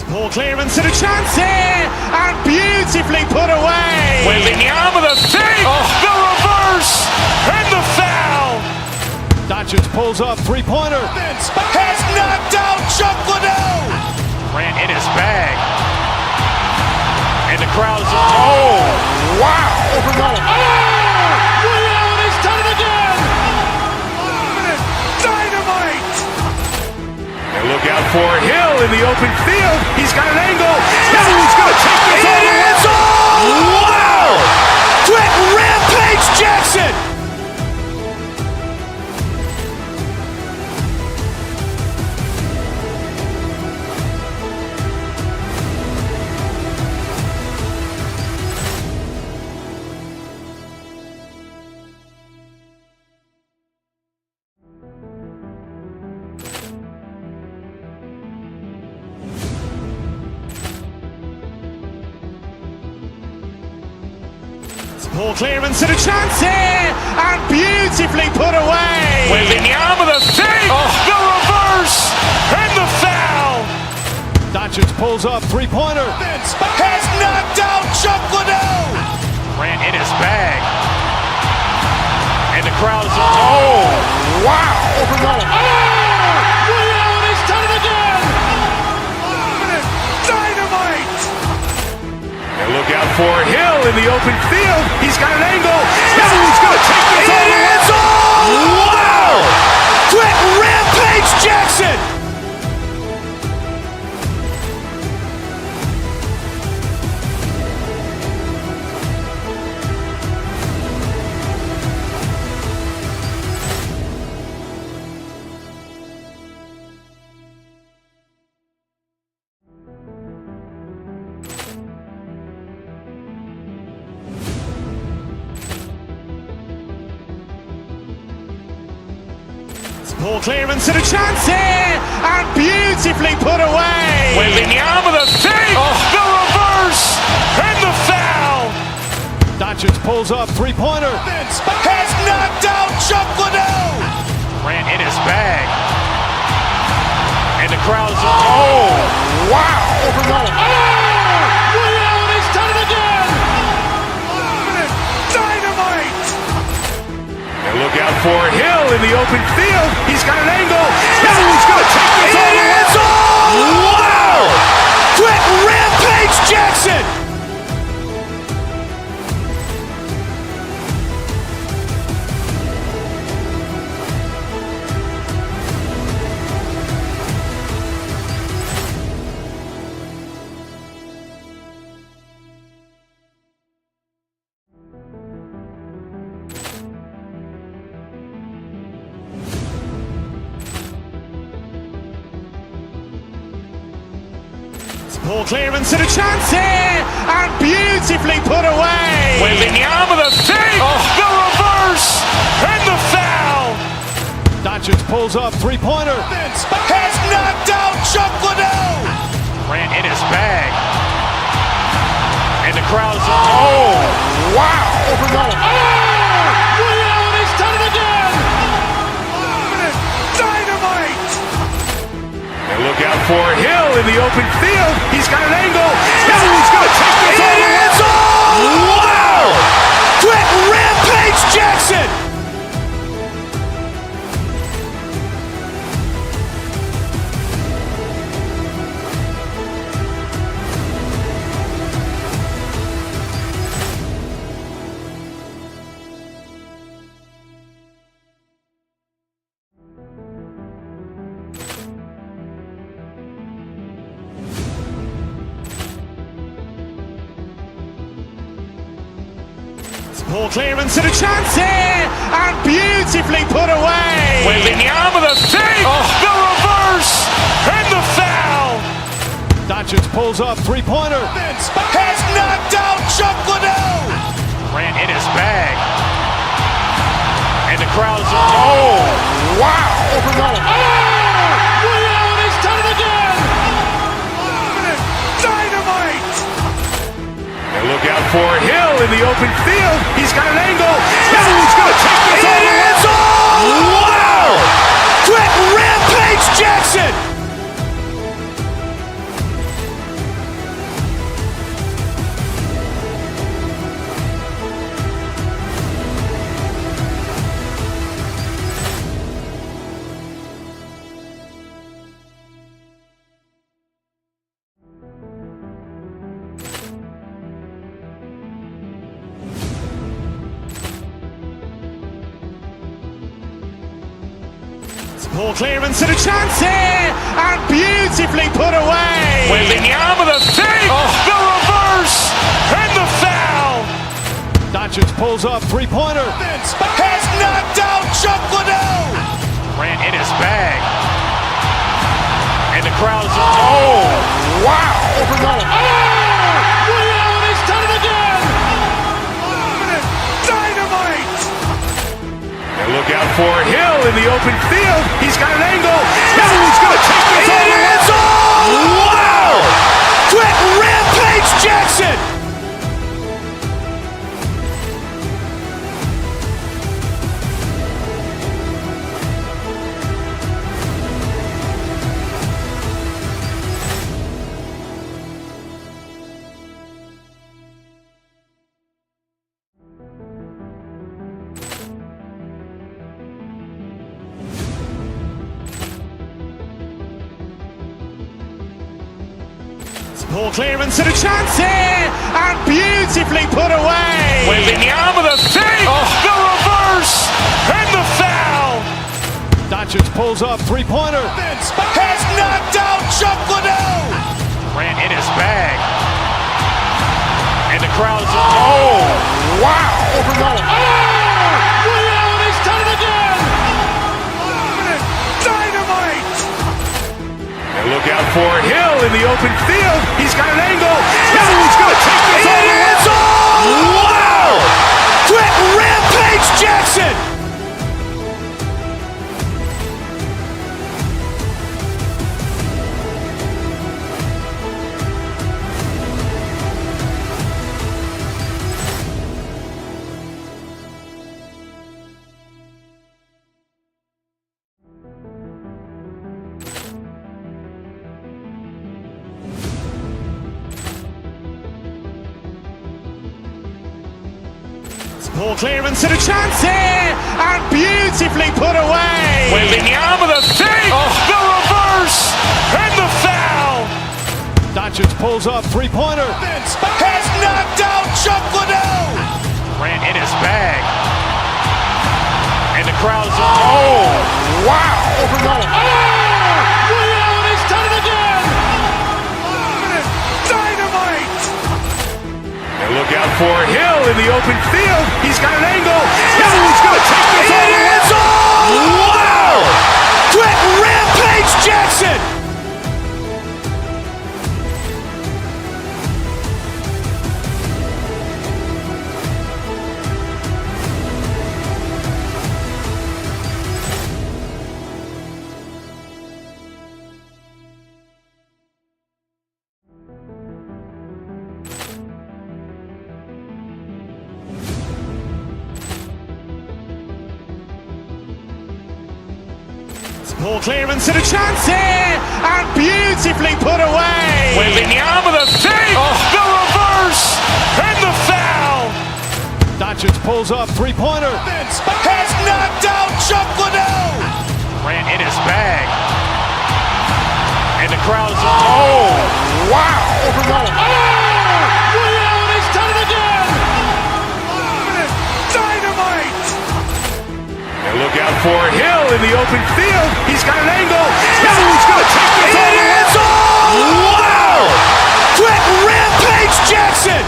Poor clearance and a chance here, and beautifully put away. Wembanyama the fake, the reverse, and the foul. Doncic pulls up, three-pointer. Has knocked out Chuck Liddell. Ran in his bag. And the crowd is, oh, wow. He's done it again. Dynamite. And look out for Hill in the open field. He's got an angle. He's going to take this all the way. Wow! Quick Rampage Jackson. Poor clearance and a chance here, and beautifully put away. Wembanyama the fake, the reverse, and the foul. Doncic pulls up, three-pointer. Has knocked out Chuck Liddell. Ran in his bag. And the crowd is, oh, wow. He's done it again. Dynamite. And look out for Hill in the open field. He's got an angle. He's going to take this all the way. Wow! Quick Rampage Jackson. Poor clearance and a chance here, and beautifully put away. Wembanyama the fake, the reverse, and the foul. Doncic pulls up, three-pointer. Has knocked out Chuck Liddell. Ran in his bag. And the crowd is, oh, wow. He's done it again. Dynamite. And look out for Hill in the open field. He's got an angle. He's going to take this all the way. Wow! Quick Rampage Jackson. Poor clearance and a chance here, and beautifully put away. Wembanyama the fake, the reverse, and the foul. Doncic pulls up, three-pointer. Has knocked out Chuck Liddell. Ran in his bag. And the crowd is, oh, wow. He's done it again. Dynamite. And look out for Hill in the open field. He's got an angle. He's going to take this all the way. Wow! Quick Rampage Jackson. Poor clearance and a chance here, and beautifully put away. Wembanyama the fake, the reverse, and the foul. Doncic pulls up, three-pointer. Has knocked out Chuck Liddell. Ran in his bag. And the crowd is, oh, wow. He's done it again. Dynamite. And look out for Hill in the open field. He's got an angle. He's going to take this all the way. Wow! Quick Rampage Jackson. Ball clearance and a chance here, and beautifully put away. Wembanyama the fake, the reverse, and the foul. Doncic pulls up, three-pointer. Has knocked out Chuck Liddell. Grant in his bag. And the crowd's, oh, wow. He's done it again. Dynamite. And look out for Hill in the open field. He's got an angle. He's going to take this all the way. Wow. Quick Rampage Jackson. Ball clearance and a chance here, and beautifully put away. Wembanyama the fake, the reverse, and the foul. Doncic pulls up, three-pointer. Has knocked out Chuck Liddell. Grant in his bag. And the crowd's, oh, wow. He's done it again. Dynamite. And look out for Hill in the open field. He's got an angle. He's going to take this all the way. Wow. Quick Rampage Jackson. Ball clearance and a chance here, and beautifully put away. Wembanyama the fake, the reverse, and the foul. Doncic pulls up, three-pointer. Has knocked out Chuck Liddell. Grant in his bag. And the crowd's, oh, wow. He's done it again. Dynamite. And look out for Hill in the open field. He's got an angle. He's going to take this all the way. Wow. Quick Rampage Jackson. Ball clearance and a chance here, and beautifully put away. Wembanyama the fake, the reverse, and the foul. Doncic pulls up, three-pointer. Has knocked out Chuck Liddell. Grant in his bag. And the crowd's, oh, wow. He's done it again. Dynamite. And look out for Hill in the open field. He's got an angle. He's going to take this all the way. Wow. Quick Rampage Jackson.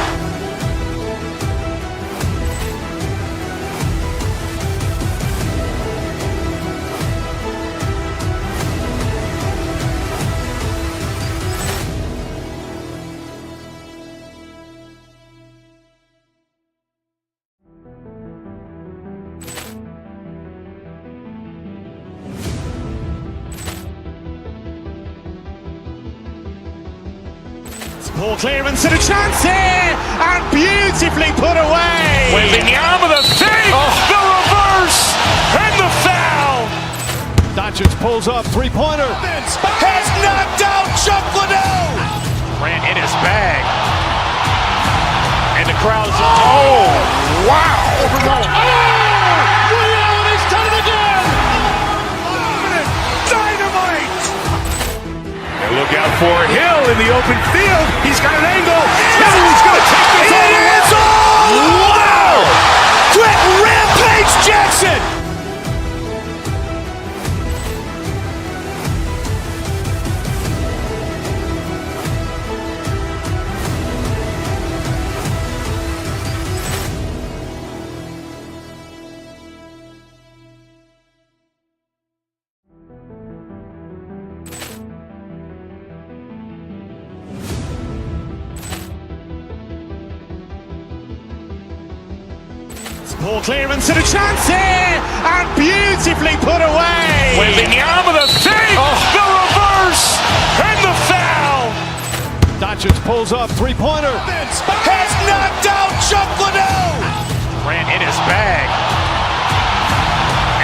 Ball clearance and a chance here, and beautifully put away. Wembanyama the fake, the reverse, and the foul. Doncic pulls up, three-pointer. Has knocked out Chuck Liddell. Grant in his bag. And the crowd's, oh, wow. He's done it again. Dynamite. And look out for Hill in the open field. He's got an angle. He's going to take this all the way. Wow. Quick Rampage Jackson. Poor clearance and a chance here, and beautifully put away. Wembanyama the fake, the reverse, and the foul. Doncic pulls up, three-pointer. Has knocked out Chuck Liddell. Ran in his bag.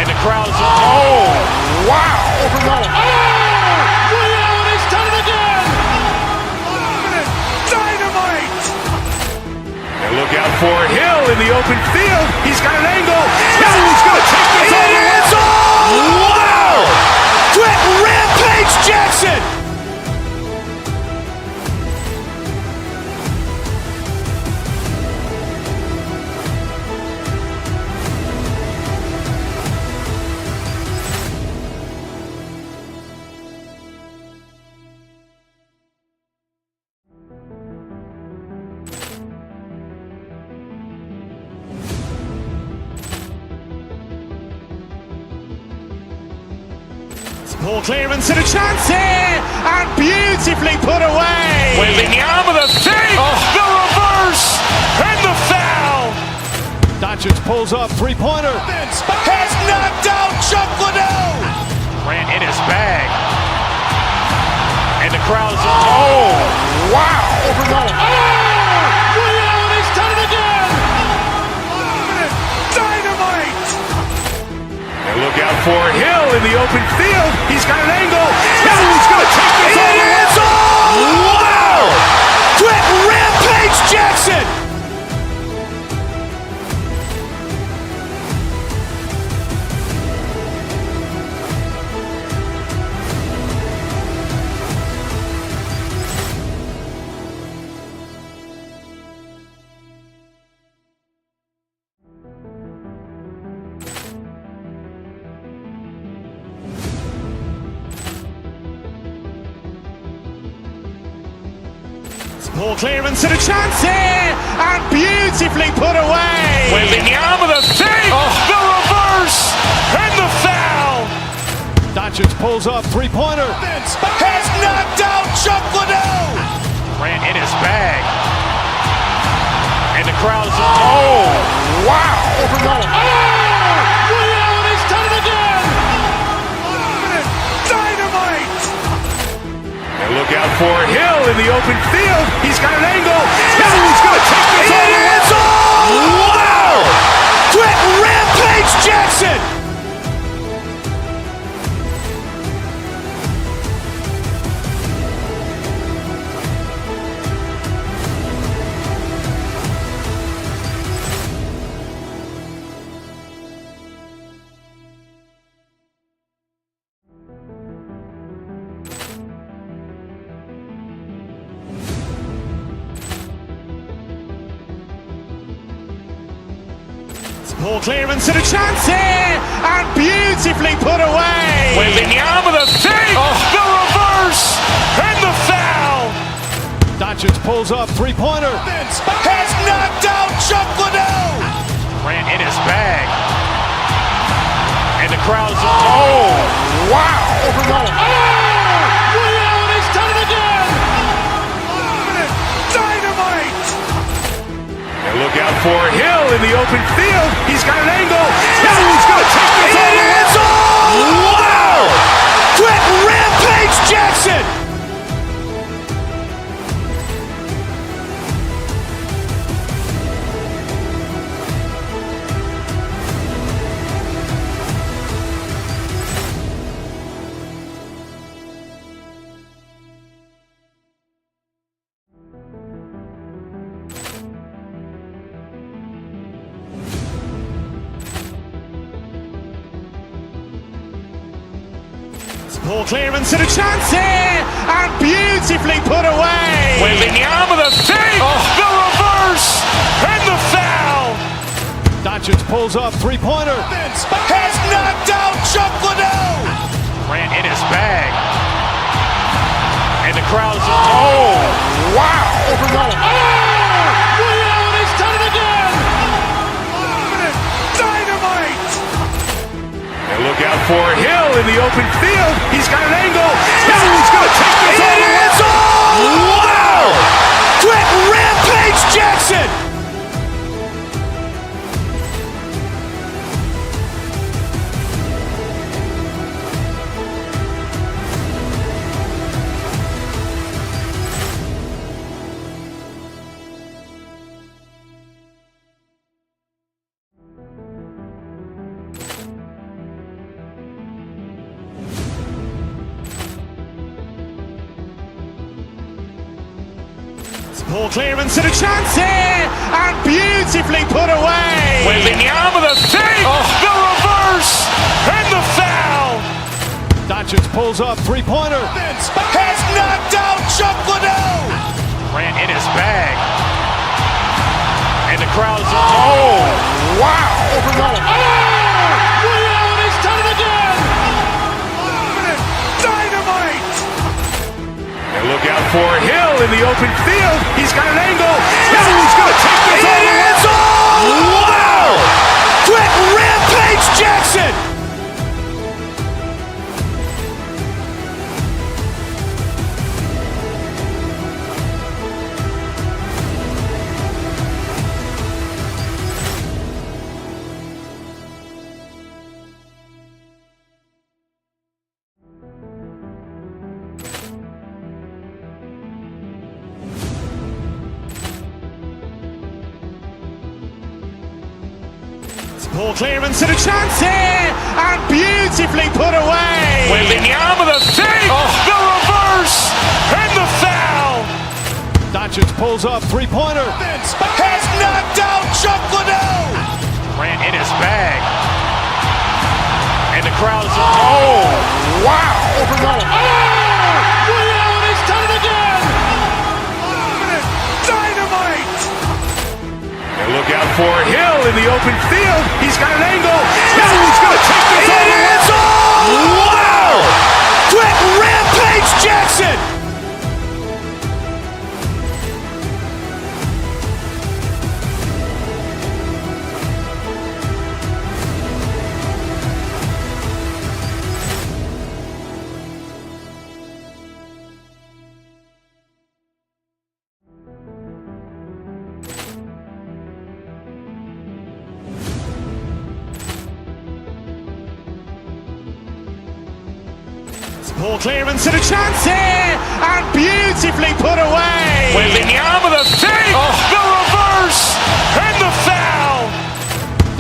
And the crowd is, oh, wow. Liddell, and he's done it again. Dynamite. And look out for Hill in the open field. He's got an angle. He's going to take this all the way. Wow. Quick Rampage Jackson. Poor clearance and a chance here, and beautifully put away. Wembanyama the fake, the reverse, and the foul. Doncic pulls up, three-pointer. Has knocked out Chuck Liddell. Ran in his bag. And the crowd is, oh, wow. Liddell, and he's done it again. Dynamite. And look out for Hill in the open field. He's got an angle. He's going to take this all the way. Wow. Quick Rampage Jackson. Poor clearance and a chance here, and beautifully put away. Wembanyama the fake, the reverse, and the foul. Doncic pulls up, three-pointer. Has knocked out Chuck Liddell. Ran in his bag. And the crowd is, oh, wow. Liddell, and he's done it again. Dynamite. And look out for Hill in the open field. He's got an angle. He's going to take this all the way. Wow. Quick Rampage Jackson. Poor clearance and a chance here, and beautifully put away. Wembanyama the fake, the reverse, and the foul. Doncic pulls up, three-pointer. Has knocked out Chuck Liddell. Ran in his bag. And the crowd is, oh, wow. Liddell, and he's done it again. Dynamite. And look out for Hill in the open field. He's got an angle. He's going to take this all the way. Wow. Quick Rampage Jackson. Poor clearance and a chance here, and beautifully put away. Wembanyama the fake, the reverse, and the foul. Doncic pulls up, three-pointer. Has knocked out Chuck Liddell. Ran in his bag. And the crowd is, oh, wow. Liddell, and he's done it again. Dynamite. And look out for Hill in the open field. He's got an angle. He's going to take this all the way. Wow. Quick Rampage Jackson. Poor clearance and a chance here, and beautifully put away. Wembanyama with a fake, the reverse, and the foul. Doncic pulls up, three-pointer. Has knocked out Chuck Liddell. Grant in his bag. And the crowd's oh, wow. He's done it again. Dynamite. And look out for Hill in the open field. He's got an angle. He's going to take this all the way. Wow. Quick rampage Jackson. Poor clearance and a chance here, and beautifully put away. Wembanyama with a fake, the reverse, and the foul. Doncic pulls up, three-pointer. Has knocked out Chuck Liddell. Grant in his bag. And the crowd's oh, wow. He's done it again. Dynamite. And look out for Hill in the open field. He's got an angle. He's going to take this all the way. Wow. Quick rampage Jackson. Poor clearance and a chance here, and beautifully put away. Wembanyama with a fake, the reverse, and the foul.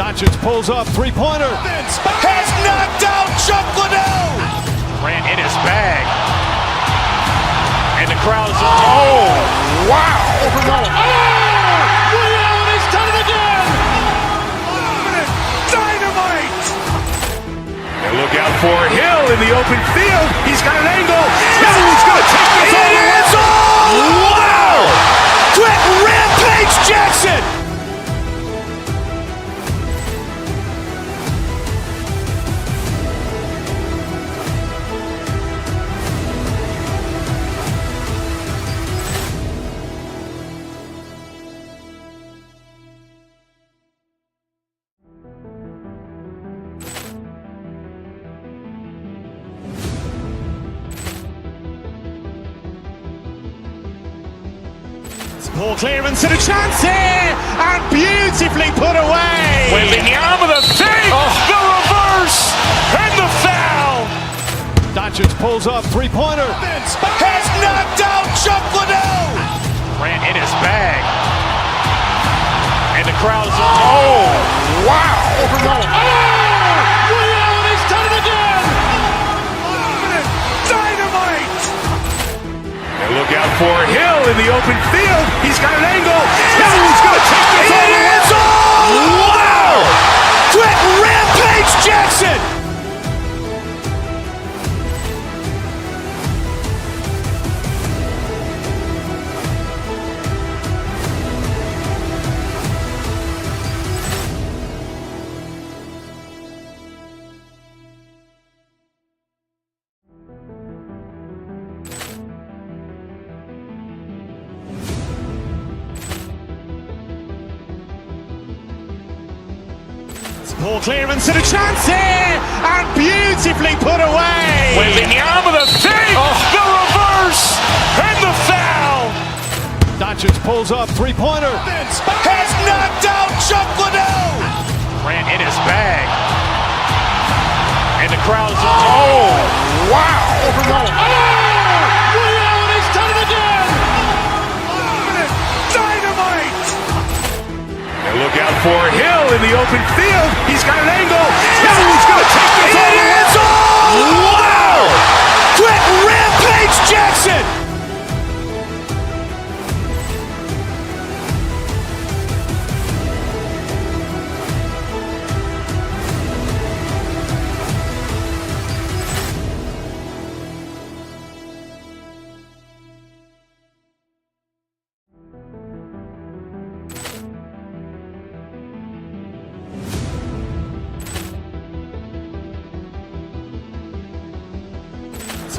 Doncic pulls up, three-pointer. Has knocked out Chuck Liddell. Grant in his bag. And the crowd's oh, wow. He's done it again. Dynamite. And look out for Hill in the open field. He's got an angle. He's going to take this all the way. Wow. Quick rampage Jackson. Poor clearance and a chance here, and beautifully put away. Wembanyama with a fake, the reverse, and the foul. Doncic pulls up, three-pointer. Has knocked out Chuck Liddell. Grant in his bag. And the crowd's oh, wow. He's done it again. Dynamite. And look out for Hill in the open field. He's got an angle. He's going to take this all the way. Wow. Quick rampage Jackson. Poor clearance and a chance here, and beautifully put away. Wembanyama with a fake, the reverse, and the foul. Doncic pulls up, three-pointer. Has knocked out Chuck Liddell. Grant in his bag. And the crowd's oh, wow. He's done it again. Dynamite. And look out for Hill in the open field. He's got an angle. He's going to take this all the way. Wow. Quick rampage Jackson.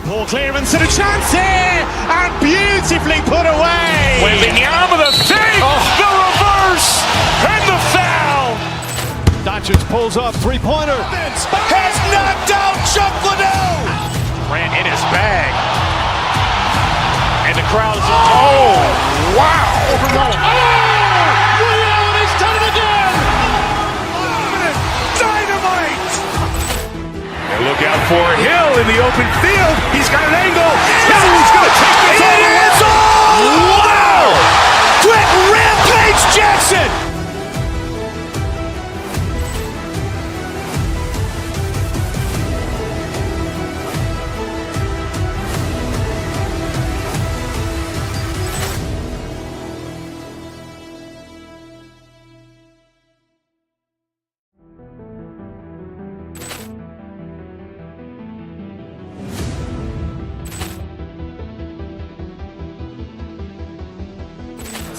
Poor clearance and a chance here, and beautifully put away. Waving the arm of the fake, the reverse, and the foul. Doncic pulls up, three-pointer. Has knocked out Chuck Liddell. Ran in his bag. And the crowd is, oh, wow. Rio, he's done it again. Dynamite. And look out for Hill in the open field. He's got an angle. He's going to take this all the way. Wow. Quick Rampage Jackson.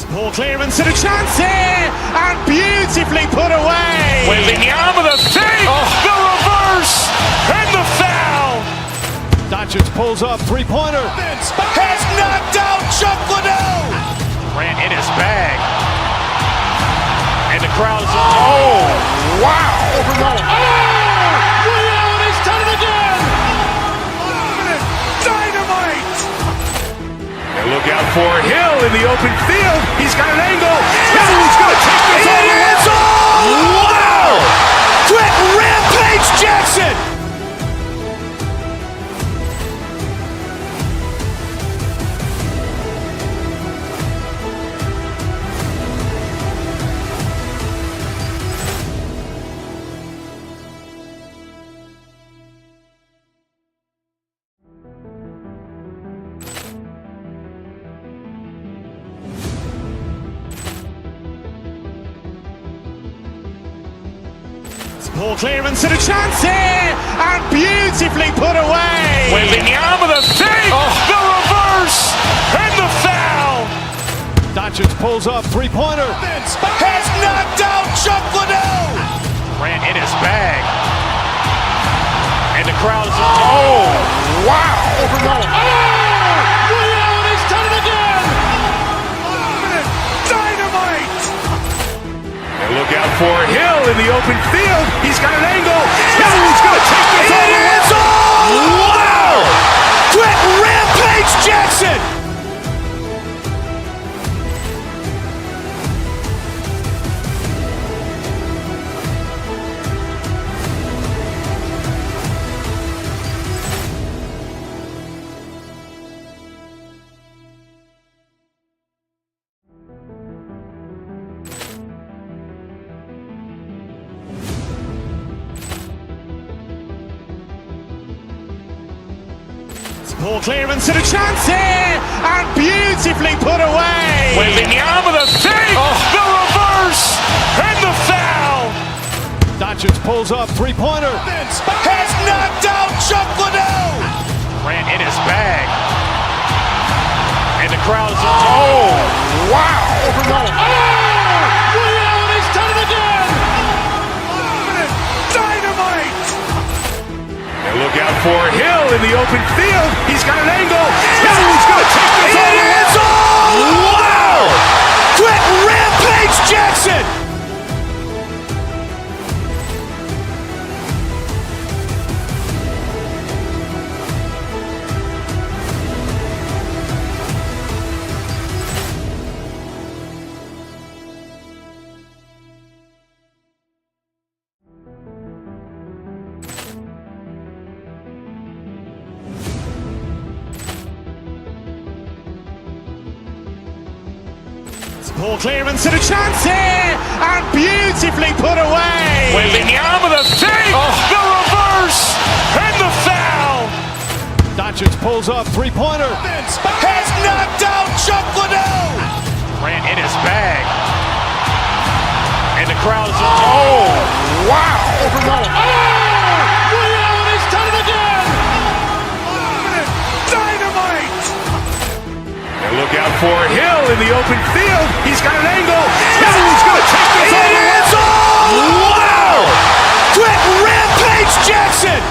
Poor clearance and a chance here, and beautifully put away. Waving the arm of the fake, the reverse, and the foul. Doncic pulls up, three-pointer. Has knocked out Chuck Liddell. Ran in his bag. And the crowd is, oh, wow. Rio, he's done it again. Dynamite. And look out for Hill in the open field. He's got an angle. He's going to take this all the way. Wow. Quick Rampage Jackson. Poor clearance and a chance here, and beautifully put away. Waving the arm of the fake, the reverse, and the foul. Doncic pulls up, three-pointer. Has knocked out Chuck Liddell. Ran in his bag. And the crowd is, oh, wow. Rio, he's done it again. Dynamite. And look out for Hill in the open field. He's got an angle. He's going to take this all the way. Wow. Quick Rampage Jackson. Poor clearance and a chance here, and beautifully put away. Waving the arm of the fake, the reverse, and the foul. Doncic pulls up, three-pointer. Has knocked out Chuck Liddell. Ran in his bag. And the crowd is, oh, wow. Rio, he's done it again. Dynamite. And look out for Hill in the open field. He's got an angle. He's going to take this all the way. Wow. Quick Rampage Jackson. Poor clearance and a chance here, and beautifully put away. Waving the arm of the fake, the reverse, and the foul. Doncic pulls up, three-pointer. Has knocked out Chuck Liddell. Ran in his bag. And the crowd is, oh, wow. Rio, he's done it again. Dynamite. And look out for Hill in the open field. He's got an angle. He's going to take this all the way. Wow. Quick Rampage Jackson.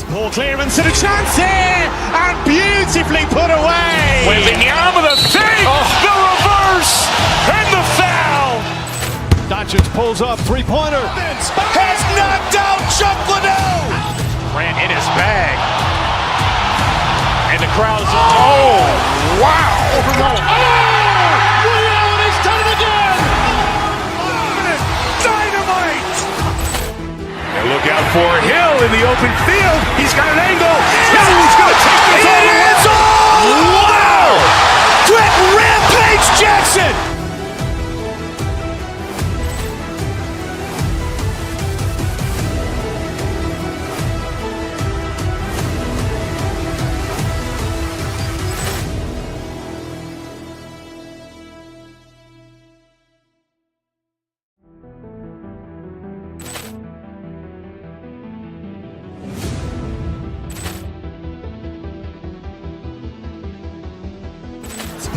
Ball clearance and a chance here, and beautifully put away. Wembanyama with a fake, the reverse, and the foul. Doncic pulls up, three-pointer. Has knocked out Chuck Liddell. Grant in his bag. And the crowd's, wow. Ray Allen has done it again. Dynamite. And look out for Hill in the open field. He's got an angle. He's going to take this all the way. Wow. Quick Rampage Jackson.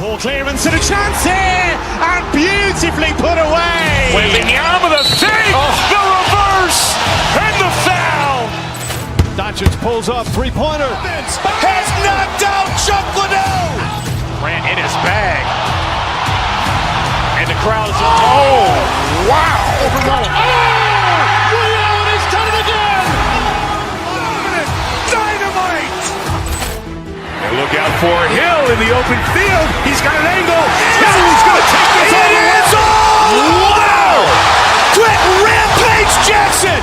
Ball clearance and a chance here, and beautifully put away. Wembanyama with a fake, the reverse, and the foul. Doncic pulls up, three-pointer. Has knocked out Chuck Liddell. Grant in his bag. And the crowd's, wow. Ray Allen has done it again. Dynamite. And look out for Hill in the open field. He's got an angle. He's going to take this all the way. Wow. Quick Rampage Jackson.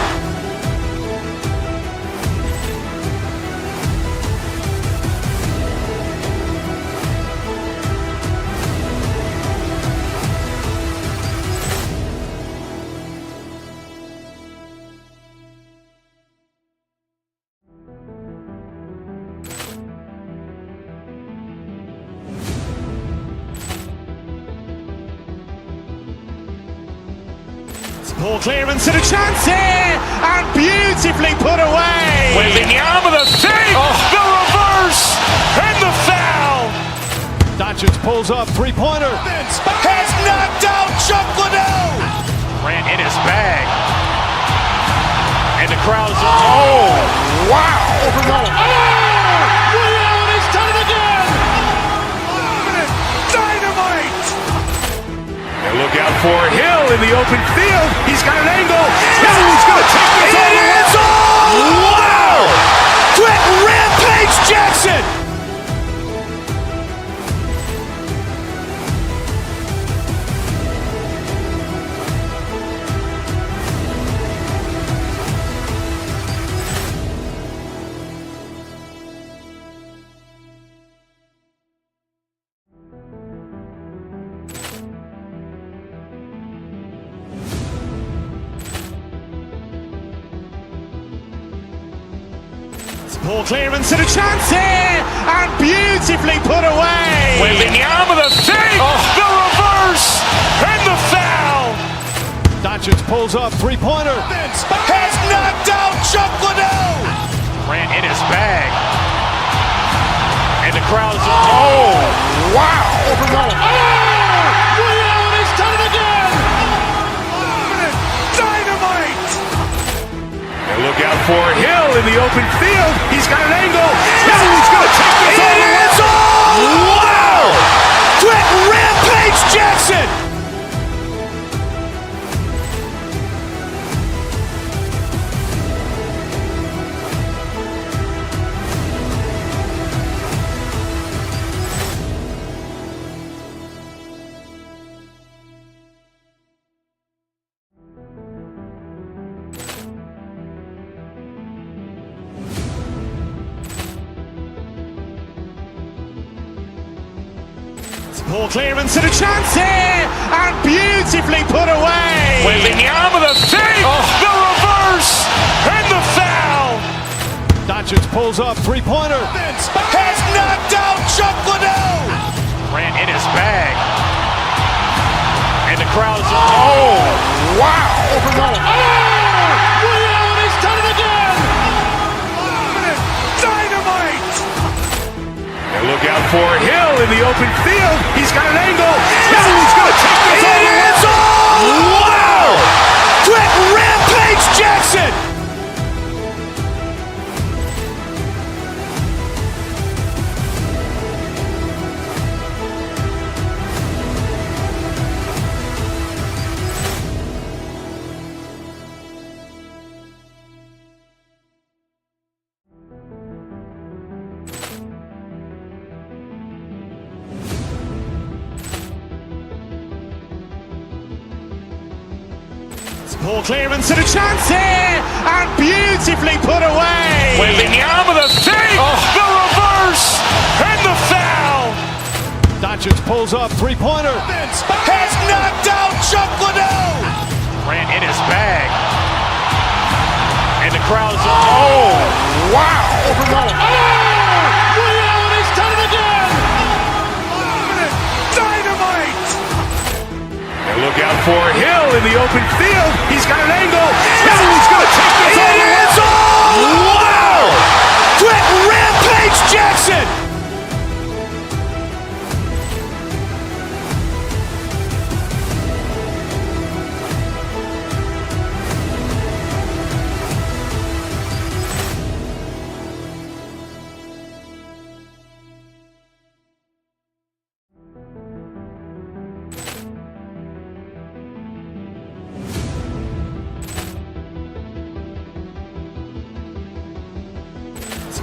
Ball clearance and a chance here, and beautifully put away. Wembanyama with a fake, the reverse, and the foul. Doncic pulls up, three-pointer. Has knocked out Chuck Liddell. Grant in his bag. And the crowd's, wow. Ray Allen has done it again. Dynamite. And look out for Hill in the open field. He's got an angle. He's going to take this all the way. Wow. Quick Rampage Jackson. Ball clearance and a chance here, and beautifully put away. Wembanyama with a fake, the reverse, and the foul. Doncic pulls up, three-pointer. Has knocked out Chuck Liddell. Grant in his bag. And the crowd's, wow. Ray Allen has done it again. Dynamite. And look out for Hill in the open field. He's got an angle. He's going to take this all the way. Wow. Quick Rampage Jackson. Ball clearance and a chance here, and beautifully put away. Wembanyama with a fake, the reverse, and the foul. Doncic pulls up, three-pointer. Has knocked out Chuck Liddell. Grant in his bag. And the crowd's, wow. Ray Allen has done it again. Dynamite. And look out for Hill in the open field. He's got an angle. He's going to take this all the way. Wow. Quick Rampage Jackson. Poor clearance and a chance here, and beautifully put away. Wembanyama the fake, the reverse, and the foul. Doncic pulls up, three-pointer. Has knocked out Chuck Liddell. Grant in his bag. And the crowd's, oh, wow. Reality's done it again. Dynamite. And look out for Hill in the open field. He's got an angle. He's going to take this all the way. Wow. Quick Rampage Jackson.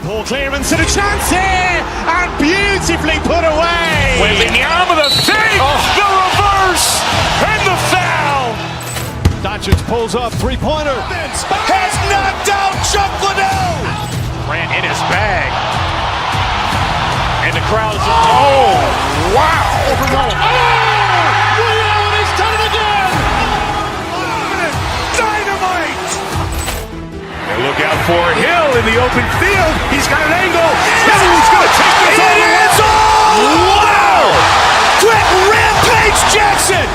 Poor clearance and a chance here, and beautifully put away. Wembanyama the fake, the reverse, and the foul. Doncic pulls up, three-pointer. Has knocked out Chuck Liddell. Grant in his bag. And the crowd's, oh, wow. Reality's done it again. Dynamite. And look out for Hill in the open field. He's got an angle. He's going to take this all the way. Wow. Quick Rampage Jackson.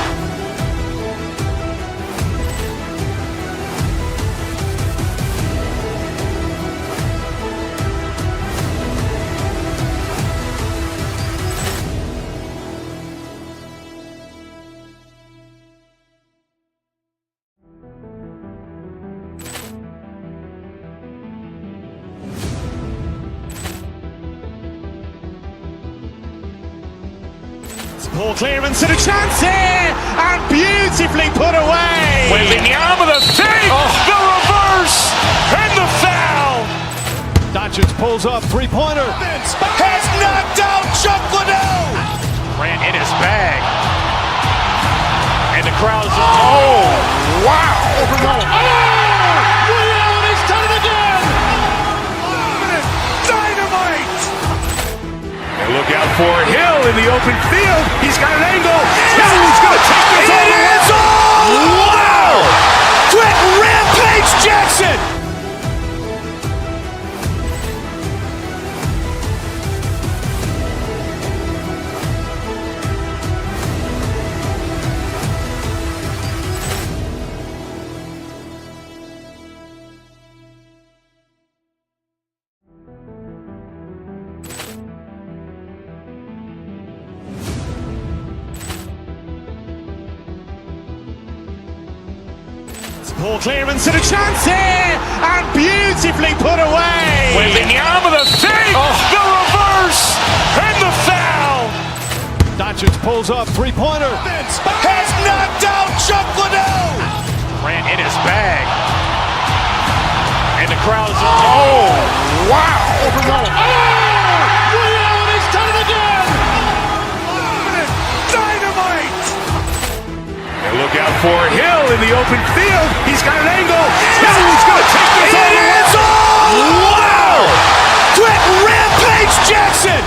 Poor clearance and a chance here, and beautifully put away. Wembanyama the fake, the reverse, and the foul. Doncic pulls up, three-pointer. Has knocked out Chuck Liddell. Grant in his bag. And the crowd's, oh, wow. Reality's done it again. Dynamite. And look out for Hill in the open field. He's got an angle. He's going to take this all the way. Wow. Quick Rampage Jackson. Poor clearance and a chance here, and beautifully put away. Wembanyama the fake, the reverse, and the foul. Doncic pulls up, three-pointer. Has knocked out Chuck Liddell. Grant in his bag. And the crowd's, oh, wow. Reality's done it again. Dynamite. And look out for Hill in the open field. He's got an angle. He's going to take this all the way. Wow. Quick Rampage Jackson.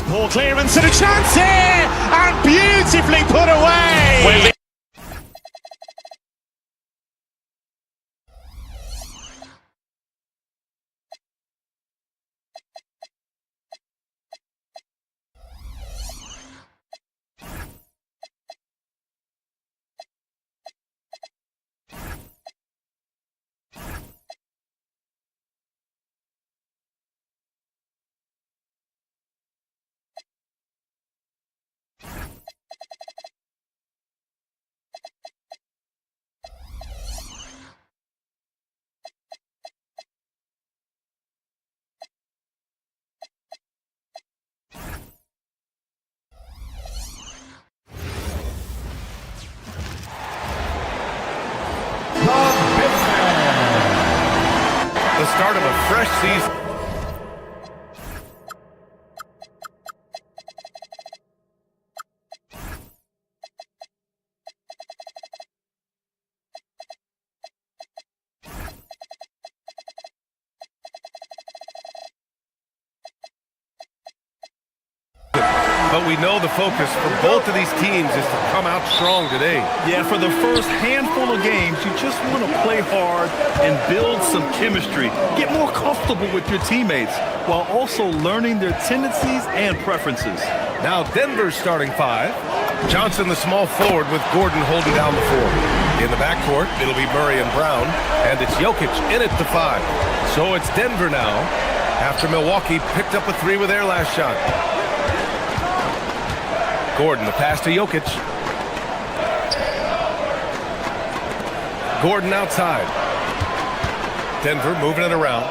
Poor clearance and a chance here, and beautifully put away. fresh season. But we know the focus for both of these teams is to come out strong today. Yeah, for the first handful of games, you just want to play hard and build some chemistry. Get more comfortable with your teammates while also learning their tendencies and preferences. Now Denver's starting five. Johnson, the small forward, with Gordon holding down the four. In the backcourt, it'll be Murray and Brown, and it's Jokic in at the five. So it's Denver now, after Milwaukee picked up a three with their last shot. Gordon, the pass to Jokic. Gordon outside. Denver moving it around.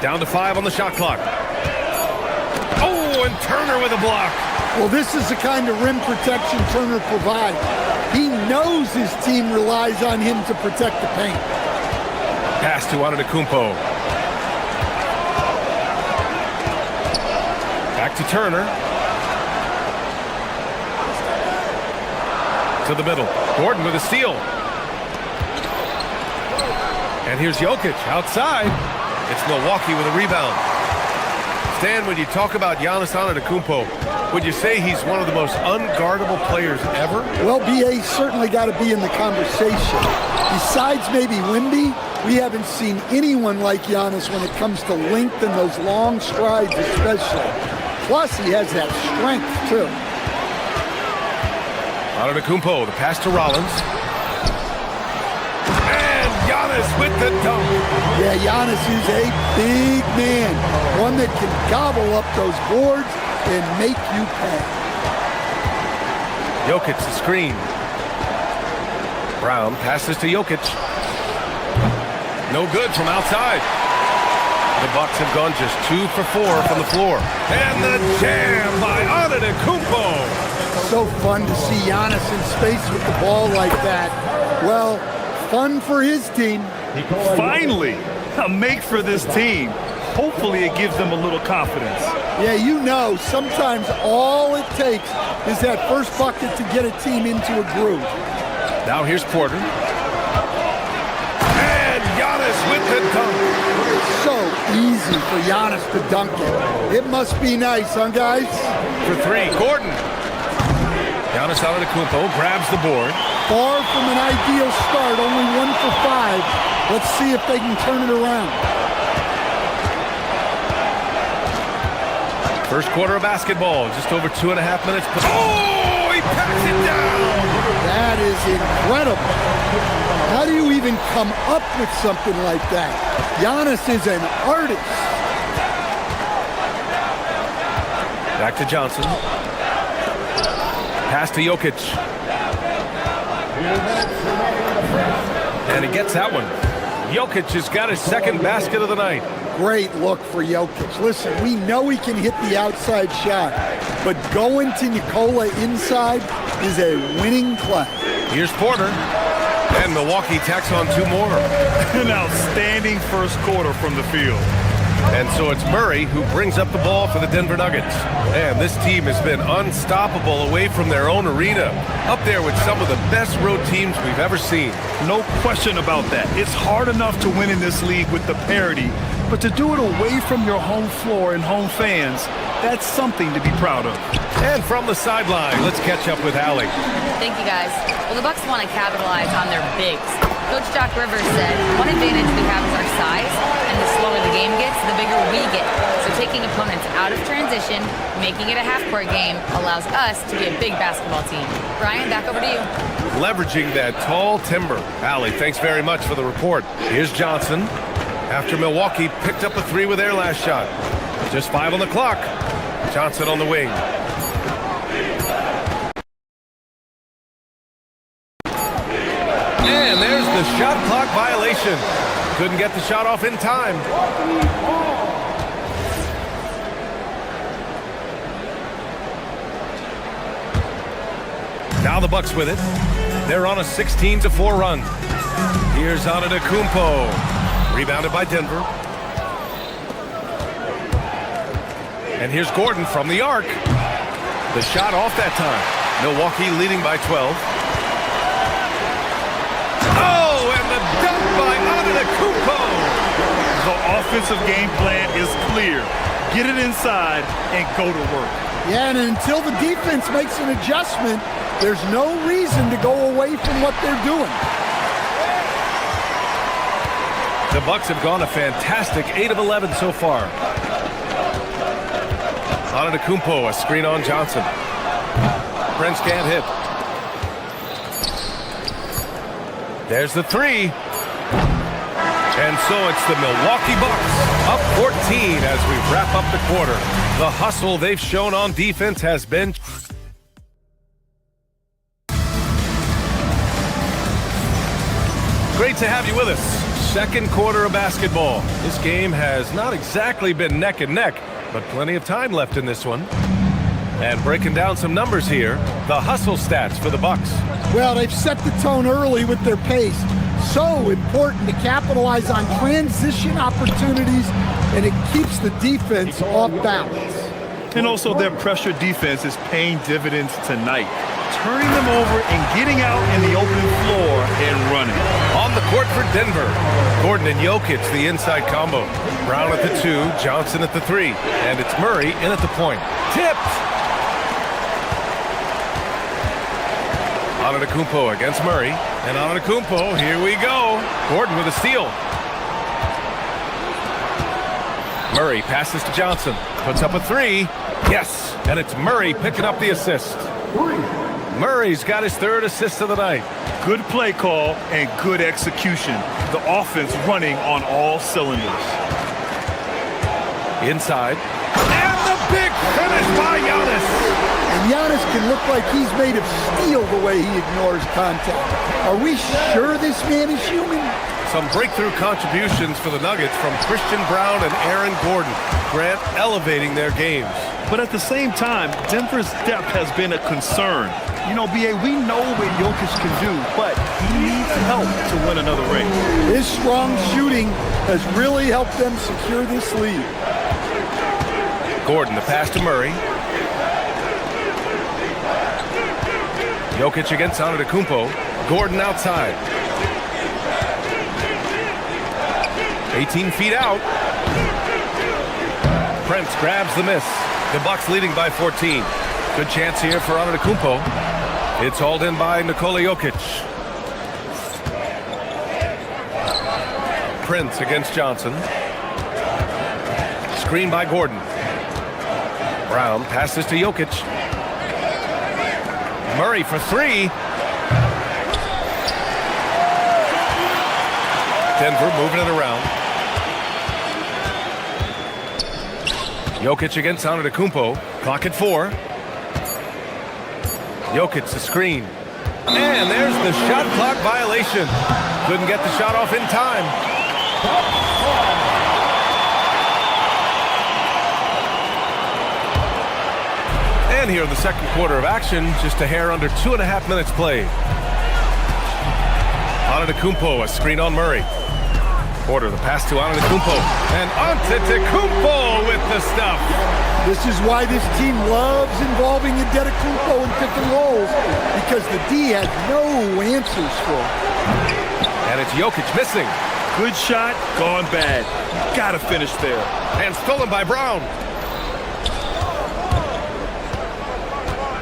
Down to 5 on the shot clock. Oh, and Turner with a block. Well, this is the kind of rim protection Turner provides. He knows his team relies on him to protect the paint. Pass to Antetokounmpo. Back to Turner. To the middle. Gordon with a steal. And here's Jokic outside. It's Milwaukee with a rebound. Stan, when you talk about Giannis Antetokounmpo, would you say he's one of the most unguardable players ever? Well, BA's certainly got to be in the conversation. Besides maybe Wemby, we haven't seen anyone like Giannis when it comes to length and those long strides especially. Plus, he has that strength, too. Antetokounmpo, the pass to Rollins. And Giannis with the dunk. Yeah, Giannis is a big man. One that can gobble up those boards and make you pay. Jokic, the screen. Brown passes to Jokic. No good from outside. The Bucks have gone just 2 for 4 from the floor. And the jam by Antetokounmpo. So fun to see Giannis in space with the ball like that. Well, fun for his team. Finally, a make for this team. Hopefully it gives them a little confidence. Yeah, you know, sometimes all it takes is that first bucket to get a team into a groove. Now here's Porter. And Giannis with the dunk. So easy for Giannis to dunk it. It must be nice, huh, guys? For 3, Gordon. Giannis Antetokounmpo grabs the board. Far from an ideal start, only 1 for 5. Let's see if they can turn it around. First quarter of basketball, just over 2.5 minutes. Oh, he packs it down! That is incredible. How do you even come up with something like that? Giannis is an artist. Back to Johnson. Pass to Jokic. And he gets that one. Jokic has got his second basket of the night. Great look for Jokic. Listen, we know he can hit the outside shot, but going to Nikola inside is a winning play. Here's Porter. And Milwaukee tacks on 2 more. An outstanding first quarter from the field. And so it's Murray who brings up the ball for the Denver Nuggets. And this team has been unstoppable away from their own arena. Up there with some of the best road teams we've ever seen. No question about that. It's hard enough to win in this league with the parity, but to do it away from your home floor and home fans, that's something to be proud of. And from the sideline, let's catch up with Allie. Thank you, guys. Well, the Bucks want to capitalize on their bigs. Coach Doc Rivers said, one advantage we have is our size, and the slower the game gets, the bigger we get. So taking opponents out of transition, making it a half-court game, allows us to be a big basketball team. Brian, back over to you. Leveraging that tall timber. Allie, thanks very much for the report. Here's Johnson. After Milwaukee picked up a 3 with their last shot. Just 5 on the clock. Johnson on the wing. And there's the shot clock violation. Couldn't get the shot off in time. Now the Bucks with it. They're on a 16-4 run. Here's Antetokounmpo. Rebounded by Denver. And here's Gordon from the arc. The shot off that time. Milwaukee leading by 12. Oh, and the dunk by Antetokounmpo. The offensive game plan is clear. Get it inside and go to work. Yeah, and until the defense makes an adjustment, there's no reason to go away from what they're doing. The Bucks have gone a fantastic 8 of 11 so far. Antetokounmpo, a screen on Johnson. Prince can't hit. There's the three. And so it's the Milwaukee Bucks up 14 as we wrap up the quarter. The hustle they've shown on defense has been... Great to have you with us. Second quarter of basketball. This game has not exactly been neck and neck, but plenty of time left in this one. And breaking down some numbers here, the hustle stats for the Bucks. Well, they've set the tone early with their pace. So important to capitalize on transition opportunities, and it keeps the defense off balance. And also their pressure defense is paying dividends tonight, turning them over and getting out in the open floor and running. On the court for Denver, Gordon and Jokic, the inside combo. Brown at the 2, Johnson at the 3, and it's Murray in at the point. Tipped! Antetokounmpo against Murray, and Antetokounmpo, here we go. Gordon with a steal. Murray passes to Johnson, puts up a 3. Yes, and it's Murray picking up the assist. Murray's got his 3rd assist of the night. Good play call and good execution. The offense running on all cylinders. Inside, and the big finish by Giannis. And Giannis can look like he's made of steel the way he ignores contact. Are we sure this man is human? Some breakthrough contributions for the Nuggets from Christian Brown and Aaron Gordon. Grant elevating their games. But at the same time, Denver's depth has been a concern. You know, B.A., we know what Jokic can do, but he needs help to win another ring. His strong shooting has really helped them secure this lead. Gordon, the pass to Murray. Jokic against Antetokounmpo. Gordon outside. 18 feet out. Prince grabs the miss. The Bucks leading by 14. Good chance here for Antetokounmpo. It's hauled in by Nikola Jokic. Prince against Johnson. Screen by Gordon. Brown passes to Jokic. Murray for 3. Denver moving it around. Jokic against Antetokounmpo. Clock at 4. Jokic the screen. And there's the shot clock violation. Couldn't get the shot off in time. And here in the second quarter of action, just a hair under 2.5 minutes played. Antetokounmpo, a screen on Murray. Porter, the pass to Antetokounmpo. And Antetokounmpo with the stuff. This is why this team loves involving Antetokounmpo in pick and rolls, because the D has no answers for him. And it's Jokic missing. Good shot, gone bad. Gotta finish there. And stolen by Brown.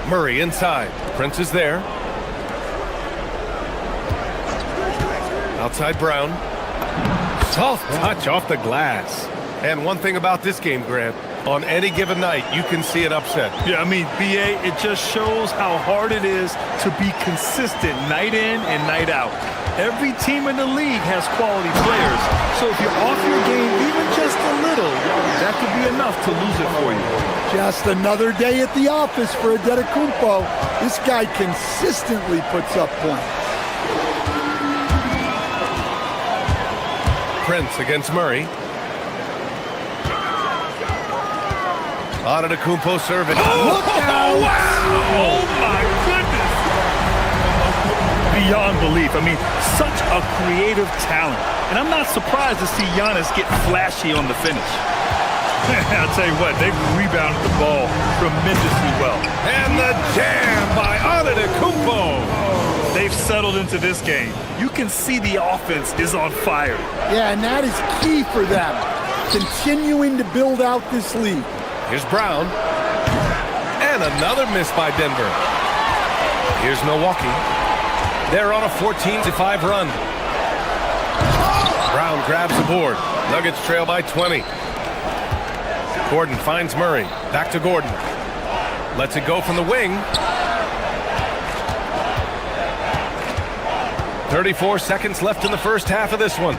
Murray inside. Prince is there. Outside Brown. Soft touch off the glass. And one thing about this game, Grant, on any given night, you can see an upset. Yeah, I mean, B.A., it just shows how hard it is to be consistent night in and night out. Every team in the league has quality players. So if you're off your game even just a little, that could be enough to lose it for you. Just another day at the office for Antetokounmpo. This guy consistently puts up points. Prince against Murray. Antetokounmpo serving. Oh, wow! Oh, my goodness! Beyond belief. I mean, such a creative talent. And I'm not surprised to see Giannis get flashy on the finish. I'll tell you what, they've rebounded the ball tremendously well. And the jam by Antetokounmpo. They've settled into this game. You can see the offense is on fire. Yeah, and that is key for them, continuing to build out this lead. Here's Brown. And another miss by Denver. Here's Milwaukee. They're on a 14-5 run. Brown grabs the board. Nuggets trail by 20. Gordon finds Murray. Back to Gordon. Lets it go from the wing. 34 seconds left in the first half of this one.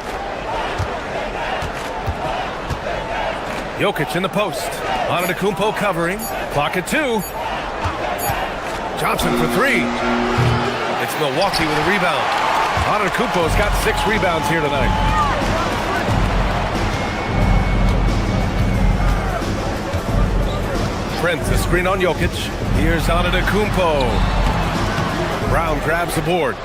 Jokic in the post. Antetokounmpo covering. Clock at 2. Johnson for 3. It's Milwaukee with a rebound. Antetokounmpo's got 6 rebounds here tonight. Prince, a screen on Jokic. Here's Antetokounmpo. Brown grabs the board.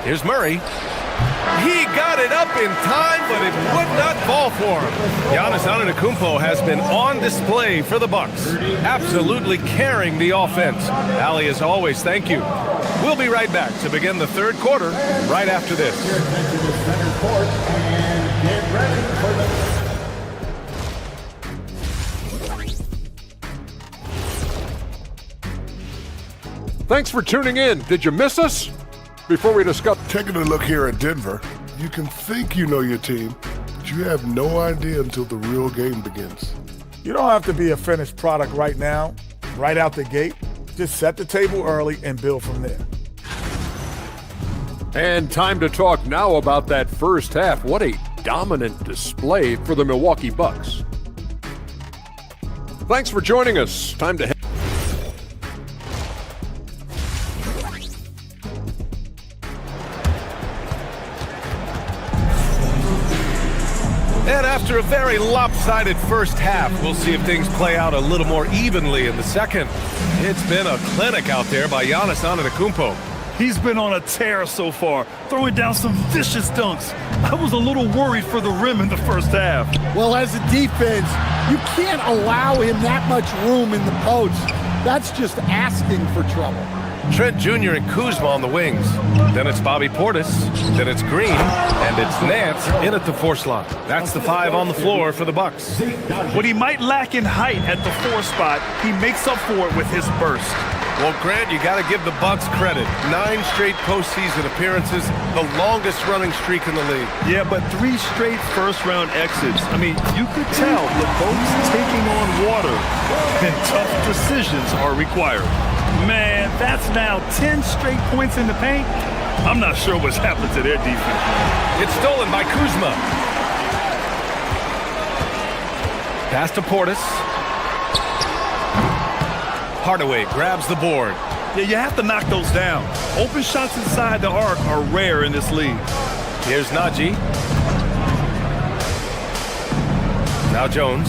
Here's Murray. He got it up in time, but it would not fall for him. Giannis Antetokounmpo has been on display for the Bucks, absolutely carrying the offense. Ali, as always, thank you. We'll be right back to begin the third quarter right after this. Thanks for tuning in. Did you miss us? Before we discuss... Taking a look here at Denver, you can think you know your team, but you have no idea until the real game begins. You don't have to be a finished product right now, right out the gate. Just set the table early and build from there. And time to talk now about that first half. What a dominant display for the Milwaukee Bucks. Thanks for joining us. Time to head. And after a very lopsided first half, we'll see if things play out a little more evenly in the second. It's been a clinic out there by Giannis Antetokounmpo. He's been on a tear so far, throwing down some vicious dunks. I was a little worried for the rim in the first half. Well, as a defense, you can't allow him that much room in the post. That's just asking for trouble. Trent Jr. and Kuzma on the wings. Then it's Bobby Portis. Then it's Green. And it's Nance in at the 4 slot. That's the 5 on the floor for the Bucks. What he might lack in height at the 4 spot, he makes up for it with his burst. Well, Grant, you got to give the Bucks credit. 9 straight postseason appearances, the longest running streak in the league. Yeah, but 3 straight first-round exits. I mean, you could tell the boat's taking on water, and tough decisions are required. Man, that's now 10 straight points in the paint. I'm not sure what's happened to their defense. It's stolen by Kuzma. Pass to Portis. Hardaway grabs the board. Yeah, you have to knock those down. Open shots inside the arc are rare in this league. Here's Najee. Now Jones.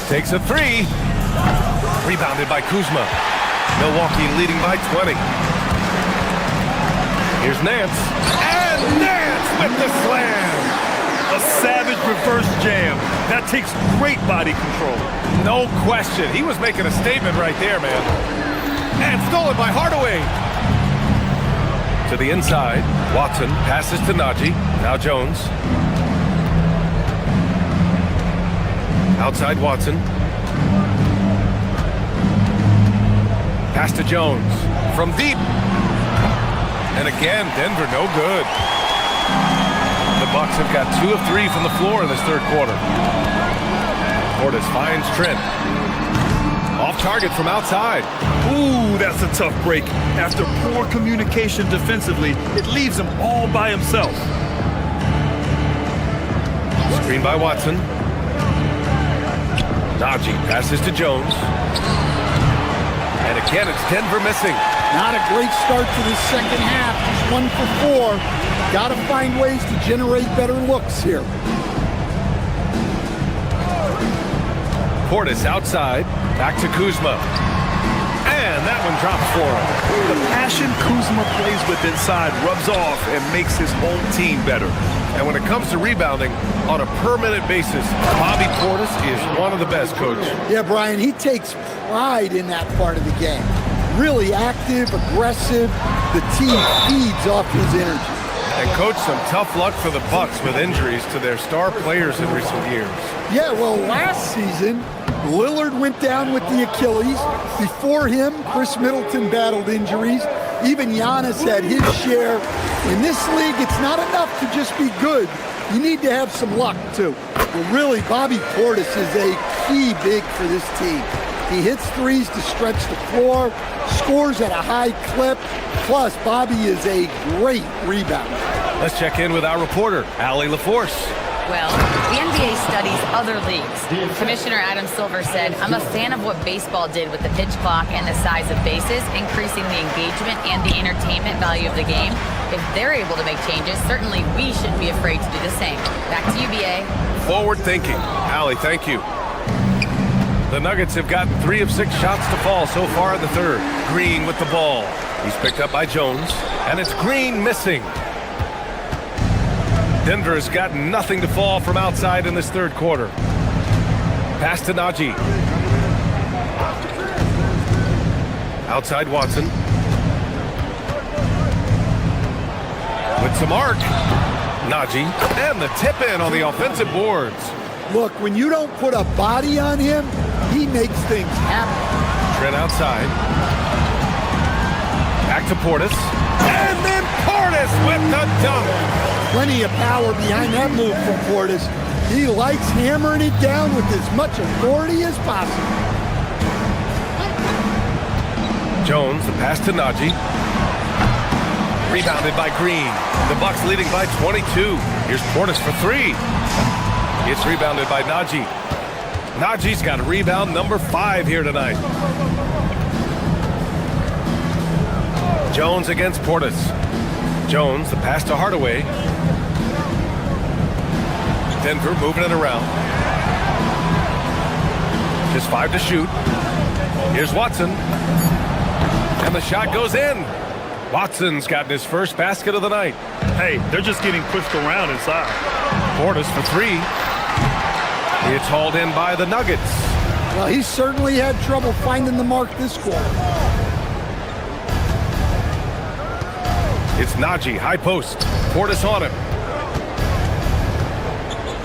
Takes a 3. Rebounded by Kuzma. Milwaukee leading by 20. Here's Nance. And Nance with the slam. A savage reverse jam. That takes great body control. No question. He was making a statement right there, man. And stolen by Hardaway. To the inside. Watson passes to Najee. Now Jones. Outside Watson. Pass to Jones. From deep. And again, Denver no good. The Bucks have got 2 of 3 from the floor in this third quarter. Portis finds Trent. Off target from outside. Ooh, that's a tough break. After poor communication defensively, it leaves him all by himself. Screen by Watson. Najee passes to Jones. And again, it's Denver missing. Not a great start to the second half. He's 1 for 4. Got to find ways to generate better looks here. Portis outside. Back to Kuzma. And that one drops for him. The passion Kuzma plays with inside rubs off and makes his home team better. And when it comes to rebounding, on a per-minute basis, Bobby Portis is one of the best, Coach. Yeah, Brian, he takes pride in that part of the game. Really active, aggressive. The team feeds off his energy. And, Coach, some tough luck for the Bucks with injuries to their star players in recent years. Yeah, well, last season, Lillard went down with the Achilles. Before him, Chris Middleton battled injuries. Even Giannis had his share. In this league, it's not enough to just be good. You need to have some luck, too. But really, Bobby Portis is a key big for this team. He hits threes to stretch the floor, scores at a high clip, plus Bobby is a great rebounder. Let's check in with our reporter, Allie LaForce. Well, the NBA studies other leagues. Commissioner Adam Silver said, "I'm a fan of what baseball did with the pitch clock and the size of bases, increasing the engagement and the entertainment value of the game. If they're able to make changes, certainly we shouldn't be afraid to do the same." Back to you, BA. Forward thinking. Allie, thank you. The Nuggets have gotten 3 of 6 shots to fall so far in the third. Green with the ball. He's picked up by Jones, and it's Green missing. Denver has gotten nothing to fall from outside in this third quarter. Pass to Najee. Outside Watson. With some arc. Najee. And the tip in on the offensive boards. Look, when you don't put a body on him, he makes things happen. Trent outside. Back to Portis. And then Portis with the dunk. Plenty of power behind that move from Portis. He likes hammering it down with as much authority as possible. Jones, the pass to Najee. Rebounded by Green. The Bucks leading by 22. Here's Portis for 3. It's rebounded by Najee. Najee's got rebound number 5 here tonight. Jones against Portis. Jones, the pass to Hardaway. Denver moving it around. Just 5 to shoot. Here's Watson. And the shot goes in. Watson's gotten his first basket of the night. Hey, they're just getting pushed around inside. Portis for 3. It's hauled in by the Nuggets. Well, he certainly had trouble finding the mark this quarter. It's Najee, high post. Portis on him.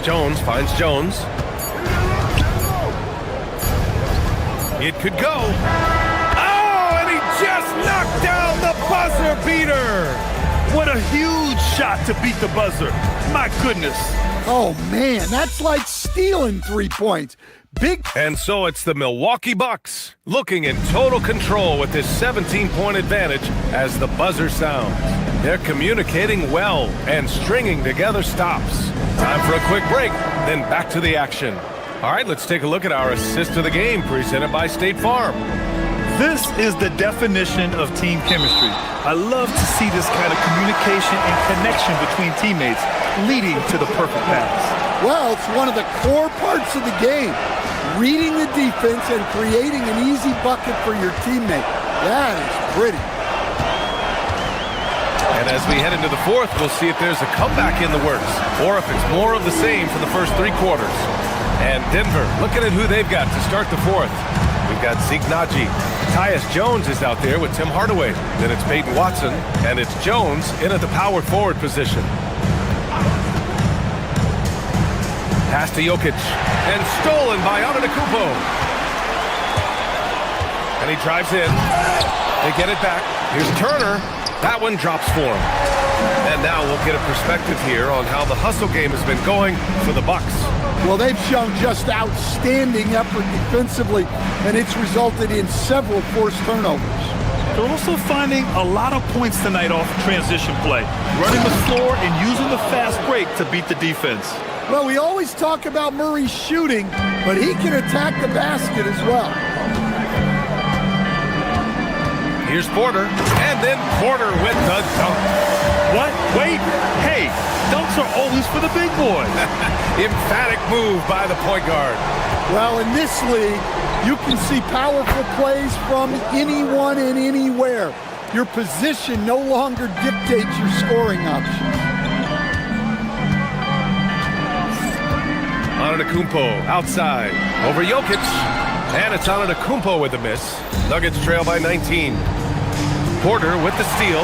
Jones finds Jones. It could go. Oh, and he just knocked down the buzzer beater. What a huge shot to beat the buzzer. My goodness. Oh, man, that's like stealing 3 points. Big. And so it's the Milwaukee Bucks looking in total control with this 17-point advantage as the buzzer sounds. They're communicating well and stringing together stops. Time for a quick break, then back to the action. All right, let's take a look at our assist of the game presented by State Farm. This is the definition of team chemistry. I love to see this kind of communication and connection between teammates leading to the perfect pass. Well, it's one of the core parts of the game. Reading the defense and creating an easy bucket for your teammate. That is pretty. And as we head into the fourth, we'll see if there's a comeback in the works or if it's more of the same for the first 3 quarters. And Denver, looking at who they've got to start the fourth. We've got Zeke Najee. Tyus Jones is out there with Tim Hardaway. Then it's Peyton Watson, and it's Jones in at the power forward position. Pass to Jokic, and stolen by Antetokounmpo. And he drives in. They get it back. Here's Turner. That one drops for him. And now we'll get a perspective here on how the hustle game has been going for the Bucks. Well, they've shown just outstanding effort defensively, and it's resulted in several forced turnovers. They're also finding a lot of points tonight off transition play, running the floor and using the fast break to beat the defense. Well, we always talk about Murray's shooting, but he can attack the basket as well. Here's Porter, and then Porter with the dunk. What? Wait. Hey, dunks are always for the big boys. Emphatic move by the point guard. Well, in this league, You can see powerful plays from anyone and anywhere. Your position no longer dictates your scoring options. Antetokounmpo outside over Jokic, and it's Antetokounmpo with the miss. Nuggets trail by 19. Porter with the steal.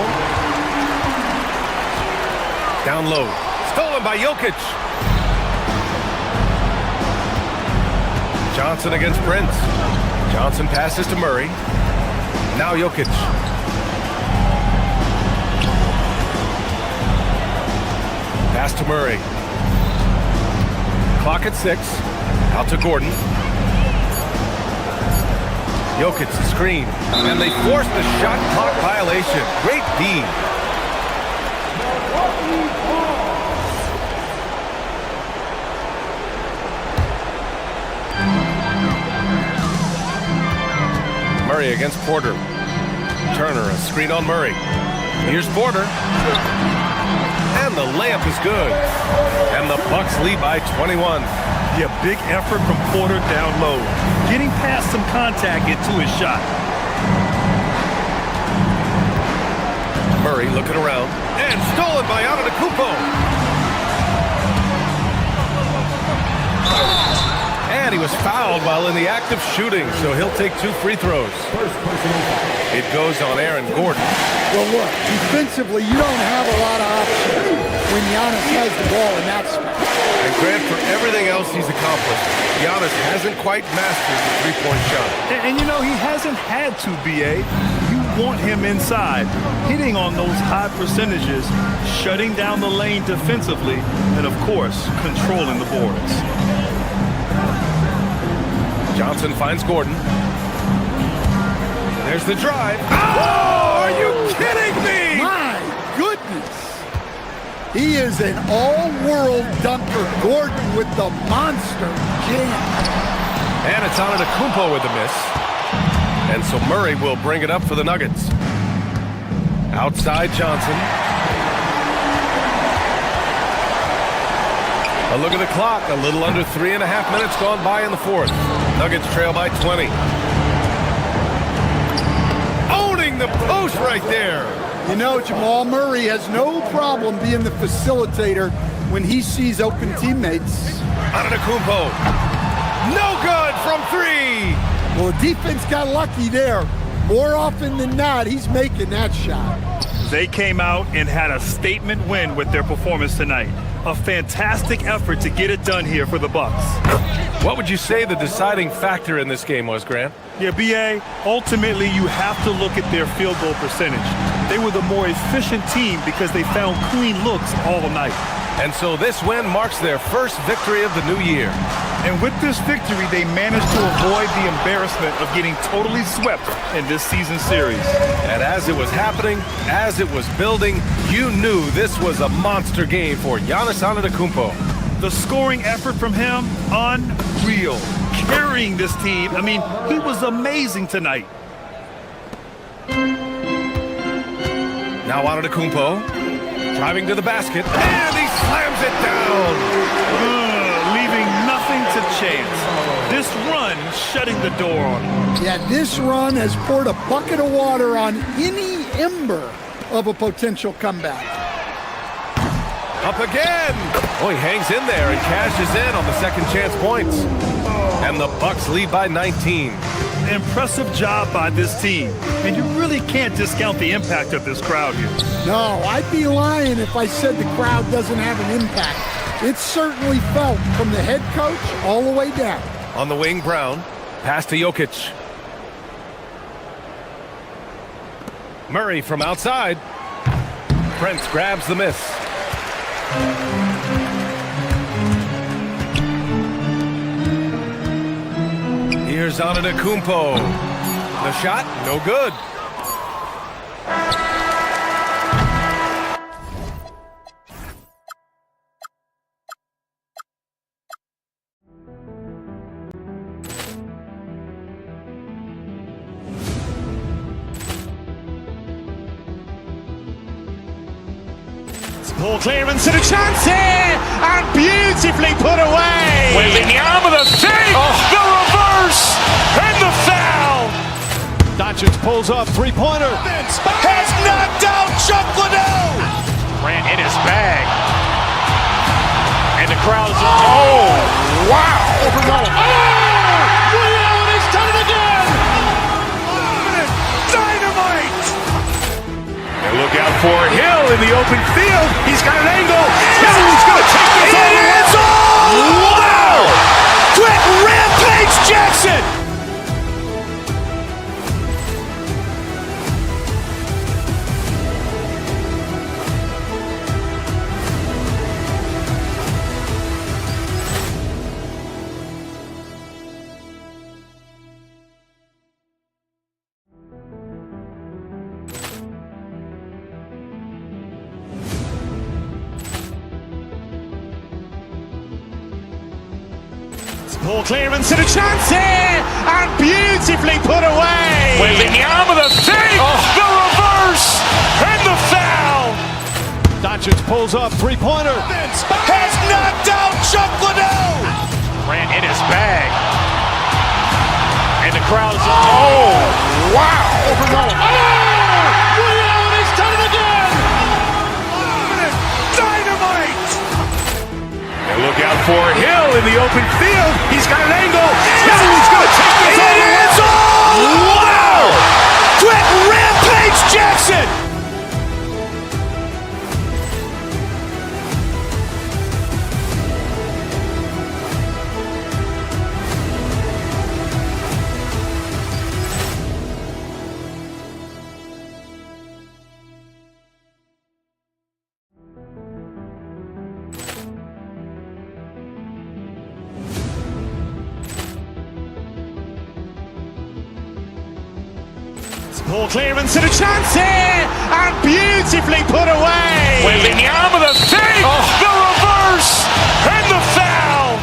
Down low, stolen by Jokic. Johnson against Prince. Johnson passes to Murray. Now Jokic. Pass to Murray. Clock at 6. Out to Gordon. Jokic the screen. And they force the shot clock violation. Great D. Murray against Porter. Turner, a screen on Murray. Here's Porter. And the layup is good. And the Bucks lead by 21. Yeah, big effort from Porter down low. Getting past some contact into his shot. Murray looking around. And stolen by Antetokounmpo. And he was fouled while in the act of shooting, so he'll take 2 free throws. It goes on Aaron Gordon. Well, look, defensively, you don't have a lot of options when Giannis has the ball in that spot. And Grant, for everything else he's accomplished, Giannis hasn't quite mastered the three-point shot. And you know, he hasn't had to, B.A. You want him inside, hitting on those high percentages, shutting down the lane defensively, and, of course, controlling the boards. Johnson finds Gordon. There's the drive. Oh, are you kidding me? My goodness. He is an all-world dunker. Gordon with the monster jam. And it's Antetokounmpo with the miss. And so Murray will bring it up for the Nuggets. Outside Johnson. A look at the clock. A little under 3.5 minutes gone by in the fourth. Nuggets trail by 20. Owning the post right there. You know, Jamal Murray has no problem being the facilitator when he sees open teammates. Antetokounmpo. No good from 3. Well, the defense got lucky there. More often than not, he's making that shot. They came out and had a statement win with their performance tonight. A fantastic effort to get it done here for the Bucks. What would you say the deciding factor in this game was, Grant? Yeah, B.A., ultimately you have to look at their field goal percentage. They were the more efficient team because they found clean looks all night. And so this win marks their first victory of the new year. And with this victory, they managed to avoid the embarrassment of getting totally swept in this season series. And as it was happening, as it was building, you knew this was a monster game for Giannis Antetokounmpo. The scoring effort from him, unreal. Carrying this team, I mean, he was amazing tonight. Now Antetokounmpo, driving to the basket, and he slams it down. Leaving nothing to chance. This run shutting the door on him. Yeah, this run has poured a bucket of water on any ember of a potential comeback. Up again. Oh, he hangs in there and cashes in on the second chance points. And the Bucks lead by 19. Impressive job by this team. And you really can't discount the impact of this crowd here. No, I'd be lying if I said the crowd doesn't have an impact. It's certainly felt from the head coach all the way down. On the wing, Brown. Pass to Jokic. Murray from outside. Prince grabs the miss. Here's Antetokounmpo. The shot, no good. Ball clearance and a chance here, and beautifully put away. With the arm of the thing, the reverse, and pulls up, three-pointer. Vince has knocked out Chuck Liddell. Grant in his bag. And the crowd is, oh, wow. Liddell has done it again. Dynamite. And look out for Hill in the open field. He's got an angle. Hill's going to take this all the way. Wow. Quick Rampage Jackson. Ball clearance and a chance here, and beautifully put away. Wembanyama the fake, the reverse, and the foul. Doncic pulls up, three-pointer. Vince has knocked out Chuck Liddell. Grant in his bag. And the crowd is, oh, wow. Liddell has done it again. Dynamite. And look out for Hill in the open field. He's got an angle. Hill's going to take this all the way. Wow. Quick Rampage Jackson. Ball clearance and a chance here, and beautifully put away. Wembanyama the fake, the reverse, and the foul.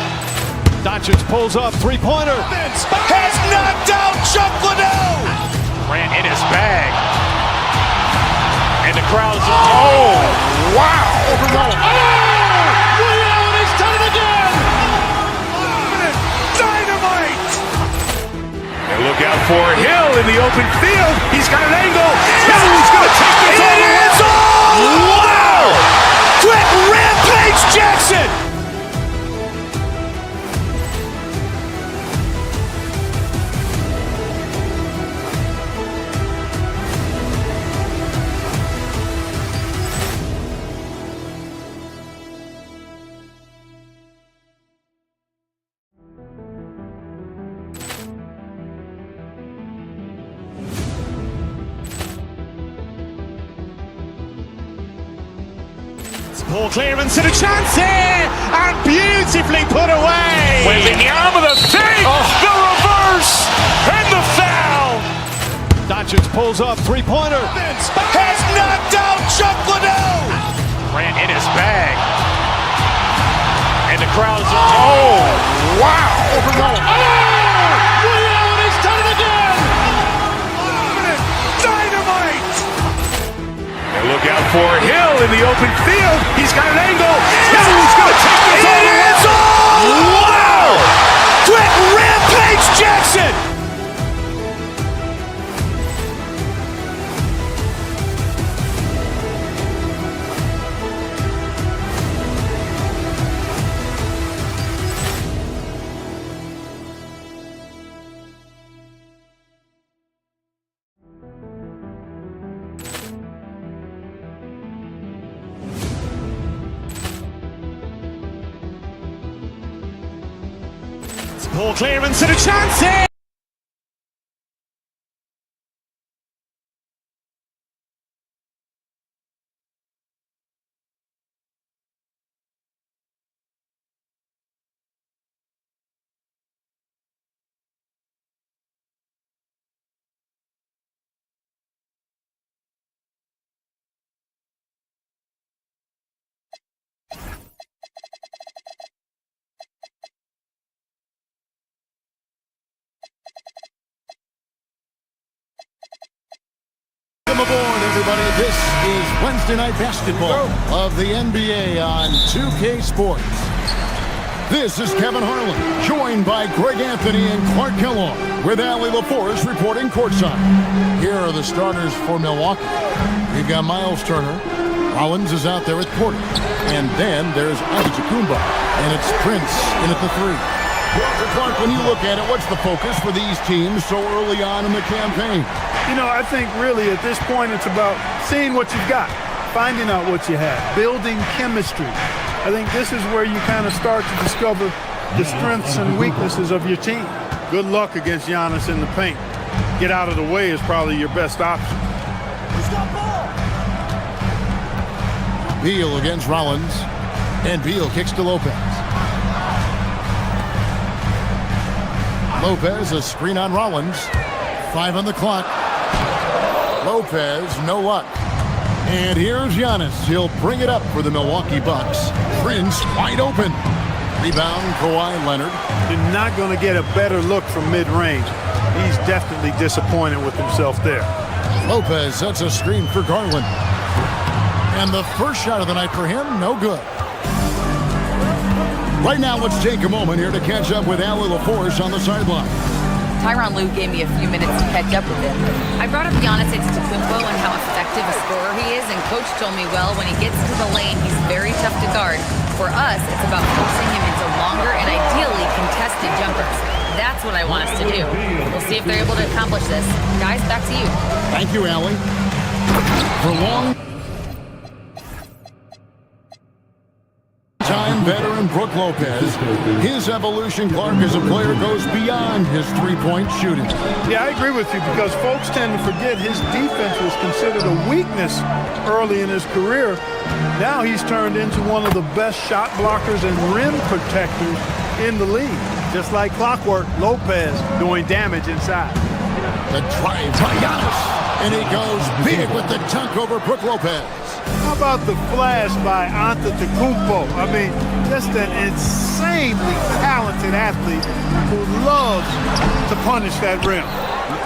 Doncic pulls up, three-pointer. Vince has knocked out Chuck Liddell. Grant in his bag. And the crowd is, oh, wow. Liddell has done it again. Dynamite. And look out for Hill in the open field. He's got an angle. Hill's going to take this all the way. Wow. Quick Rampage Jackson. Ball clearance and a chance here, and beautifully put away. Wembanyama the fake, the reverse, and the foul. Doncic pulls up, three-pointer. Vince has knocked out Chuck Liddell. Grant in his bag. And the crowd is, oh, wow. Liddell has done it again. Dynamite. And look out for Hill in the open field. He's got an angle. Hill's going to take this all the way. Wow. Quick Rampage Jackson. Ball clearance and a chance here. Welcome aboard, everybody. This is Wednesday Night Basketball of the NBA on 2K Sports. This is Kevin Harlan, joined by Greg Anthony and Clark Kellogg, with Allie LaForest reporting courtside. Here are the starters for Milwaukee. We've got Miles Turner. Rollins is out there with Porter. And then there's Antetokounmpo. And it's Prince in at the 3. Well, Clark, when you look at it, what's the focus for these teams so early on in the campaign? You know, I think really at this point it's about seeing what you've got, finding out what you have, building chemistry. I think this is where you kind of start to discover the strengths and weaknesses of your team. Good luck against Giannis in the paint. Get out of the way is probably your best option. Beal against Rollins, and Beal kicks to Lopez. Lopez, a screen on Rollins. 5 on the clock. Lopez, no luck. And here's Giannis. He'll bring it up for the Milwaukee Bucks. Prince wide open. Rebound, Kawhi Leonard. You're not going to get a better look from mid-range. He's definitely disappointed with himself there. Lopez sets a screen for Garland. And the first shot of the night for him, no good. Right now, let's take a moment here to catch up with Allie LaForest on the sideline. Tyronn Lue gave me a few minutes to catch up with him. I brought up Giannis Antetokounmpo and how effective a scorer he is, and Coach told me, well, when he gets to the lane, he's very tough to guard. For us, it's about forcing him into longer and ideally contested jumpers. That's what I want us to do. We'll see if they're able to accomplish this. Guys, back to you. Thank you, Allie. For long time veteran Brook Lopez, his evolution, Clark, as a player goes beyond his three-point shooting. Yeah, I agree with you because folks tend to forget his defense was considered a weakness early in his career. Now he's turned into one of the best shot blockers and rim protectors in the league. Just like clockwork, Lopez doing damage inside. The drive by Giannis, and he goes big with the dunk over Brook Lopez. How about the flash by Antetokounmpo? I mean, just an insanely talented athlete who loves to punish that rim.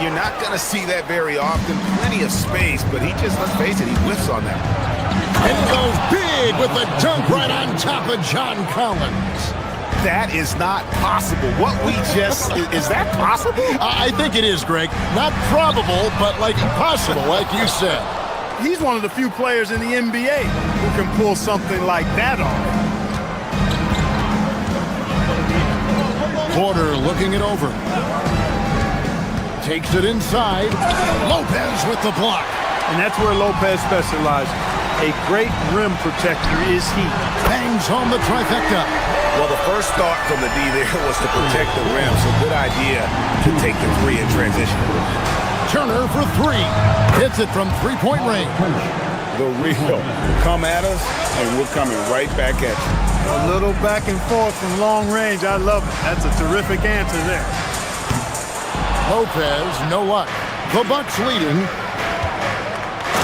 You're not going to see that very often. Plenty of space, but he just, let's face it, he whiffs on that. And he goes big with the dunk right on top of John Collins. That is not possible. What we just, is that possible? I think it is, Greg. Not probable, but like possible, like you said. He's one of the few players in the NBA who can pull something like that off. Porter looking it over. Takes it inside. Lopez with the block. And that's where Lopez specializes. A great rim protector is he. Bangs home the trifecta. Well, the first thought from the D there was to protect the rim, so good idea to take the 3 in transition. Turner for 3. Hits it from three-point range. The real. Come at us, and we're coming right back at you. A little back and forth from long range. I love it. That's a terrific answer there. Lopez, no luck. The Bucks leading.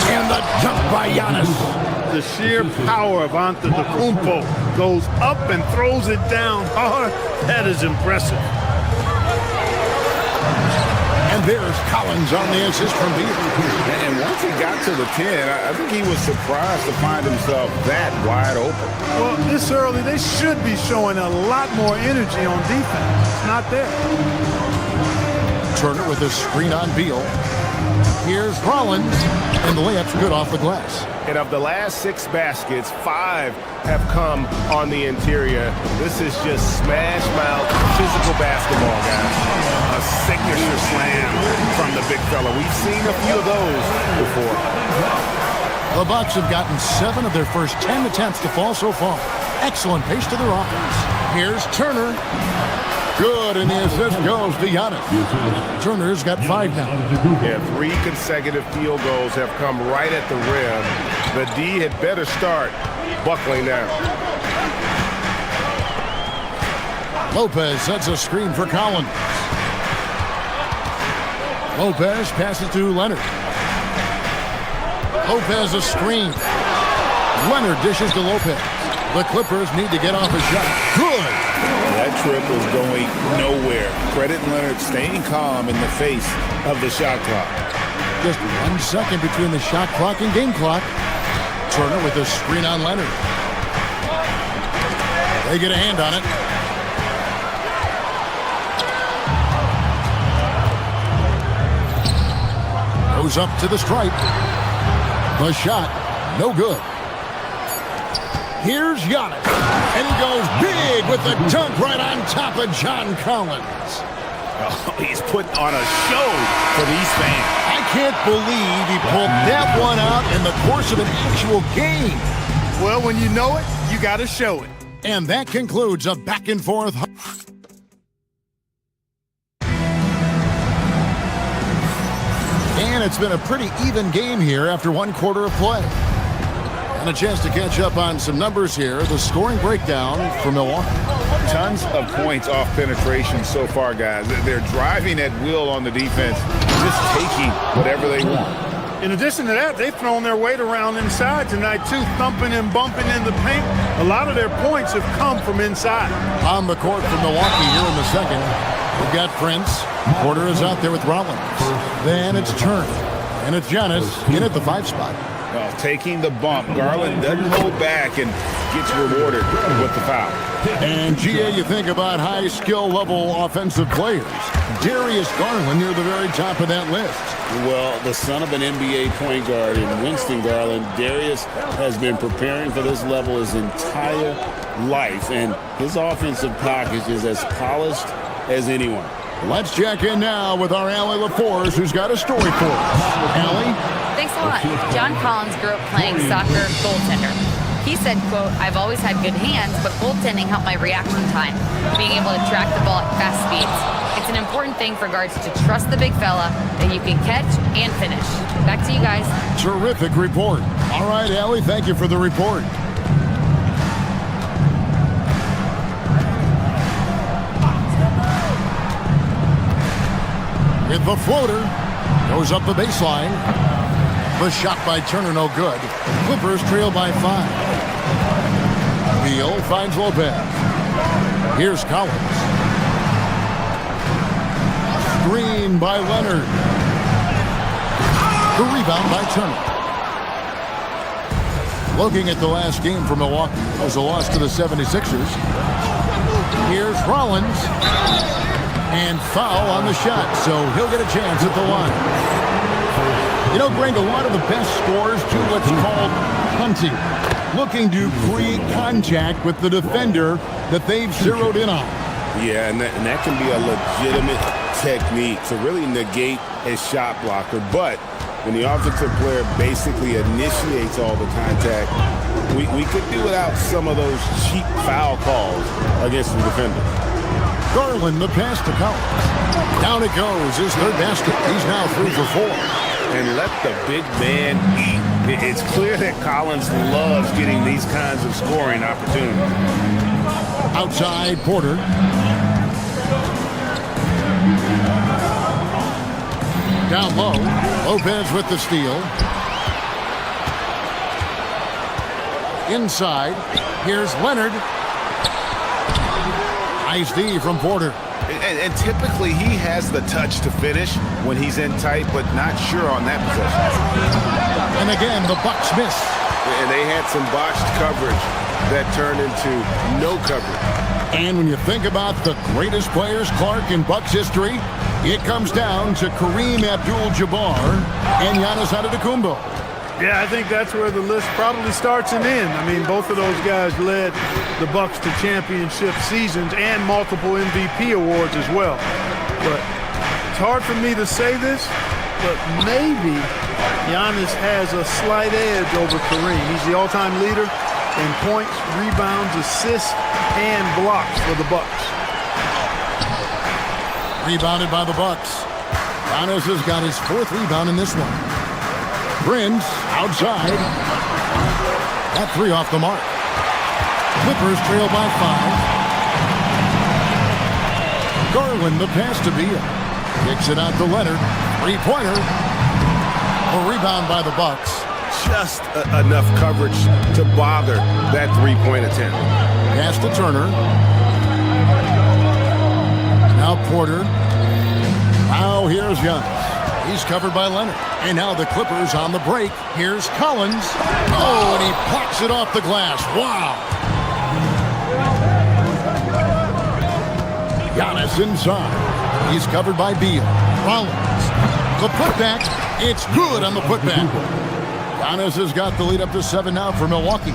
And the dunk by Giannis. The sheer power of Antetokounmpo goes up and throws it down hard. That is impressive. And there's Collins on the assist from Beal. And once he got to the 10, I think he was surprised to find himself that wide open. Well, this early, they should be showing a lot more energy on defense. It's not there. Turner with a screen on Beal. Here's Rollins, and the layup's good off the glass. And of the last 6 baskets, 5 have come on the interior. This is just smash mouth physical basketball, guys. A signature slam from the big fella. We've seen a few of those before. The Bucks have gotten 7 of their first 10 attempts to fall so far. Excellent pace to their offense. Here's Turner. Good, and the assist goes to Giannis. Turner's got 5 now. Yeah, 3 consecutive field goals have come right at the rim. The D had better start buckling down. Lopez sets a screen for Collins. Lopez passes to Leonard. Lopez a screen. Leonard dishes to Lopez. The Clippers need to get off a shot. Good. That trip was going nowhere. Credit Leonard staying calm in the face of the shot clock. Just 1 second between the shot clock and game clock. Turner with a screen on Leonard. They get a hand on it. Goes up to the stripe. The shot, no good. Here's Giannis. And he goes big with the dunk right on top of John Collins. Oh, he's putting on a show for these fans. I can't believe he pulled that one out in the course of an actual game. Well, when you know it, you got to show it. And that concludes a back and forth. And it's been a pretty even game here after one quarter of play. And a chance to catch up on some numbers here. The scoring breakdown for Milwaukee. Tons of points off penetration so far, guys. They're driving at will on the defense, just taking whatever they want. In addition to that, they've thrown their weight around inside tonight, too, thumping and bumping in the paint. A lot of their points have come from inside. On the court for Milwaukee here in the second, we've got Prince. Porter is out there with Rollins. Then it's Turner. And it's Giannis in at the 5 spot. Well, taking the bump, Garland doesn't hold back and gets rewarded with the foul. And, GA, you think about high skill level offensive players. Darius Garland near the very top of that list. Well, the son of an NBA point guard in Winston Garland, Darius has been preparing for this level his entire life, and his offensive package is as polished as anyone. Let's check in now with our Allie LaForce, who's got a story for us. Allie? Thanks a lot. John Collins grew up playing soccer goaltender. He said, quote, "I've always had good hands, but goaltending helped my reaction time, being able to track the ball at fast speeds. It's an important thing for guards to trust the big fella that you can catch and finish." Back to you guys. Terrific report. All right, Allie, thank you for the report. With the floater, goes up the baseline. The shot by Turner, no good. Clippers trail by 5. Beal finds Lopez. Here's Collins. Screen by Leonard. The rebound by Turner. Looking at the last game for Milwaukee as a loss to the 76ers. Here's Rollins. And foul on the shot, so he'll get a chance at the line. You know, Greg, a lot of the best scorers do what's called hunting, looking to create contact with the defender that they've zeroed in on. Yeah, and that can be a legitimate technique to really negate a shot blocker. But when the offensive player basically initiates all the contact, we could do without some of those cheap foul calls against the defender. Garland, the pass to Collins. Down it goes, his third basket. He's now 3 for 4. And let the big man eat. It's clear that Collins loves getting these kinds of scoring opportunities. Outside, Porter. Down low, Lopez with the steal. Inside, here's Leonard. Nice D from Porter. And typically he has the touch to finish when he's in tight, but not sure on that possession. And again, the Bucks miss. And they had some botched coverage that turned into no coverage. And when you think about the greatest players, Clark, in Bucks history, it comes down to Kareem Abdul-Jabbar and Giannis Antetokounmpo. Yeah, I think that's where the list probably starts and ends. I mean, both of those guys led the Bucks to championship seasons and multiple MVP awards as well. But it's hard for me to say this, but maybe Giannis has a slight edge over Kareem. He's the all-time leader in points, rebounds, assists, and blocks for the Bucks. Rebounded by the Bucks. Giannis has got his 4th rebound in this one. Prince outside. That 3 off the mark. Clippers trail by 5. Garland, the pass to Beal. Kicks it out to Leonard. 3-pointer. A rebound by the Bucks. Just enough coverage to bother that 3-point attempt. Pass to Turner. Now Porter. Now here's Giannis. He's covered by Leonard. And now the Clippers on the break. Here's Collins. Oh, and he pops it off the glass. Wow. Giannis inside. He's covered by Beal. Rollins. The putback. It's good on the putback. Giannis has got the lead up to 7 now for Milwaukee.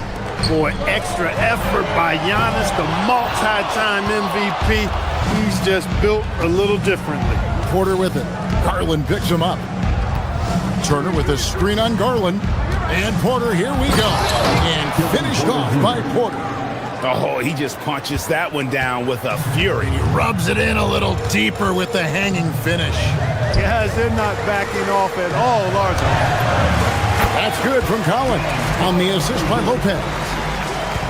Boy, extra effort by Giannis, the multi-time MVP. He's just built a little differently. Porter with it. Garland picks him up. Turner with a screen on Garland. And Porter, here we go. And finished off by Porter. Oh, he just punches that one down with a fury. He rubs it in a little deeper with the hanging finish. Guys, they're not backing off at all, are they? That's good from Collins on the assist by Lopez.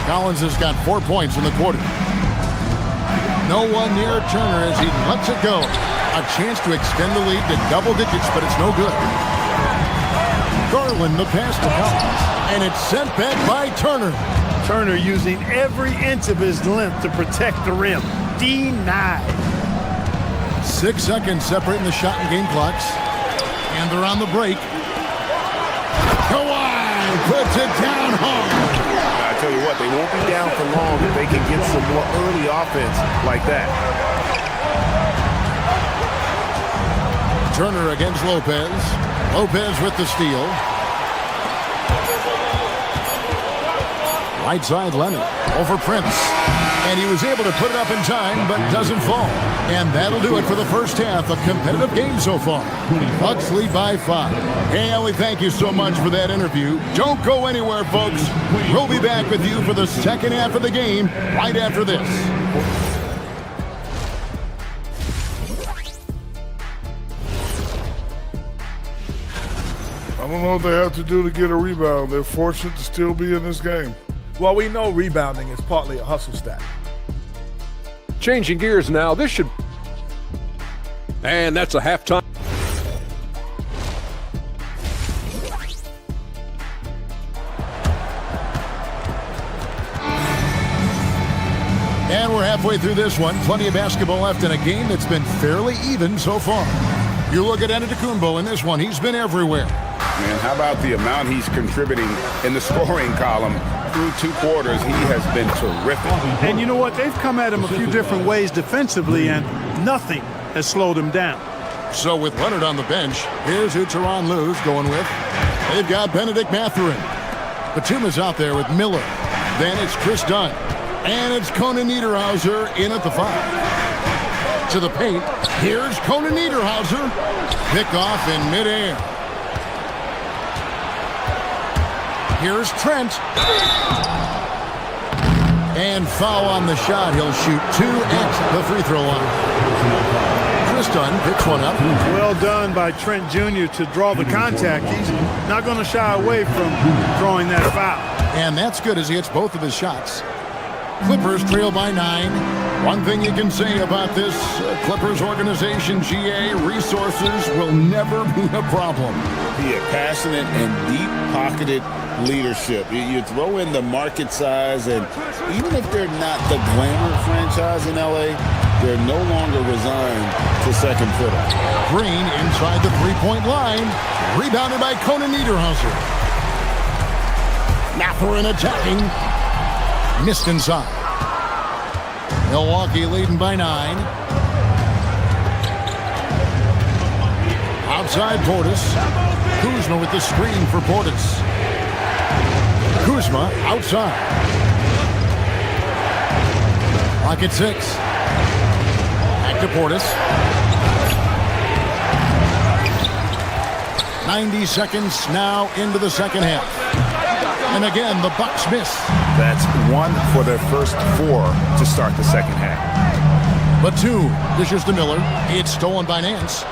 Collins has got 4 points in the quarter. No one near Turner as he lets it go. A chance to extend the lead to double digits, but it's no good. Garland, the pass to Collins, and it's sent back by Turner. Turner using every inch of his length to protect the rim. Denied. 6 seconds separating the shot and game clocks. And they're on the break. Kawhi puts it down hard. I tell you what, they won't be down for long if they can get some more early offense like that. Turner against Lopez. Lopez with the steal. Right side Leonard over Prince. And he was able to put it up in time, but doesn't fall. And that'll do it for the first half. A competitive game so far. Bucks lead by 5. Hey, Ellie, thank you so much for that interview. Don't go anywhere, folks. We'll be back with you for the second half of the game right after this. I don't know what they have to do to get a rebound. They're fortunate to still be in this game. Well, we know rebounding is partly a hustle stat. Changing gears now. This should... And that's a halftime. And we're halfway through this one. Plenty of basketball left in a game that's been fairly even so far. You look at Antetokounmpo in this one. He's been everywhere. Man, how about the amount he's contributing in the scoring column? Through 2 quarters, he has been terrific. And you know what? They've come at him a few different ways defensively, and nothing has slowed him down. So with Leonard on the bench, here's who Tyronn Lue's going with. They've got Benedict Mathurin. Batuma's out there with Miller. Then it's Chris Dunn. And it's Conan Niederhauser in at the 5. To the paint. Here's Conan Niederhauser. Pick off in midair. Here's Trent. And foul on the shot. He'll shoot 2 at the free throw line. Chris Dunn picks one up. Well done by Trent Jr. to draw the contact. He's not going to shy away from drawing that foul. And that's good as he hits both of his shots. Clippers trail by 9. One thing you can say about this Clippers organization, GA, resources will never be a problem. He had passionate and deep-pocketed leadership. You throw in the market size, and even if they're not the glamour franchise in LA, they're no longer resigned to second fiddle. Green inside the three-point line. Rebounded by Conan Niederhauser. Mathurin attacking. Missed inside. Milwaukee leading by 9. Outside Portis. Kuzma with the screen for Portis. Kuzma outside. Clock at 6. Back to Portis. 90 seconds now into the second half. And again, the Bucks miss. That's 1 for their first 4 to start the second half. But 2 dishes to Miller. It's stolen by Nance.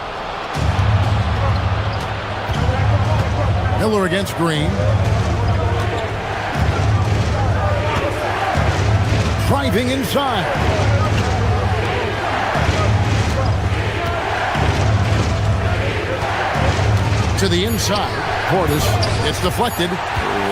Miller against Green. Driving inside. To the inside. Portis. It's deflected.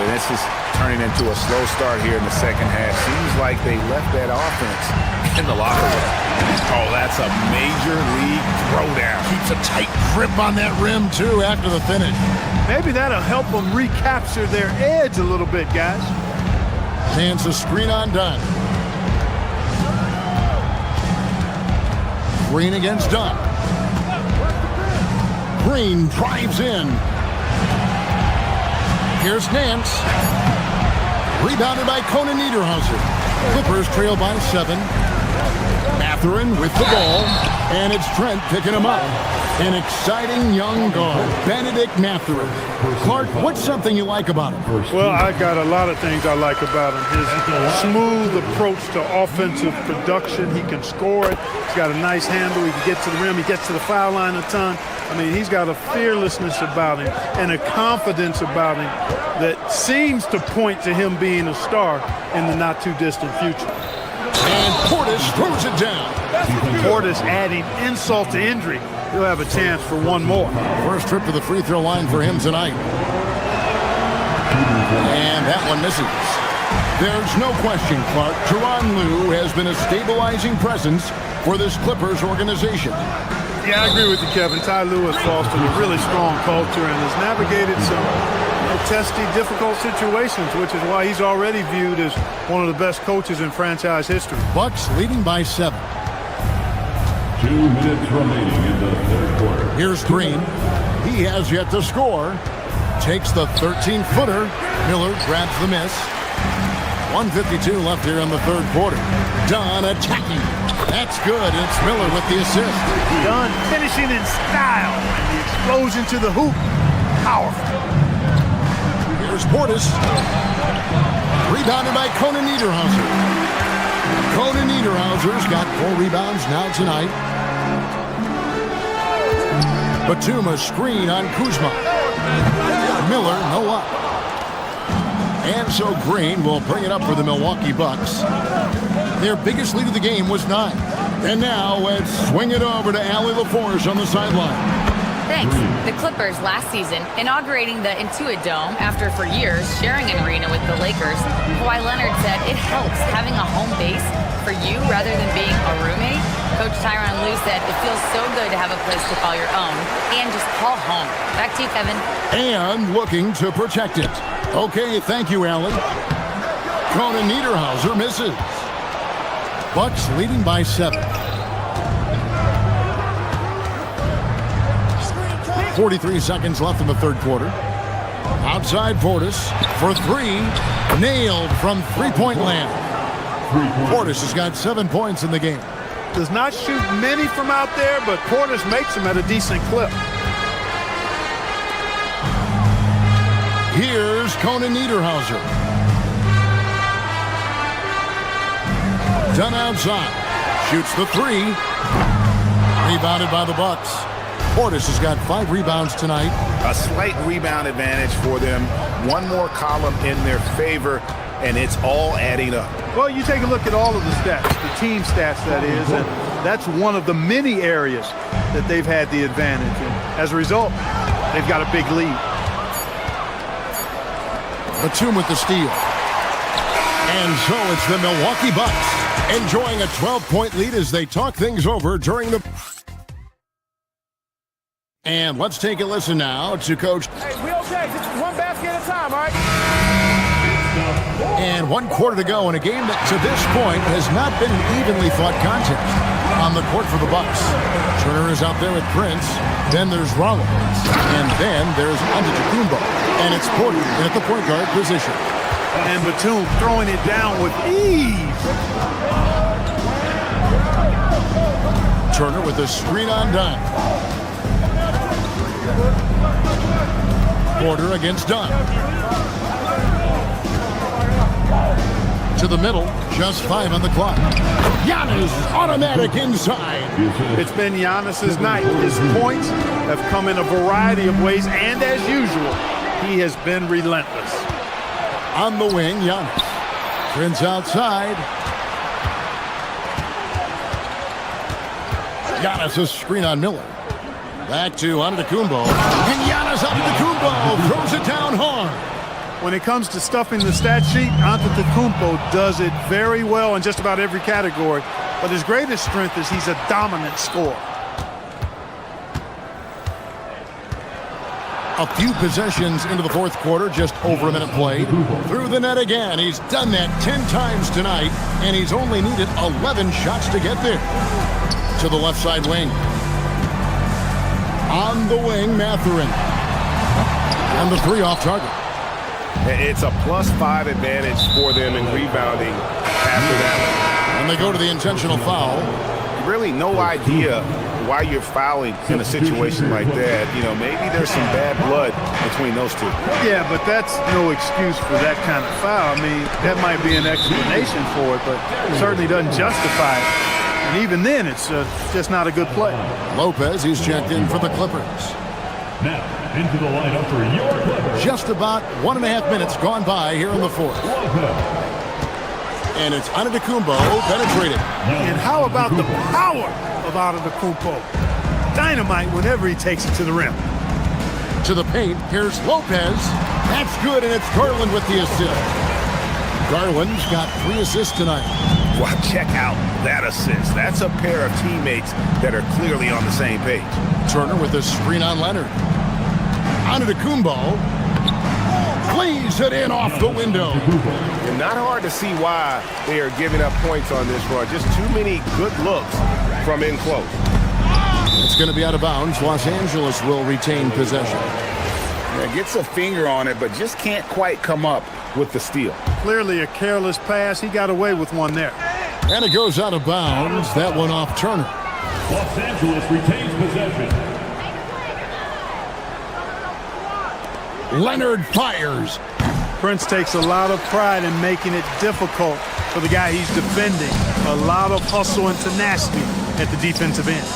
This is turning into a slow start here in the second half. Seems like they left that offense in the locker room. Oh, that's a major league throwdown. Keeps a tight grip on that rim, too, after the finish. Maybe that'll help them recapture their edge a little bit, guys. Chance a screen on Dunn. Green against Dunn. Green drives in. Here's Nance. Rebounded by Conan Niederhauser. Clippers trail by 7. Mathurin with the ball, and it's Trent picking him up. An exciting young guard, Benedict Mathurin. Clark, what's something you like about him? Well, I got a lot of things I like about him. His smooth approach to offensive production. He can score it. He's got a nice handle. He can get to the rim. He gets to the foul line a ton. I mean, he's got a fearlessness about him and a confidence about him that seems to point to him being a star in the not-too-distant future. And Portis throws it down. Portis adding insult to injury. He'll have a chance for one more. First trip to the free throw line for him tonight. And that one misses. There's no question, Clark. Tyronn Lue has been a stabilizing presence for this Clippers organization. Yeah, I agree with you, Kevin. Ty Lue has fostered a really strong culture and has navigated some testy, difficult situations, which is why he's already viewed as one of the best coaches in franchise history. Bucks leading by 7. 2 minutes remaining in the third quarter. Here's Green. He has yet to score. Takes the 13-footer. Miller grabs the miss. 1:52 left here in the third quarter. Dunn attacking. That's good. It's Miller with the assist. Dunn finishing in style. And the explosion to the hoop. Powerful. Here's Portis. Rebounded by Conan Niederhauser. Conan Niederhauser's got 4 rebounds now tonight. Batum a screen on Kuzma. Miller, no up. And so Green will bring it up for the Milwaukee Bucks. Their biggest lead of the game was 9. And now let's swing it over to Allie LaForce on the sideline. Thanks. The Clippers last season inaugurating the Intuit Dome after for years sharing an arena with the Lakers. Kawhi Leonard said it helps having a home base for you rather than being a roommate. Coach Tyronn Lue said it feels so good to have a place to call your own and just call home. Back to you, Kevin. And looking to protect it. Okay, thank you, Allie. Conan Niederhauser misses. Bucks leading by 7. 43 seconds left in the third quarter. Outside Portis for 3. Nailed from three-point land. Portis has got 7 points in the game. Does not shoot many from out there, but Portis makes them at a decent clip. Here's Conan Niederhauser. Done outside. Shoots the 3. Rebounded by the Bucks. Portis has got 5 rebounds tonight. A slight rebound advantage for them. One more column in their favor, and it's all adding up. Well, you take a look at all of the stats, the team stats that is, and that's one of the many areas that they've had the advantage. And as a result, they've got a big lead. Batum with the steal. And so it's the Milwaukee Bucks enjoying a 12-point lead as they talk things over during the... And let's take a listen now to Coach. Hey, we okay? Just one basket at a time, all right? And 1 quarter to go in a game that to this point has not been an evenly fought contest. On the court for the Bucks. Turner is out there with Prince. Then there's Rollins. And then there's Antetokounmpo. And it's Porter at the point guard position. And Batum throwing it down with ease. Turner with a screen on Dunn. Porter against Dunn. To the middle, just 5 on the clock. Giannis automatic inside. It's been Giannis's night. His points have come in a variety of ways, and as usual, he has been relentless. On the wing, Giannis. Prince outside. Giannis a screen on Miller. Back to Antetokounmpo. And Giannis Antetokounmpo throws it down hard. When it comes to stuffing the stat sheet, Antetokounmpo does it very well in just about every category. But his greatest strength is he's a dominant scorer. A few possessions into the fourth quarter, just over a minute played. Through the net again. He's done that 10 times tonight, and he's only needed 11 shots to get there. To the left side wing. On the wing, Mathurin. And the three off target. It's a +5 advantage for them in rebounding after that. And they go to the intentional foul. Really no idea why you're fouling in a situation like that. You know, maybe there's some bad blood between those two. Yeah, but that's no excuse for that kind of foul. I mean, that might be an explanation for it, but it certainly doesn't justify it. And even then, it's just not a good play. Lopez, he's checked in for the Clippers. Now, into the lineup for your Clippers. Just about 1.5 minutes gone by here in the fourth. And it's Antetokounmpo penetrating. And how about the power of Antetokounmpo? Dynamite whenever he takes it to the rim. To the paint, here's Lopez. That's good, and it's Garland with the assist. Garland's got 3 assists tonight. Well, check out that assist. That's a pair of teammates that are clearly on the same page. Turner with a screen on Leonard. Antetokounmpo plays it in off the window. And not hard to see why they are giving up points on this run. Just too many good looks from in close. It's going to be out of bounds. Los Angeles will retain possession. Yeah, gets a finger on it, but just can't quite come up with the steal. Clearly a careless pass. He got away with one there. And it goes out of bounds. That one off Turner. Los Angeles retains possession. Leonard fires. Prince takes a lot of pride in making it difficult for the guy he's defending. A lot of hustle and tenacity at the defensive end.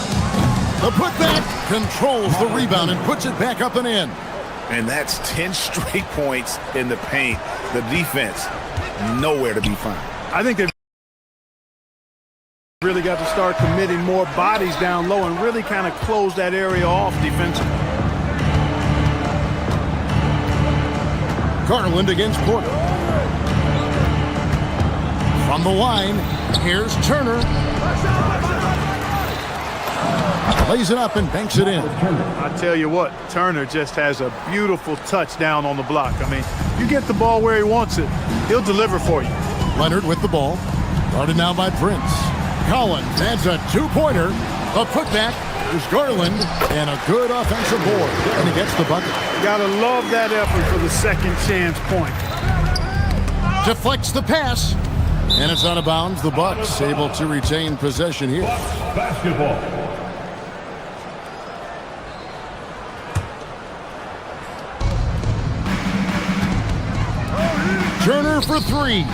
The putback controls the rebound and puts it back up and in. And that's 10 straight points in the paint. The defense, nowhere to be found. I think they've really got to start committing more bodies down low and really kind of close that area off defensively. Garland against Porter. From the line, here's Turner. Lays it up and banks it in. I tell you what, Turner just has a beautiful touchdown on the block. I mean, you get the ball where he wants it, he'll deliver for you. Leonard with the ball. Guarded now by Prince. Collins adds a two-pointer. A putback. There's Garland and a good offensive board. And he gets the bucket. Gotta love that effort for the second chance point. Deflects the pass. And it's out of bounds. The Bucks able to retain possession here. Basketball. Turner for 3.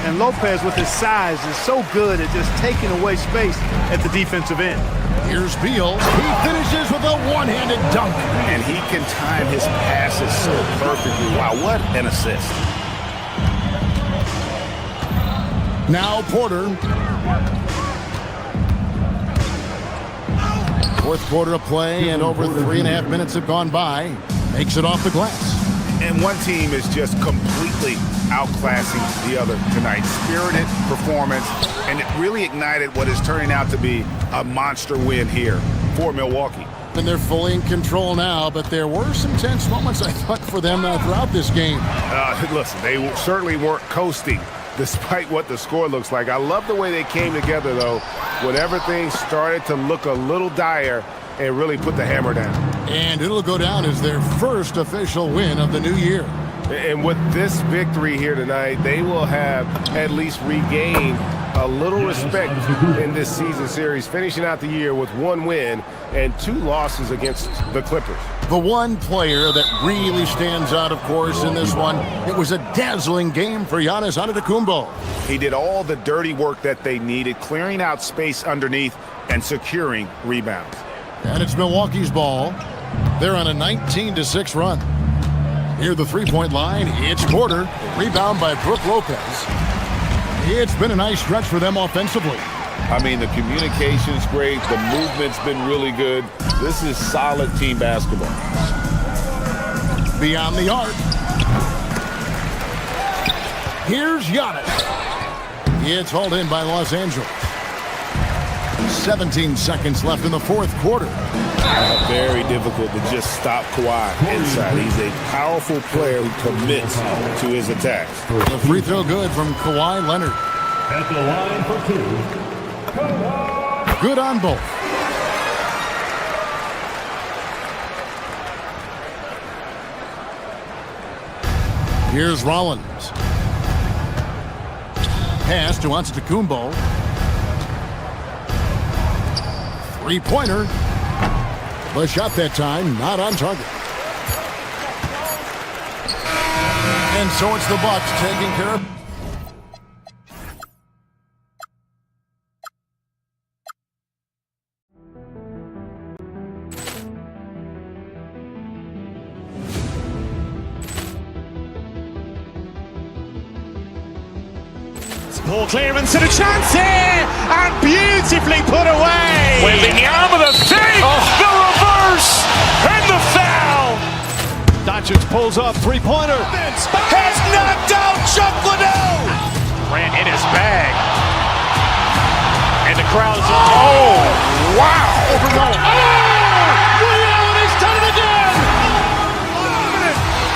And Lopez with his size is so good at just taking away space at the defensive end. Here's Beal. He finishes with a one-handed dunk. And he can time his passes so perfectly. Wow, what an assist. Now Porter. Fourth quarter of play and over 3.5 minutes have gone by. Makes it off the glass. And one team is just completely outclassing the other tonight. Spirited performance, and it really ignited what is turning out to be a monster win here for Milwaukee. And they're fully in control now, but there were some tense moments, I thought, for them throughout this game. Listen, they certainly weren't coasting despite what the score looks like. I love the way they came together, though, when everything started to look a little dire and really put the hammer down. And it'll go down as their first official win of the new year. And with this victory here tonight, they will have at least regained a little respect in this season series, finishing out the year with 1 win and 2 losses against the Clippers. The one player that really stands out, of course, in this one, it was a dazzling game for Giannis Antetokounmpo. He did all the dirty work that they needed, clearing out space underneath and securing rebounds. And it's Milwaukee's ball. They're on a 19-6 run. Near the three-point line, it's Porter. Rebound by Brook Lopez. It's been a nice stretch for them offensively. I mean, the communication's great. The movement's been really good. This is solid team basketball. Beyond the arc. Here's Giannis. It's hauled in by Los Angeles. 17 seconds left in the fourth quarter. Very difficult to just stop Kawhi inside. He's a powerful player who commits to his attacks. The free throw good from Kawhi Leonard. At the line for 2. Good on both. Here's Rollins. Pass to Antetokounmpo. Three-pointer. The shot that time, not on target. And so it's the Bucks taking care of. Ball clearance and a chance here, and beautifully put away. Wembanyama the fake, the reverse, and the foul. Doncic pulls up, three-pointer. Has knocked out Chuck Liddell. Ran in his bag. And the crowd is, oh, wow. Ray Allen has done it again.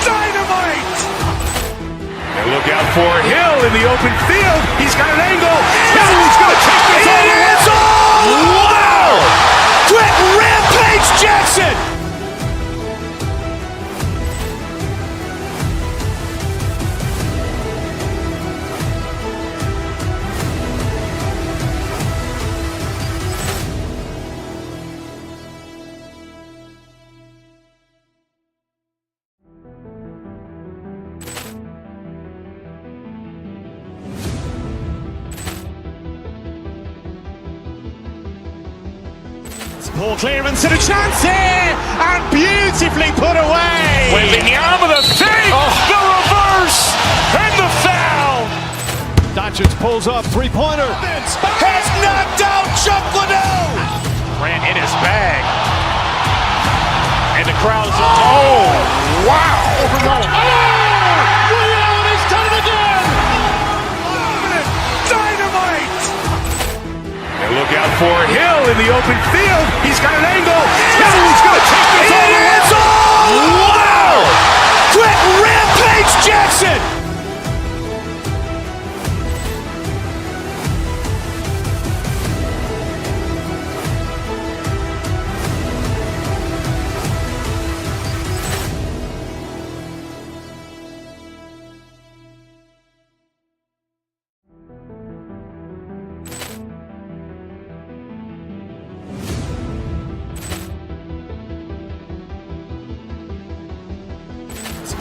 Dynamite. And look out for Hill in the open field. He's got an angle. He's going to take this all the way. Wow! Quick Rampage Jackson. Ball clearance and a chance here, and beautifully put away. Wembanyama the fake, the reverse, and the foul. Doncic pulls up, three-pointer. Has knocked out Chuck Liddell. Ran in his bag. And the crowd is, oh, wow. Ray Allen has done it again. Dynamite. And look out for Hill in the open field. He's got an angle. He's going to take this all the way. Wow! Quick Rampage Jackson.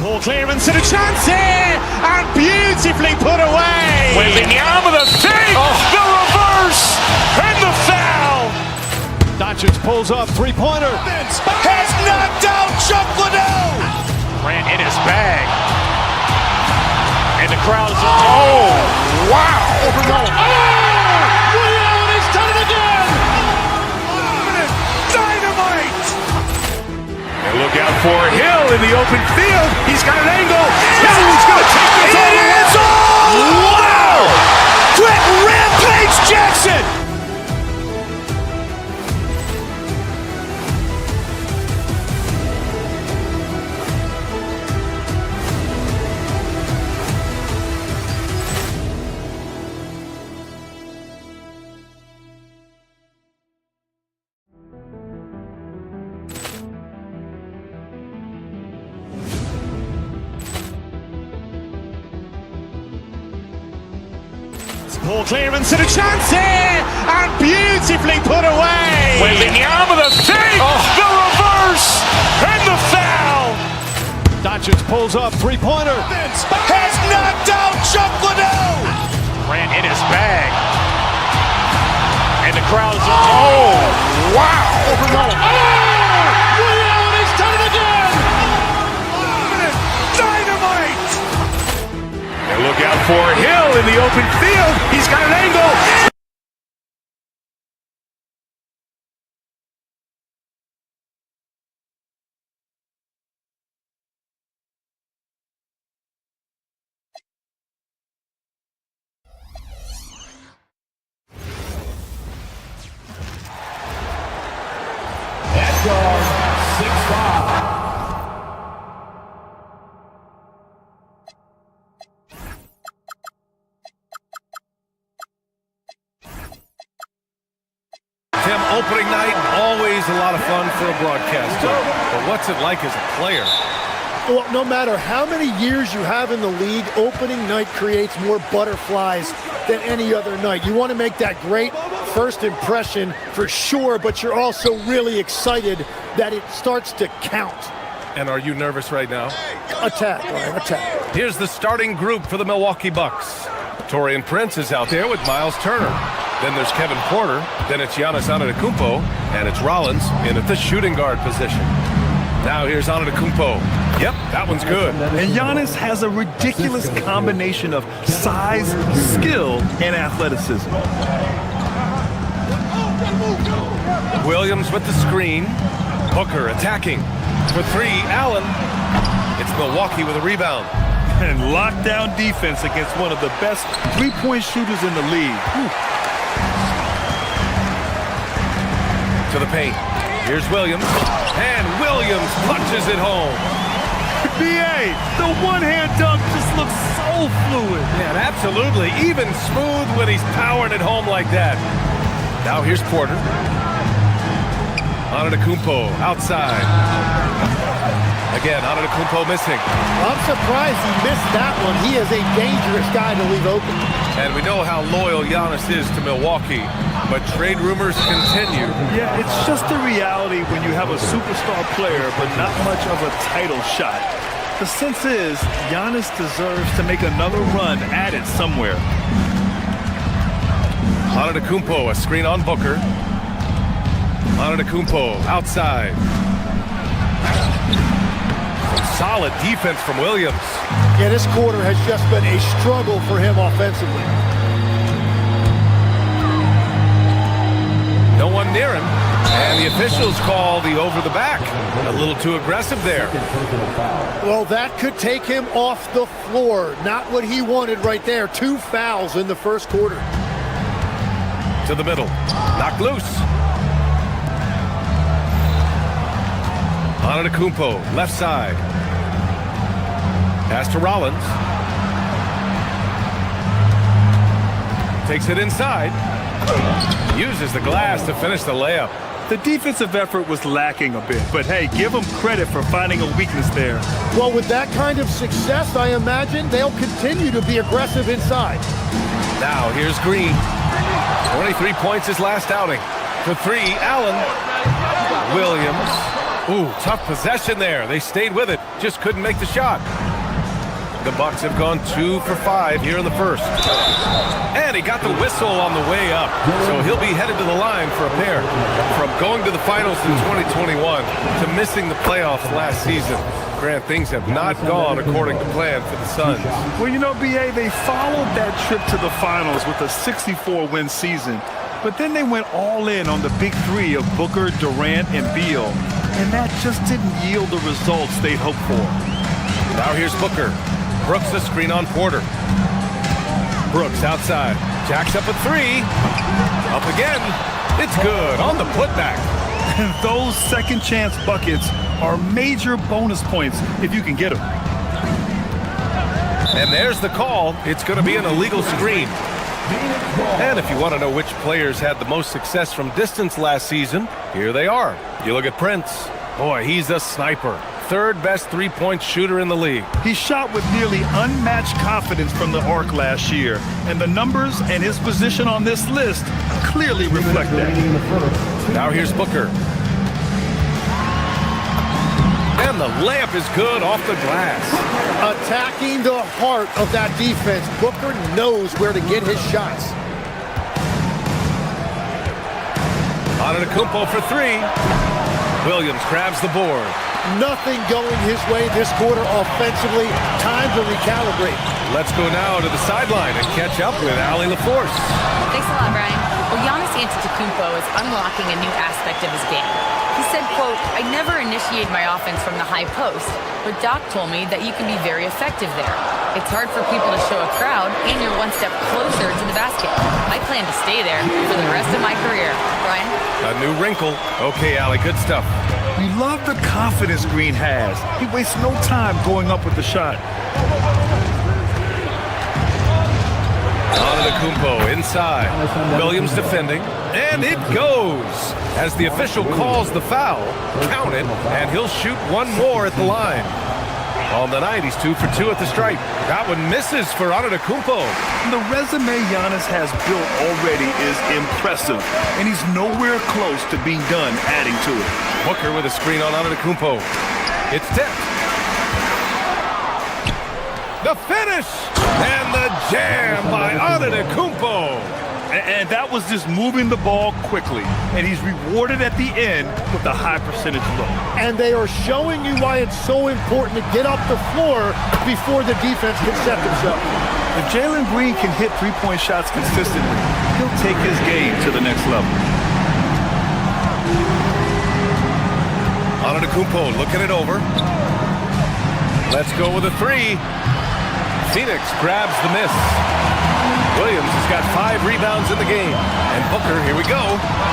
Ball clearance and a chance here, and beautifully put away. Wembanyama the fake, the reverse, and the foul. Doncic pulls up, three-pointer. Has knocked out Chuck Liddell. Ran in his bag. And the crowd is, oh, wow. Ray Allen has done it again. Dynamite. And look out for Hill in the open field. He's got an angle. He's going to take this all the way. Wow! Quick Rampage Jackson. Ball clearance and a chance here, and beautifully put away. Wembanyama the fake, the reverse, and the foul. Doncic pulls up, three-pointer. Has knocked out Chuck Liddell. Ran in his bag. And the crowd is, oh, wow. Ray Allen has done it again. Dynamite. And look out for Hill in the open field. He's got an angle. At guard, 6'5". Tim, opening night, always a lot of fun for a broadcaster. But what's it like as a player? Well, no matter how many years you have in the league, opening night creates more butterflies than any other night. You want to make that great first impression for sure, but you're also really excited that it starts to count. And are you nervous right now? Attack, Ryan, attack. Here's the starting group for the Milwaukee Bucks. Torian Prince is out there with Miles Turner. Then there's Kevin Porter. Then it's Giannis Antetokounmpo. And it's Rollins in at the shooting guard position. Now here's Antetokounmpo. Yep, that one's good. And Giannis has a ridiculous combination of size, skill, and athleticism. Williams with the screen. Booker attacking. For three, Allen. It's Milwaukee with a rebound. And lockdown defense against one of the best three-point shooters in the league. To the paint. Here's Williams. And Williams punches it home. B.A., the one-hand dunk just looks so fluid. Man, absolutely. Even smooth when he's powering it home like that. Now here's Porter. Antetokounmpo outside. Again, Antetokounmpo missing. I'm surprised he missed that one. He is a dangerous guy to leave open. And we know how loyal Giannis is to Milwaukee, but trade rumors continue. Yeah, it's just the reality when you have a superstar player, but not much of a title shot. The sense is Giannis deserves to make another run at it somewhere. Antetokounmpo, a screen on Booker. Antetokounmpo outside. Solid defense from Williams. Yeah, this quarter has just been a struggle for him offensively. No one near him. And the officials call the over the back. A little too aggressive there. Well, that could take him off the floor. Not what he wanted right there. 2 fouls in the first quarter. To the middle. Knocked loose. Antetokounmpo, left side. Pass to Rollins. Takes it inside. Uses the glass to finish the layup. The defensive effort was lacking a bit, but hey, give them credit for finding a weakness there. Well, with that kind of success, I imagine they'll continue to be aggressive inside. Now here's Green. 23 points his last outing. For three, Allen. Williams. Ooh, tough possession there. They stayed with it. Just couldn't make the shot. The Bucks have gone 2 for 5 here in the first. And he got the whistle on the way up. So he'll be headed to the line for a pair. From going to the finals in 2021 to missing the playoffs last season. Grant, things have not gone according to plan for the Suns. Well, you know, B.A., they followed that trip to the finals with a 64-win season. But then they went all in on the big three of Booker, Durant, and Beal. And that just didn't yield the results they'd hoped for. Now here's Booker. Brooks the screen on Porter. Brooks outside. Jacks up a three. Up again. It's good on the putback. And those second chance buckets are major bonus points if you can get them. And there's the call. It's going to be an illegal screen. And if you want to know which players had the most success from distance last season, here they are. You look at Prince. Boy, he's a sniper. Third best three-point shooter in the league. He shot with nearly unmatched confidence from the arc last year. And the numbers and his position on this list clearly reflect that. Now here's Booker. And the layup is good off the glass. Attacking the heart of that defense. Booker knows where to get his shots. Antetokounmpo for three. Williams grabs the board. Nothing going his way this quarter offensively. Time to recalibrate. Let's go now to the sideline and catch up with Allie LaForce. Thanks a lot, Brian. Well, Giannis Antetokounmpo is unlocking a new aspect of his game. He said, quote, "I never initiate my offense from the high post, but Doc told me that you can be very effective there. It's hard for people to show a crowd, and you're one step closer to the basket. I plan to stay there for the rest of my career." Brian? A new wrinkle. Okay, Allie, good stuff. We love the confidence Green has. He wastes no time going up with the shot. Antetokounmpo inside. Williams defending. And it goes. As the official calls the foul, count it, and he'll shoot one more at the line. On the night, he's 2 for 2 at the stripe. That one misses for Antetokounmpo. The resume Giannis has built already is impressive, and he's nowhere close to being done adding to it. Booker with a screen on Antetokounmpo. It's tipped. The finish! And the jam by Antetokounmpo. And that was just moving the ball quickly. And he's rewarded at the end with a high percentage look. And they are showing you why it's so important to get up the floor before the defense can set themselves. If Jalen Green can hit three-point shots consistently, he'll take his game to the next level. Antetokounmpo looking it over. Let's go with a three. Phoenix grabs the miss. Williams has got 5 rebounds in the game. And Booker, here we go.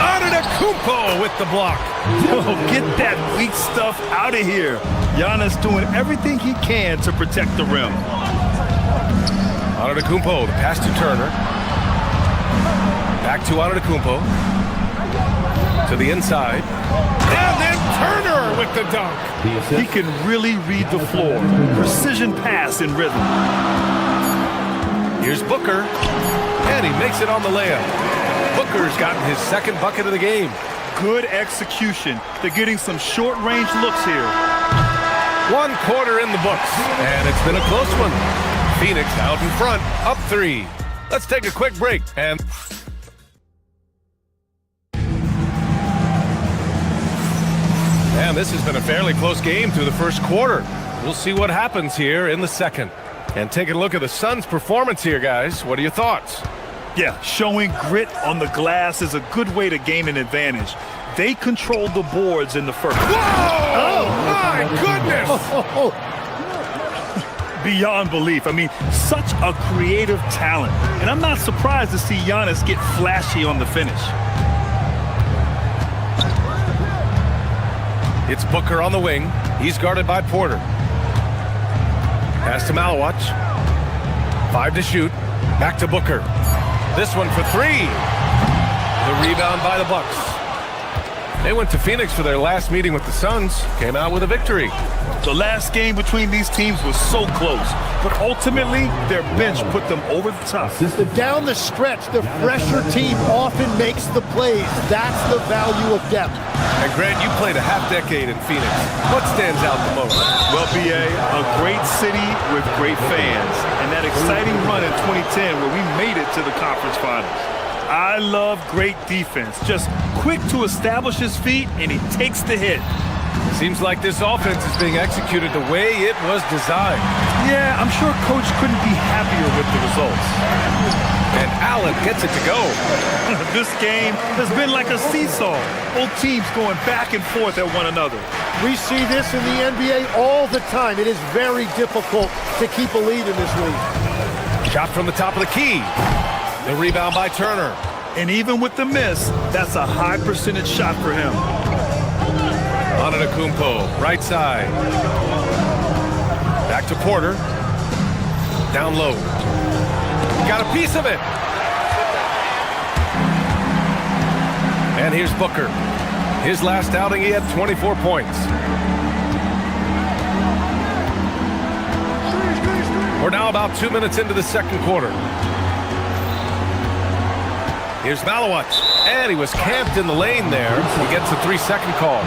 Antetokounmpo with the block. Yo, get that weak stuff out of here. Giannis doing everything he can to protect the rim. Antetokounmpo, the pass to Turner. Back to Antetokounmpo. To the inside. And then Turner with the dunk. He can really read the floor. Precision pass in rhythm. Here's Booker, and he makes it on the layup. Booker's gotten his second bucket of the game. Good execution. They're getting some short-range looks here. 1 quarter in the books, and it's been a close one. Phoenix out in front, up 3. Let's take a quick break. And this has been a fairly close game through the first quarter. We'll see what happens here in the second. And taking a look at the Suns' performance here, guys. What are your thoughts? Yeah, showing grit on the glass is a good way to gain an advantage. They controlled the boards in the first. Whoa! Oh, my goodness! Beyond belief. I mean, such a creative talent. And I'm not surprised to see Giannis get flashy on the finish. It's Booker on the wing. He's guarded by Porter. Pass to Malawach. 5 to shoot. Back to Booker. This one for 3. The rebound by the Bucks. They went to Phoenix for their last meeting with the Suns. Came out with a victory. The last game between these teams was so close, but ultimately their bench put them over the top. Down the stretch, the fresher team often makes the plays. That's the value of depth. And Grant, you played a half-decade in Phoenix. What stands out the most? Well, BA, a great city with great fans, and that exciting run in 2010 where we made it to the conference finals. I love great defense. Just quick to establish his feet, and he takes the hit. Seems like this offense is being executed the way it was designed. Yeah, I'm sure Coach couldn't be happier with the results. And Allen gets it to go. This game has been like a seesaw. Both teams going back and forth at one another. We see this in the NBA all the time. It is very difficult to keep a lead in this league. Shot from the top of the key. The rebound by Turner. And even with the miss, that's a high percentage shot for him. Antetokounmpo, right side. Back to Porter. Down low. Got a piece of it. And here's Booker. His last outing, he had 24 points. We're now about 2 minutes into the second quarter. Here's Malawach, and he was camped in the lane there. He gets a 3-second call.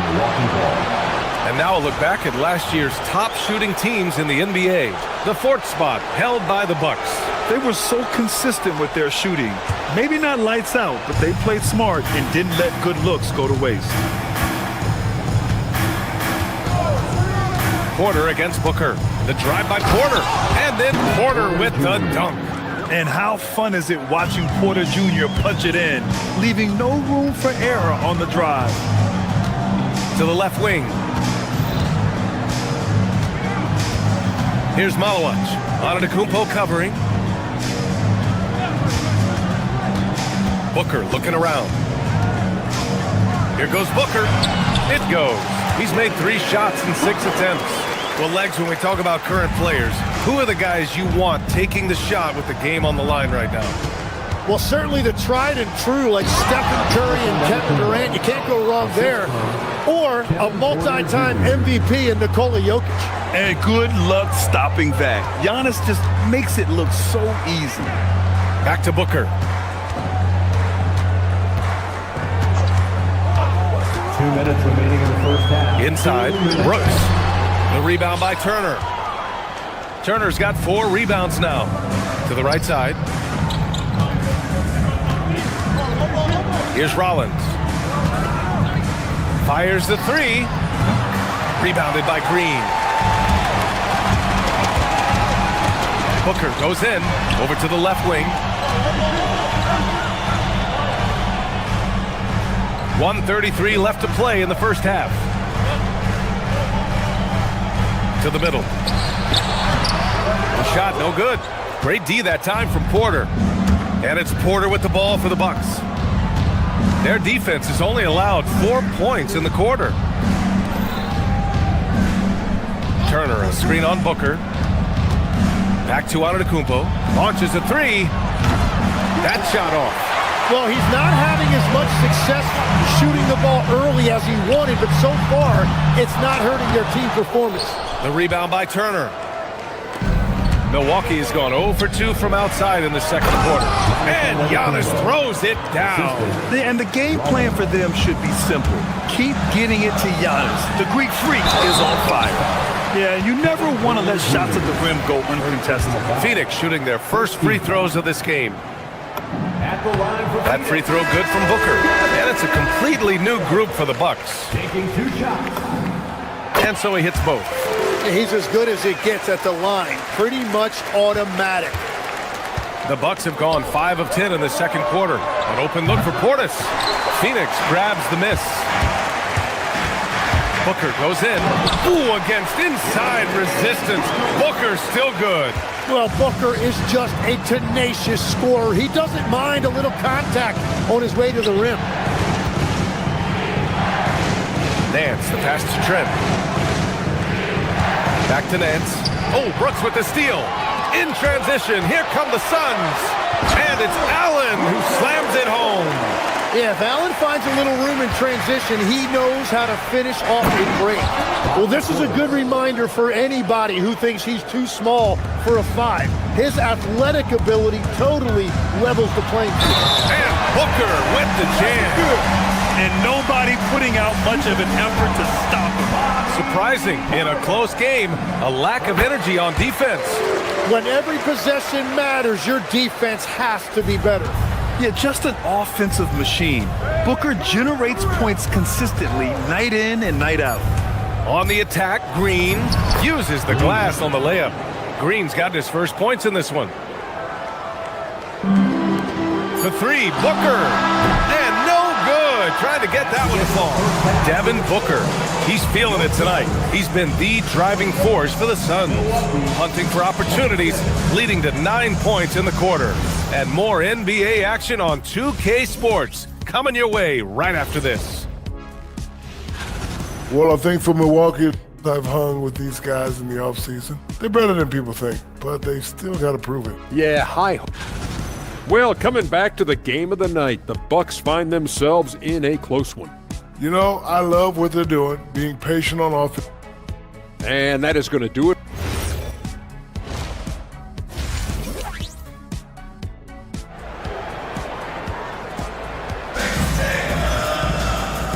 And now a look back at last year's top shooting teams in the NBA. The 4th spot held by the Bucks. They were so consistent with their shooting. Maybe not lights out, but they played smart and didn't let good looks go to waste. Porter against Booker. The drive by Porter, and then Porter with the dunk. And how fun is it watching Porter Jr. punch it in, leaving no room for error on the drive. To the left wing. Here's Malawach. Antetokounmpo covering. Booker looking around. Here goes Booker. It goes. He's made 3 shots in 6 attempts. Well, Legs, when we talk about current players, who are the guys you want taking the shot with the game on the line right now? Well, certainly the tried and true, like Stephen Curry and Kevin Durant, you can't go wrong there. Or a multi-time MVP in Nikola Jokic. And good luck stopping that. Giannis just makes it look so easy. Back to Booker. 2 minutes remaining in the first half. Inside, Brooks. The rebound by Turner. Turner's got 4 rebounds now. To the right side. Here's Rollins. Fires the 3. Rebounded by Green. Booker goes in. Over to the left wing. 1:33 left to play in the first half. To the middle. The shot no good. Great D that time from Porter. And it's Porter with the ball for the Bucks. Their defense has only allowed 4 points in the quarter. Turner, a screen on Booker. Back to Antetokounmpo. Launches a 3. That shot off. Well, he's not having as much success shooting the ball early as he wanted, but so far, it's not hurting their team performance. The rebound by Turner. Milwaukee has gone 0 for 2 from outside in the second quarter. And Giannis throws it down. And the game plan for them should be simple. Keep getting it to Giannis. The Greek freak is on fire. Yeah, you never want to let shots at the rim go uncontested. Phoenix shooting their first free throws of this game. That free throw good from Booker. And it's a completely new group for the Bucks. Taking 2 shots. And so he hits both. He's as good as it gets at the line. Pretty much automatic. The Bucks have gone 5 of 10 in the second quarter. An open look for Portis. Phoenix grabs the miss. Booker goes in. Ooh, against inside resistance. Booker still good. Well, Booker is just a tenacious scorer. He doesn't mind a little contact on his way to the rim. Nance, the pass to Trent. Back to Nance. Oh, Brooks with the steal. In transition, here come the Suns. And it's Allen who slams it home. Yeah, if Allen finds a little room in transition, he knows how to finish off a break. Well, this is a good reminder for anybody who thinks he's too small for a 5. His athletic ability totally levels the playing field. And Booker with the jam. And nobody putting out much of an effort to stop him. Surprising, in a close game, a lack of energy on defense. When every possession matters, your defense has to be better. Yeah, just an offensive machine. Booker generates points consistently, night in and night out. On the attack, Green uses the glass on the layup. Green's got his first points in this one. The 3, Booker. And no good. Trying to get that one to fall. Devin Booker. He's feeling it tonight. He's been the driving force for the Suns. Hunting for opportunities, leading to 9 points in the quarter. And more NBA action on 2K Sports. Coming your way right after this. Well, I think for Milwaukee, I've hung with these guys in the offseason. They're better than people think, but they still got to prove it. Yeah, hi. Well, coming back to the game of the night, the Bucks find themselves in a close one. You know, I love what they're doing, being patient on offense. And that is going to do it.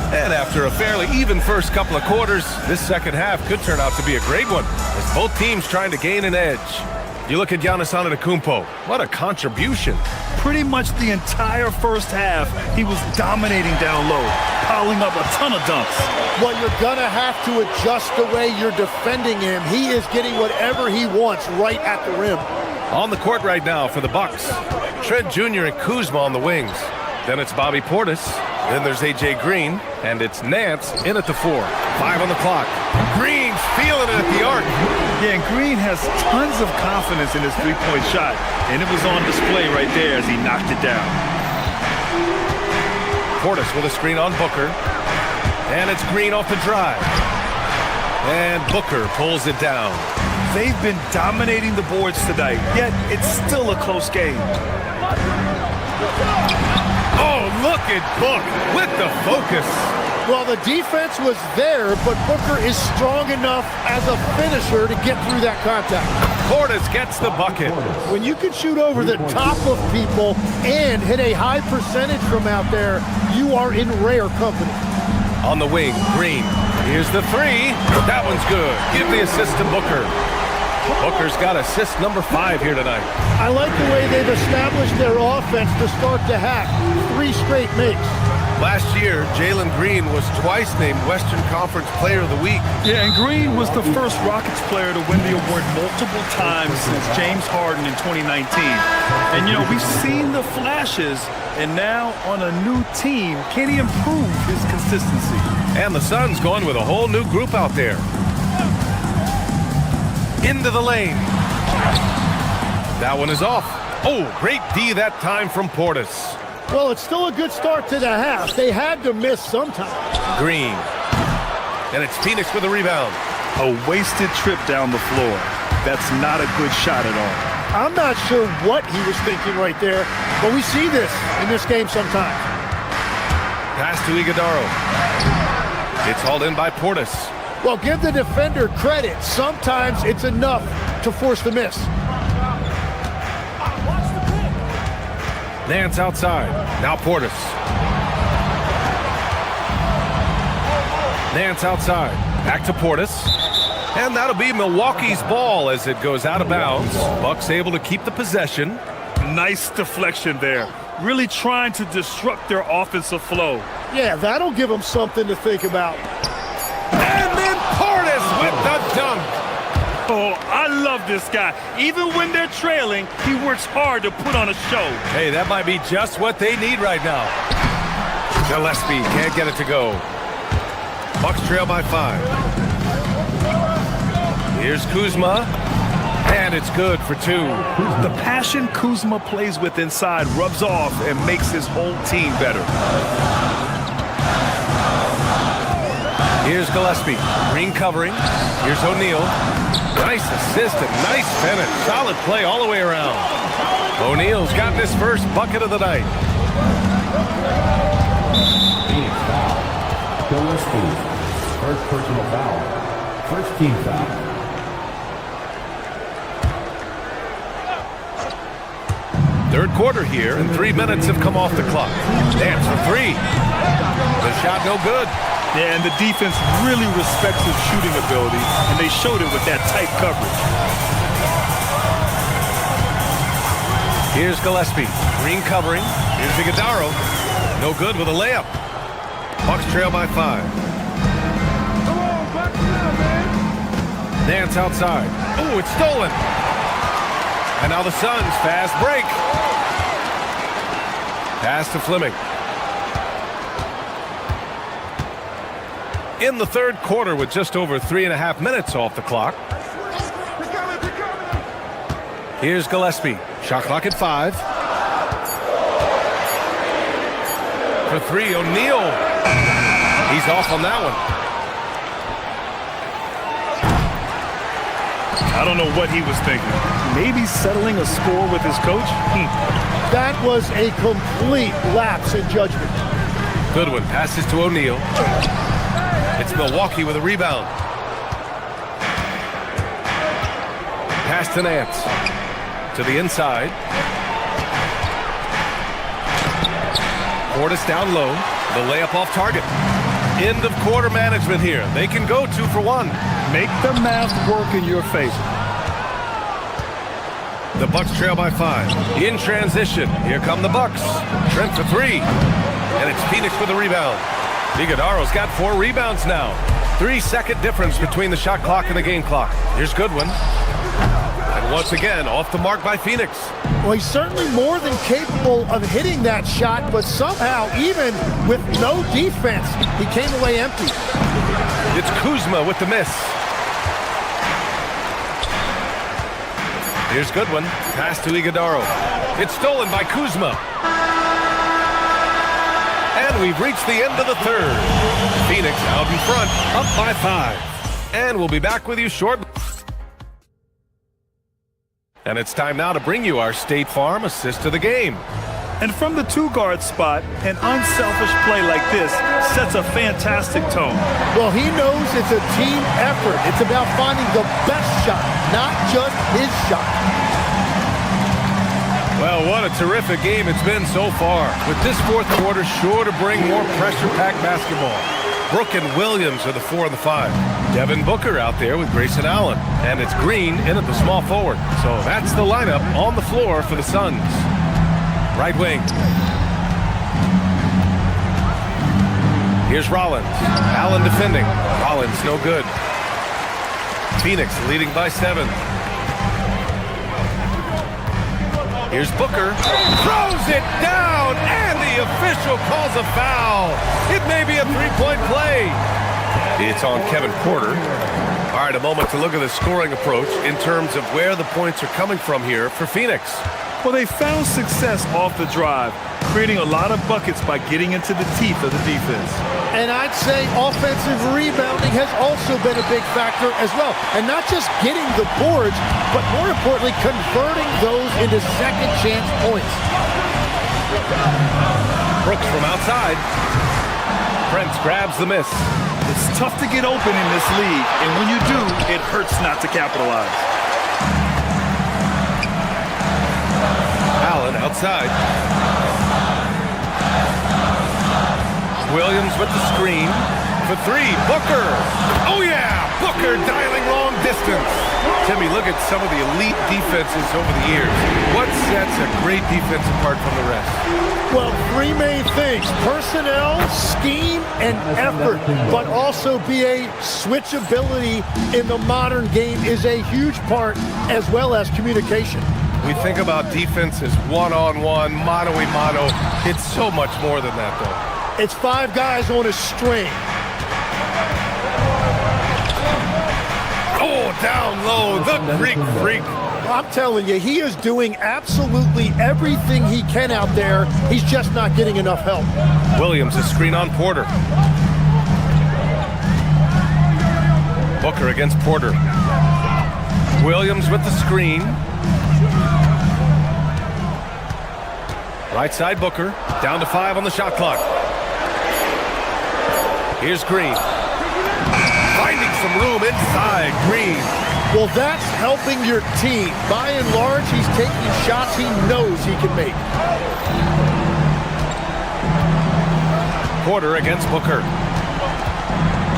And after a fairly even first couple of quarters, this second half could turn out to be a great one, as both teams trying to gain an edge. You look at Giannis Antetokounmpo, what a contribution. Pretty much the entire first half, he was dominating down low, piling up a ton of dunks. Well, you're gonna have to adjust the way you're defending him. He is getting whatever he wants right at the rim. On the court right now for the Bucks, Trent Jr. and Kuzma on the wings. Then it's Bobby Portis. Then there's A.J. Green, and it's Nance in at the 4. 5 on the clock. Green's feeling it at the arc. Yeah, and Green has tons of confidence in his three-point shot, and it was on display right there as he knocked it down. Portis with a screen on Booker, and it's Green off the drive. And Booker pulls it down. They've been dominating the boards tonight, yet it's still a close game. Oh, look at Book with the focus. Well, the defense was there, but Booker is strong enough as a finisher to get through that contact. Portis gets the bucket. When you can shoot over the top of people and hit a high percentage from out there, you are in rare company. On the wing, Green. Here's the three. That one's good. Give the assist to Booker. Booker's got assist number 5 here tonight. I like the way they've established their offense to start the half. 3 straight makes. Last year, Jalen Green was twice named Western Conference Player of the Week. Yeah, and Green was the first Rockets player to win the award multiple times since James Harden in 2019. And, you know, we've seen the flashes, and now on a new team, can he improve his consistency? And the Suns going with a whole new group out there. Into the lane. That one is off. Oh, great D that time from Portis. Well, it's still a good start to the half. They had to miss sometime. Green. And it's Phoenix with a rebound. A wasted trip down the floor. That's not a good shot at all. I'm not sure what he was thinking right there, but we see this in this game sometimes. Pass to Iguodala. It's hauled in by Portis. Well, give the defender credit. Sometimes it's enough to force the miss. Nance outside. Now Portis. Nance outside. Back to Portis. And that'll be Milwaukee's ball as it goes out of bounds. Bucks able to keep the possession. Nice deflection there. Really trying to disrupt their offensive flow. Yeah, that'll give them something to think about. And then Portis with the dunk. Oh, I love this guy. Even when they're trailing, he works hard to put on a show. Hey, that might be just what they need right now. Gillespie can't get it to go. Bucks trail by 5. Here's Kuzma. And it's good for 2. The passion Kuzma plays with inside rubs off and makes his whole team better. Here's Gillespie. Green covering. Here's O'Neal. Nice assist and nice finish. Solid play all the way around. O'Neal's gotten his first bucket of the night. Phoenix foul. Gillespie. First personal foul. First team foul. Third quarter here, and 3 minutes have come off the clock. Dance for 3. The shot no good. Yeah, and the defense really respects his shooting ability, and they showed it with that tight coverage. Here's Gillespie. Green covering. Here's Iguodala. No good with a layup. Bucks trail by 5. Nance outside. Oh, it's stolen. And now the Suns fast break. Pass to Fleming. In the third quarter with just over 3.5 minutes off the clock. Here's Gillespie. Shot clock at 5. For 3, O'Neal. He's off on that one. I don't know what he was thinking. Maybe settling a score with his coach? That was a complete lapse in judgment. Goodwin passes to O'Neal. It's Milwaukee with a rebound. Pass to Nance. To the inside. Portis down low. The layup off target. End of quarter management here. They can go 2 for 1. Make the math work in your favor. The Bucks trail by 5. In transition. Here come the Bucks. Trent for 3. And it's Phoenix with a rebound. Iguodala's got 4 rebounds now. 3-second difference between the shot clock and the game clock. Here's Goodwin. And once again, off the mark by Phoenix. Well, he's certainly more than capable of hitting that shot, but somehow, even with no defense, he came away empty. It's Kuzma with the miss. Here's Goodwin. Pass to Iguodala. It's stolen by Kuzma. And we've reached the end of the third. Phoenix out in front, up by 5. And we'll be back with you shortly. And it's time now to bring you our State Farm assist of the game. And from the two-guard spot, an unselfish play like this sets a fantastic tone. Well, he knows it's a team effort. It's about finding the best shot, not just his shot. Well, what a terrific game it's been so far. With this fourth quarter sure to bring more pressure-packed basketball. Brook and Williams are the 4 and the 5. Devin Booker out there with Grayson Allen. And it's Green in at the small forward. So that's the lineup on the floor for the Suns. Right wing. Here's Rollins. Allen defending. Rollins no good. Phoenix leading by 7. Here's Booker. Throws it down, and the official calls a foul. It may be a three-point play. It's on Kevin Porter. All right, a moment to look at the scoring approach in terms of where the points are coming from here for Phoenix. Well, they found success off the drive, creating a lot of buckets by getting into the teeth of the defense. And I'd say offensive rebounding has also been a big factor as well. And not just getting the boards, but more importantly, converting those into second chance points. Brooks from outside. Prince grabs the miss. It's tough to get open in this league, and when you do, it hurts not to capitalize. Allen outside. Williams with the screen. For 3, Booker. Oh yeah, Booker dialing long distance. Timmy, look at some of the elite defenses over the years. What sets a great defense apart from the rest? Well, 3 main things: personnel, scheme, and effort. But also BA, switchability in the modern game is a huge part, as well as communication. We think about defense as one-on-one, mano-a-mano. It's so much more than that, though. It's 5 guys on a string. Oh, down low, the Greek freak. I'm telling you, he is doing absolutely everything he can out there. He's just not getting enough help. Williams, a screen on Porter. Booker against Porter. Williams with the screen. Right side Booker, down to 5 on the shot clock. Here's Green. Finding some room inside, Green. Well, that's helping your team. By and large, he's taking shots he knows he can make. Porter against Booker.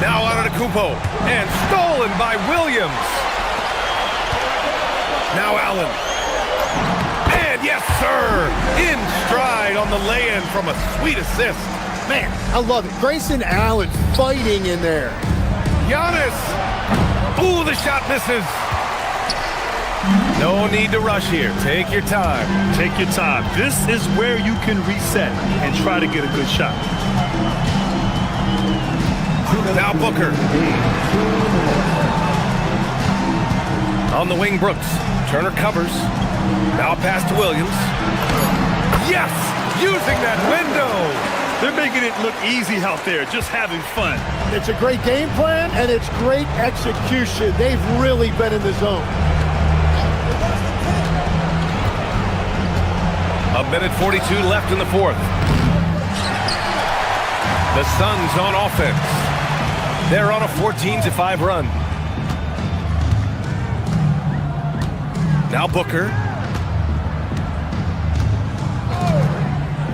Now out of Antetokounmpo, and stolen by Williams. Now Allen. And yes, sir, in stride on the lay-in from a sweet assist. Man, I love it. Grayson Allen fighting in there. Giannis. Ooh, the shot misses. No need to rush here. Take your time. Take your time. This is where you can reset and try to get a good shot. Now Booker. On the wing, Brooks. Turner covers. Now pass to Williams. Yes! Using that window! They're making it look easy out there, just having fun. It's a great game plan, and it's great execution. They've really been in the zone. A minute 42 left in the fourth. The Suns on offense. They're on a 14-5 run. Now Booker.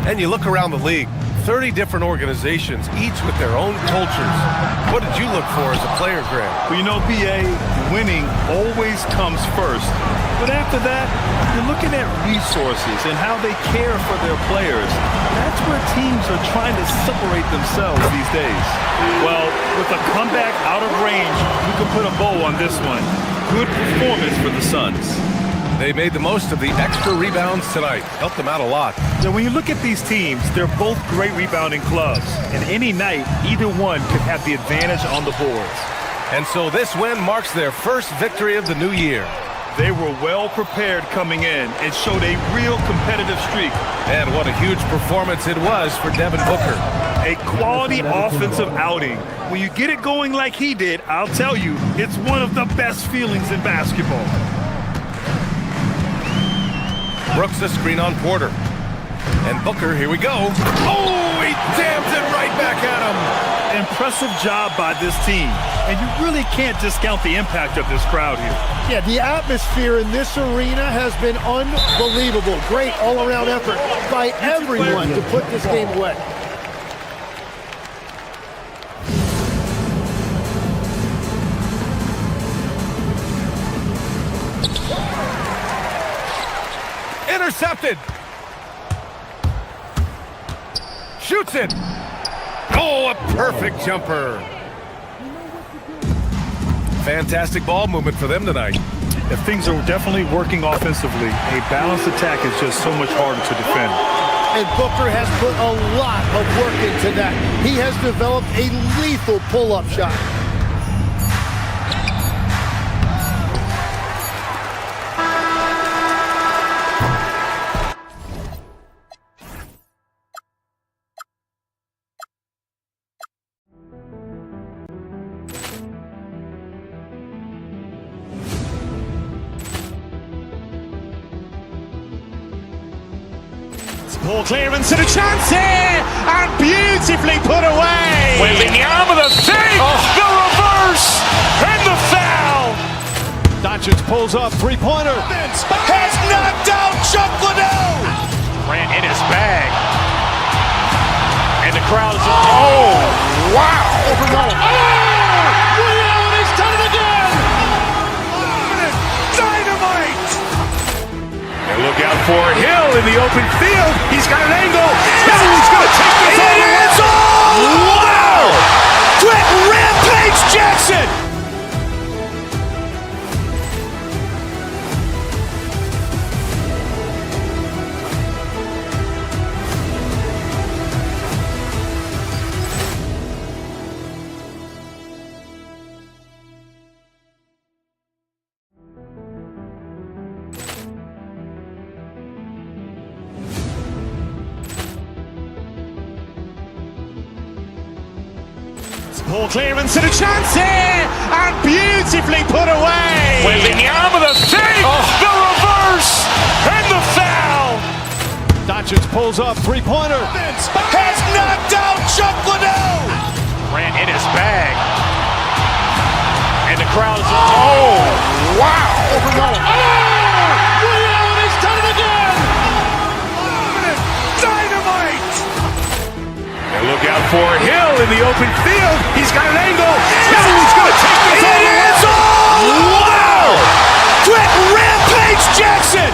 And you look around the league, 30 different organizations, each with their own cultures. What did you look for as a player, Greg? Well, you know, BA, winning always comes first. But after that, you're looking at resources and how they care for their players. That's where teams are trying to separate themselves these days. Well, with a comeback out of range, we can put a bow on this one. Good performance for the Suns. They made the most of the extra rebounds tonight. Helped them out a lot. Now, when you look at these teams, they're both great rebounding clubs. And any night, either one could have the advantage on the boards. And so this win marks their first victory of the new year. They were well prepared coming in and showed a real competitive streak. And what a huge performance it was for Devin Booker. A quality offensive outing. When you get it going like he did, I'll tell you, it's one of the best feelings in basketball. Brooks a screen on Porter. And Booker, here we go. Oh, he jams it right back at him. Impressive job by this team. And you really can't discount the impact of this crowd here. Yeah, the atmosphere in this arena has been unbelievable. Great all-around effort by everyone to put this game away. Intercepted. Shoots it. Oh, a perfect jumper. Fantastic ball movement for them tonight. If things are definitely working offensively, a balanced attack is just so much harder to defend. And Booker has put a lot of work into that. He has developed a lethal pull-up shot. Ball clearance and a chance here, and beautifully put away. Wembanyama the save, the reverse, and the foul. Doncic pulls up, three-pointer. Has knocked out Chuck Liddell. Ran in his bag. And the crowd is, oh, wow. He's done it again. Dynamite. And look out for Hill in the open field. He's got an angle. He's going to take this all the way. Wow! Quick Rampage Jackson. Ball clearance and a chance here, and beautifully put away. Wembanyama the save, the reverse, and the foul. Doncic pulls up, three-pointer. Has knocked out Chuck Liddell. Ran in his bag. And the crowd is, oh, wow. He's done it again. Dynamite. And look out for Hill in the open field. He's got an angle. He's going to take this all the way. Wow! Quick Rampage Jackson.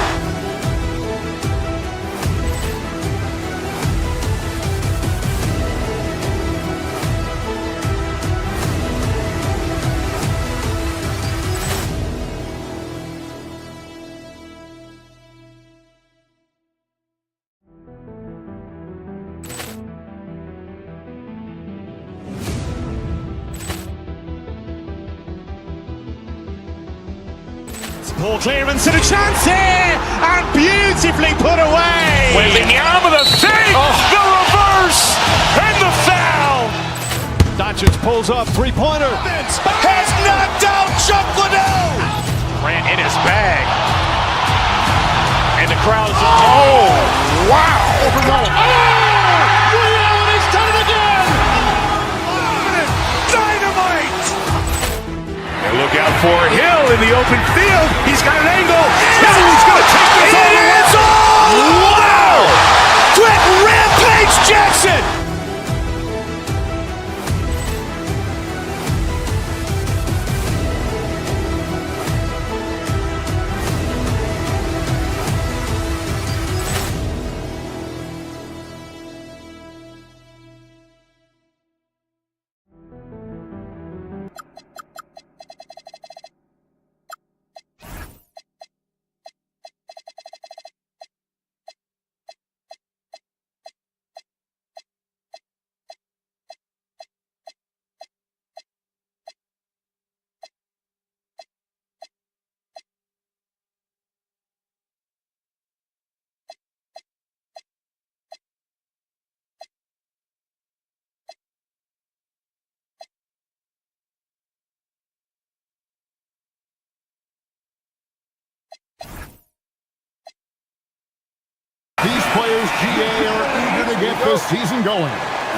Ball clearance and a chance here, and beautifully put away. Wembanyama the save, the reverse, and the foul. Doncic pulls up, three-pointer. Has knocked out Chuck Liddell. Ran in his bag. And the crowd is, oh, wow. He's done it again. Dynamite. And look out for Hill in the open field. He's got an angle. He's going to take this all the way. Wow! Quick Rampage Jackson. These players, GA, the season going.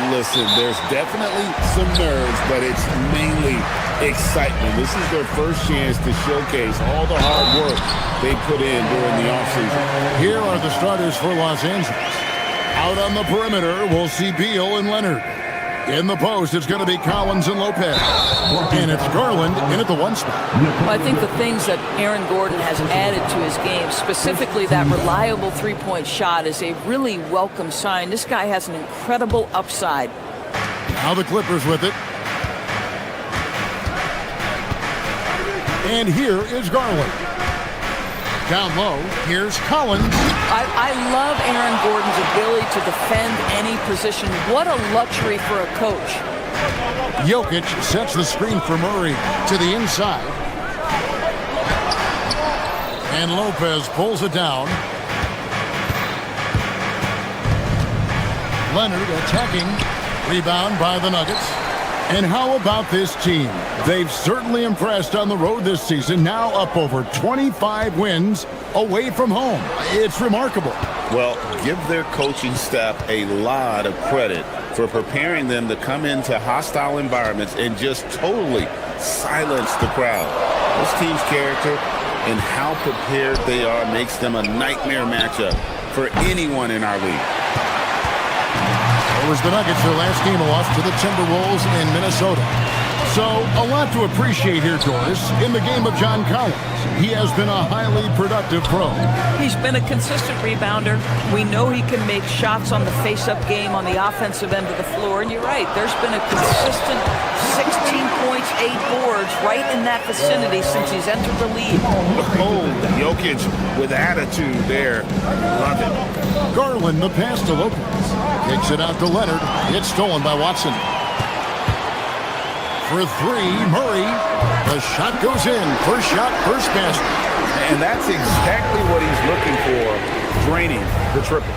Listen, there's definitely some nerves, but it's mainly excitement. This is their first chance to showcase all the hard work they put in during the offseason. Here are the starters for Los Angeles. Out on the perimeter, we'll see Beal and Leonard. In the post, it's going to be Collins and Lopez. And it's Garland in at the 1 spot. Well, I think the things that Aaron Gordon has added to his game, specifically that reliable three-point shot, is a really welcome sign. This guy has an incredible upside. Now the Clippers with it. And here is Garland. Down low, here's Collins. I love Aaron Gordon's ability to defend any position. What a luxury for a coach. Jokic sets the screen for Murray to the inside. And Lopez pulls it down. Leonard attacking. Rebound by the Nuggets. And how about this team? They've certainly impressed on the road this season, now up over 25 wins away from home. It's remarkable. Well, give their coaching staff a lot of credit for preparing them to come into hostile environments and just totally silence the crowd. This team's character and how prepared they are makes them a nightmare matchup for anyone in our league. It was the Nuggets, their last game, a loss to the Timberwolves in Minnesota. So, a lot to appreciate here, Doris, in the game of John Collins. He has been a highly productive pro. He's been a consistent rebounder. We know he can make shots on the face-up game on the offensive end of the floor. And you're right, there's been a consistent 16 points, 8 boards right in that vicinity since he's entered the league. Oh, Jokic with attitude there. Love it. Garland, the pass to Lopez. Kicks it out to Leonard. It's stolen by Watson. For 3, Murray. The shot goes in. First shot, first basket. And that's exactly what he's looking for, draining the triple.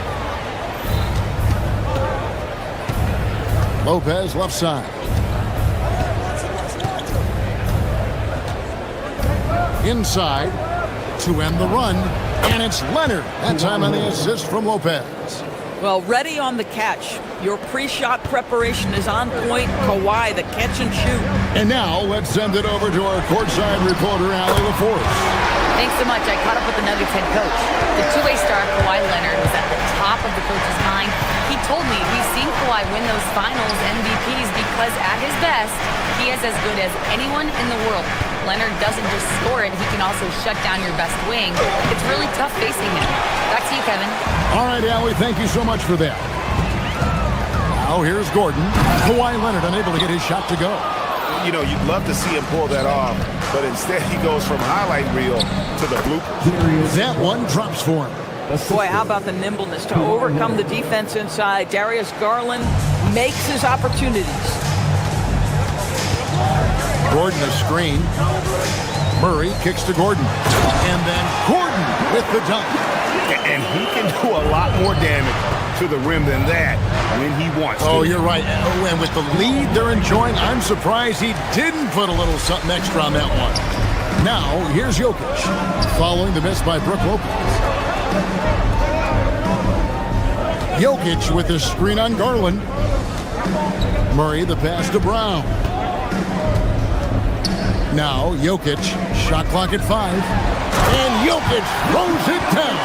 Lopez left side. Inside to end the run. And it's Leonard. That time on the assist from Lopez. Well, ready on the catch. Your pre-shot preparation is on point. Kawhi, the catch and shoot. And now let's send it over to our courtside reporter, Allie LaForce. Thanks so much. I caught up with the Nuggets head coach. The two-way star, Kawhi Leonard, was at the top of the coach's mind. He told me we've seen Kawhi win those finals MVPs because at his best, he is as good as anyone in the world. Leonard doesn't just score it, he can also shut down your best wing. It's really tough facing him. Back to you, Kevin. All right, Allie, thank you so much for that. Now here's Gordon. Kawhi Leonard unable to get his shot to go. You know, you'd love to see him pull that off, but instead he goes from highlight reel to the bloopers. That one drops for him. Boy, how about the nimbleness to overcome the defense inside. Darius Garland makes his opportunities. Gordon a screen. Murray kicks to Gordon. And then Gordon with the dunk. And he can do a lot more damage to the rim than that when he wants to. Oh, you're right. Oh, and with the lead they're enjoying, I'm surprised he didn't put a little something extra on that one. Now, here's Jokic, following the miss by Brook Lopez. Jokic with the screen on Garland. Murray the pass to Brown. Now, Jokic, shot clock at 5. And Jokic throws it down.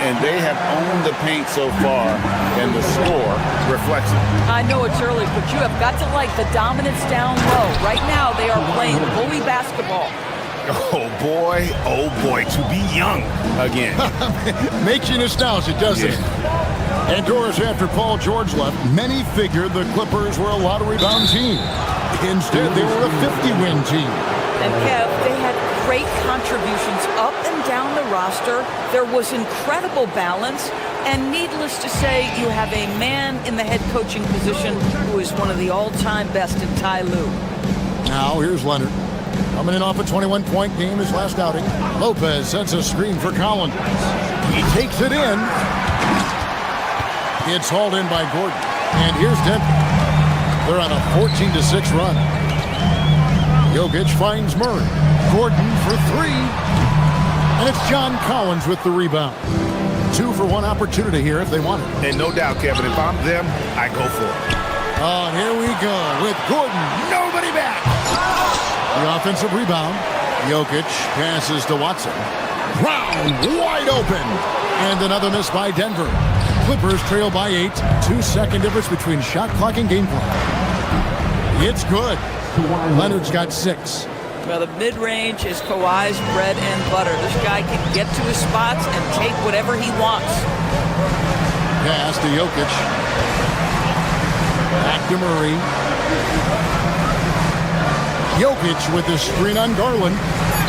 And they have owned the paint so far, and the score reflects it. I know it's early, but you have got to like the dominance down low. Right now, they are playing bully basketball. Oh, boy, to be young again. Makes you nostalgic, doesn't it? And Doris, after Paul George left, many figured the Clippers were a lottery rebound team. Instead, they were a 50-win team. And Kev, they had great contributions up and down the roster. There was incredible balance. And needless to say, you have a man in the head coaching position who is one of the all-time best in Ty Lue. Now, here's Leonard. Coming in off a 21-point game his last outing. Lopez sets a screen for Collins. He takes it in. It's hauled in by Gordon. And here's Denver. They're on a 14-6 run. Jokic finds Murray. Gordon for 3. And it's John Collins with the rebound. 2-for-1 opportunity here if they want it. And no doubt, Kevin, if I'm them, I go for it. Oh, and here we go with Gordon. Nobody back. The offensive rebound. Jokic passes to Watson. Brown wide open. And another miss by Denver. Clippers trail by 8. 2-second difference between shot clock and game clock. It's good. Leonard's got 6. Well, the mid-range is Kawhi's bread and butter. This guy can get to his spots and take whatever he wants. Pass to Jokic. Back to Murray. Jokic with the screen on Garland.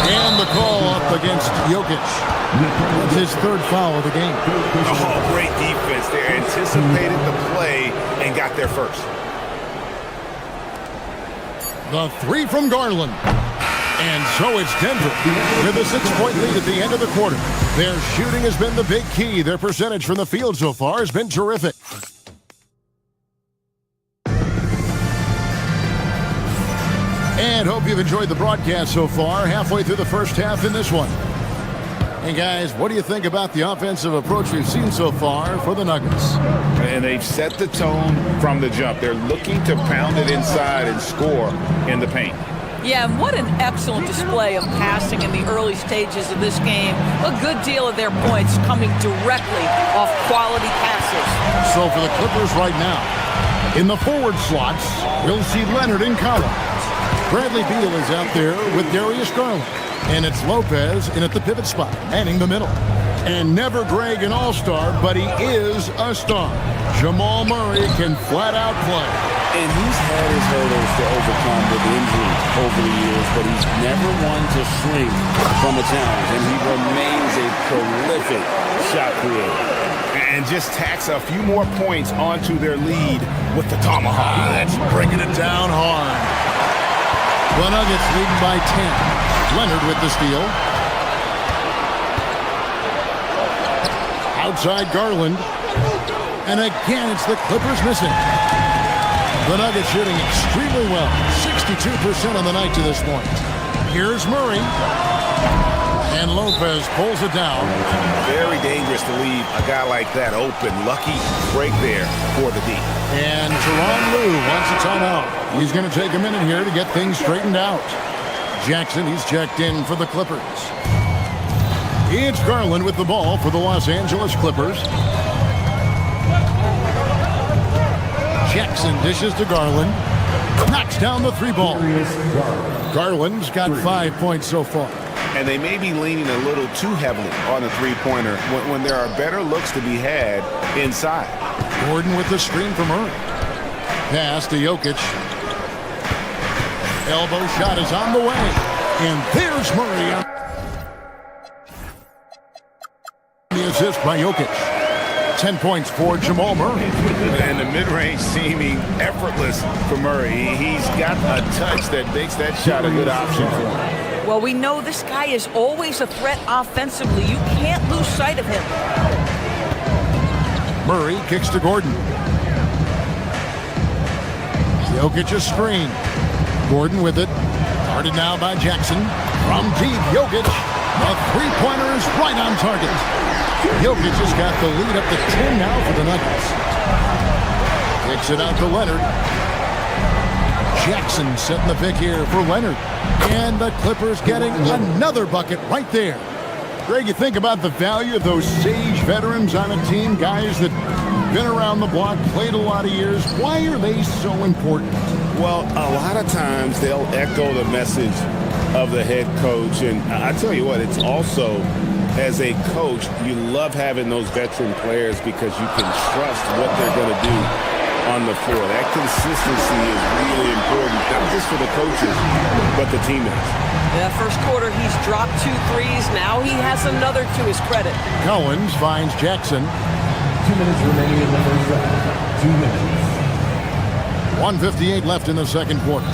And the call up against Jokic. That's his 3rd foul of the game. Oh, great defense there. Anticipated the play and got there first. The 3 from Garland. And so it's Denver with a 6-point lead at the end of the quarter. Their shooting has been the big key. Their percentage from the field so far has been terrific. And hope you've enjoyed the broadcast so far. Halfway through the first half in this one. And guys, what do you think about the offensive approach we've seen so far for the Nuggets? And they've set the tone from the jump. They're looking to pound it inside and score in the paint. Yeah, and what an excellent display of passing in the early stages of this game. A good deal of their points coming directly off quality passes. So for the Clippers right now, in the forward slots, we'll see Leonard and Collins. Bradley Beal is out there with Darius Garland. And it's Lopez in at the pivot spot, manning the middle. And never Greg an all-star, but he is a star. Jamal Murray can flat out play. And he's had his hurdles to overcome with injury over the years, but he's never one to shrink from a challenge. And he remains a prolific shot creator. And just tacks a few more points onto their lead with the tomahawk. That's bringing it down hard. The Nuggets leading by 10. Leonard with the steal. Outside Garland. And again, it's the Clippers missing. The Nuggets shooting extremely well. 62% on the night to this point. Here's Murray. And Lopez pulls it down. Very dangerous to leave a guy like that open. Lucky break there for the D. And Tyronn Lue wants a timeout. He's going to take a minute here to get things straightened out. Jackson, he's checked in for the Clippers. It's Garland with the ball for the Los Angeles Clippers. Jackson dishes to Garland. Knocks down the 3-ball. Garland's got 5 points so far. And they may be leaning a little too heavily on the 3-pointer when there are better looks to be had inside. Gordon with the screen from Murray. Pass to Jokic. Elbow shot is on the way. And there's Murray. The assist by Jokic. 10 points for Jamal Murray. And the mid-range seeming effortless for Murray. He's got a touch that makes that shot a good option for him. Well, we know this guy is always a threat offensively. You can't lose sight of him. Murray kicks to Gordon. Jokic a screen. Gordon with it. Guarded now by Jackson. From deep, Jokic. The 3-pointer is right on target. Jokic has got the lead up to 10 now for the Nuggets. Kicks it out to Leonard. Jackson setting the pick here for Leonard. And the Clippers getting another bucket right there. Greg, you think about the value of those sage veterans on a team, guys that been around the block, played a lot of years. Why are they so important? Well, a lot of times they'll echo the message of the head coach. And I tell you what, it's also, as a coach, you love having those veteran players because you can trust what they're going to do on the floor. That consistency is really important, not just for the coaches, but the teammates. Yeah, first quarter, he's dropped 2 threes. Now he has another to his credit. Collins finds Jackson. 2 minutes remaining in the first half. 2 minutes. 1:58 left in the second quarter.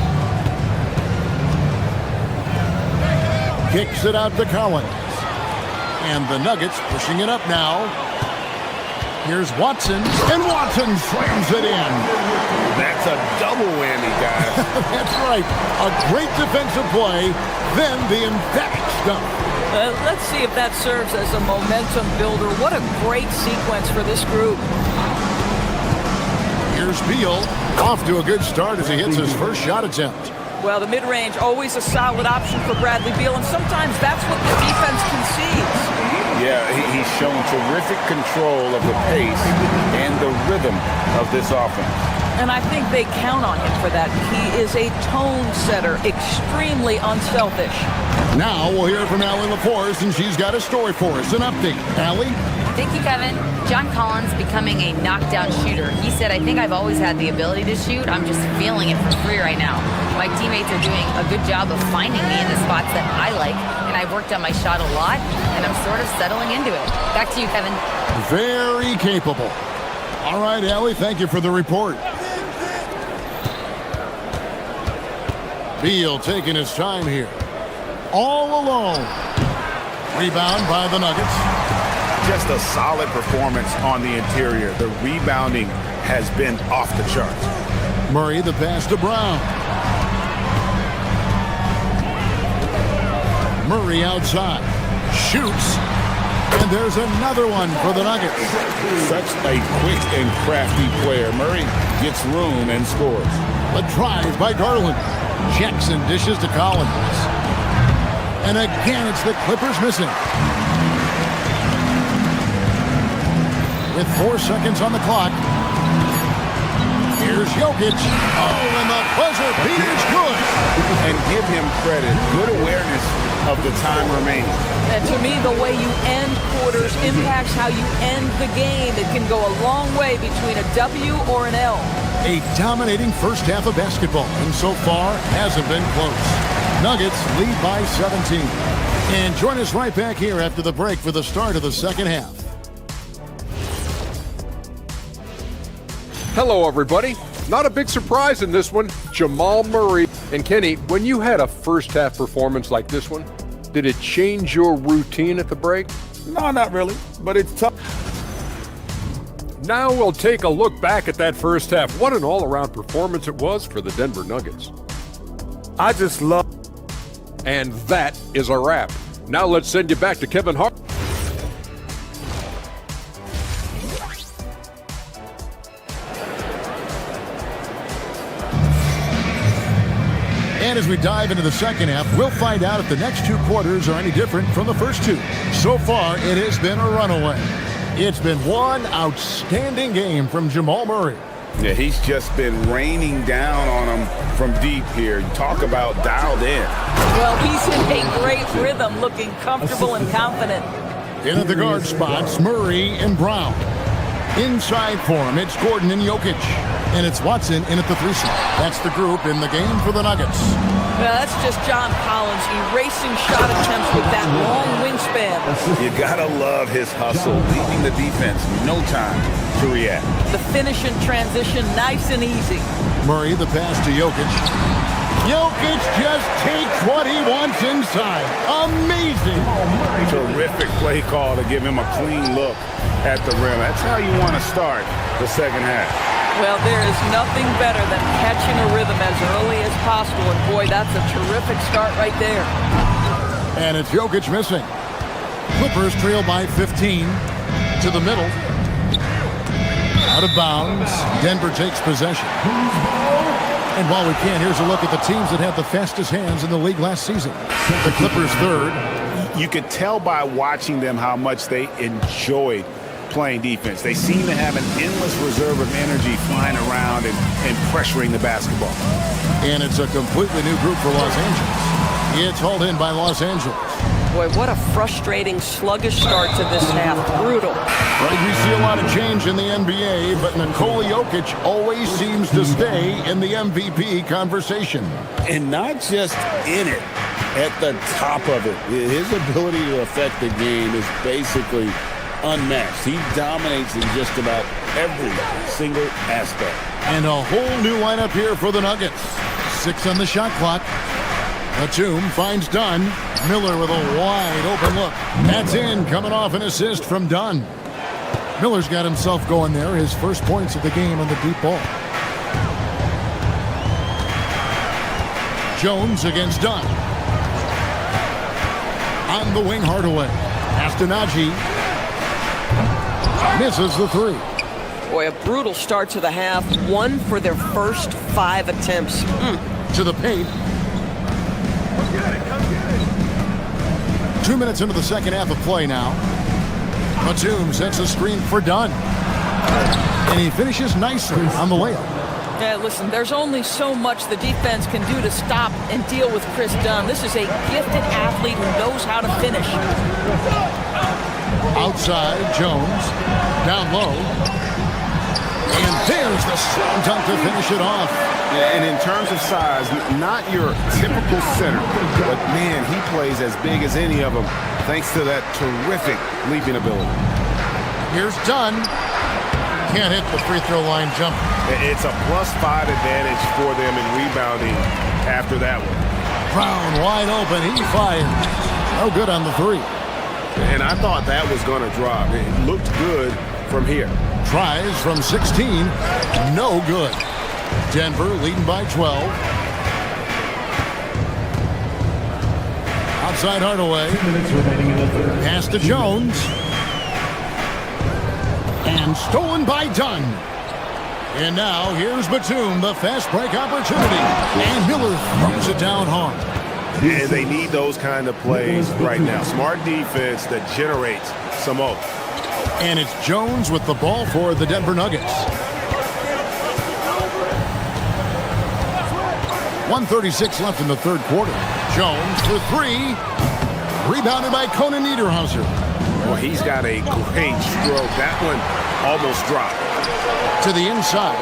Kicks it out to Collins. And the Nuggets pushing it up now. Here's Watson. And Watson slams it in. That's a double whammy, guys. That's right. A great defensive play, then the emphatic stuff. Let's see if that serves as a momentum builder. What a great sequence for this group. Here's Beal, off to a good start as he hits his first shot attempt. Well, the mid-range, always a solid option for Bradley Beal, and sometimes that's what the defense concedes. Yeah, he's shown terrific control of the pace and the rhythm of this offense. And I think they count on him for that. He is a tone setter, extremely unselfish. Now we'll hear from Allie LaForce, and she's got a story for us. An update. Allie? Thank you, Kevin. John Collins becoming a knockdown shooter. He said, I think I've always had the ability to shoot. I'm just feeling it for free right now. My teammates are doing a good job of finding me in the spots that I like, and I've worked on my shot a lot, and I'm sort of settling into it. Back to you, Kevin. Very capable. All right, Allie, thank you for the report. Beal taking his time here. All alone. Rebound by the Nuggets. Just a solid performance on the interior. The rebounding has been off the charts. Murray, the pass to Brown. Murray outside. Shoots. And there's another one for the Nuggets. Such a quick and crafty player. Murray gets room and scores. A drive by Garland. Checks and dishes to Collins. And again, it's the Clippers missing. With 4 seconds on the clock. Here's Jokic. Oh, and the buzzer beat is good. And give him credit. Good awareness of the time remaining. And to me, the way you end quarters impacts how you end the game. It can go a long way between a W or an L. A dominating first half of basketball, and so far hasn't been close. Nuggets lead by 17. And join us right back here after the break for the start of the second half. Hello, everybody. Not a big surprise in this one. Jamal Murray. And Kenny, when you had a first half performance like this one, did it change your routine at the break? No, not really, but it's tough. Now we'll take a look back at that first half. What an all-around performance it was for the Denver Nuggets. I just love. And that is a wrap. Now let's send you back to Kevin Hart. And as we dive into the second half, we'll find out if the next 2 quarters are any different from the first 2. So far, it has been a runaway. It's been one outstanding game from Jamal Murray. Yeah, he's just been raining down on him from deep here. Talk about dialed in. Well, he's in a great rhythm, looking comfortable and confident. In at the guard spots, Murray and Brown. Inside for him, it's Gordon and Jokic. And it's Watson in at the 3 slot. That's the group in the game for the Nuggets. Well, that's just John Collins erasing shot attempts with that long wingspan. You gotta love his hustle, leaving the defense no time to react. The finish and transition, nice and easy. Murray, the pass to Jokic. Jokic just takes what he wants inside. Amazing. Terrific play call to give him a clean look at the rim. That's how you want to start the second half. Well, there is nothing better than catching a rhythm as early as possible, and boy, that's a terrific start right there. And it's Jokic missing. Clippers trail by 15 to the middle. Out of bounds. Denver takes possession. And while we can, here's a look at the teams that had the fastest hands in the league last season. The Clippers third. You could tell by watching them how much they enjoyed playing defense. They seem to have an endless reserve of energy flying around and pressuring the basketball. And it's a completely new group for Los Angeles. It's hauled in by Los Angeles. Boy, what a frustrating, sluggish start to this half. Brutal. Right, we see a lot of change in the NBA, but Nikola Jokic always seems to stay in the MVP conversation. And not just in it, at the top of it. His ability to affect the game is basically unmatched. He dominates in just about every single aspect. And a whole new lineup here for the Nuggets. 6 on the shot clock. Batum finds Dunn. Miller with a wide open look. That's in, coming off an assist from Dunn. Miller's got himself going there. His first points of the game on the deep ball. Jones against Dunn. On the wing, Hardaway. Pass to Najee. Misses the three. Boy, a brutal start to the half. 1 for their first 5 attempts. To the paint. 2 minutes into the second half of play now. Batum sets a screen for Dunn. And he finishes nicely on the layup. Yeah, listen, there's only so much the defense can do to stop and deal with Chris Dunn. This is a gifted athlete who knows how to finish. Outside, Jones. Down low. And there's the strong dunk to finish it off. Yeah, and in terms of size, not your typical center, but man, he plays as big as any of them thanks to that terrific leaping ability. Here's Dunn. Can't hit the free throw line jump. It's a +5 advantage for them in rebounding after that one. Brown wide open. He fires. No good on the three. And I thought that was going to drop. It looked good from here. Tries from 16. No good. Denver leading by 12. Outside Hardaway. Pass to Jones. And stolen by Dunn. And now here's Batum, the fast break opportunity. And Miller throws it down hard. And they need those kind of plays right now. Smart defense that generates some oath. And it's Jones with the ball for the Denver Nuggets. 1:36 left in the third quarter. Jones for three. Rebounded by Conan Niederhauser. Well, he's got a great stroke. That one almost dropped. To the inside.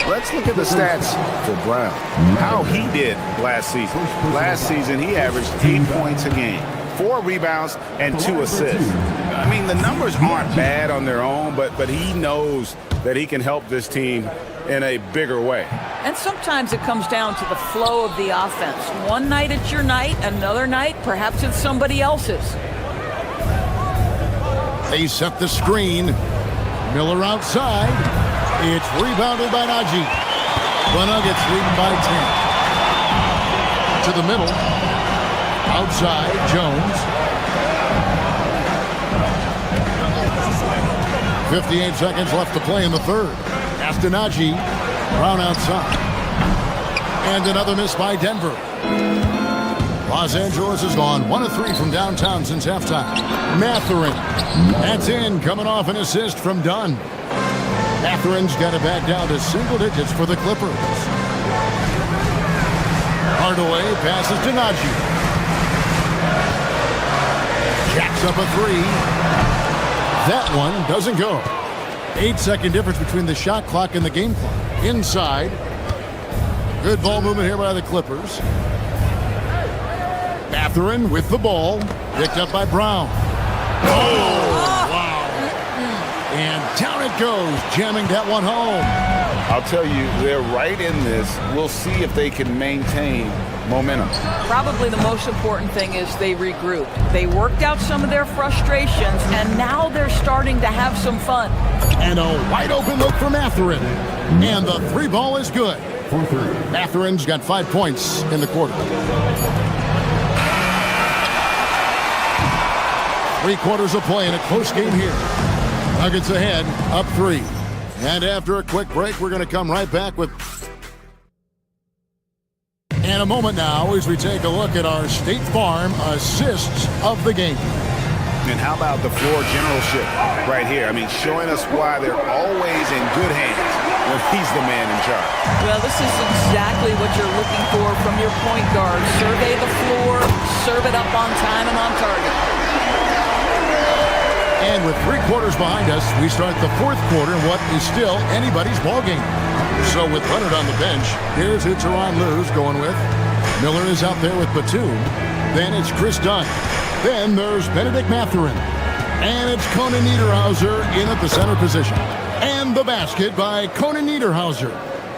Let's look at the stats for Brown. How he did last season. Last season, he averaged 8 points a game, 4 rebounds, and 2 assists. I mean, the numbers aren't bad on their own, but he knows that he can help this team in a bigger way. And sometimes it comes down to the flow of the offense. One night it's your night, another night perhaps it's somebody else's. They set the screen. Miller outside. It's rebounded by Najee. The Nuggets leading by 10. To the middle. Outside, Jones. 58 seconds left to play in the third. Pass to Najee. Brown outside. And another miss by Denver. Los Angeles has gone 1 of 3 from downtown since halftime. Mathurin. That's in, coming off an assist from Dunn. Matherin's got it back down to single digits for the Clippers. Hardaway passes to Najee. Jacks up a three. That one doesn't go. 8-second difference between the shot clock and the game clock. Inside. Good ball movement here by the Clippers. Mathurin with the ball. Picked up by Brown. Oh, wow. And down it goes, jamming that one home. I'll tell you, they're right in this. We'll see if they can maintain momentum. Probably the most important thing is they regrouped. They worked out some of their frustrations, and now they're starting to have some fun. And a wide open look for Mathurin. And the three ball is good. Mathurin's got 5 points in the quarter. 3 quarters of play in a close game here. Nuggets ahead, up 3. And after a quick break, we're going to come right back with... And a moment now as we take a look at our State Farm assists of the game. And how about the floor generalship right here? I mean, showing us why they're always in good hands when he's the man in charge. Well, this is exactly what you're looking for from your point guard. Survey the floor, serve it up on time and on target. And with 3 quarters behind us, we start the 4th quarter in what is still anybody's ballgame. So with Leonard on the bench, here's who Tyronn Lue's going with. Miller is out there with Batum. Then it's Chris Dunn. Then there's Benedict Mathurin. And it's Conan Niederhauser in at the center position. And the basket by Conan Niederhauser.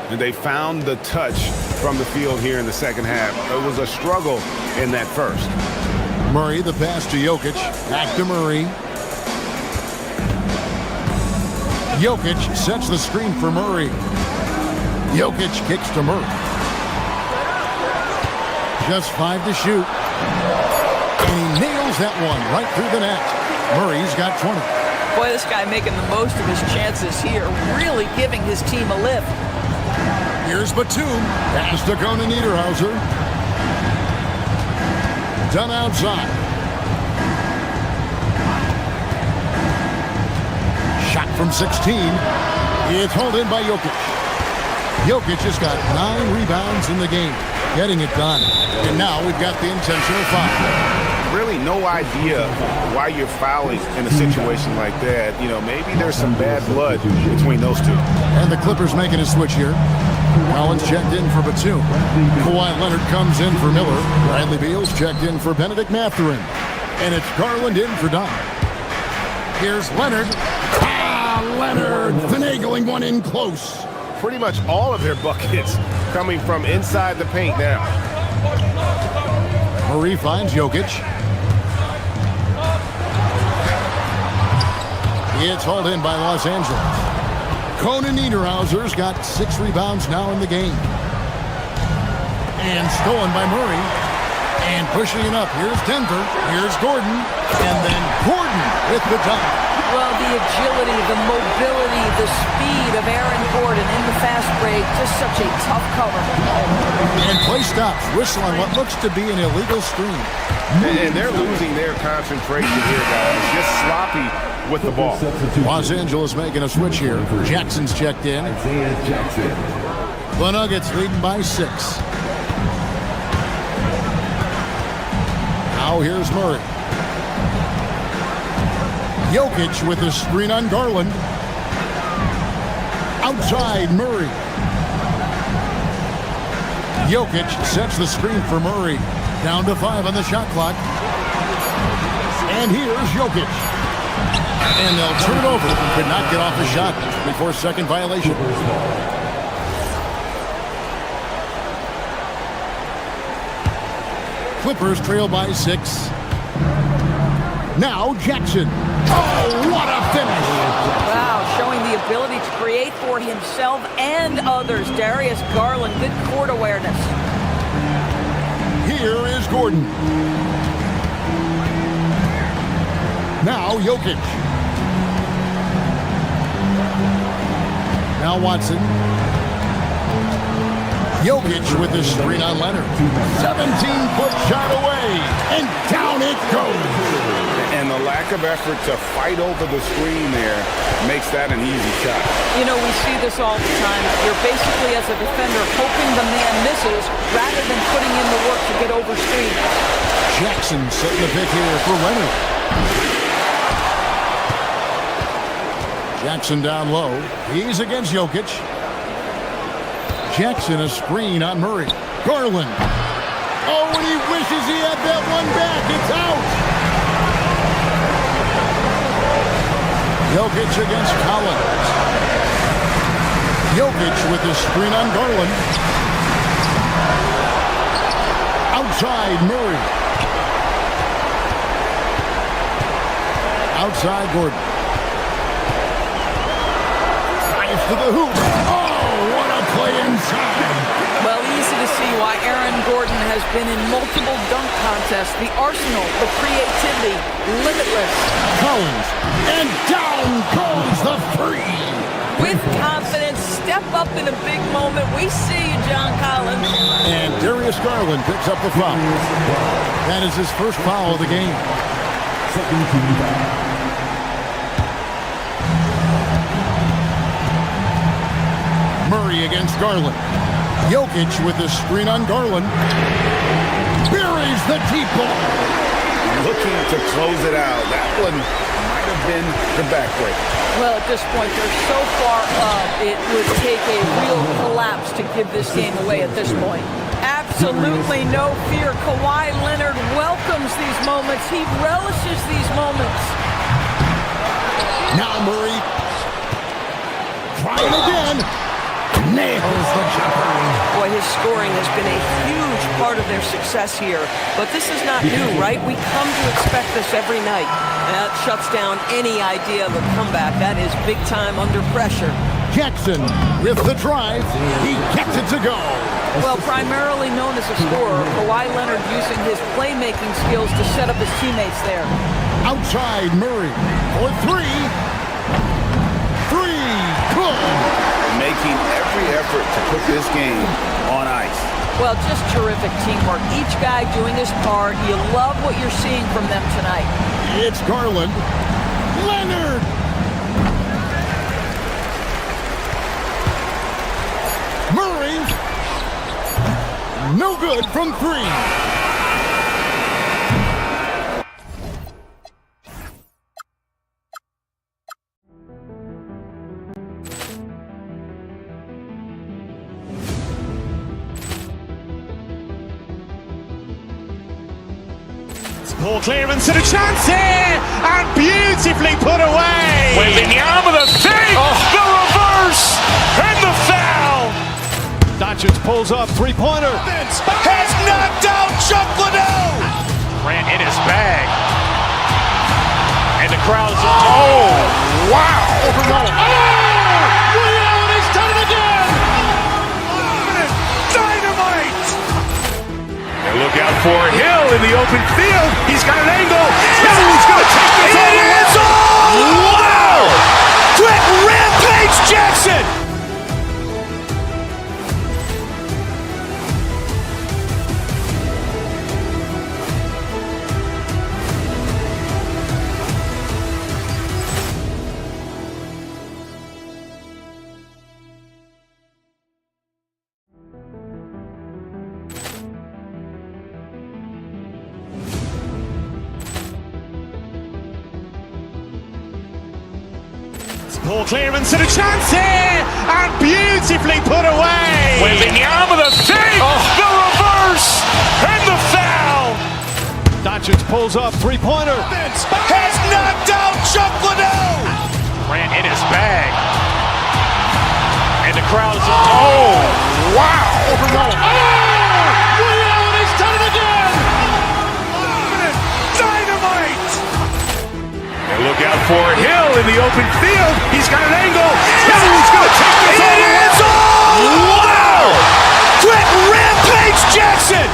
And they found the touch from the field here in the second half. It was a struggle in that first. Murray, the pass to Jokic. Back to Murray. Jokic sets the screen for Murray. Jokic kicks to Murray. Just 5 to shoot. And he nails that one right through the net. Murray's got 20. Boy, this guy making the most of his chances here, really giving his team a lift. Here's Batum. Pass to Conan Niederhauser. Done outside. Shot from 16. It's hauled in by Jokic. Jokic has got 9 rebounds in the game, getting it done. And now we've got the intentional foul. Really no idea why you're fouling in a situation like that. You know, maybe there's some bad blood between those two. And the Clippers making a switch here. Collins checked in for Batum. Kawhi Leonard comes in for Miller. Bradley Beal's checked in for Benedict Mathurin. And it's Garland in for Dunn. Here's Leonard. Leonard finagling one in close. Pretty much all of their buckets coming from inside the paint now. Murray finds Jokic. It's hauled in by Los Angeles. Conan Niederhauser's got 6 rebounds now in the game. And stolen by Murray. And pushing it up. Here's Denver. Here's Gordon. And then Gordon with the dunk. Well, the agility, the mobility, the speed of Aaron Gordon in the fast break, just such a tough cover. And play stops. Whistle on what looks to be an illegal screen. And they're losing their concentration here, guys. Just sloppy with the ball. Los Angeles making a switch here. Jackson's checked in. The Nuggets leading by 6. Now here's Murray. Jokic with a screen on Garland. Outside Murray. Jokic sets the screen for Murray. Down to 5 on the shot clock. And here's Jokic. And they'll turn it over. Could not get off the shot before second violation. Clippers trail by 6. Now Jackson. Oh, what a finish! Wow, showing the ability to create for himself and others. Darius Garland, good court awareness. Here is Gordon. Now Jokic. Now Watson. Jokic with the screen on Leonard. 17-foot shot away, and down it goes. And the lack of effort to fight over the screen there makes that an easy shot. You know, we see this all the time. You're basically, as a defender, hoping the man misses rather than putting in the work to get over screens. Jackson setting the pick here for Leonard. Jackson down low. He's against Jokic. Jackson a screen on Murray. Garland. Oh, and he wishes he had that one back. It's out. Jokic against Collins. Jokic with the screen on Garland. Outside Murray. Outside Gordon. Drives to the hoop. Oh, what a play inside. Well, easy to see why Aaron Gordon has been in multiple dunk contests. The arsenal, the creativity, limitless. Collins, and down goes the free. With confidence, step up in a big moment. We see you, John Collins. And Darius Garland picks up the foul. That is his first foul of the game. Murray against Garland. Jokic with the screen on Garland. Buries the deep ball. Looking to close it out. That one might have been the backbreak. Well, at this point, they're so far up, it would take a real collapse to give this game away at this point. Absolutely no fear. Kawhi Leonard welcomes these moments. He relishes these moments. Now Murray. Trying again. Nails the jumper. Boy, his scoring has been a huge part of their success here. But this is not new, right? We come to expect this every night. And that shuts down any idea of a comeback. That is big time under pressure. Jackson with the drive. He gets it to go. Well, primarily known as a scorer, Kawhi Leonard using his playmaking skills to set up his teammates there. Outside Murray for three. Three, good. Making every effort to put this game on ice. Well, just terrific teamwork. Each guy doing his part. You love what you're seeing from them tonight. It's Garland. Leonard. Murray. No good from three. Ball clearance and a chance here, and beautifully put away. Wembanyama the save, the reverse, and the foul. Doncic pulls up, three-pointer. Has knocked out Chuck Liddell. Grant in his bag. And the crowd's, oh, wow. Ray Allen has done it again. Dynamite. And look out for Hill in the open field. He's got an angle. He's going to take this all the way. Wow! Quick rampage Jackson. Ball clearance and a chance here, and beautifully put away. Wembanyama the save, the reverse, and the foul. Doncic pulls up, three-pointer. Has knocked out Chuck Liddell. Grant in his bag. And the crowd's, oh, wow. Ray Allen has done it again. Dynamite. And look out for Hill in the open field. He's got an angle. He's going to take this all the way. Wow! Quick rampage Jackson.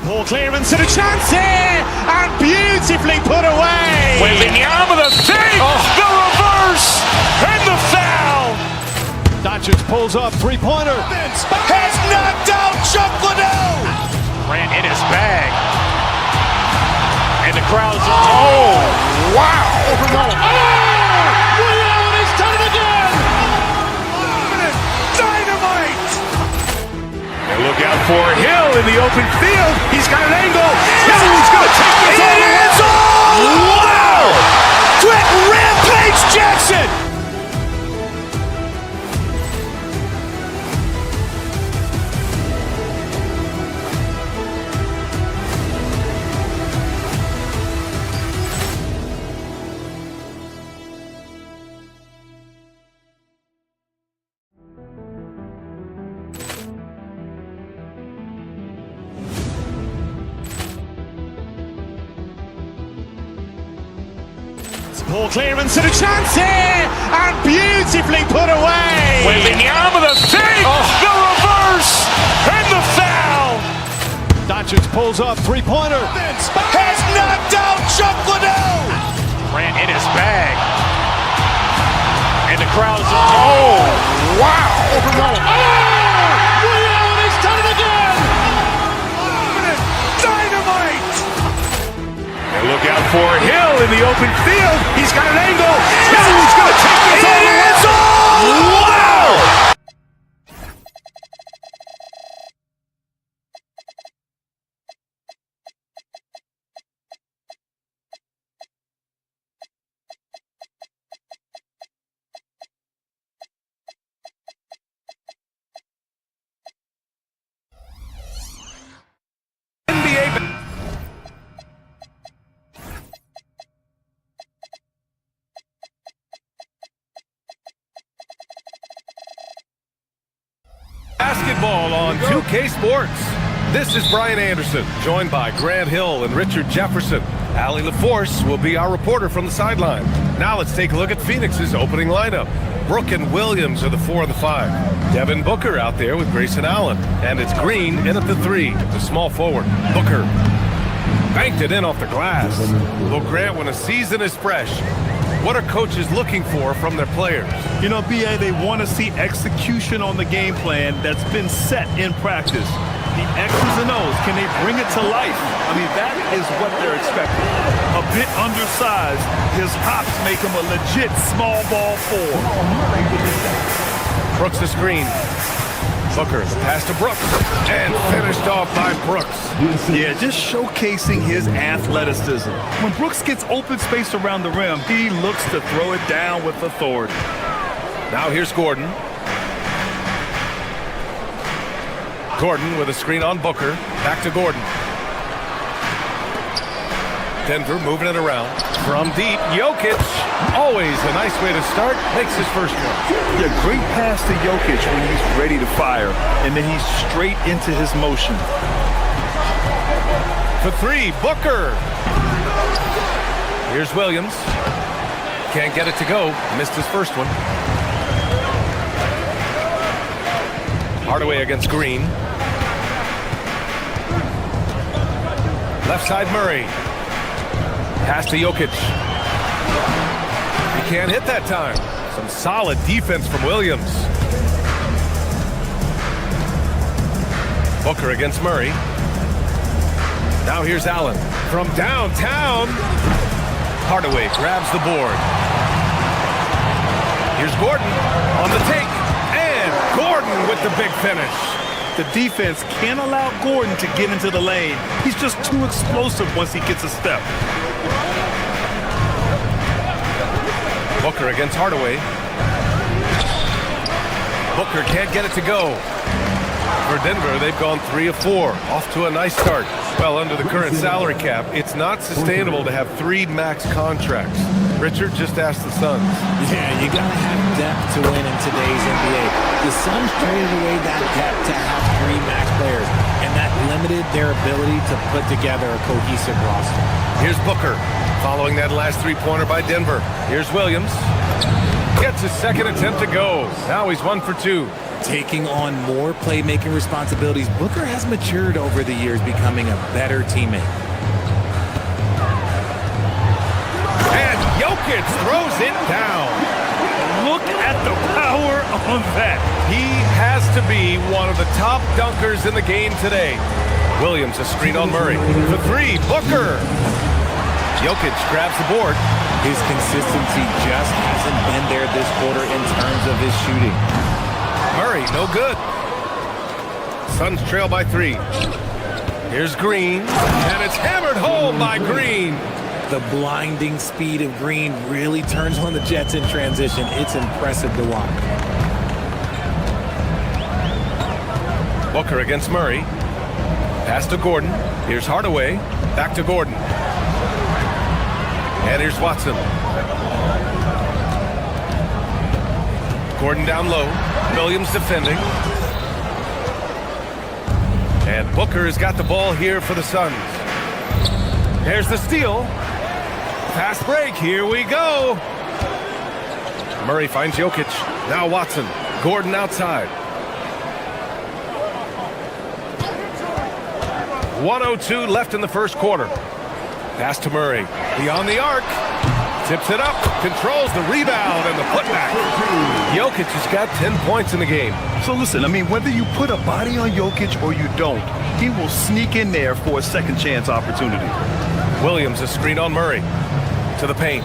Ball clearance and a chance here, and beautifully put away. Wembanyama the save, the reverse, and the foul. Doncic pulls up, three-pointer. Has knocked out Chuck Liddell. Grant in his bag. And the crowd's, oh, wow. Ray Allen has done it again. Dynamite. And look out for Hill in the open field. He's got an angle. He's going to take this all the way. Wow! Quick rampage Jackson. Ball clearance and a chance here, and beautifully put away. Wembanyama the save, the reverse, and the foul. Doncic pulls up, three-pointer. Has knocked out Chuck Liddell. Grant in his bag. And the crowd's, oh, wow. Ray Allen has done it again. Dynamite. And look out for Hill in the open field. He's got an angle. He's going to take this all the way. Wow! OK Sports. This is Brian Anderson, joined by Grant Hill and Richard Jefferson. Allie LaForce will be our reporter from the sideline. Now let's take a look at Phoenix's opening lineup. Brooke and Williams are the 4 and the 5. Devin Booker out there with Grayson Allen. And it's Green in at the 3, the small forward. Booker banked it in off the glass. Well, Grant, when a season is fresh, what are coaches looking for from their players? You know, B.A., they want to see execution on the game plan that's been set in practice. The X's and O's, can they bring it to life? I mean, that is what they're expecting. A bit undersized, his hops make him a legit small ball 4. Brooks the screen. Booker, the pass to Brooks, and finished off by Brooks. Yeah, just showcasing his athleticism. When Brooks gets open space around the rim, he looks to throw it down with authority. Now here's Gordon. Gordon with a screen on Booker. Back to Gordon. Denver moving it around. From deep, Jokic. Always a nice way to start. Makes his first one. Yeah, great pass to Jokic when he's ready to fire. And then he's straight into his motion. For 3, Booker. Here's Williams. Can't get it to go. Missed his first one. Hardaway against Green. Left side Murray. Pass to Jokic. He can't hit that time. Some solid defense from Williams. Booker against Murray. Now here's Allen. From downtown. Hardaway grabs the board. Here's Gordon on the take. And Gordon with the big finish. The defense can't allow Gordon to get into the lane. He's just too explosive once he gets a step. Booker against Hardaway. Booker can't get it to go. For Denver, they've gone 3 of 4. Off to a nice start. Well, under the current salary cap, it's not sustainable to have 3 max contracts. Richard just asked the Suns. Yeah, you got to have depth to win in today's NBA. The Suns traded away that depth to have 3 max players, and that limited their ability to put together a cohesive roster. Here's Booker, following that last 3-pointer by Denver. Here's Williams. Gets his second attempt to go. Now he's 1 for 2. Taking on more playmaking responsibilities, Booker has matured over the years, becoming a better teammate. And Jokic throws it down. Look at the power on that. He has to be one of the top dunkers in the game today. Williams a screen on Murray. For 3, Booker. Jokic grabs the board. His consistency just hasn't been there this quarter in terms of his shooting. Murray, no good. Suns trail by 3. Here's Green, and it's hammered home by Green. The blinding speed of Green really turns on the Jets in transition. It's impressive to watch. Booker against Murray. Pass to Gordon. Here's Hardaway. Back to Gordon. And here's Watson. Gordon down low. Williams defending. And Booker has got the ball here for the Suns. Here's the steal. Fast break. Here we go. Murray finds Jokic. Now Watson. Gordon outside. 1:02 left in the first quarter. Pass to Murray. Beyond the arc. Tips it up. Controls the rebound and the putback. Jokic has got 10 points in the game. So listen, I mean, whether you put a body on Jokic or you don't, he will sneak in there for a second chance opportunity. Williams a screen on Murray. To the paint.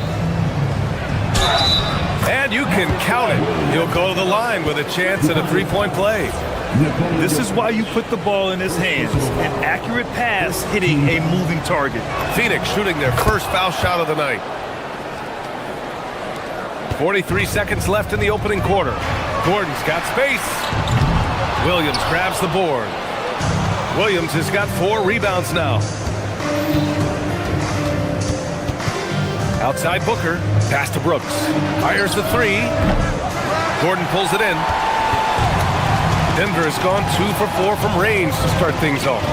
And you can count it. He'll go to the line with a chance at a 3-point play. This is why you put the ball in his hands. An accurate pass hitting a moving target. Phoenix shooting their first foul shot of the night. 43 seconds left in the opening quarter. Gordon's got space. Williams grabs the board. Williams has got 4 rebounds now. Outside Booker. Pass to Brooks. Fires the 3. Gordon pulls it in. Denver has gone 2 for 4 from range to start things off.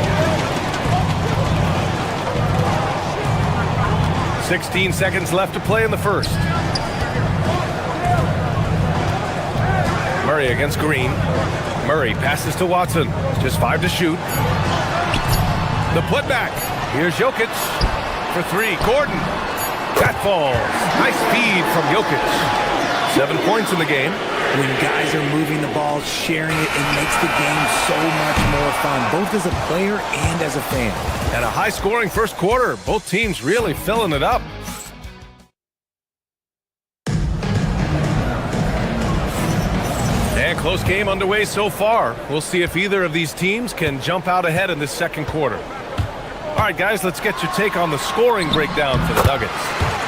16 seconds left to play in the first. Murray against Green. Murray passes to Watson. Just 5 to shoot. The putback. Here's Jokic for 3. Gordon. That falls. Nice feed from Jokic. 7 points in the game. When guys are moving the ball, sharing it, it makes the game so much more fun, both as a player and as a fan. And a high-scoring first quarter. Both teams really filling it up. And close game underway so far. We'll see if either of these teams can jump out ahead in this second quarter. All right, guys, let's get your take on the scoring breakdown for the Nuggets.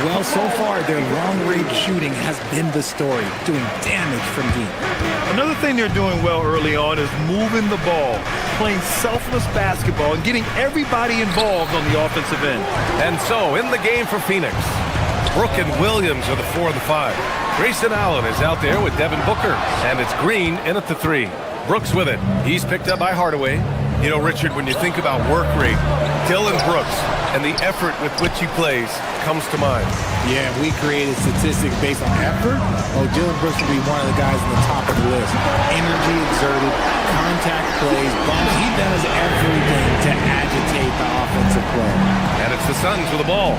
Well, so far, their long-range shooting has been the story, doing damage from deep. Another thing they're doing well early on is moving the ball, playing selfless basketball, and getting everybody involved on the offensive end. And so, in the game for Phoenix, Brook and Williams are the 4 and the 5. Grayson Allen is out there with Devin Booker, and it's Green in at the 3. Brooks with it. He's picked up by Hardaway. You know, Richard, when you think about work rate, Dylan Brooks and the effort with which he plays comes to mind. Yeah, we created statistics based on effort. Oh, Dylan Brooks would be one of the guys on the top of the list. Energy exerted, contact plays, bumps. He does everything to agitate the offensive play. And it's the Suns with the ball,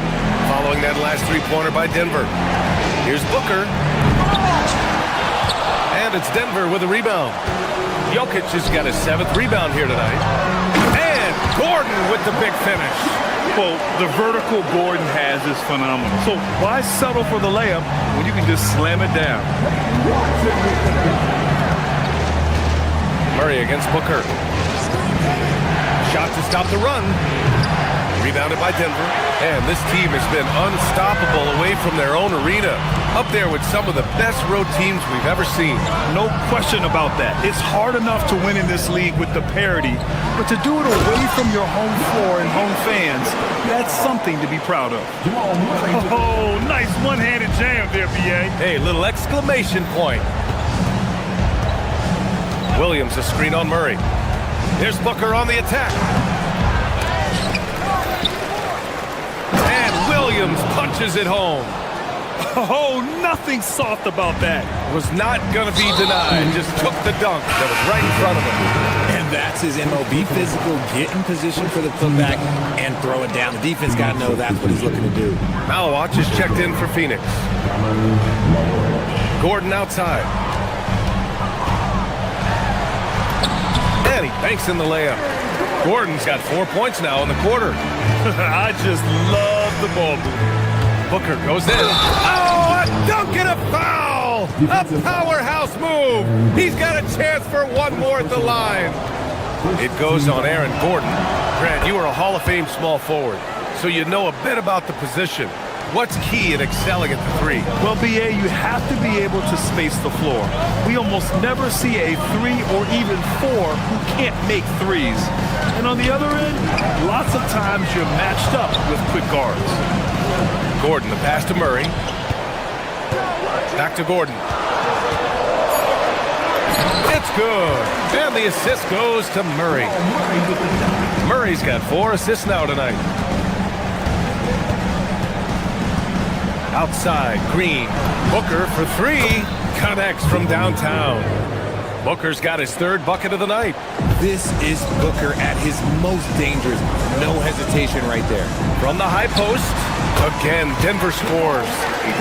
following that last three-pointer by Denver. Here's Booker. And it's Denver with a rebound. Jokic has got his 7th rebound here tonight. And Gordon with the big finish. Well, the vertical Gordon has is phenomenal. So why settle for the layup when you can just slam it down? Murray against Booker. Shot to stop the run. Rebounded by Denver. And this team has been unstoppable away from their own arena. Up there with some of the best road teams we've ever seen. No question about that. It's hard enough to win in this league with the parity, but to do it away from your home floor and home fans, that's something to be proud of. Oh, nice one-handed jam there, B.A. Hey, little exclamation point. Williams a screen on Murray. Here's Booker on the attack. And Williams punches it home. Oh, nothing soft about that. Was not going to be denied. Just took the dunk that was right in front of him. And that's his MO. Be physical, get in position for the putback, and throw it down. The defense got to know that's what he's looking to do. Malawach is checked in for Phoenix. Gordon outside. And he banks in the layup. Gordon's got 4 points now in the quarter. I just love the ball movement. Booker goes in. Oh, a dunk and a foul! A powerhouse move! He's got a chance for one more at the line. It goes on Aaron Gordon. Grant, you are a Hall of Fame small forward, so you know a bit about the position. What's key in excelling at the 3? Well, B.A., you have to be able to space the floor. We almost never see a 3 or even 4 who can't make threes. And on the other end, lots of times you're matched up with quick guards. Gordon, the pass to Murray. Back to Gordon. It's good. And the assist goes to Murray. Murray's got 4 assists now tonight. Outside, Green. Booker for 3. Connects from downtown. Booker's got his 3rd bucket of the night. This is Booker at his most dangerous. No hesitation right there. From the high post, again, Denver scores.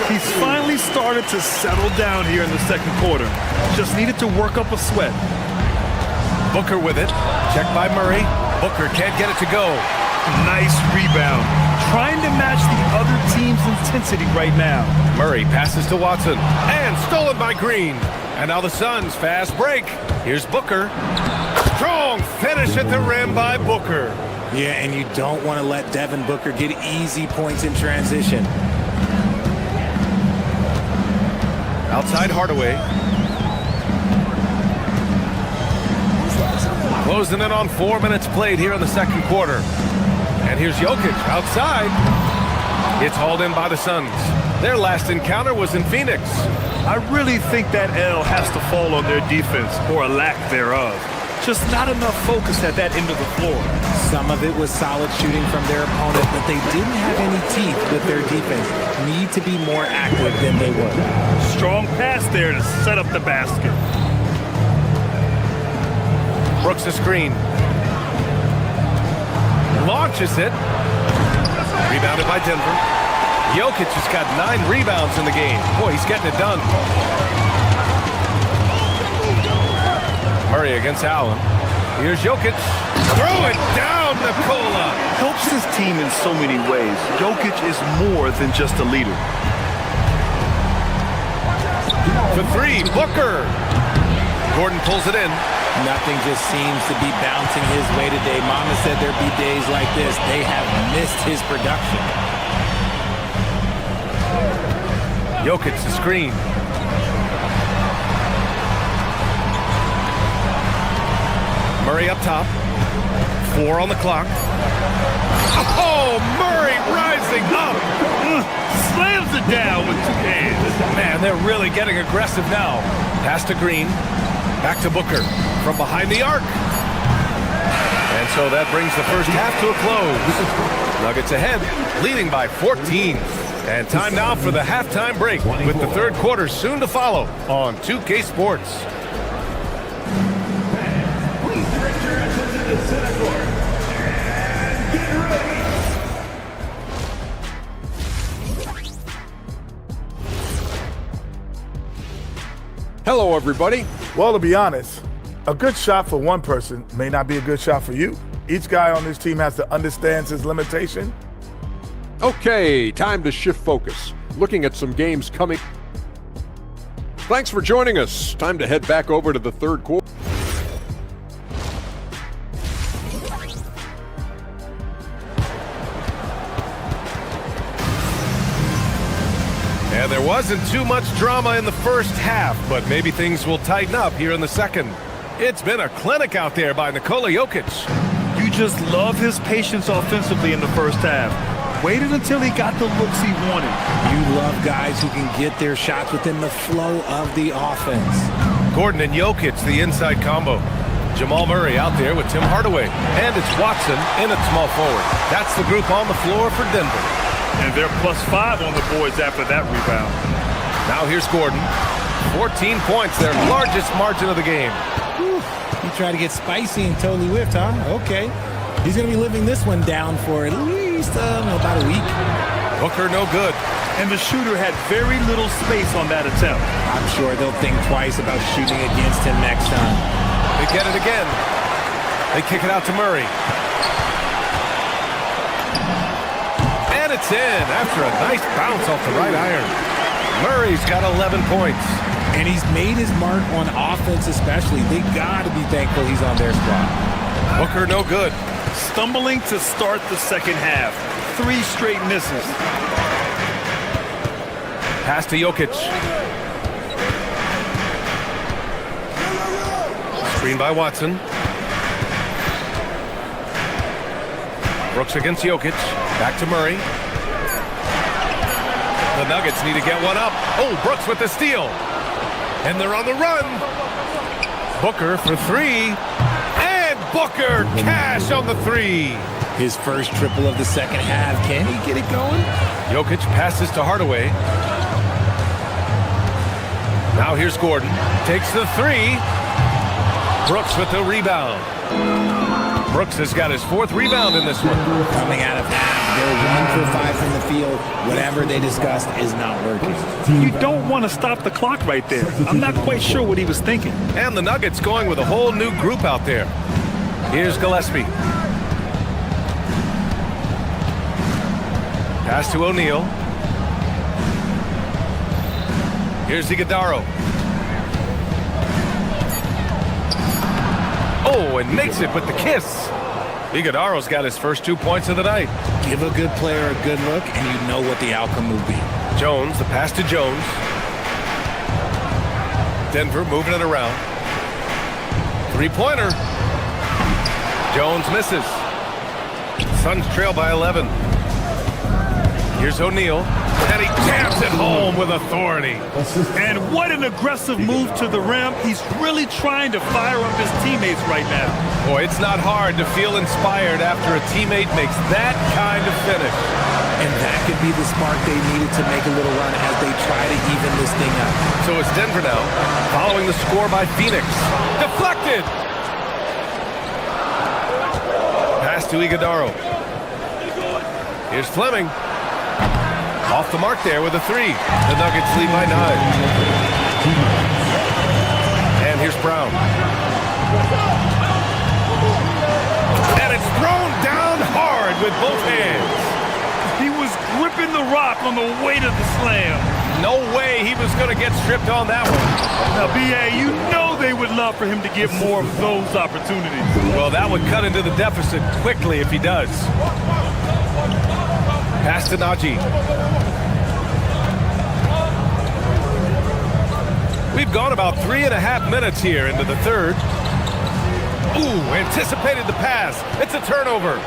He's finally started to settle down here in the second quarter. Just needed to work up a sweat. Booker with it. Checked by Murray. Booker can't get it to go. Nice rebound. Trying to match the other team's intensity right now. Murray passes to Watson. And stolen by Green. And now the Suns fast break. Here's Booker. Strong finish at the rim by Booker. Yeah, and you don't want to let Devin Booker get easy points in transition. Outside Hardaway. Closing in on 4 minutes played here in the second quarter. And here's Jokic outside. It's hauled in by the Suns. Their last encounter was in Phoenix. I really think that L has to fall on their defense, or a lack thereof. Just not enough focus at that end of the floor. Some of it was solid shooting from their opponent, but they didn't have any teeth with their defense. Need to be more active than they were. Strong pass there to set up the basket. Brooks a screen. Launches it. Rebounded by Denver. Jokic has got 9 rebounds in the game. Boy, he's getting it done. Murray against Allen. Here's Jokic. Throw it down, Nikola. Helps his team in so many ways. Jokic is more than just a leader. For 3, Booker. Gordon pulls it in. Nothing just seems to be bouncing his way today. Mama said there'd be days like this. They have missed his production. Jokic the screen. Murray up top. 4 on the clock. Oh, Murray rising up. Slams it down with 2 hands. Man, they're really getting aggressive now. Pass to Green. Back to Booker from behind the arc. And so that brings the first half to a close. Nuggets ahead, leading by 14. And time now for the halftime break, with the third quarter soon to follow on 2K Sports. Hello, everybody. Well, to be honest, a good shot for one person may not be a good shot for you. Each guy on this team has to understand his limitation. Okay, time to shift focus. Looking at some games coming. Thanks for joining us. Time to head back over to the third quarter. And there wasn't too much drama in the first half, but maybe things will tighten up here in the second. It's been a clinic out there by Nikola Jokic. You just love his patience offensively in the first half. Waited until he got the looks he wanted. You love guys who can get their shots within the flow of the offense. Gordon and Jokic, the inside combo. Jamal Murray out there with Tim Hardaway. And it's Watson in at small forward. That's the group on the floor for Denver. And they're +5 on the boards after that rebound. Now here's Gordon. 14 points, their largest margin of the game. Whew. He tried to get spicy and totally whiffed, huh? Okay. He's going to be living this one down for at least about a week. Booker no good. And the shooter had very little space on that attempt. I'm sure they'll think twice about shooting against him next time. They get it again. They kick it out to Murray. And it's in after a nice bounce off the right iron. Murray's got 11 points. And he's made his mark on offense especially. They got to be thankful he's on their squad. Booker no good. Stumbling to start the second half. 3 straight misses. Pass to Jokic. Screen by Watson. Brooks against Jokic. Back to Murray. The Nuggets need to get one up. Oh, Brooks with the steal. And they're on the run. Booker for 3. And Booker cash on the 3. His first triple of the second half. Can he get it going? Jokic passes to Hardaway. Now here's Gordon. Takes the 3. Brooks with the rebound. Brooks has got his 4th rebound in this one. Coming out of half, they're 1 for 5 from the field. Whatever they discussed is not working. You don't want to stop the clock right there. I'm not quite sure what he was thinking. And the Nuggets going with a whole new group out there. Here's Gillespie. Pass to O'Neal. Here's Iguodala. Oh, and makes it with the kiss. Iguodala's got his first 2 points of the night. Give a good player a good look, and you know what the outcome will be. Jones, the pass to Jones. Denver moving it around. 3-pointer. Jones misses. Suns trail by 11. Here's O'Neal, and he jams it home with authority. And what an aggressive move to the rim. He's really trying to fire up his teammates right now. Boy, it's not hard to feel inspired after a teammate makes that kind of finish. And that could be the spark they needed to make a little run as they try to even this thing up. So it's Denver now, following the score by Phoenix. Deflected! Pass to Iguodaro. Here's Fleming. Off the mark there with a three. The Nuggets lead by 9. And here's Brown. And it's thrown down hard with both hands. He was gripping the rock on the way to the slam. No way he was going to get stripped on that one. Now, B.A., you know they would love for him to get more of those opportunities. Well, that would cut into the deficit quickly if he does. Pass to Najee. We've gone about 3.5 minutes here into the third. Ooh, anticipated the pass. It's a turnover.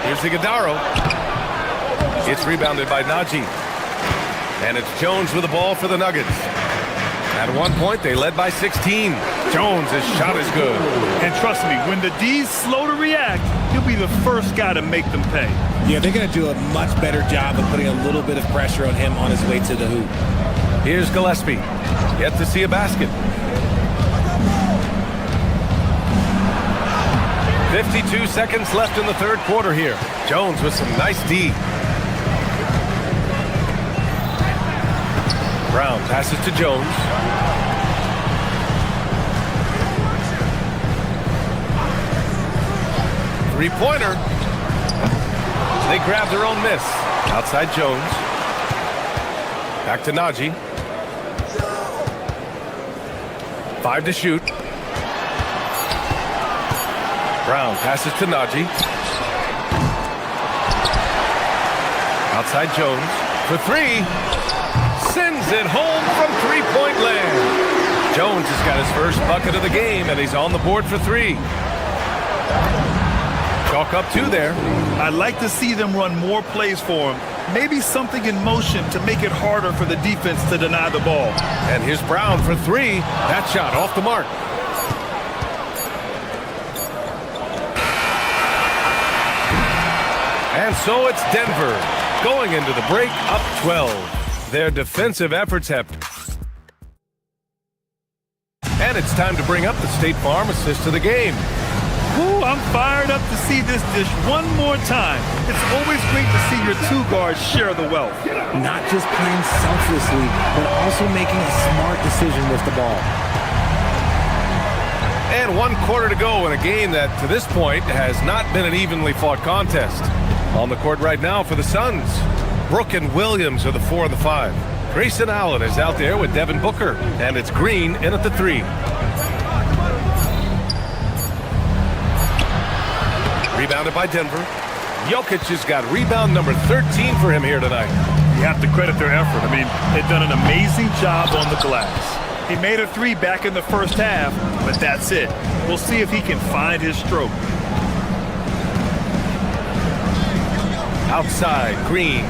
Here's Iguodaro. It's rebounded by Najee. And it's Jones with the ball for the Nuggets. At one point, they led by 16. Jones' shot is good. And trust me, when the D's slow to react, he'll be the first guy to make them pay. Yeah, they're going to do a much better job of putting a little bit of pressure on him on his way to the hoop. Here's Gillespie. Yet to see a basket. 52 seconds left in the third quarter here. Jones with some nice D. Brown passes to Jones. Three-pointer. They grab their own miss. Outside Jones. Back to Najee. 5 to shoot. Brown passes to Najee. Outside Jones for 3. Sends it home from three-point land. Jones has got his first bucket of the game, and he's on the board for 3. Chalk up 2 there. I'd like to see them run more plays for him. Maybe something in motion to make it harder for the defense to deny the ball. And here's Brown for 3. That shot off the mark. And so it's Denver going into the break up 12. Their defensive efforts have... And it's time to bring up the State Farm assist to the game. Ooh, I'm fired up to see this dish one more time. It's always great to see your two guards share the wealth. Not just playing selflessly, but also making a smart decision with the ball. And 1 quarter to go in a game that, to this point, has not been an evenly fought contest. On the court right now for the Suns, Brook and Williams are the 4 and the 5. Grayson Allen is out there with Devin Booker, and it's Green in at the 3. Rebounded by Denver. Jokic has got rebound number 13 for him here tonight. You have to credit their effort. I mean, they've done an amazing job on the glass. He made a 3 back in the first half, but that's it. We'll see if he can find his stroke. Outside, Green.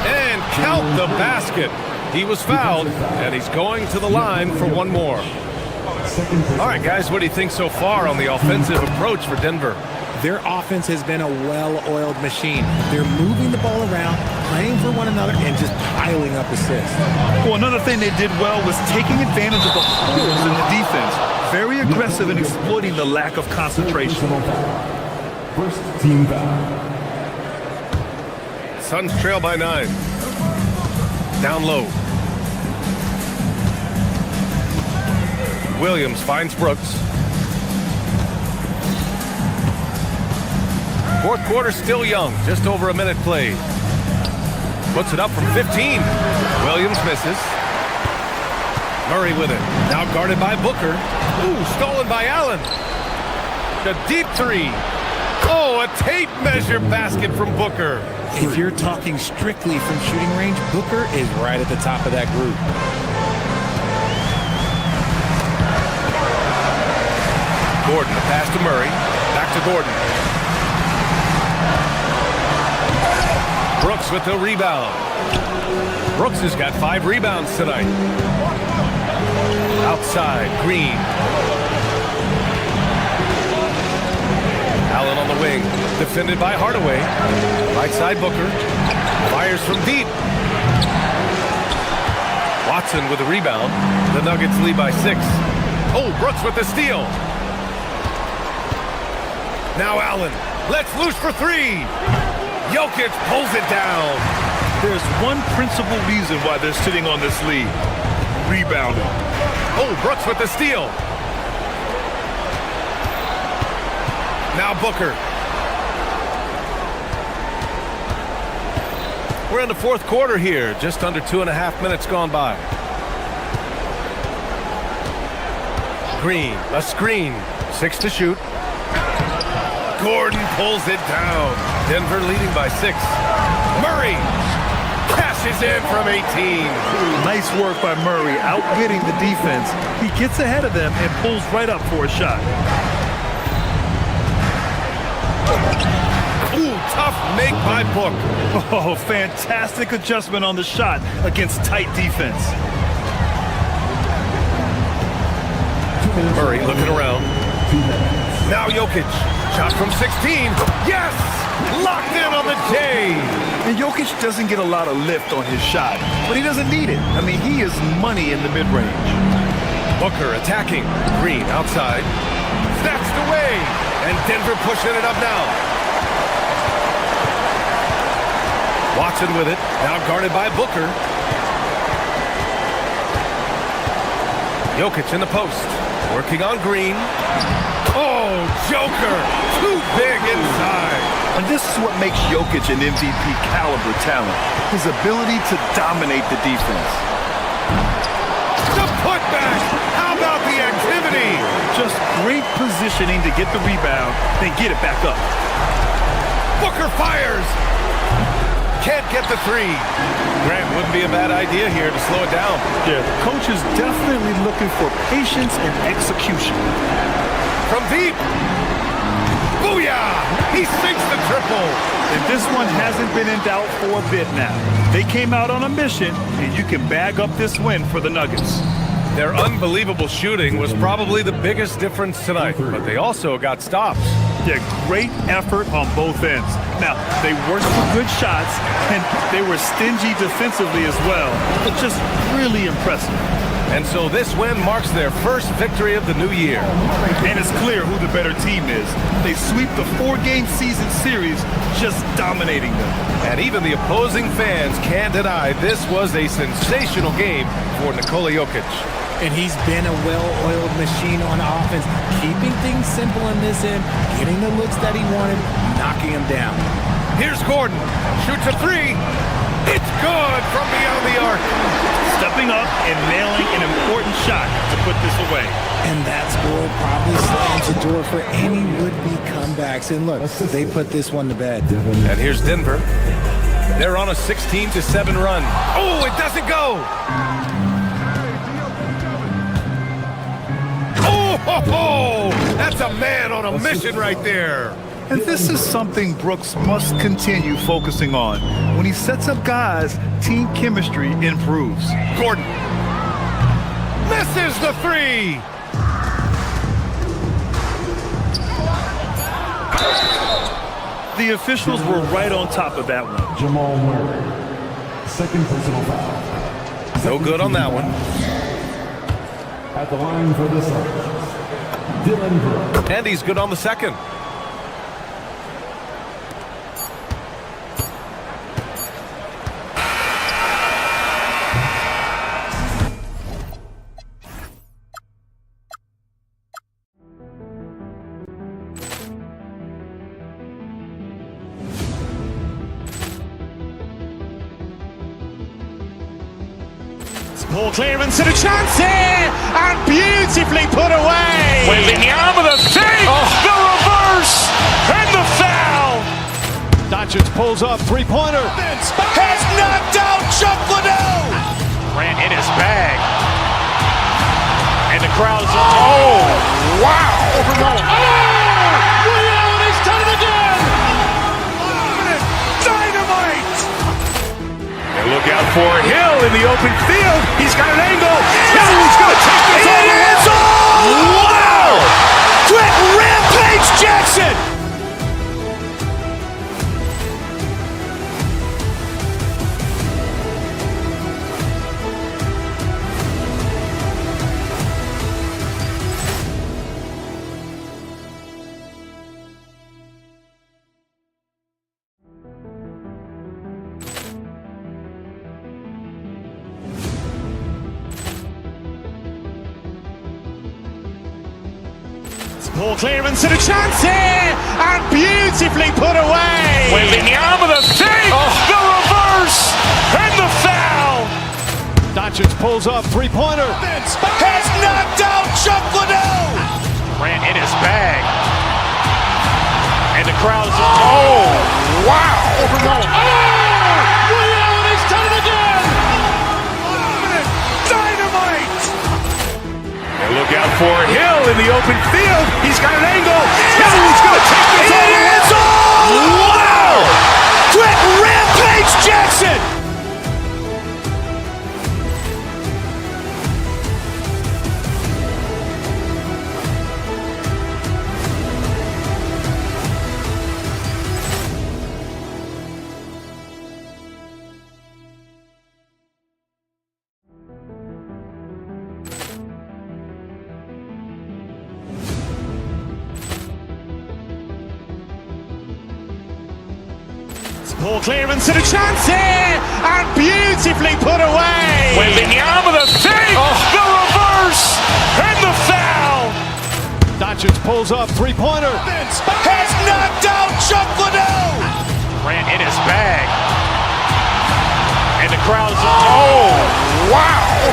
And count the basket. He was fouled, and he's going to the line for 1 more. All right, guys, what do you think so far on the offensive approach for Denver? Their offense has been a well-oiled machine. They're moving the ball around, playing for one another, and just piling up assists. Well, another thing they did well was taking advantage of the holes in the defense. Very aggressive in exploiting the lack of concentration. First team foul. Suns trail by 9. Down low. Williams finds Brooks. Fourth quarter still young, just over a minute played. Puts it up from 15. Williams misses. Murray with it. Now guarded by Booker. Ooh, stolen by Allen. The deep 3. Oh, a tape measure basket from Booker. If you're talking strictly from shooting range, Booker is right at the top of that group. Gordon, the pass to Murray. Back to to Gordon. Brooks with the rebound. Brooks has got 5 rebounds tonight. Outside, Green. Allen on the wing, defended by Hardaway. Right side, Booker. Fires from deep. Watson with a rebound. The Nuggets lead by 6. Oh, Brooks with the steal. Now Allen. Let's loose for 3. Jokic pulls it down. There's one principal reason why they're sitting on this lead. Rebounding. Oh, Brooks with the steal. Now Booker. We're in the 4th quarter here. Just under 2.5 minutes gone by. Green, a screen. 6 to shoot. Gordon pulls it down. Denver leading by 6. Murray cashes in from 18. Nice work by Murray, outbidding the defense. He gets ahead of them and pulls right up for a shot. Ooh, tough make by Book. Oh, fantastic adjustment on the shot against tight defense. Murray looking around. Now Jokic. Shot from 16. Yes! Locked in on the J. And Jokic doesn't get a lot of lift on his shot, but he doesn't need it. I mean, he is money in the mid-range. Booker attacking. Green outside. Snatched away. And Denver pushing it up now. Watson with it. Now guarded by Booker. Jokic in the post. Working on Green. Oh, Joker. Too big inside. And this is what makes Jokic an MVP caliber talent. His ability to dominate the defense. The putback. How about the activity? Just great positioning to get the rebound, then get it back up. Booker fires. Can't get the 3. Grant, wouldn't be a bad idea here to slow it down. Yeah, the coach is definitely looking for patience and execution. From deep. Booyah! He sinks the triple. And this one hasn't been in doubt for a bit now. They came out on a mission, and you can bag up this win for the Nuggets. Their unbelievable shooting was probably the biggest difference tonight, but they also got stops. Yeah, great effort on both ends. Now, they worked for good shots, and they were stingy defensively as well, but just really impressive. And so this win marks their first victory of the new year. And it's clear who the better team is. They sweep the 4-game season series, just dominating them. And even the opposing fans can't deny this was a sensational game for Nikola Jokic. And he's been a well-oiled machine on offense, keeping things simple in this end, getting the looks that he wanted, knocking them down. Here's Gordon. Shoots a 3. It's good from beyond the arc. Stepping up and nailing an important shot to put this away. And that score probably slams the door for any would-be comebacks. And look, they put this one to bed. And here's Denver. They're on a 16-7 run. Oh, it doesn't go. Oh, that's a man on a mission right there. And this is something Brooks must continue focusing on. When he sets up guys, team chemistry improves. Gordon misses the 3. The officials were right on top of that one. Jamal Murray, second personal foul. No good on that one. At the line for the Suns, Dylan Brooks. And he's good on the second. Ball clearance and a chance here, and beautifully put away. Wembanyama with a save, the reverse, and the foul. Doncic pulls up, three-pointer. Has knocked out Chuck Liddell. Grant in his bag. And the crowd's Oh, wow. overrun. Oh! open field. He's got an angle. Now he's going to take this all the way. Wow! Quick rampage Jackson! Poor clearance and a chance here, and beautifully put away. Wembanyama the fake, the reverse, and the foul. Doncic pulls up, three-pointer. Vince has knocked out Chuck Liddell. Ran in his bag, and the crowd is wow! Ray Allen has done it again. Dynamite! And look out for Hill in the open field. He's got an angle. Now he's going to take this all the way. Wow! Quick rampage Jackson! Poor clearance and a chance here, and beautifully put away. Wembanyama the fake, the reverse, and the foul. Doncic pulls up, three-pointer. Vince has knocked out Chuck Liddell. Ran in his bag, and the crowd is wow!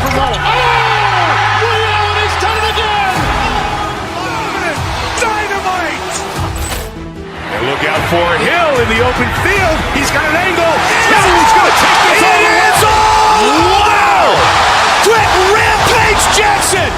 Ray Allen has done it again. Dynamite! And look out for Hill in the open field. He's got an angle. Now he's going to take this all the way. Wow! Quick rampage Jackson!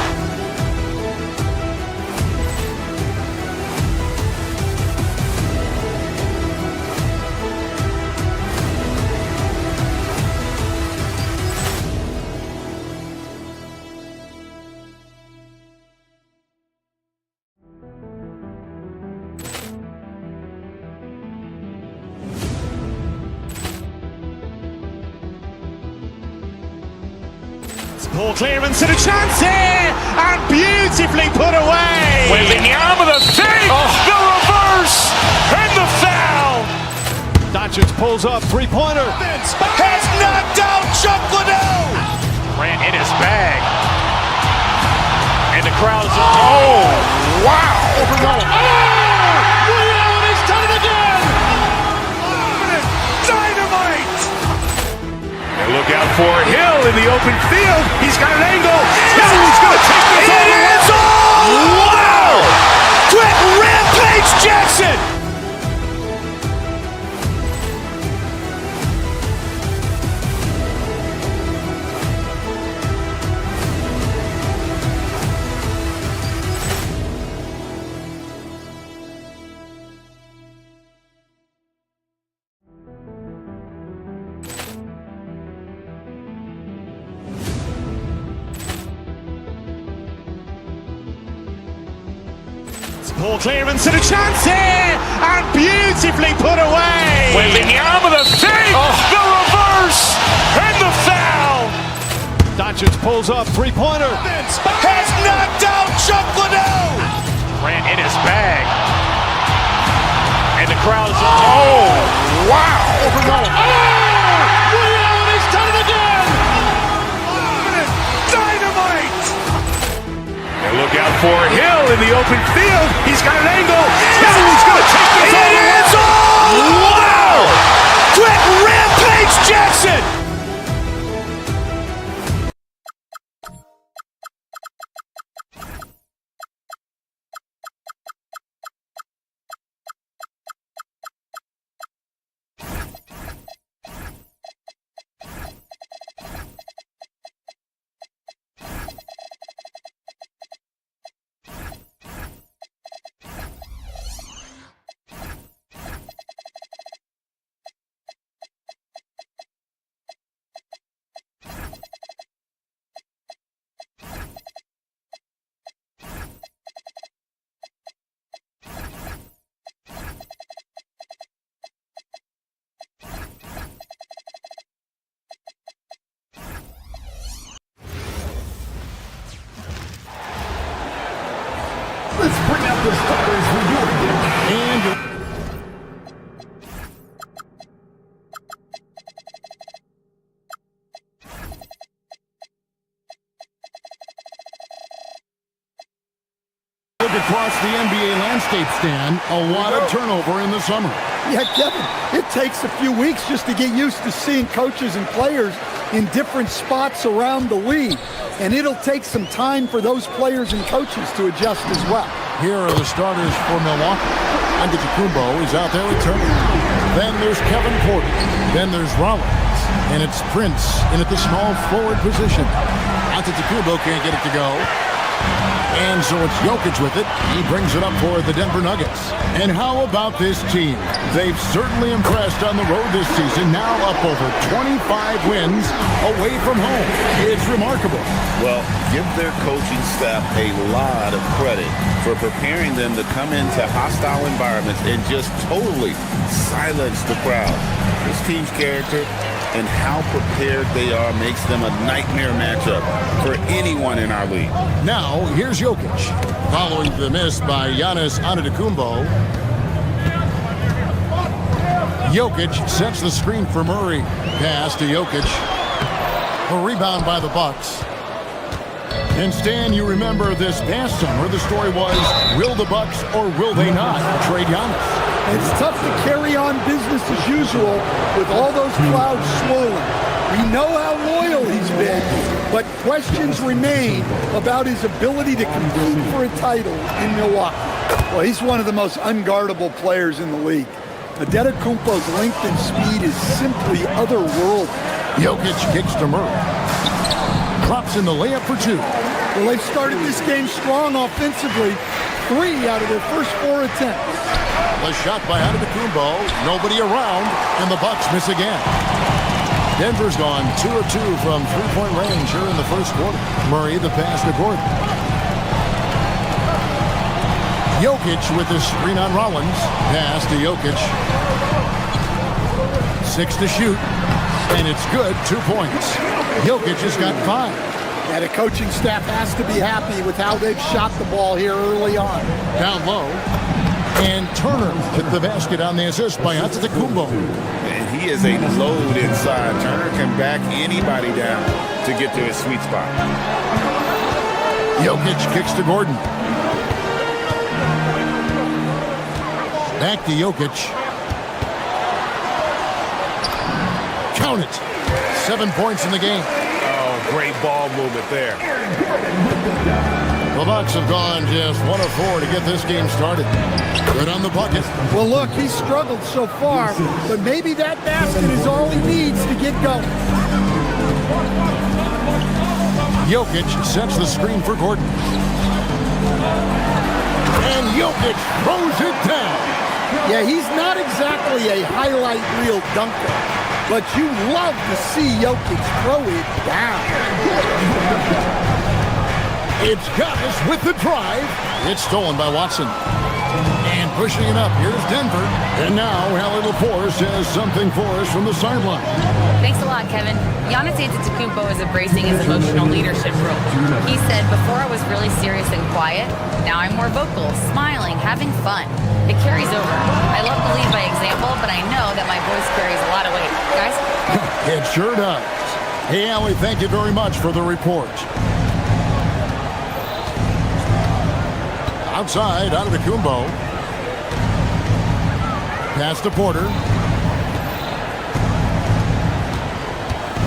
Poor clearance and a chance here, and beautifully put away. Wembanyama the fake, the reverse, and the foul. Doncic pulls up, three-pointer. Vince has knocked out Chuck Liddell. Ran in his bag, and the crowd is wow! Ray Allen has done it again. Dynamite! And look out for Hill in the open field. He's got an angle. Now he's going to take this all the way. Wow! Quick rampage Jackson! Poor clearance and a chance here, and beautifully put away. Wembanyama the fake, the reverse, and the foul. Doncic pulls up, three-pointer. Vince has knocked out Chuck Liddell. Ran in his bag, and the crowd is wow! Ray Allen has done it again. Dynamite! And look out for Hill in the open field. He's got an angle. Now he's going to take this all the way. Wow! Quick rampage Jackson! landscape, Stan. A lot of turnover in the summer. Yeah, Kevin, it takes a few weeks just to get used to seeing coaches and players in different spots around the league. And it'll take some time for those players and coaches to adjust as well. Here are the starters for Milwaukee. Antetokounmpo is out there returning. Then there's Kevin Porter. Then there's Rollins. And it's Prince in at the small forward position. Antetokounmpo can't get it to go. And so it's Jokic with it. He brings it up for the Denver Nuggets. And how about this team? They've certainly impressed on the road this season. Now up over 25 wins away from home. It's remarkable. Well, give their coaching staff a lot of credit for preparing them to come into hostile environments and just totally silence the crowd. This team's character and how prepared they are makes them a nightmare matchup for anyone in our league. Now, here's Jokic. Following the miss by Giannis Antetokounmpo. Jokic sets the screen for Murray. Pass to Jokic. A rebound by the Bucks. And Stan, you remember this past summer, the story was, will the Bucks or will they not trade Giannis? It's tough to carry on business as usual with all those clouds swirling. We know how loyal he's been, but questions remain about his ability to compete for a title in Milwaukee. Well, he's one of the most unguardable players in the league. Antetokounmpo's length and speed is simply otherworldly. Jokic kicks to Murray. Drops in the layup for two. Well, they've started this game strong offensively. 3 out of their first 4 attempts. The shot by Antetokounmpo. Nobody around, and the Bucks miss again. Denver's gone 2 of 2 from three-point range here in the first quarter. Murray, the pass to Gordon. Jokic with the screen on Rollins. Pass to Jokic. 6 to shoot. And it's good. 2 points. Jokic has got 5. Yeah, the coaching staff has to be happy with how they've shot the ball here early on. Down low. And Turner hit the basket on the assist by Antetokounmpo. And he is a load inside. Turner can back anybody down to get to his sweet spot. Jokic kicks to Gordon. Back to Jokic. Count it. 7 points in the game. Oh, great ball movement there. The Bucks have gone just 1 of 4 to get this game started. Good on the bucket. Well, look, he's struggled so far, but maybe that basket is all he needs to get going. Jokic sets the screen for Gordon. And Jokic throws it down. Yeah, he's not exactly a highlight reel dunker, but you love to see Jokic throw it down. It's Giannis with the drive. It's stolen by Watson. And pushing it up, here's Denver. And now Allie LaForce has something for us from the sideline. Thanks a lot, Kevin. Giannis Antetokounmpo is embracing his emotional leadership role. He said, before I was really serious and quiet, now I'm more vocal, smiling, having fun. It carries over. I love to lead by example, but I know that my voice carries a lot of weight. Guys? It sure does. Hey, Allie, thank you very much for the report. Outside, Antetokounmpo. Pass to Porter.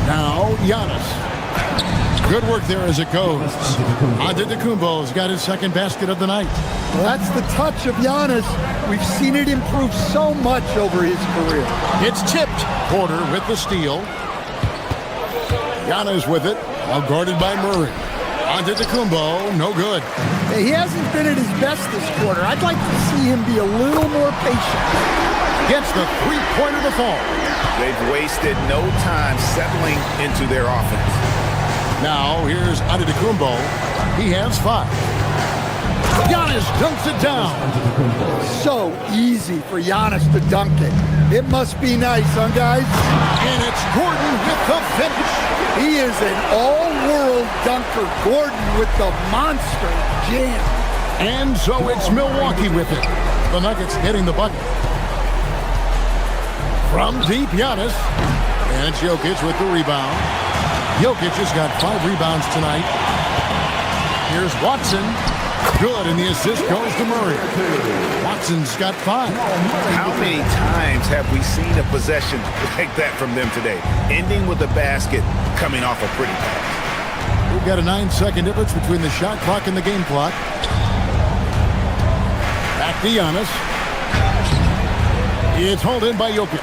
Now, Giannis. Good work there as it goes. Antetokounmpo's got his second basket of the night. Well, that's the touch of Giannis. We've seen it improve so much over his career. It's tipped. Porter with the steal. Giannis with it. Well guarded by Murray. Antetokounmpo, no good. He hasn't been at his best this quarter. I'd like to see him be a little more patient. Gets the three-pointer to fall. They've wasted no time settling into their offense. Now, here's Antetokounmpo. He has 5. Giannis dunks it down. So easy for Giannis to dunk it. It must be nice, huh, guys? And it's Gordon with the finish. He is an all-world dunker. Gordon with the monster jam. And so it's Milwaukee with it. The Nuggets getting the bucket. From deep, Giannis. And it's Jokic with the rebound. Jokic has got 5 rebounds tonight. Here's Watson. good, and the assist goes to Murray. Watson's got 5. How many times have we seen a possession like that from them today? Ending with a basket, coming off a pretty pass. We've got a 9-second difference between the shot clock and the game clock. Back to Giannis. It's hauled in by Jokic.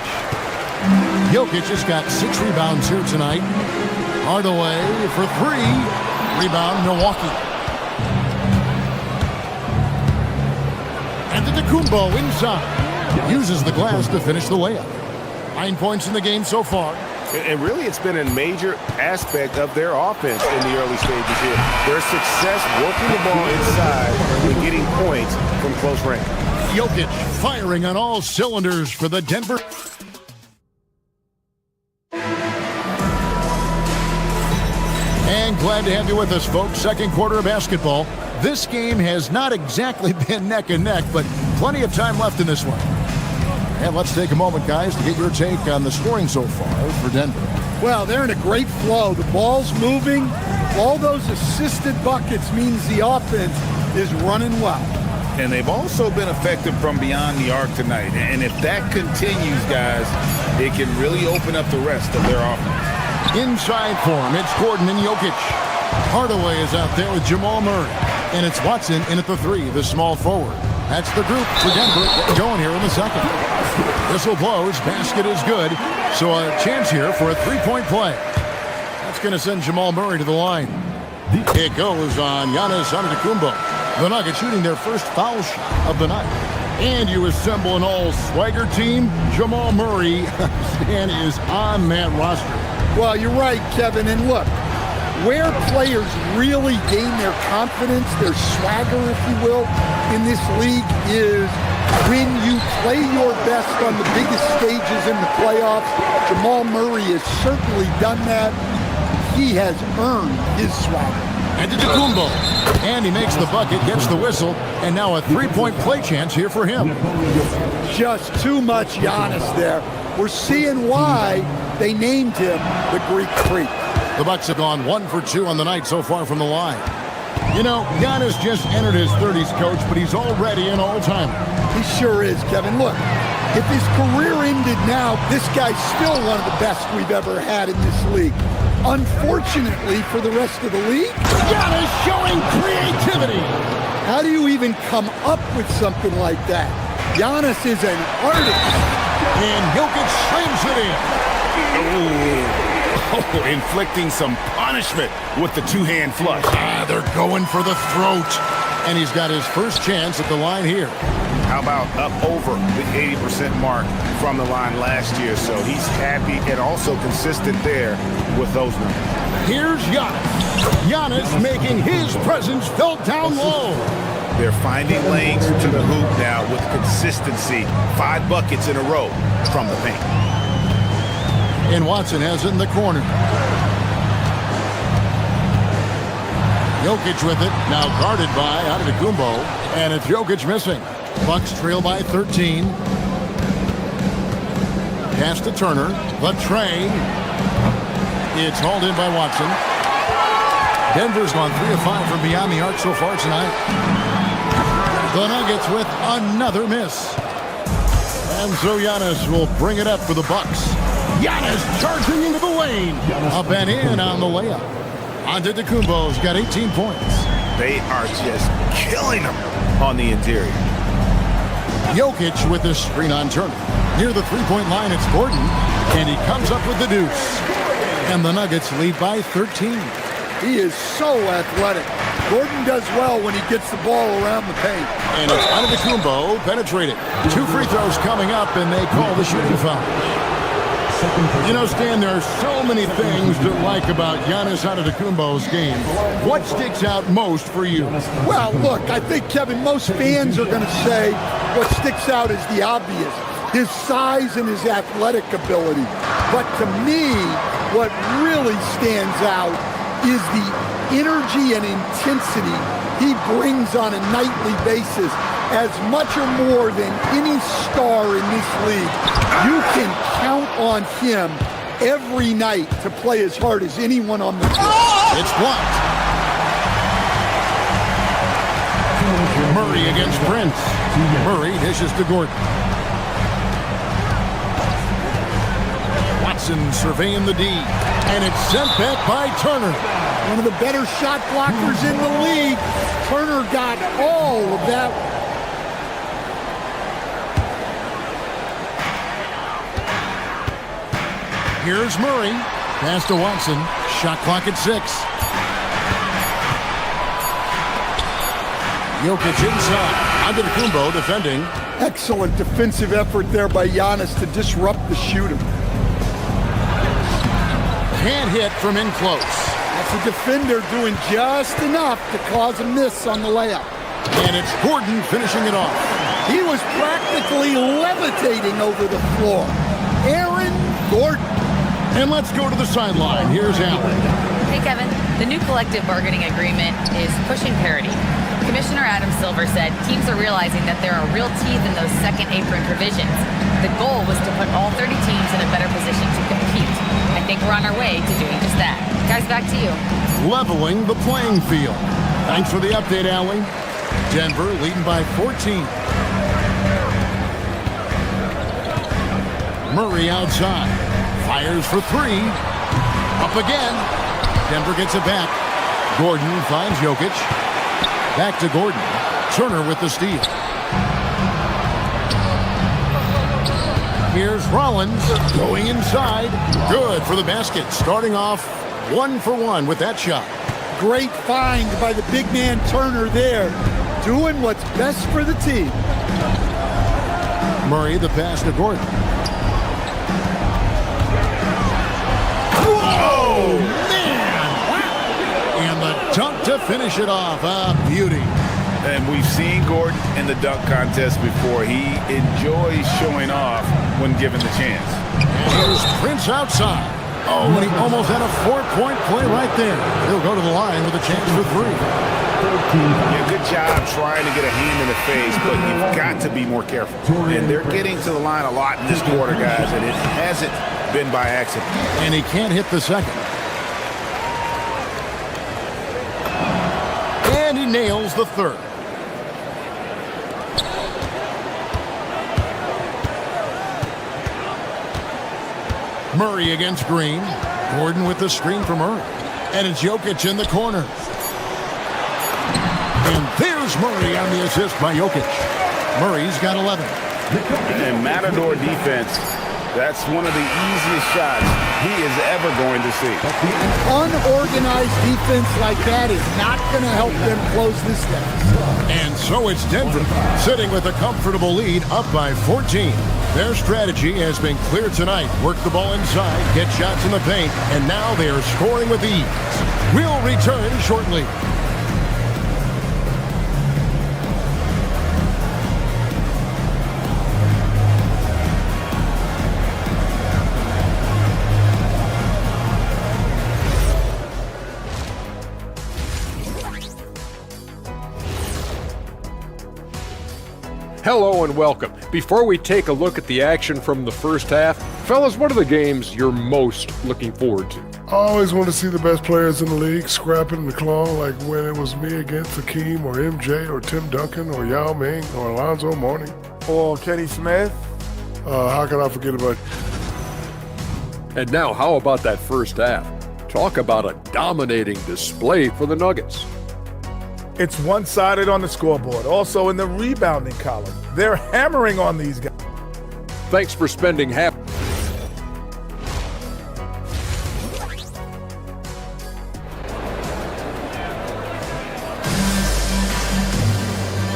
Jokic has got 6 rebounds here tonight. Hardaway for 3. Rebound, Milwaukee. And Antetokounmpo inside. Uses the glass to finish the layup. 9 points in the game so far. And really, it's been a major aspect of their offense in the early stages here. Their success working the ball inside and getting points from close range. Jokic firing on all cylinders for the Denver. And glad to have you with us, folks. Second quarter of basketball. This game has not exactly been neck and neck, but plenty of time left in this one. And let's take a moment, guys, to get your take on the scoring so far for Denver. Well, they're in a great flow. The ball's moving. All those assisted buckets means the offense is running well. And they've also been effective from beyond the arc tonight. And if that continues, guys, it can really open up the rest of their offense. Inside for him, it's Gordon and Jokic. Hardaway is out there with Jamal Murray. And it's Watson in at the 3, the small forward. That's the group for Denver getting going here in the second. Whistle blows, basket is good. So a chance here for a 3-point play. That's going to send Jamal Murray to the line. It goes on Giannis Antetokounmpo. The Nuggets shooting their first foul shot of the night. And you assemble an all-swagger team. Jamal Murray is on that roster. Well, you're right, Kevin. And look, where players really gain their confidence, their swagger, if you will, in this league is when you play your best on the biggest stages in the playoffs. Jamal Murray has certainly done that. He has earned his swagger. Antetokounmpo. And he makes the bucket, gets the whistle, and now a 3-point play chance here for him. Just too much Giannis there. We're seeing why they named him the Greek Freak. The Bucks have gone 1 for 2 on the night so far from the line. You know, Giannis just entered his 30s, Coach, but he's already an all-timer. He sure is, Kevin. Look, if his career ended now, this guy's still one of the best we've ever had in this league. Unfortunately for the rest of the league, Giannis showing creativity. How do you even come up with something like that? Giannis is an artist. And Jokic slams it in. Oh, inflicting some punishment with the two-hand flush. They're going for the throat. And he's got his first chance at the line here. How about up over the 80% mark from the line last year? So he's happy and also consistent there with those numbers. Here's Giannis. Giannis making his presence felt down low. They're finding lanes to the hoop now with consistency. 5 buckets in a row from the paint. And Watson has it in the corner. Jokic with it, now guarded by Antetokounmpo, and it's Jokic missing. Bucks trail by 13. Pass to Turner, the tray. It's hauled in by Watson. Denver's gone 3 of 5 from beyond the arc so far tonight. The Nuggets with another miss. And so Giannis will bring it up for the Bucks. Giannis charging into the lane. Up and in on the layup. Antetokounmpo's got 18 points. They are just killing them on the interior. Jokic with the screen on Turner. Near the 3-point line, it's Gordon. And he comes up with the deuce. And the Nuggets lead by 13. He is so athletic. Gordon does well when he gets the ball around the paint. And it's Antetokounmpo penetrated. 2 free throws coming up, and they call the shooting foul. You know, Stan, there are so many things to like about Giannis Antetokounmpo's game. What sticks out most for you? Well, look, I think, Kevin, most fans are going to say what sticks out is the obvious. His size and his athletic ability. But to me, what really stands out is the energy and intensity he brings on a nightly basis. As much or more than any star in this league, you can count on him every night to play as hard as anyone on the court. It's blocked. Murray against Prince. Murray dishes to Gordon. Watson surveying the D. And it's sent back by Turner. One of the better shot blockers in the league. Turner got all of that. Here's Murray. Pass to Watson. Shot clock at 6. Jokic inside. Antetokounmpo defending. Excellent defensive effort there by Giannis to disrupt the shooter. Can't hit from in close. That's a defender doing just enough to cause a miss on the layup. And it's Gordon finishing it off. He was practically levitating over the floor. Aaron Gordon. And let's go to the sideline. Here's Allen. Hey, Kevin. The new collective bargaining agreement is pushing parity. Commissioner Adam Silver said teams are realizing that there are real teeth in those second apron provisions. The goal was to put all 30 teams in a better position to compete. I think we're on our way to doing just that. Guys, back to you. Leveling the playing field. Thanks for the update, Allie. Denver leading by 14. Murray outside. Fires for 3. Up again. Denver gets it back. Gordon finds Jokic. Back to Gordon. Turner with the steal. Here's Rollins going inside. Good for the basket. Starting off 1 for 1 with that shot. Great find by the big man Turner there. Doing what's best for the team. Murray the pass to Gordon. Whoa, man! Wow. And the dunk to finish it off. A beauty. And we've seen Gordon in the dunk contest before. He enjoys showing off when given the chance. And here's Prince outside. Oh, and he almost had a 4-point play right there. He'll go to the line with a chance for 3. Yeah, good job trying to get a hand in the face, but you've got to be more careful. And they're getting to the line a lot in this quarter, guys, and it hasn't been by accident. And he can't hit the second. And he nails the third. Murray against Green. Gordon with the screen from Murray. And it's Jokic in the corner. And there's Murray on the assist by Jokic. Murray's got 11. And Matador defense, that's one of the easiest shots he is ever going to see. Unorganized defense like that is not going to help them close this deficit. And so it's Denver, sitting with a comfortable lead, up by 14. Their strategy has been clear tonight. Work the ball inside, get shots in the paint, and now they are scoring with ease. We'll return shortly. Hello and welcome. Before we take a look at the action from the first half, fellas, what are the games you're most looking forward to? I always want to see the best players in the league scrapping the claw, like when it was me against Hakeem or MJ or Tim Duncan or Yao Ming or Alonzo Mourning. Or Kenny Smith. How can I forget about... And now, how about that first half? Talk about a dominating display for the Nuggets. It's one-sided on the scoreboard. Also in the rebounding column. They're hammering on these guys. Thanks for spending half.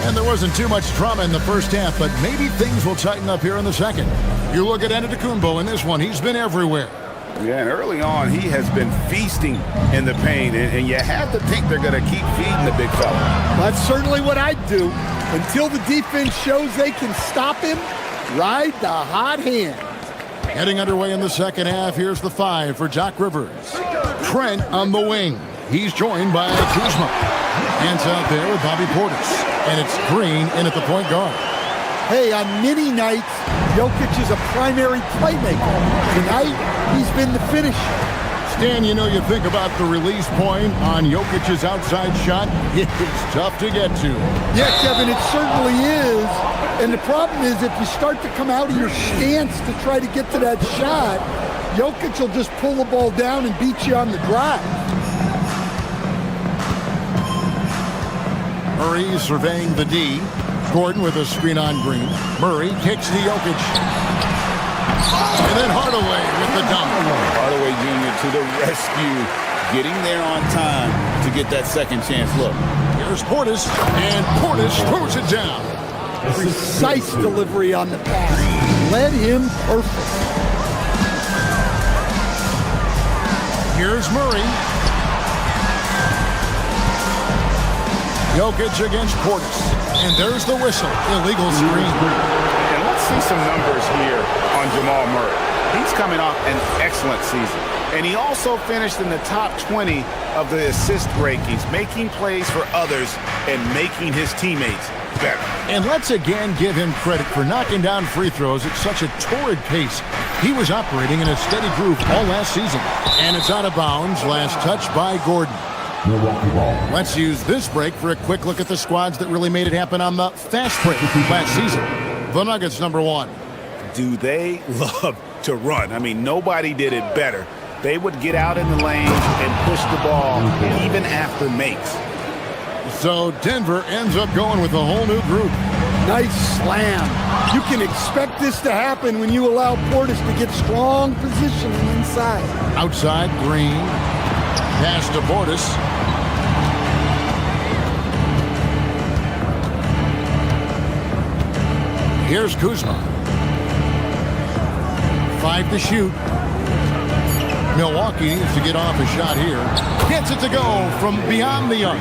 And there wasn't too much drama in the first half, but maybe things will tighten up here in the second. You look at Antetokounmpo in this one. He's been everywhere. Yeah, and early on, he has been feasting in the paint, and you have to think they're going to keep feeding the big fella. That's certainly what I'd do. Until the defense shows they can stop him, ride the hot hand. Heading underway in the second half, here's the 5 for Doc Rivers. Trent on the wing. He's joined by Kuzma. Hands out there with Bobby Portis. And it's Green in at the point guard. Hey, on many nights, Jokic is a primary playmaker. Tonight, he's been the finisher. Stan, you think about the release point on Jokic's outside shot. It's tough to get to. Yeah, Kevin, it certainly is. And the problem is if you start to come out of your stance to try to get to that shot, Jokic will just pull the ball down and beat you on the drive. Murray surveying the D. Gordon with a screen on Green. Murray kicks to Jokic. And then Hardaway with the dunk. Hardaway Jr. to the rescue, getting there on time to get that second chance look. Here's Portis, and Portis throws it down. Precise delivery on the pass. Led him perfect. Here's Murray. Jokic against Portis. And there's the whistle. Illegal screen. And let's see some numbers here on Jamal Murray. He's coming off an excellent season. And he also finished in the top 20 of the assist rankings, making plays for others and making his teammates better. And let's again give him credit for knocking down free throws at such a torrid pace. He was operating in a steady groove all last season. And it's out of bounds. Last touch by Gordon. Milwaukee ball. Let's use this break for a quick look at the squads that really made it happen on the fast break last season. The Nuggets, number one. Do they love to run? I mean, nobody did it better. They would get out in the lanes and push the ball even after makes. So Denver ends up going with a whole new group. Nice slam. You can expect this to happen when you allow Portis to get strong positioning inside. Outside, Green. Pass to Portis. Here's Kuzma. 5 to shoot. Milwaukee needs to get off a shot here. Gets it to go from beyond the arc.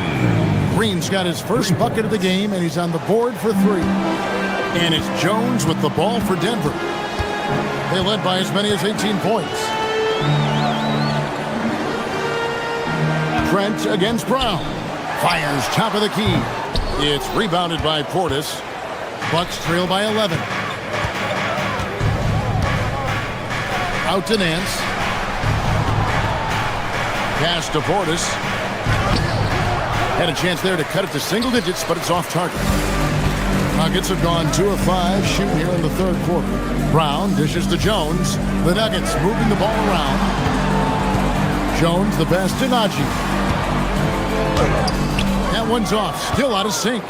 Green's got his first bucket of the game, and he's on the board for 3. And it's Jones with the ball for Denver. They led by as many as 18 points. Trent against Brown. Fires top of the key. It's rebounded by Portis. Bucks trail by 11. Out to Nance. Pass to Portis. Had a chance there to cut it to single digits, but it's off target. Nuggets have gone 2 of 5 shooting here in the third quarter. Brown dishes to Jones. The Nuggets moving the ball around. Jones the pass to Najee. That one's off. Still out of sync.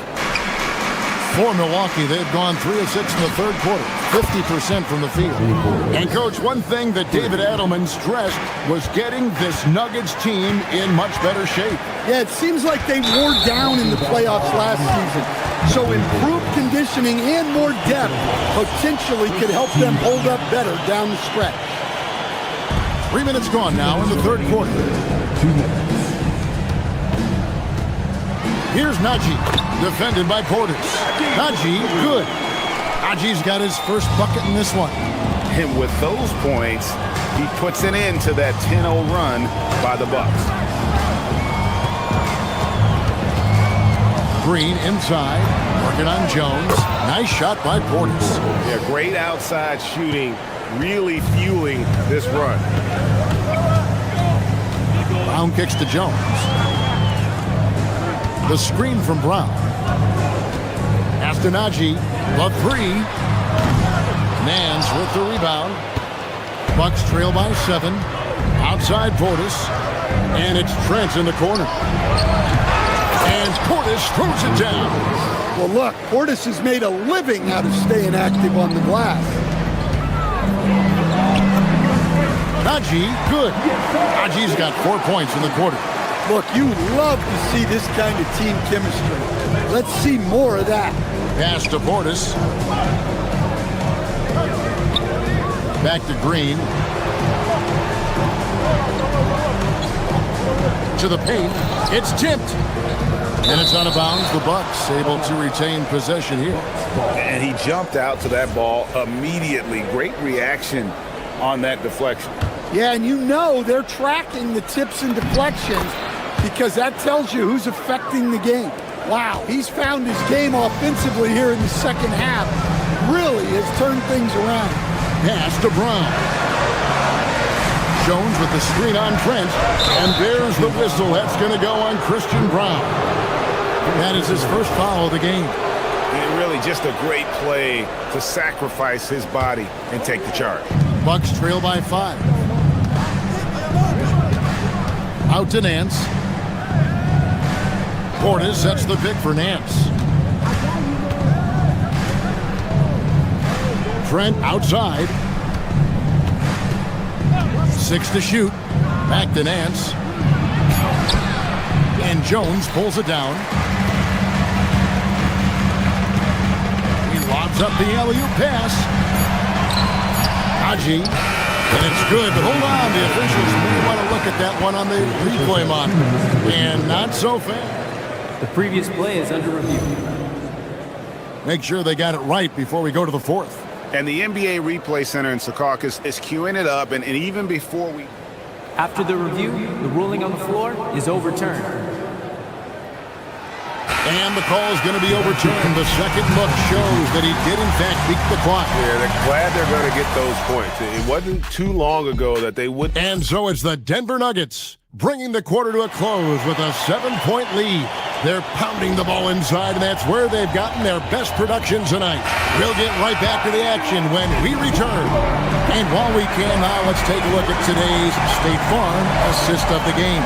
For Milwaukee, they've gone 3 of 6 in the third quarter. 50% from the field. And, Coach, one thing that David Adelman stressed was getting this Nuggets team in much better shape. Yeah, it seems like they wore down in the playoffs last season. So improved conditioning and more depth potentially could help them hold up better down the stretch. 3 minutes gone now in the third quarter. 2 minutes. Here's Najee, defended by Portis. Najee, good. Najee's got his first bucket in this one. And with those points, he puts an end to that 10-0 run by the Bucks. Green inside, working on Jones. Nice shot by Portis. Yeah, great outside shooting, really fueling this run. Brown kicks to Jones. The screen from Brown. Pass to Najee. The 3. Nance with the rebound. Bucks trail by 7. Outside Portis. And it's Trent in the corner. And Portis throws it down. Well, look, Portis has made a living out of staying active on the glass. Najee, good. Najee's got 4 points in the quarter. Look, you love to see this kind of team chemistry. Let's see more of that. Pass to Portis. Back to Green. To the paint. It's tipped. And it's out of bounds. The Bucks able to retain possession here. And he jumped out to that ball immediately. Great reaction on that deflection. Yeah, and you know they're tracking the tips and deflections because that tells you who's affecting the game. Wow, he's found his game offensively here in the second half. Really has turned things around. Pass to Brown. Jones with the screen on Trent. And there's the whistle. That's going to go on Christian Brown. That is his first foul of the game. And really just a great play to sacrifice his body and take the charge. Bucks trail by 5. Out to Nance. Portis sets the pick for Nance. Trent outside. 6 to shoot. Back to Nance. And Jones pulls it down. He lobs up the alley-oop pass. Haji. And it's good, but hold on. The officials may want to look at that one on the replay monitor. And not so fast. The previous play is under review. Make sure they got it right before we go to the fourth. And the NBA Replay Center in Secaucus is queuing it up, and even before we... After the review, the ruling on the floor is overturned. And the call is going to be overturned. The second look shows that he did, in fact, beat the clock. Yeah, they're glad they're going to get those points. It wasn't too long ago that they would... And so it's the Denver Nuggets bringing the quarter to a close with a 7-point lead. They're pounding the ball inside, and that's where they've gotten their best production tonight. We'll get right back to the action when we return. And while we can now, let's take a look at today's State Farm assist of the game.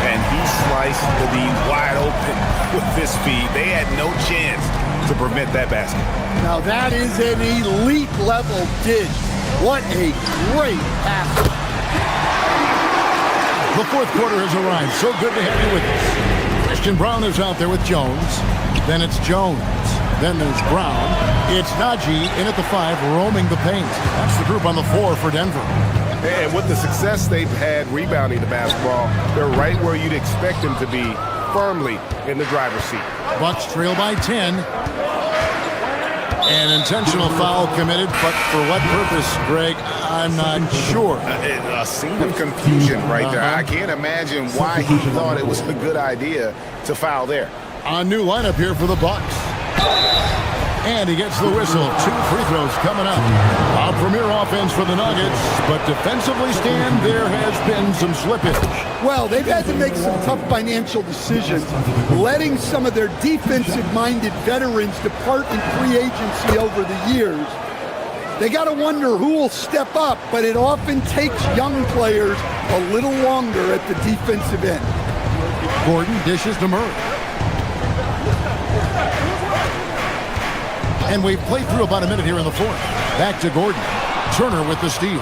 And he sliced the D wide open with his feet. They had no chance to prevent that basket. Now that is an elite level dish. What a great pass. The fourth quarter has arrived. So good to have you with us. Christian Brown is out there with Jones. Then it's Jones. Then there's Brown. It's Najee in at the 5, roaming the paint. That's the group on the floor for Denver. And with the success they've had rebounding the basketball, they're right where you'd expect them to be, firmly in the driver's seat. Bucks trail by 10. An intentional foul committed, but for what purpose, Greg, I'm not sure. A scene of confusion right there. I can't imagine why he thought it was a good idea to foul there. A new lineup here for the Bucks. And he gets the whistle. 2 free throws coming up. A premier offense for the Nuggets, but defensively, Stan, there has been some slippage. Well, they've had to make some tough financial decisions, letting some of their defensive-minded veterans depart in free agency over the years. They got to wonder who will step up, but it often takes young players a little longer at the defensive end. Gordon dishes to Murray. And we've played through about a minute here in the fourth. Back to Gordon. Turner with the steal.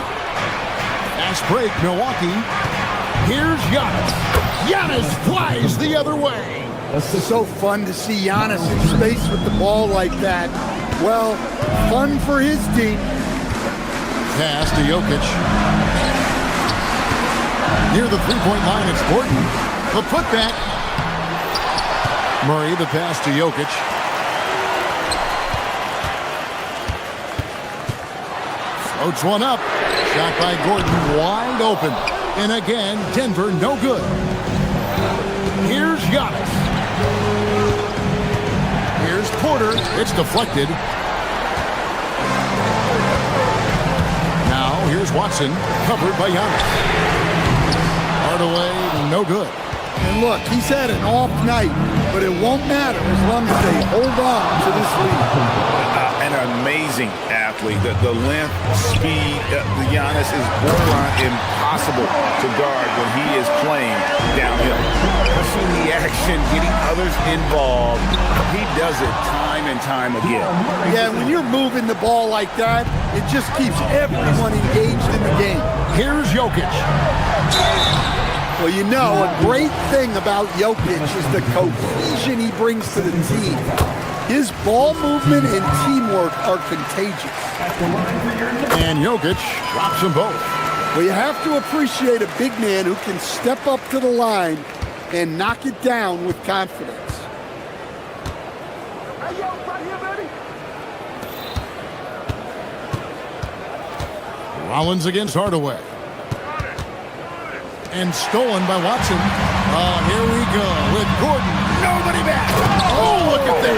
Fast break, Milwaukee. Here's Giannis. Giannis flies the other way. It's so fun to see Giannis in space with the ball like that. Well, fun for his team. Pass to Jokic. Near the three-point line, it's Gordon. The putback. Murray, the pass to Jokic. Floats one up. Shot by Gordon, wide open. And again, Denver no good. Here's Giannis. Here's Porter. It's deflected. Now, here's Watson, covered by Giannis. Hardaway, no good. And look, he's had an off night, but it won't matter as long as they hold on to this lead. An amazing athlete. The length, speed, the Giannis is borderline impossible to guard when he is playing downhill. Pushing the action, getting others involved. He does it time and time again. Yeah, when you're moving the ball like that, it just keeps everyone engaged in the game. Here's Jokic. Well, you know, a great thing about Jokic is the cohesion he brings to the team. His ball movement and teamwork are contagious. And Jokic drops them both. Well, you have to appreciate a big man who can step up to the line and knock it down with confidence. Rollins against Hardaway. And stolen by Watson. Here we go with Gordon. Nobody back. Oh, look at that.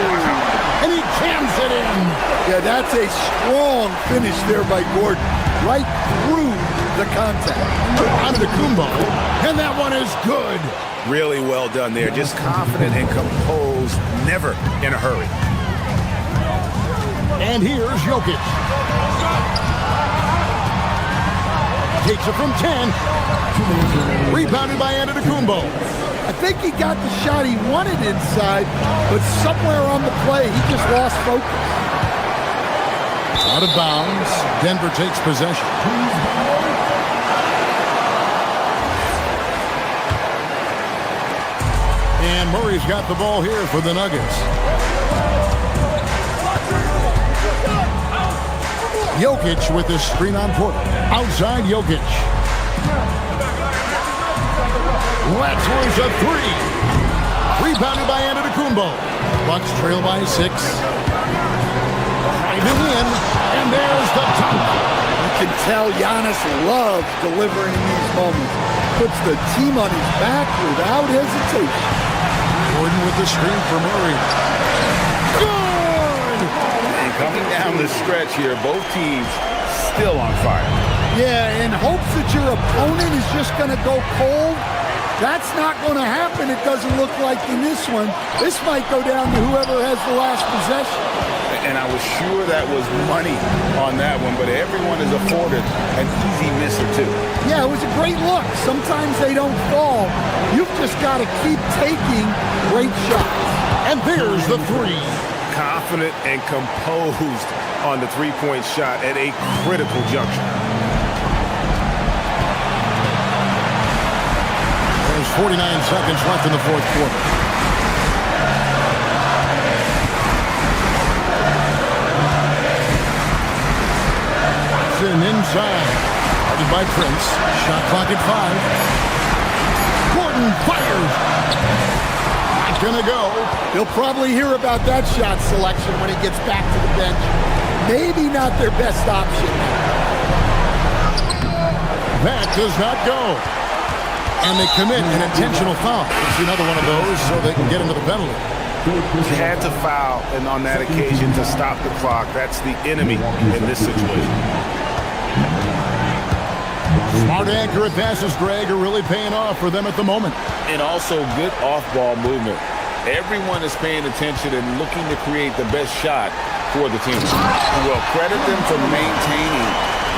And he jams it in. Yeah, that's a strong finish there by Gordon. Right through the contact. Antetokounmpo, and that one is good. Really well done there. Just confident and composed, never in a hurry. And here's Jokic. Takes it from 10. Rebounded by Antetokounmpo. I think he got the shot he wanted inside, but somewhere on the play, he just lost focus. Out of bounds. Denver takes possession. And Murray's got the ball here for the Nuggets. Jokic with the screen on Porter. Outside Jokic. Let's lose a three. Rebounded by Antetokounmpo. Bucks trail by 6. Driving in, and there's the top. You can tell Giannis loves delivering in these moments. Puts the team on his back without hesitation. Gordon with the screen for Murray. Good! And coming down the stretch here, both teams still on fire. Yeah, in hopes that your opponent is just going to go cold. That's not going to happen, it doesn't look like in this one. This might go down to whoever has the last possession. And I was sure that was money on that one, but everyone is afforded an easy miss or two. Yeah, it was a great look. Sometimes they don't fall. You've just got to keep taking great shots. And there's the three. Confident and composed on the three-point shot at a critical juncture. There's 49 seconds left in the fourth quarter. Inside. Guarded by Prince. Shot clock at 5. Gordon fires. Not gonna go. He'll probably hear about that shot selection when he gets back to the bench. Maybe not their best option. That does not go. And they commit an intentional foul. It's another one of those so they can get into the penalty. He had to foul, and on that occasion to stop the clock. That's the enemy in this situation. Smart, accurate passes, Greg, are really paying off for them at the moment. And also good off-ball movement. Everyone is paying attention and looking to create the best shot for the team. Well, credit them for maintaining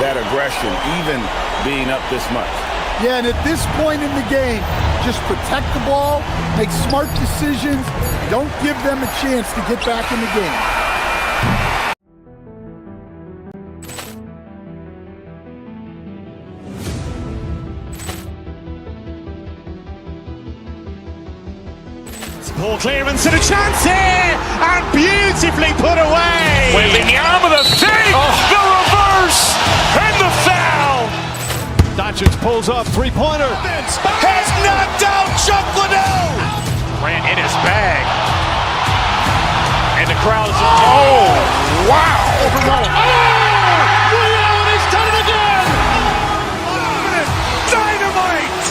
that aggression, even being up this much. Yeah, and at this point in the game, just protect the ball, make smart decisions, don't give them a chance to get back in the game. Ball clearance and a chance here, and beautifully put away. Wembanyama the fake, the reverse, and the foul. Doncic pulls up, three-pointer. Has knocked out Chuck Liddell. Ran in his bag. And the crowd is... Oh, wow. Reality's done it again. Dynamite.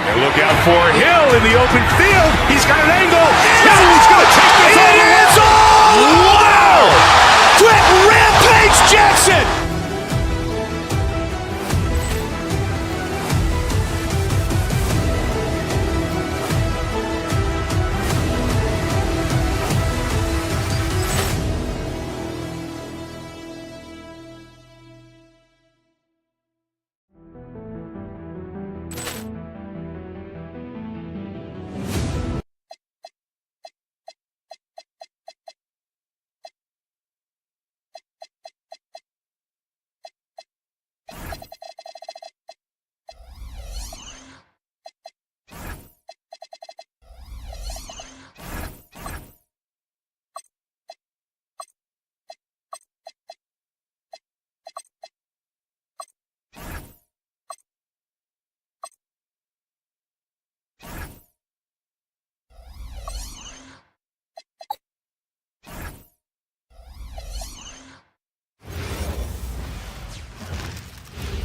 And look out for Hill in the open field. He's got an angle. Now he's going to take this all the way. Wow. Quick rampage Jackson.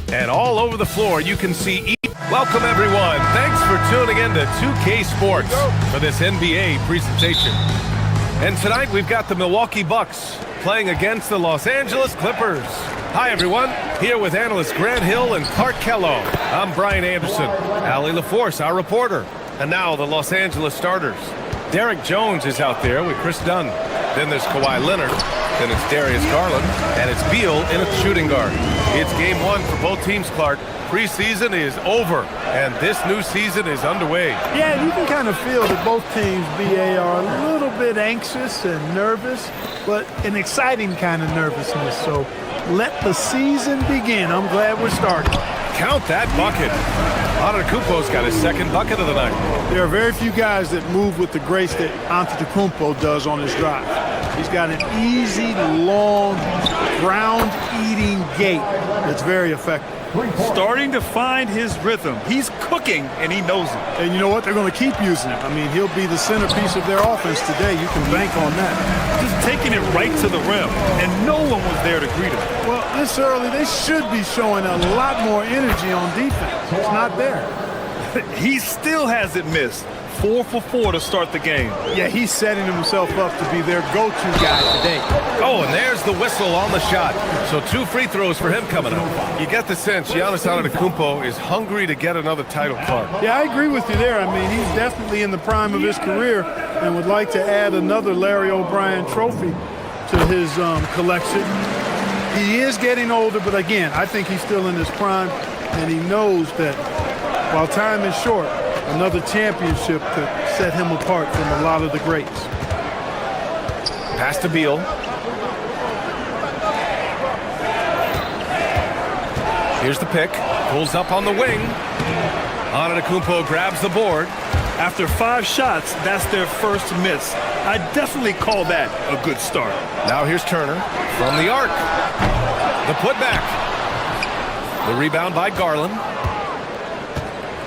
And all over the floor, you can see... Welcome, everyone. Thanks for tuning in to 2K Sports for this NBA presentation. And tonight, we've got the Milwaukee Bucks playing against the Los Angeles Clippers. Hi, everyone. Here with analysts Grant Hill and Clark Kellogg. I'm Brian Anderson. Allie LaForce, our reporter. And now the Los Angeles starters. Derek Jones is out there with Chris Dunn. Then there's Kawhi Leonard. Then it's Darius Garland. And it's Beal in at shooting guard. It's game one for both teams, Clark. Preseason is over, and this new season is underway. Yeah, you can kind of feel that both teams, BA, are a little bit anxious and nervous, but an exciting kind of nervousness. So let the season begin. I'm glad we're starting. Count that bucket. Antetokounmpo's got his second bucket of the night. There are very few guys that move with the grace that Antetokounmpo does on his drive. He's got an easy, long, ground-eating gait that's very effective. Starting to find his rhythm. He's cooking, and he knows it. And you know what? They're going to keep using him. I mean, he'll be the centerpiece of their offense today. You can bank on that. Just taking it right to the rim, and no one was there to greet him. Well, this early, they should be showing a lot more energy on defense. It's not there. He still hasn't missed. 4 for 4 to start the game. Yeah, he's setting himself up to be their go-to guy today. Oh, and there's the whistle on the shot. So 2 free throws for him coming up. You get the sense Giannis Antetokounmpo is hungry to get another title, Clark. Yeah, I agree with you there. I mean, he's definitely in the prime of his career and would like to add another Larry O'Brien trophy to his collection. He is getting older, but again, I think he's still in his prime, and he knows that while time is short, another championship could set him apart from a lot of the greats. Pass to Beal. Here's the pick. Pulls up on the wing. Antetokounmpo grabs the board. After 5 shots, that's their first miss. I definitely call that a good start. Now here's Turner from the arc. The putback. The rebound by Garland.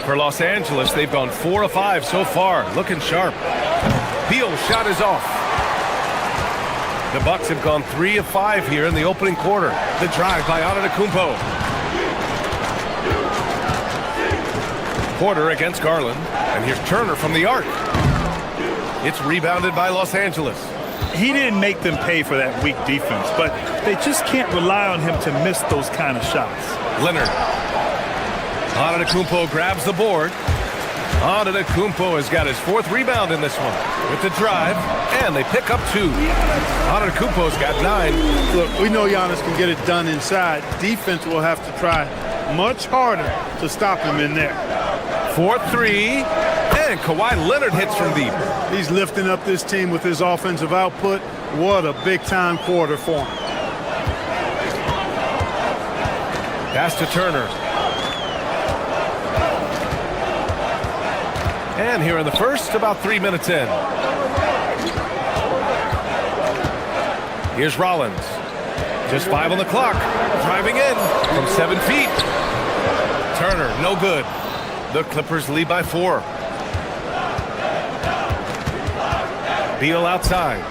For Los Angeles, they've gone 4 of 5 so far, looking sharp. Beal's shot is off. The Bucks have gone 3 of 5 here in the opening quarter. The drive by Antetokounmpo. Porter against Garland, and here's Turner from the arc. It's rebounded by Los Angeles. He didn't make them pay for that weak defense, but they just can't rely on him to miss those kind of shots. Leonard. Antetokounmpo grabs the board. Antetokounmpo has got his 4th rebound in this one with the drive, and they pick up 2. Antetokounmpo's got 9. Look, we know Giannis can get it done inside. Defense will have to try much harder to stop him in there. 4-3, and Kawhi Leonard hits from deep. He's lifting up this team with his offensive output. What a big-time quarter for him. Pass to Turner. And here in the first, about 3 minutes in. Here's Rollins. Just 5 on the clock. Driving in from 7 feet. Turner, no good. The Clippers lead by 4. Beal outside.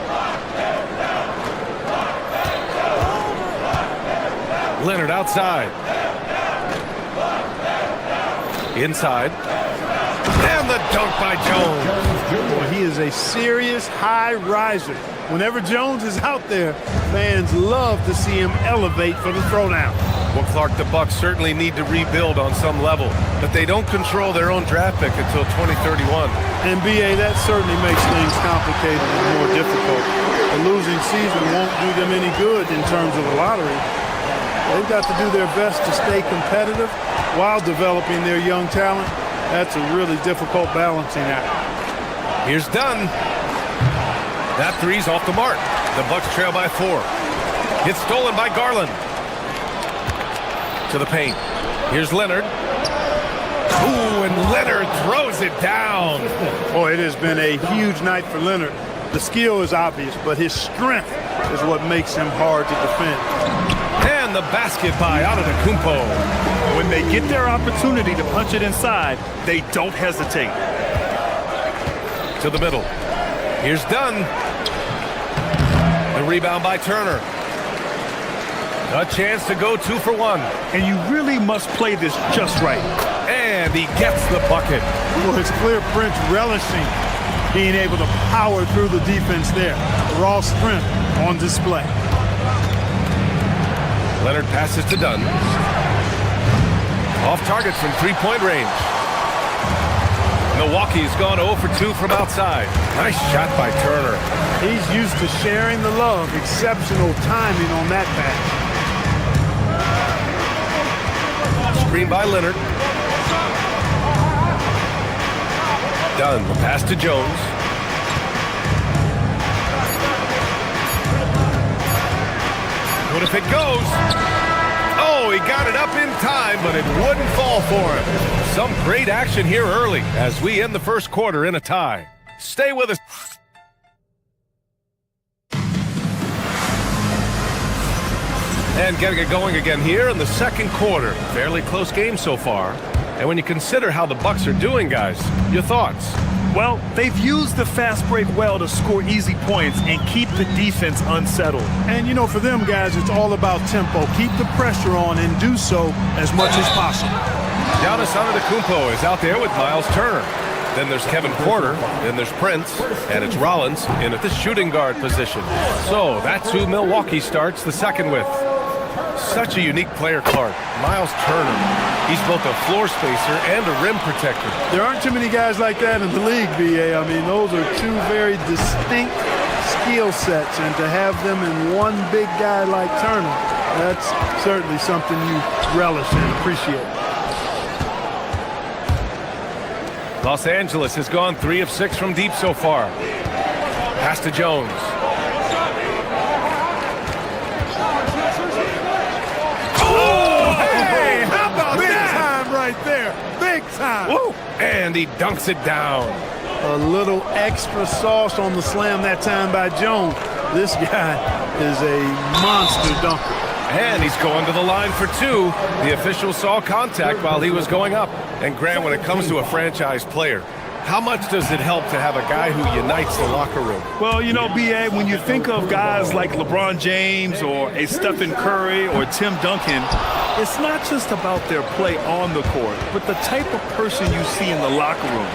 Leonard outside. Inside. And the dunk by Jones. Boy, he is a serious high riser. Whenever Jones is out there, fans love to see him elevate for the throwdown. Well, Clark, the Bucks certainly need to rebuild on some level, but they don't control their own draft pick until 2031. And BA, that certainly makes things complicated and more difficult. A losing season won't do them any good in terms of the lottery. They've got to do their best to stay competitive while developing their young talent. That's a really difficult balancing act. Here's Dunn. That 3's off the mark. The Bucks trail by 4. It's stolen by Garland. To the paint. Here's Leonard. Ooh, and Leonard throws it down. Boy, it has been a huge night for Leonard. The skill is obvious, but his strength is what makes him hard to defend. And the basket by Antetokounmpo. When they get their opportunity to punch it inside, they don't hesitate. To the middle. Here's Dunn. The rebound by Turner. A chance to go 2 for 1. And you really must play this just right. And he gets the bucket. Well, it's clear Prince relishing being able to power through the defense there. Raw strength on display. Leonard passes to Dunn. Off target from three-point range. Milwaukee's gone 0 for 2 from outside. Nice shot by Turner. He's used to sharing the love. Exceptional timing on that pass. Screen by Leonard. Dunn, the pass to Jones. What if it goes? Oh, he got it up in time, but it wouldn't fall for him. Some great action here early as we end the first quarter in a tie. Stay with us. And getting it going again here in the second quarter. Fairly close game so far. And when you consider how the Bucks are doing, guys, your thoughts? Well, they've used the fast break well to score easy points and keep the defense unsettled. And, you know, for them guys, it's all about tempo. Keep the pressure on and do so as much as possible. Giannis Antetokounmpo is out there with Miles Turner. Then there's Kevin Porter, then there's Prince, and it's Rollins in at the shooting guard position. So that's who Milwaukee starts the second with. Such a unique player, Clark. Miles Turner. He's both a floor spacer and a rim protector. There aren't too many guys like that in the league, B.A. I mean, those are two very distinct skill sets, and to have them in one big guy like Turner, that's certainly something you relish and appreciate. Los Angeles has gone 3 of 6 from deep so far. Pass to Jones. Right there, big time. Woo! And he dunks it down. A little extra sauce on the slam that time by Jones. This guy is a monster dunker. And he's going to the line for 2. The official saw contact while he was going up. And Grant, when it comes to a franchise player, how much does it help to have a guy who unites the locker room? Well, you know, B.A., when you think of guys like LeBron James or a Stephen Curry or Tim Duncan, it's not just about their play on the court, but the type of person you see in the locker room.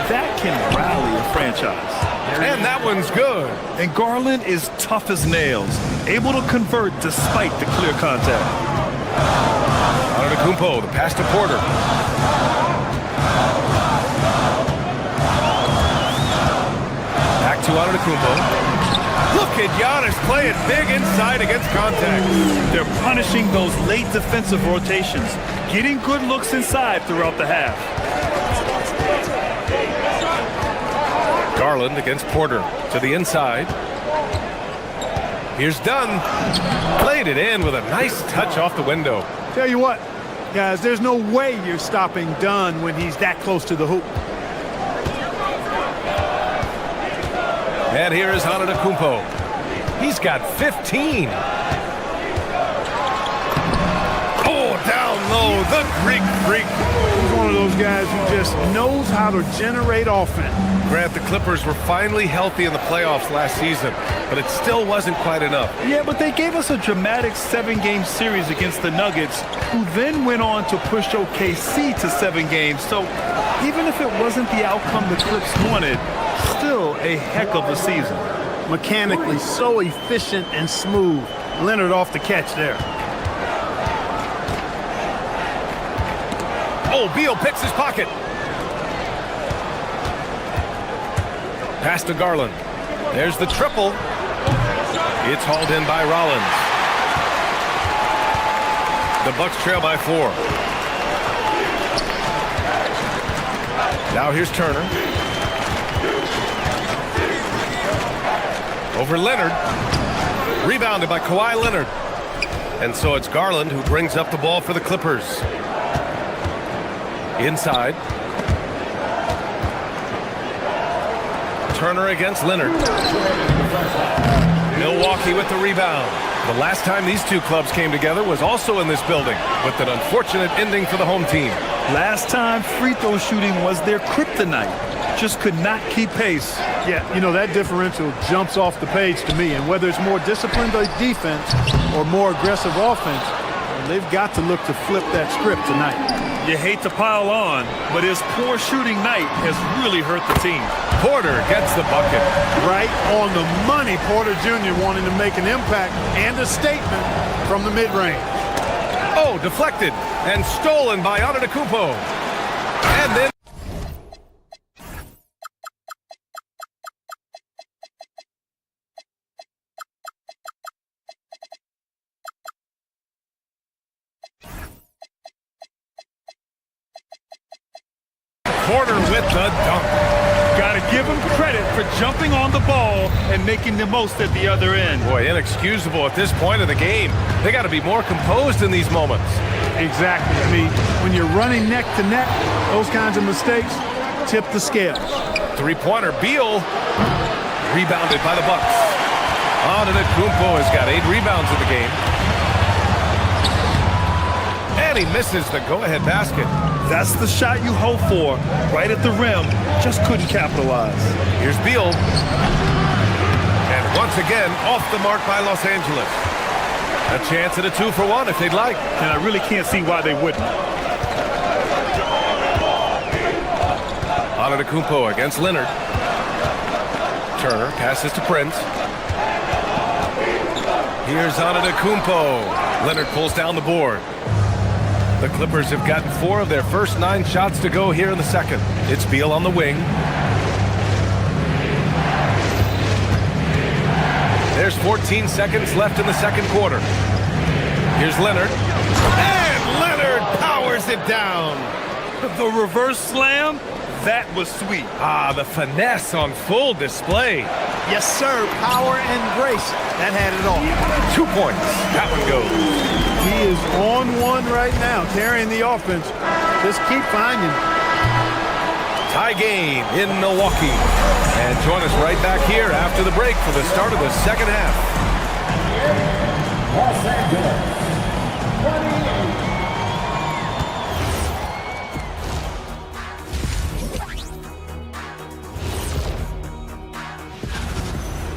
That can rally a franchise. And that one's good. And Garland is tough as nails, able to convert despite the clear contact. Antetokounmpo, the pass to Porter. Back to Antetokounmpo. Look at Giannis playing big inside against contact. They're punishing those late defensive rotations, getting good looks inside throughout the half. Garland against Porter to the inside. Here's Dunn. Played it in with a nice touch off the window. Tell you what, guys, there's no way you're stopping Dunn when he's that close to the hoop. And here is Antetokounmpo. He's got 15. Oh, down low, the Greek freak. He's one of those guys who just knows how to generate offense. Grant, the Clippers were finally healthy in the playoffs last season, but it still wasn't quite enough. Yeah, but they gave us a dramatic 7-game series against the Nuggets, who then went on to push OKC to 7 games. So even if it wasn't the outcome the Clips wanted, still a heck of a season. Mechanically so efficient and smooth. Leonard off the catch there. Oh, Beal picks his pocket. Pass to Garland. There's the triple. It's hauled in by Rollins. The Bucks trail by 4. Now here's Turner. Over Leonard. Rebounded by Kawhi Leonard. And so it's Garland who brings up the ball for the Clippers. Inside. Turner against Leonard. Milwaukee with the rebound. The last time these two clubs came together was also in this building, with an unfortunate ending for the home team. Last time, free throw shooting was their kryptonite. Just could not keep pace. Yeah, you know, that differential jumps off the page to me. And whether it's more disciplined defense or more aggressive offense, they've got to look to flip that script tonight. You hate to pile on, but his poor shooting night has really hurt the team. Porter gets the bucket. Right on the money. Porter Jr. wanting to make an impact and a statement from the mid-range. deflected and stolen by Antetokounmpo. And then Porter with the dunk. Got to give him credit for jumping on the ball and making the most at the other end. Boy, inexcusable at this point of the game. They got to be more composed in these moments. Exactly. I mean, when you're running neck to neck, those kinds of mistakes tip the scales. Three-pointer, Beal, rebounded by the Bucks. Antetokounmpo has got 8 rebounds in the game. And he misses the go-ahead basket. That's the shot you hope for, right at the rim. Just couldn't capitalize. Here's Beal. And once again, off the mark by Los Angeles. A chance at a 2-for-1 if they'd like. And I really can't see why they wouldn't. Antetokounmpo against Leonard. Turner passes to Prince. Here's Antetokounmpo. Leonard pulls down the board. The Clippers have gotten 4 of their first 9 shots to go here in the second. It's Beal on the wing. There's 14 seconds left in the second quarter. Here's Leonard. And Leonard powers it down. The reverse slam, that was sweet. Ah, the finesse on full display. Yes, sir. Power and grace. That had it all. 2 points. That one goes. He is on one right now, carrying the offense. Just keep finding. Tie game in Milwaukee. And join us right back here after the break for the start of the second half. Los Angeles, 28.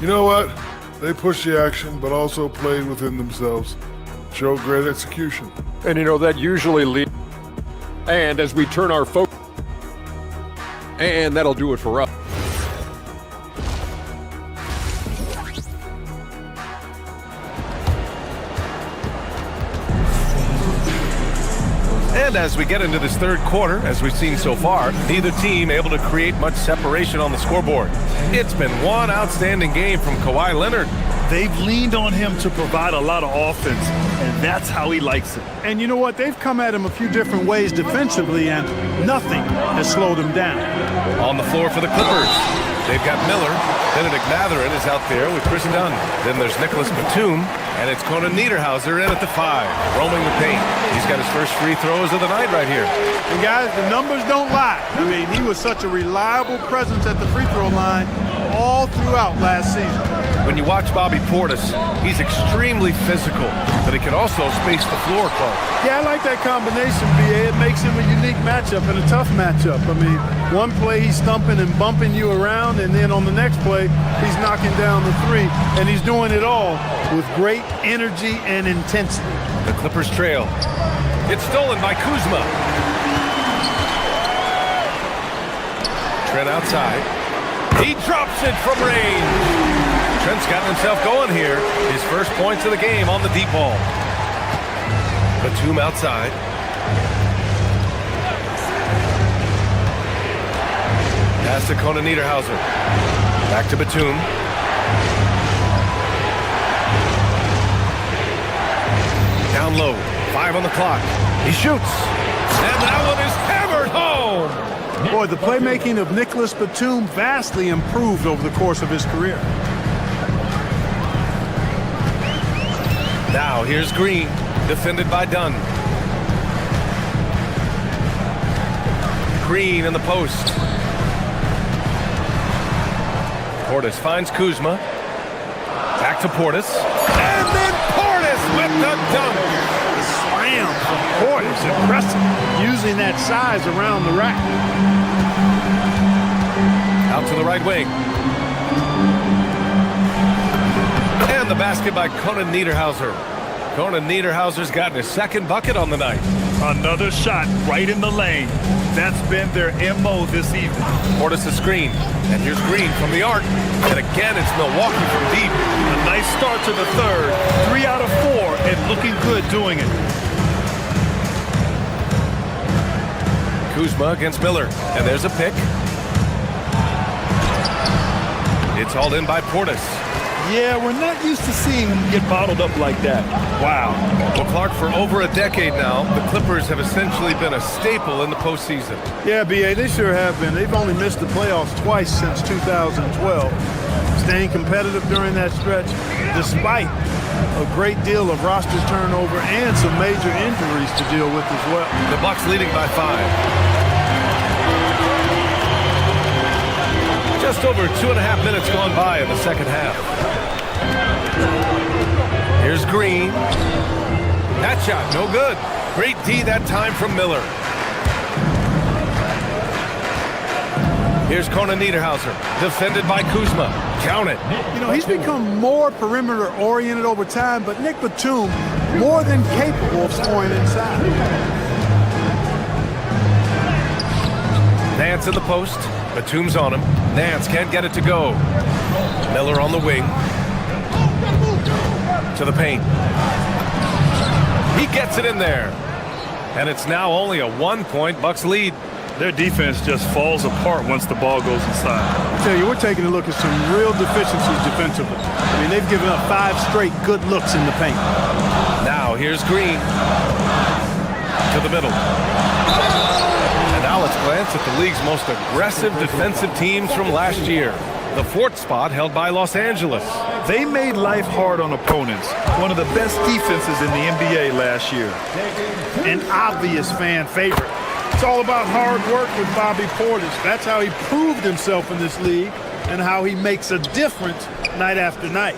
You know what? They pushed the action, but also played within themselves. Showed great execution. And you know, that usually leads. And as we turn our focus, and that'll do it for us. And as we get into this third quarter, as we've seen so far, neither team able to create much separation on the scoreboard. It's been one outstanding game from Kawhi Leonard. They've leaned on him to provide a lot of offense, and that's how he likes it. And you know what? They've come at him a few different ways defensively, and nothing has slowed him down. On the floor for the Clippers, they've got Miller. Benedict Mathurin is out there with Chris Dunn. Then there's Nicholas Batum, and it's Conan Niederhauser in at the 5, roaming the paint. He's got his first free throws of the night right here. And guys, the numbers don't lie. I mean, he was such a reliable presence at the free throw line all throughout last season. When you watch Bobby Portis, he's extremely physical, but he can also space the floor, Clark. Yeah, I like that combination, B.A. It makes him a unique matchup and a tough matchup. I mean, one play he's stumping and bumping you around, and then on the next play, he's knocking down the 3, and he's doing it all with great energy and intensity. The Clippers trail. It's stolen by Kuzma. Trent outside. He drops it from range. Trent's gotten himself going here. His first points of the game on the deep ball. Batum outside. Pass to Conan Niederhauser. Back to Batum. Down low. 5 on the clock. He shoots. And that one is hammered home. Boy, the playmaking of Nicholas Batum vastly improved over the course of his career. Now here's Green, defended by Dunn. Green in the post. Portis finds Kuzma. Back to Portis. And then Portis with the dunk. The slam from Portis, impressive. Using that size around the rack. Out to the right wing. And the basket by Conan Niederhauser. Conan Niederhauser's gotten his second bucket on the night. Another shot right in the lane. That's been their MO this evening. Portis the screen. And here's Green from the arc. And again, it's Milwaukee from deep. A nice start to the third. 3 out of 4 and looking good doing it. Kuzma against Miller. And there's a pick. It's hauled in by Portis. Yeah, we're not used to seeing him get bottled up like that. Wow. Well, Clark, for over a decade now, the Clippers have essentially been a staple in the postseason. Yeah, B.A., they sure have been. They've only missed the playoffs twice since 2012. Staying competitive during that stretch, despite a great deal of roster turnover and some major injuries to deal with as well. The Bucks leading by 5. Just over 2.5 minutes gone by in the second half. Here's Green. That shot, no good. Great D that time from Miller. Here's Conan Niederhauser, defended by Kuzma. Count it. You know, he's become more perimeter-oriented over time, but Nick Batum more than capable of scoring inside. Nance in the post. Batum's on him. Nance can't get it to go. Miller on the wing. To the paint. He gets it in there. And it's now only a 1-point Bucks lead. Their defense just falls apart once the ball goes inside. I tell you, we're taking a look at some real deficiencies defensively. I mean, they've given up 5 straight good looks in the paint. Now here's Green. To the middle. And now let's glance at the league's most aggressive defensive teams from last year. The 4th spot held by Los Angeles. They made life hard on opponents. One of the best defenses in the NBA last year. An obvious fan favorite. It's all about hard work with Bobby Portis. That's how he proved himself in this league and how he makes a difference night after night.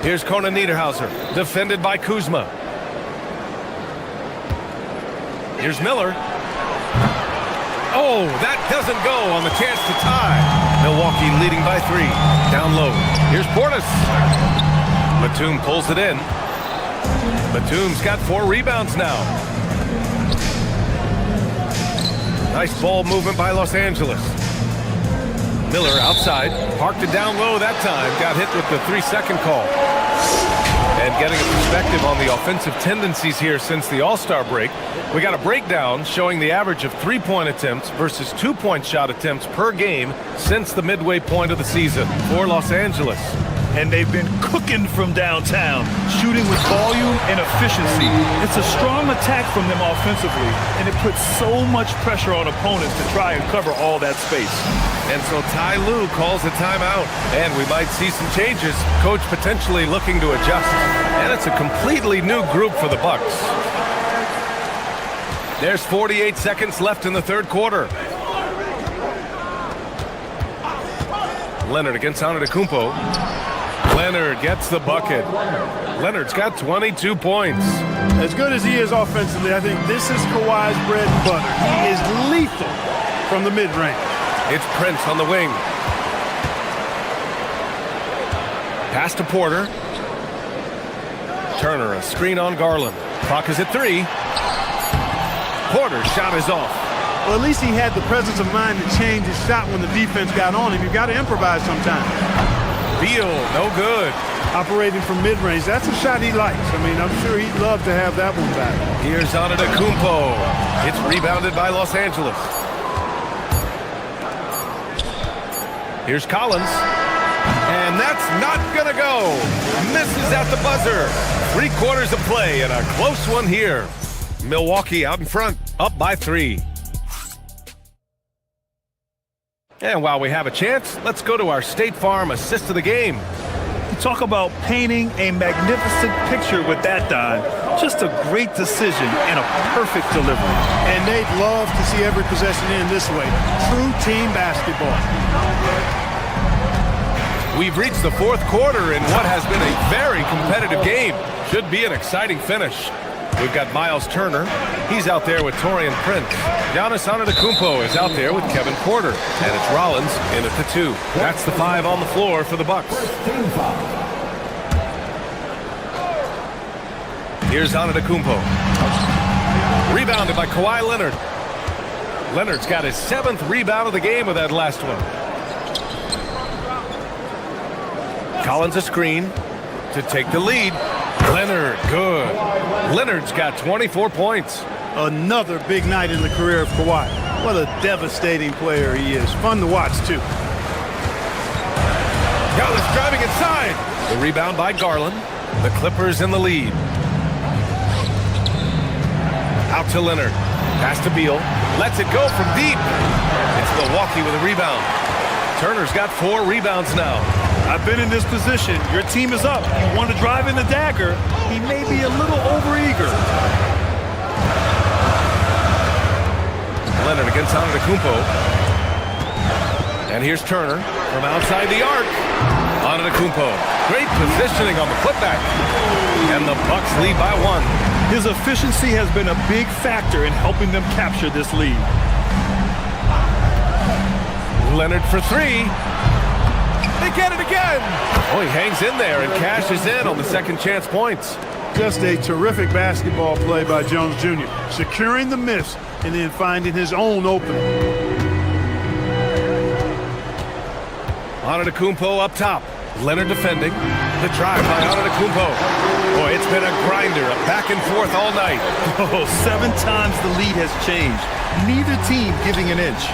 Here's Conan Niederhauser, defended by Kuzma. Here's Miller. Oh, that doesn't go on the chance to tie. Milwaukee leading by 3. Down low. Here's Portis. Batum pulls it in. Batum's got 4 rebounds now. Nice ball movement by Los Angeles. Miller outside. Parked it down low that time. Got hit with the 3-second call. And getting a perspective on the offensive tendencies here since the All-Star break, we got a breakdown showing the average of 3-point attempts versus 2-point shot attempts per game since the midway point of the season for Los Angeles. And they've been cooking from downtown, shooting with volume and efficiency. It's a strong attack from them offensively, and it puts so much pressure on opponents to try and cover all that space. And so Ty Lue calls a timeout, and we might see some changes. Coach potentially looking to adjust. And it's a completely new group for the Bucks. There's 48 seconds left in the 3rd quarter. Leonard against Antetokounmpo. Leonard gets the bucket. Leonard's got 22 points. As good as he is offensively, I think this is Kawhi's bread and butter. He is lethal from the mid-range. It's Prince on the wing. Pass to Porter. Turner, a screen on Garland. Clock is at 3. Porter's shot is off. Well, at least he had the presence of mind to change his shot when the defense got on him. You've got to improvise sometimes. Beal, no good. Operating from mid-range, that's a shot he likes. I mean, I'm sure he'd love to have that one back. Here's Antetokounmpo. It's rebounded by Los Angeles. Here's Collins. And that's not going to go. Misses at the buzzer. 3 quarters of play and a close one here. Milwaukee out in front, up by 3. And while we have a chance, let's go to our State Farm assist of the game. Talk about painting a magnificent picture with that dime. Just a great decision and a perfect delivery. And they'd love to see every possession end this way. True team basketball. We've reached the 4th quarter in what has been a very competitive game. Should be an exciting finish. We've got Miles Turner. He's out there with Taurean Prince. Giannis Antetokounmpo is out there with Kevin Porter. And it's Rollins in at the 2. That's the 5 on the floor for the Bucks. Here's Antetokounmpo. Rebounded by Kawhi Leonard. Leonard's got his 7th rebound of the game with that last one. Collins a screen to take the lead. Leonard, good. Leonard's got 24 points. Another big night in the career of Kawhi. What a devastating player he is. Fun to watch, too. Giannis driving inside. The rebound by Garland. The Clippers in the lead. Out to Leonard. Pass to Beal. Lets it go from deep. It's Milwaukee with a rebound. Turner's got 4 rebounds now. I've been in this position. Your team is up. You want to drive in the dagger. He may be a little overeager. Leonard against Antetokounmpo. And here's Turner from outside the arc. Antetokounmpo. Great positioning on the putback. And the Bucks lead by 1. His efficiency has been a big factor in helping them capture this lead. Leonard for 3. They get it again. Oh, he hangs in there and cashes in on the second chance points. Just a terrific basketball play by Jones Jr., securing the miss and then finding his own opening. Antetokounmpo up top. Leonard defending. The drive by Antetokounmpo. Boy, it's been a grinder, a back and forth all night. Oh, 7 times the lead has changed. Neither team giving an inch.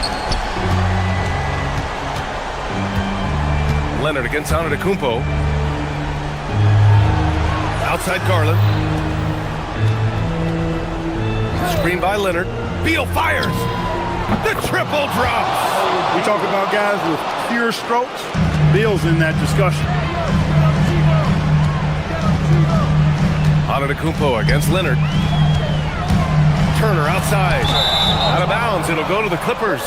Leonard against Antetokounmpo. Outside Garland. Screen by Leonard. Beal fires. The triple drops. We talk about guys with pure strokes. Beal's in that discussion. Antetokounmpo against Leonard. Turner outside. Out of bounds. It'll go to the Clippers.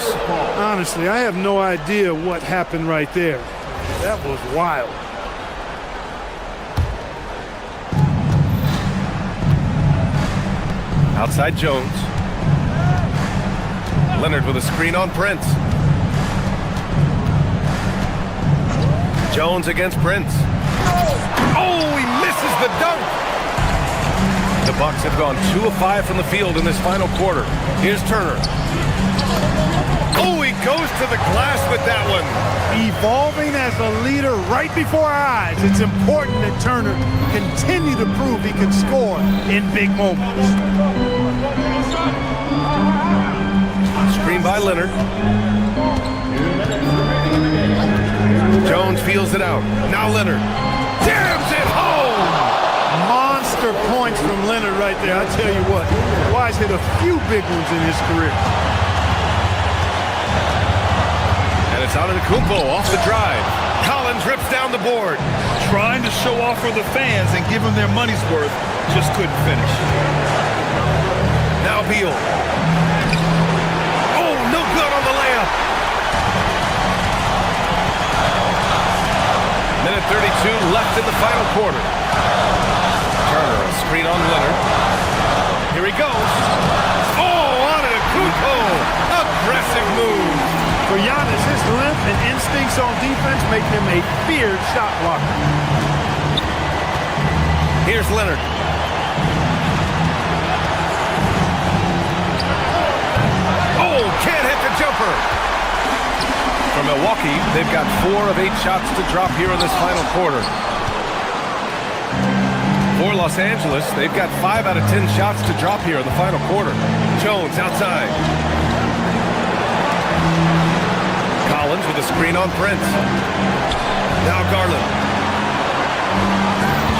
Honestly, I have no idea what happened right there. That was wild. Outside Jones. Leonard with a screen on Prince. Jones against Prince. Oh, he misses the dunk. The Bucks have gone 2 of 5 from the field in this final quarter. Here's Turner. Oh, he goes to the glass with that one. Evolving as a leader right before our eyes. It's important that Turner continue to prove he can score in big moments. Screen by Leonard. Jones feels it out. Now Leonard jams it home. Monster points from Leonard right there. I tell you what, Kawhi's hit a few big ones in his career. And it's Antetokounmpo off the drive. Collins rips down the board. Trying to show off for the fans and give them their money's worth. Just couldn't finish. Now Beal. Oh, no good on the layup. Minute 32 left in the final quarter. Turner, a screen on Leonard. Here he goes. Oh, Antetokounmpo. Aggressive move. For Giannis, his length and instincts on defense make him a feared shot blocker. Here's Leonard. Oh, can't hit the jumper. For Milwaukee, they've got 4 of 8 shots to drop here in this final quarter. For Los Angeles, they've got 5 out of 10 shots to drop here in the final quarter. Jones outside. Collins with a screen on Prince. Now Garland.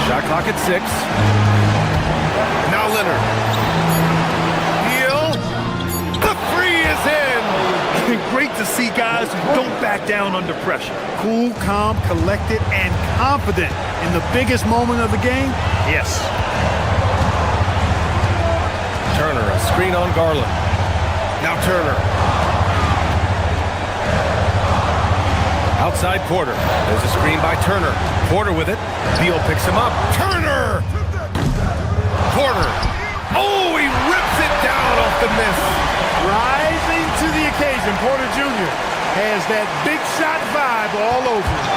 Shot clock at 6. Now Leonard. Beal. The 3 is in. Great to see guys who don't back down under pressure. Cool, calm, collected, and confident in the biggest moment of the game. Yes. Turner, a screen on Garland. Now Turner. Outside Porter. There's a screen by Turner. Porter with it. Beal picks him up. Turner! Porter. Oh, he rips it down off the miss. Rising to the occasion, Porter Jr. has that big shot vibe all over him.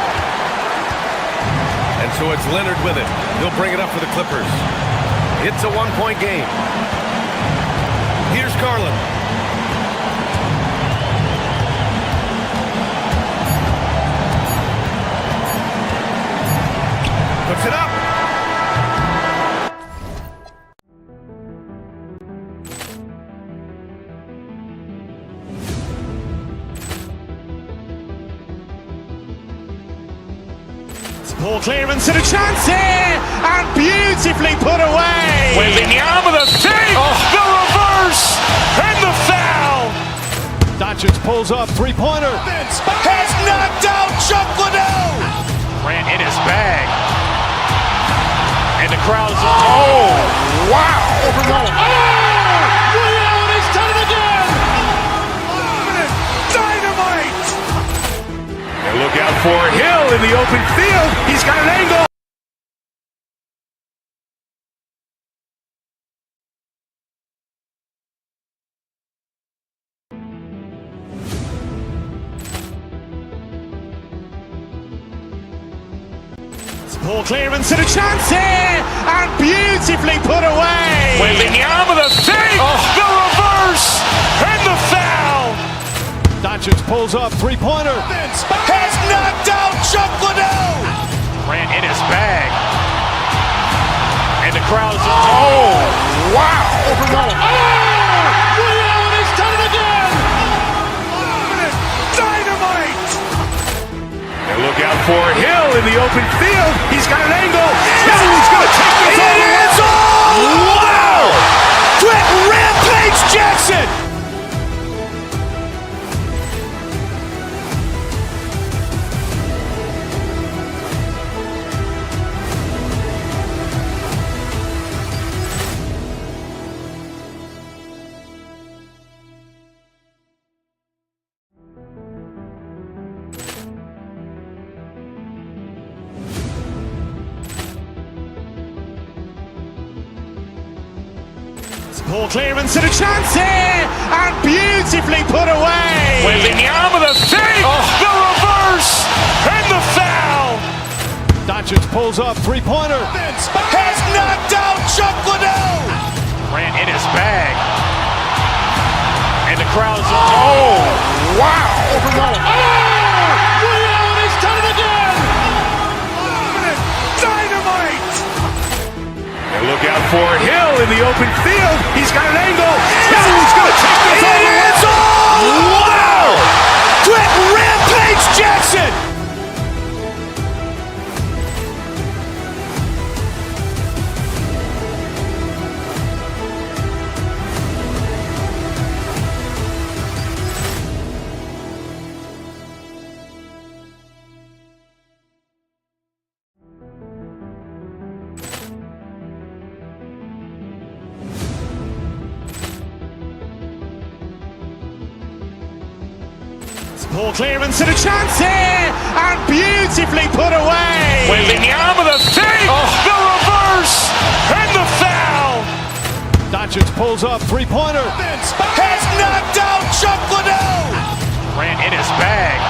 And so it's Leonard with it. He'll bring it up for the Clippers. It's a 1-point game. Here's Garland. Puts it up. Ball clearance and a chance here, and beautifully put away. Wembanyama the save, the reverse, and the foul. Doncic pulls up, three-pointer. Has knocked out Chuck Liddell. Grant in his bag. And the crowd is, oh, wow. Ray Allen has done it again. Dynamite. And look out for Hill in the open field. He's got an angle. Ball clearance and a chance here, and beautifully put away. Wembanyama the save, the reverse, and the foul. Doncic pulls up, three-pointer. Has knocked out Chuck Liddell. Grant in his bag. And the crowd is, oh, wow. Ray Allen has done it again. Dynamite. And look out for Hill in the open field. He's got an angle. He's going to take this all the way. Wow! Quick Rampage Jackson. Ball clearance and a chance here, and beautifully put away. Wembanyama the save, the reverse, and the foul. Doncic pulls up, three-pointer. Has knocked out Chuck Liddell. Grant in his bag. And the crowd is, oh, wow. Ray Allen has done it again. Dynamite. And look out for Hill in the open field. He's got an angle. He's going to take this all the way. Wow! Quick Rampage Jackson. Ball clearance and a chance here, and beautifully put away. Wembanyama the save, the reverse, and the foul. Doncic pulls up, three-pointer. Has knocked out Chuck Liddell. Grant in his bag.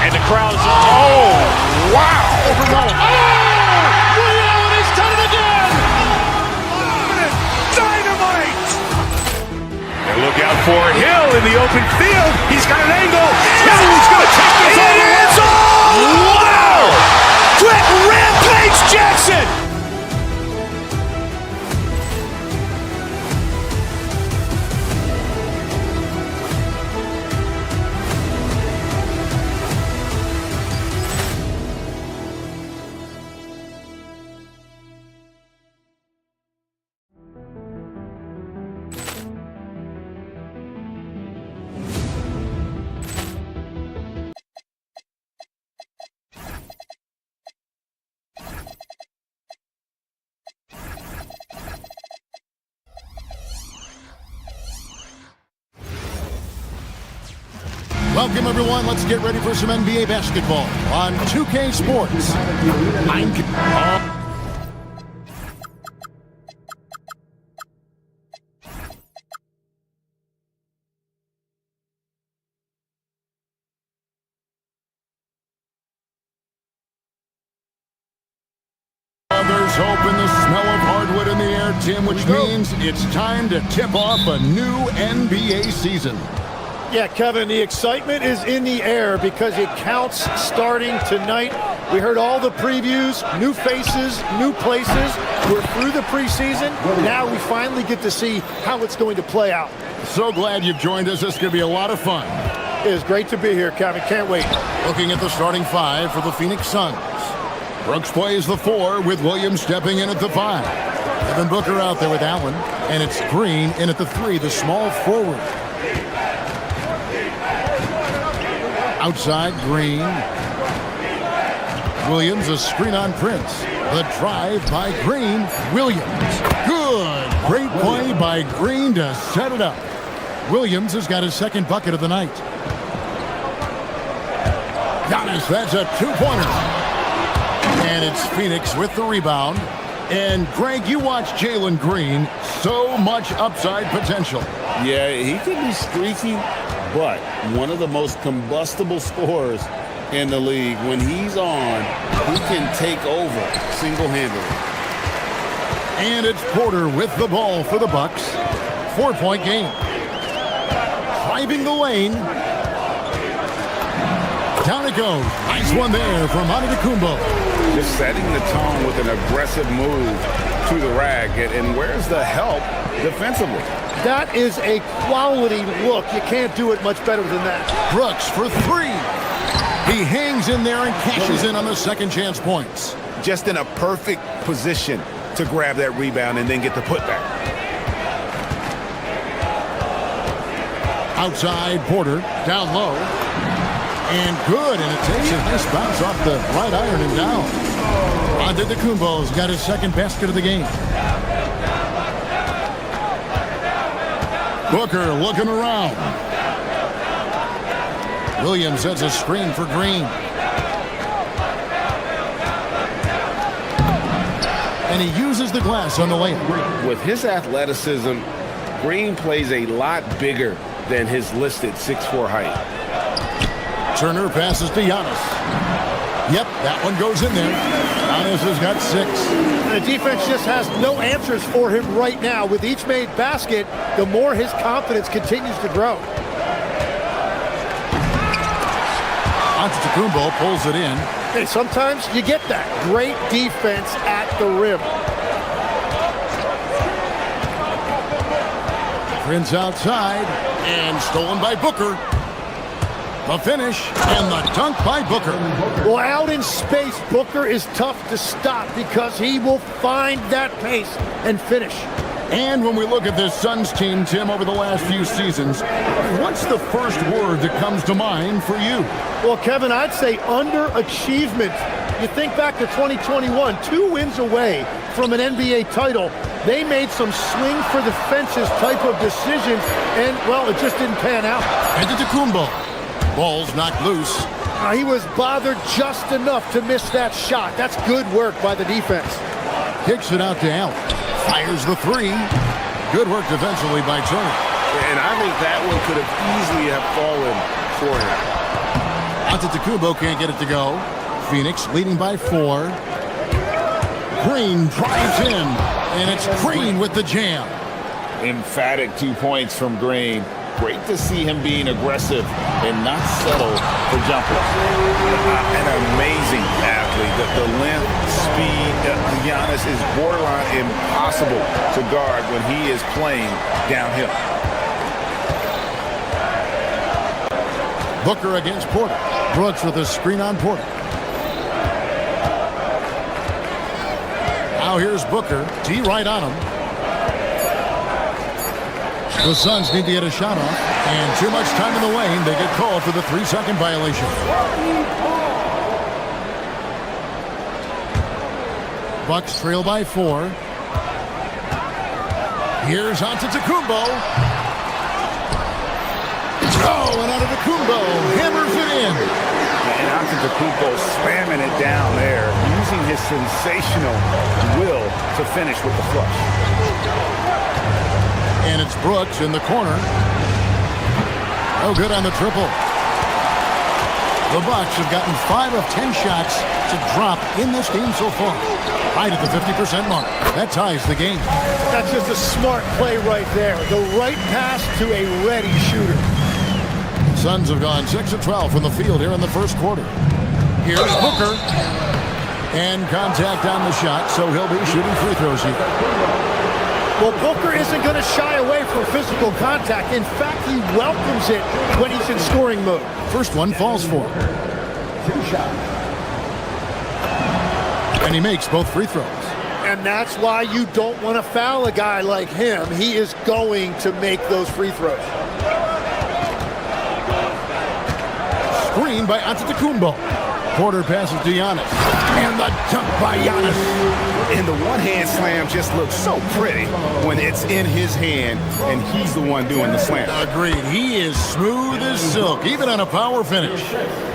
And the crowd is, oh, wow. Ray Allen has done it again. Dynamite. And look out for Hill in the open field. He's got an angle. He's going to take this all the way. Wow! Quick Rampage Jackson. Welcome, everyone. Let's get ready for some NBA basketball on 2K Sports. There's hope in the smell of hardwood in the air, Tim, which means it's time to tip off a new NBA season. Yeah, Kevin, the excitement is in the air because it counts starting tonight. We heard all the previews, new faces, new places. We're through the preseason. Now we finally get to see how it's going to play out. So glad you've joined us. This is going to be a lot of fun. It is great to be here, Kevin. Can't wait. Looking at the starting five for the Phoenix Suns. Brooks plays the 4 with Williams stepping in at the 5. Devin Booker out there with Allen. And it's Green in at the 3, the small forward. Outside, Green. Williams, a screen on Prince. The drive by Green. Williams. Good. Great play by Green to set it up. Williams has got his second bucket of the night. Giannis, that's a 2-pointer. And it's Phoenix with the rebound. And Greg, you watch Jalen Green. So much upside potential. Yeah, he could be streaky, but one of the most combustible scorers in the league. When he's on, he can take over single-handedly. And it's Porter with the ball for the Bucks. 4-point game. Driving the lane. Down it goes. Nice one there from Antetokounmpo. Just setting the tone with an aggressive move to the rack. And where's the help defensively? That is a quality look. You can't do it much better than that. Brooks for 3. He hangs in there and cashes in on the second chance points. Just in a perfect position to grab that rebound and then get the putback. Outside, Porter, down low. And good, and it takes a nice bounce off the right iron and down. Antetokounmpo's got his second basket of the game. Booker looking around. Williams sets a screen for Green. And he uses the glass on the layup. With his athleticism, Green plays a lot bigger than his listed 6'4" height. Turner passes to Giannis. Yep, that one goes in there. Giannis has got 6. The defense just has no answers for him right now. With each made basket, the more his confidence continues to grow. Antetokounmpo pulls it in. Hey, sometimes you get that. Great defense at the rim. Prince outside and stolen by Booker. The finish and the dunk by Booker. Well, out in space, Booker is tough to stop because he will find that pace and finish. And when we look at this Suns team, Tim, over the last few seasons, what's the first word that comes to mind for you? Well, Kevin, I'd say underachievement. You think back to 2021, 2 wins away from an NBA title. They made some swing for the fences type of decisions, and, well, it just didn't pan out. Antetokounmpo. Ball's knocked loose. He was bothered just enough to miss that shot. That's good work by the defense. Kicks it out to Allen. Fires the 3. Good work defensively by Turner. And I think that one could have easily have fallen for him. Antetokounmpo can't get it to go. Phoenix leading by 4. Green drives in, and it's Green with the jam. Emphatic 2 points from Green. Great to see him being aggressive and not settle for jumpers. An amazing athlete. The length, speed, Giannis is borderline impossible to guard when he is playing downhill. Booker against Porter. Brooks with a screen on Porter. Now here's Booker. D right on him. The Suns need to get a shot off, and too much time in the lane. They get called for the 3-second violation. Bucks trail by 4. Here's Antetokounmpo. Oh, and Antetokounmpo hammers it in. And Antetokounmpo slamming it down there, using his sensational will to finish with the flush. And it's Brooks in the corner. No good on the triple. The Bucks have gotten 5 of 10 shots to drop in this game so far. Right at the 50% mark. That ties the game. That's just a smart play right there. The right pass to a ready shooter. Suns have gone 6 of 12 from the field here in the first quarter. Here's Booker. And contact on the shot, so he'll be shooting free throws here. Well, Booker isn't going to shy away from physical contact. In fact, he welcomes it when he's in scoring mode. First one falls for him. And he makes both free throws. And that's why you don't want to foul a guy like him. He is going to make those free throws. Screen by Antetokounmpo. Porter passes to Giannis. And the dunk by Giannis. And the one-hand slam just looks so pretty when it's in his hand and he's the one doing the slam. Agreed. He is smooth as silk, even on a power finish.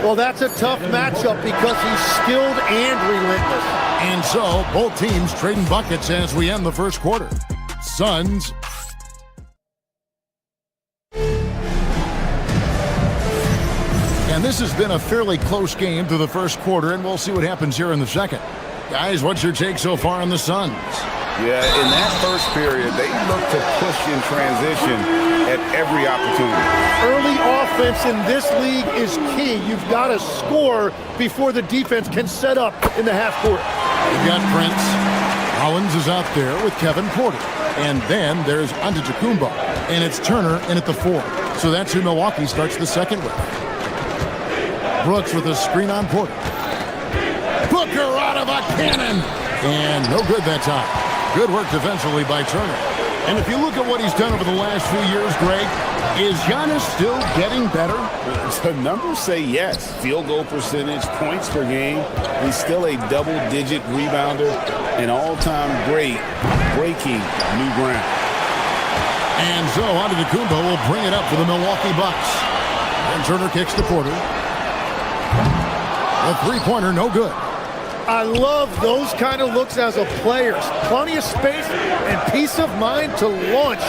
Well, that's a tough matchup because he's skilled and relentless. And so, both teams trading buckets as we end the first quarter. Suns. And this has been a fairly close game through the first quarter, and we'll see what happens here in the second. Guys, what's your take so far on the Suns? Yeah, in that first period, they look to push in transition at every opportunity. Early offense in this league is key. You've got to score before the defense can set up in the half court. You've got Prince. Rollins is out there with Kevin Porter. And then there's Antetokounmpo. And it's Turner in at the 4. So that's who Milwaukee starts the second with. Brooks with a screen on Porter. Booker out of a cannon. And no good that time. Good work defensively by Turner. And if you look at what he's done over the last few years, Greg, is Giannis still getting better? The numbers say yes. Field goal percentage, points per game. He's still a double-digit rebounder, an all-time great, breaking new ground. And so Antetokounmpo will bring it up for the Milwaukee Bucks. And Turner kicks to Porter. A three-pointer, no good. I love those kind of looks as a player. Plenty of space and peace of mind to launch.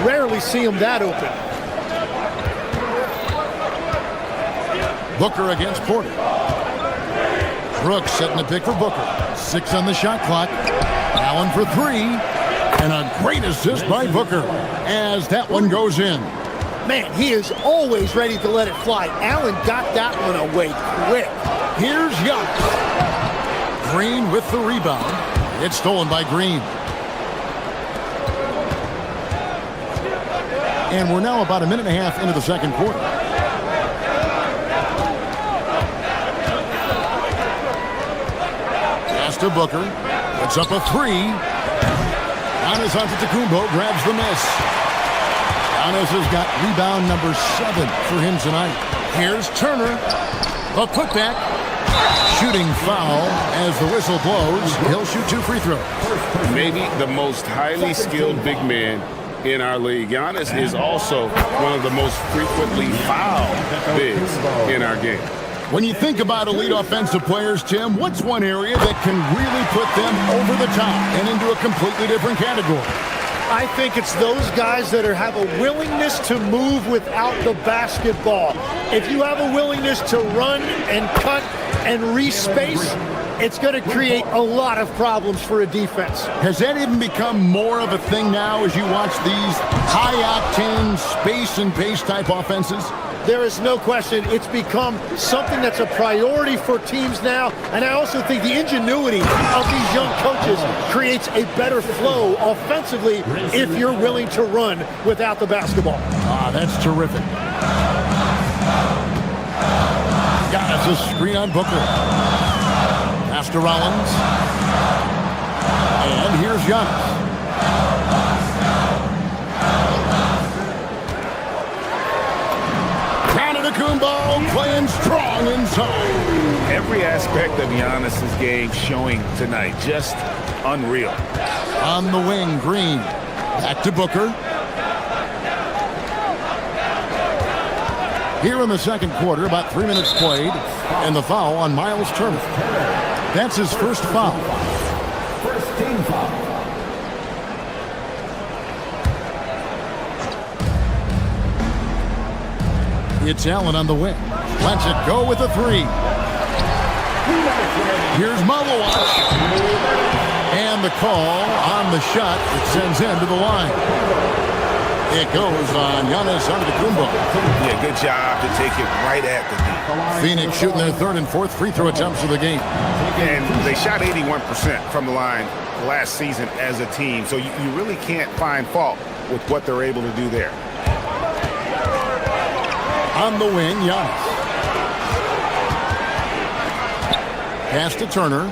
Rarely see him that open. Booker against Porter. Brooks setting the pick for Booker. 6 on the shot clock. Allen for 3. And a great assist by Booker as that one goes in. Man, he is always ready to let it fly. Allen got that one away quick. Here's Giannis. Green with the rebound. It's stolen by Green. And we're now about a minute and a half into the second quarter. Pass to Booker. Puts up a 3. Giannis Antetokounmpo grabs the miss. Giannis has got rebound number 7 for him tonight. Here's Turner. A putback. Shooting foul as the whistle blows. He'll shoot 2 free throws. Maybe the most highly skilled big man in our league. Giannis is also one of the most frequently fouled bigs in our game. When you think about elite offensive players, Tim, what's one area that can really put them over the top and into a completely different category? I think it's those guys that have a willingness to move without the basketball. If you have a willingness to run and cut and respace, it's going to create a lot of problems for a defense. Has that even become more of a thing now as you watch these high-octane space and pace type offenses? There is no question it's become something that's a priority for teams now, and I also think the ingenuity of these young coaches creates a better flow offensively if you're willing to run without the basketball. That's terrific. Got us a screen on Booker. Pass to Rollins. And here's Giannis. Antetokounmpo playing strong inside. Every aspect of Giannis's game showing tonight. Just unreal. On the wing, Green. Back to Booker. Here in the second quarter, about 3 minutes played, and the foul on Miles Turner. That's his first foul. First team foul. It's Allen on the wing. Lets it go with a 3. Here's Milwaukee. And the call on the shot that sends him to the line. It goes on Giannis Antetokounmpo. Yeah, good job to take it right at the knee. Phoenix shooting their 3rd and 4th free throw attempts of the game. And they shot 81% from the line last season as a team. So you really can't find fault with what they're able to do there. On the wing, Giannis. Pass to Turner.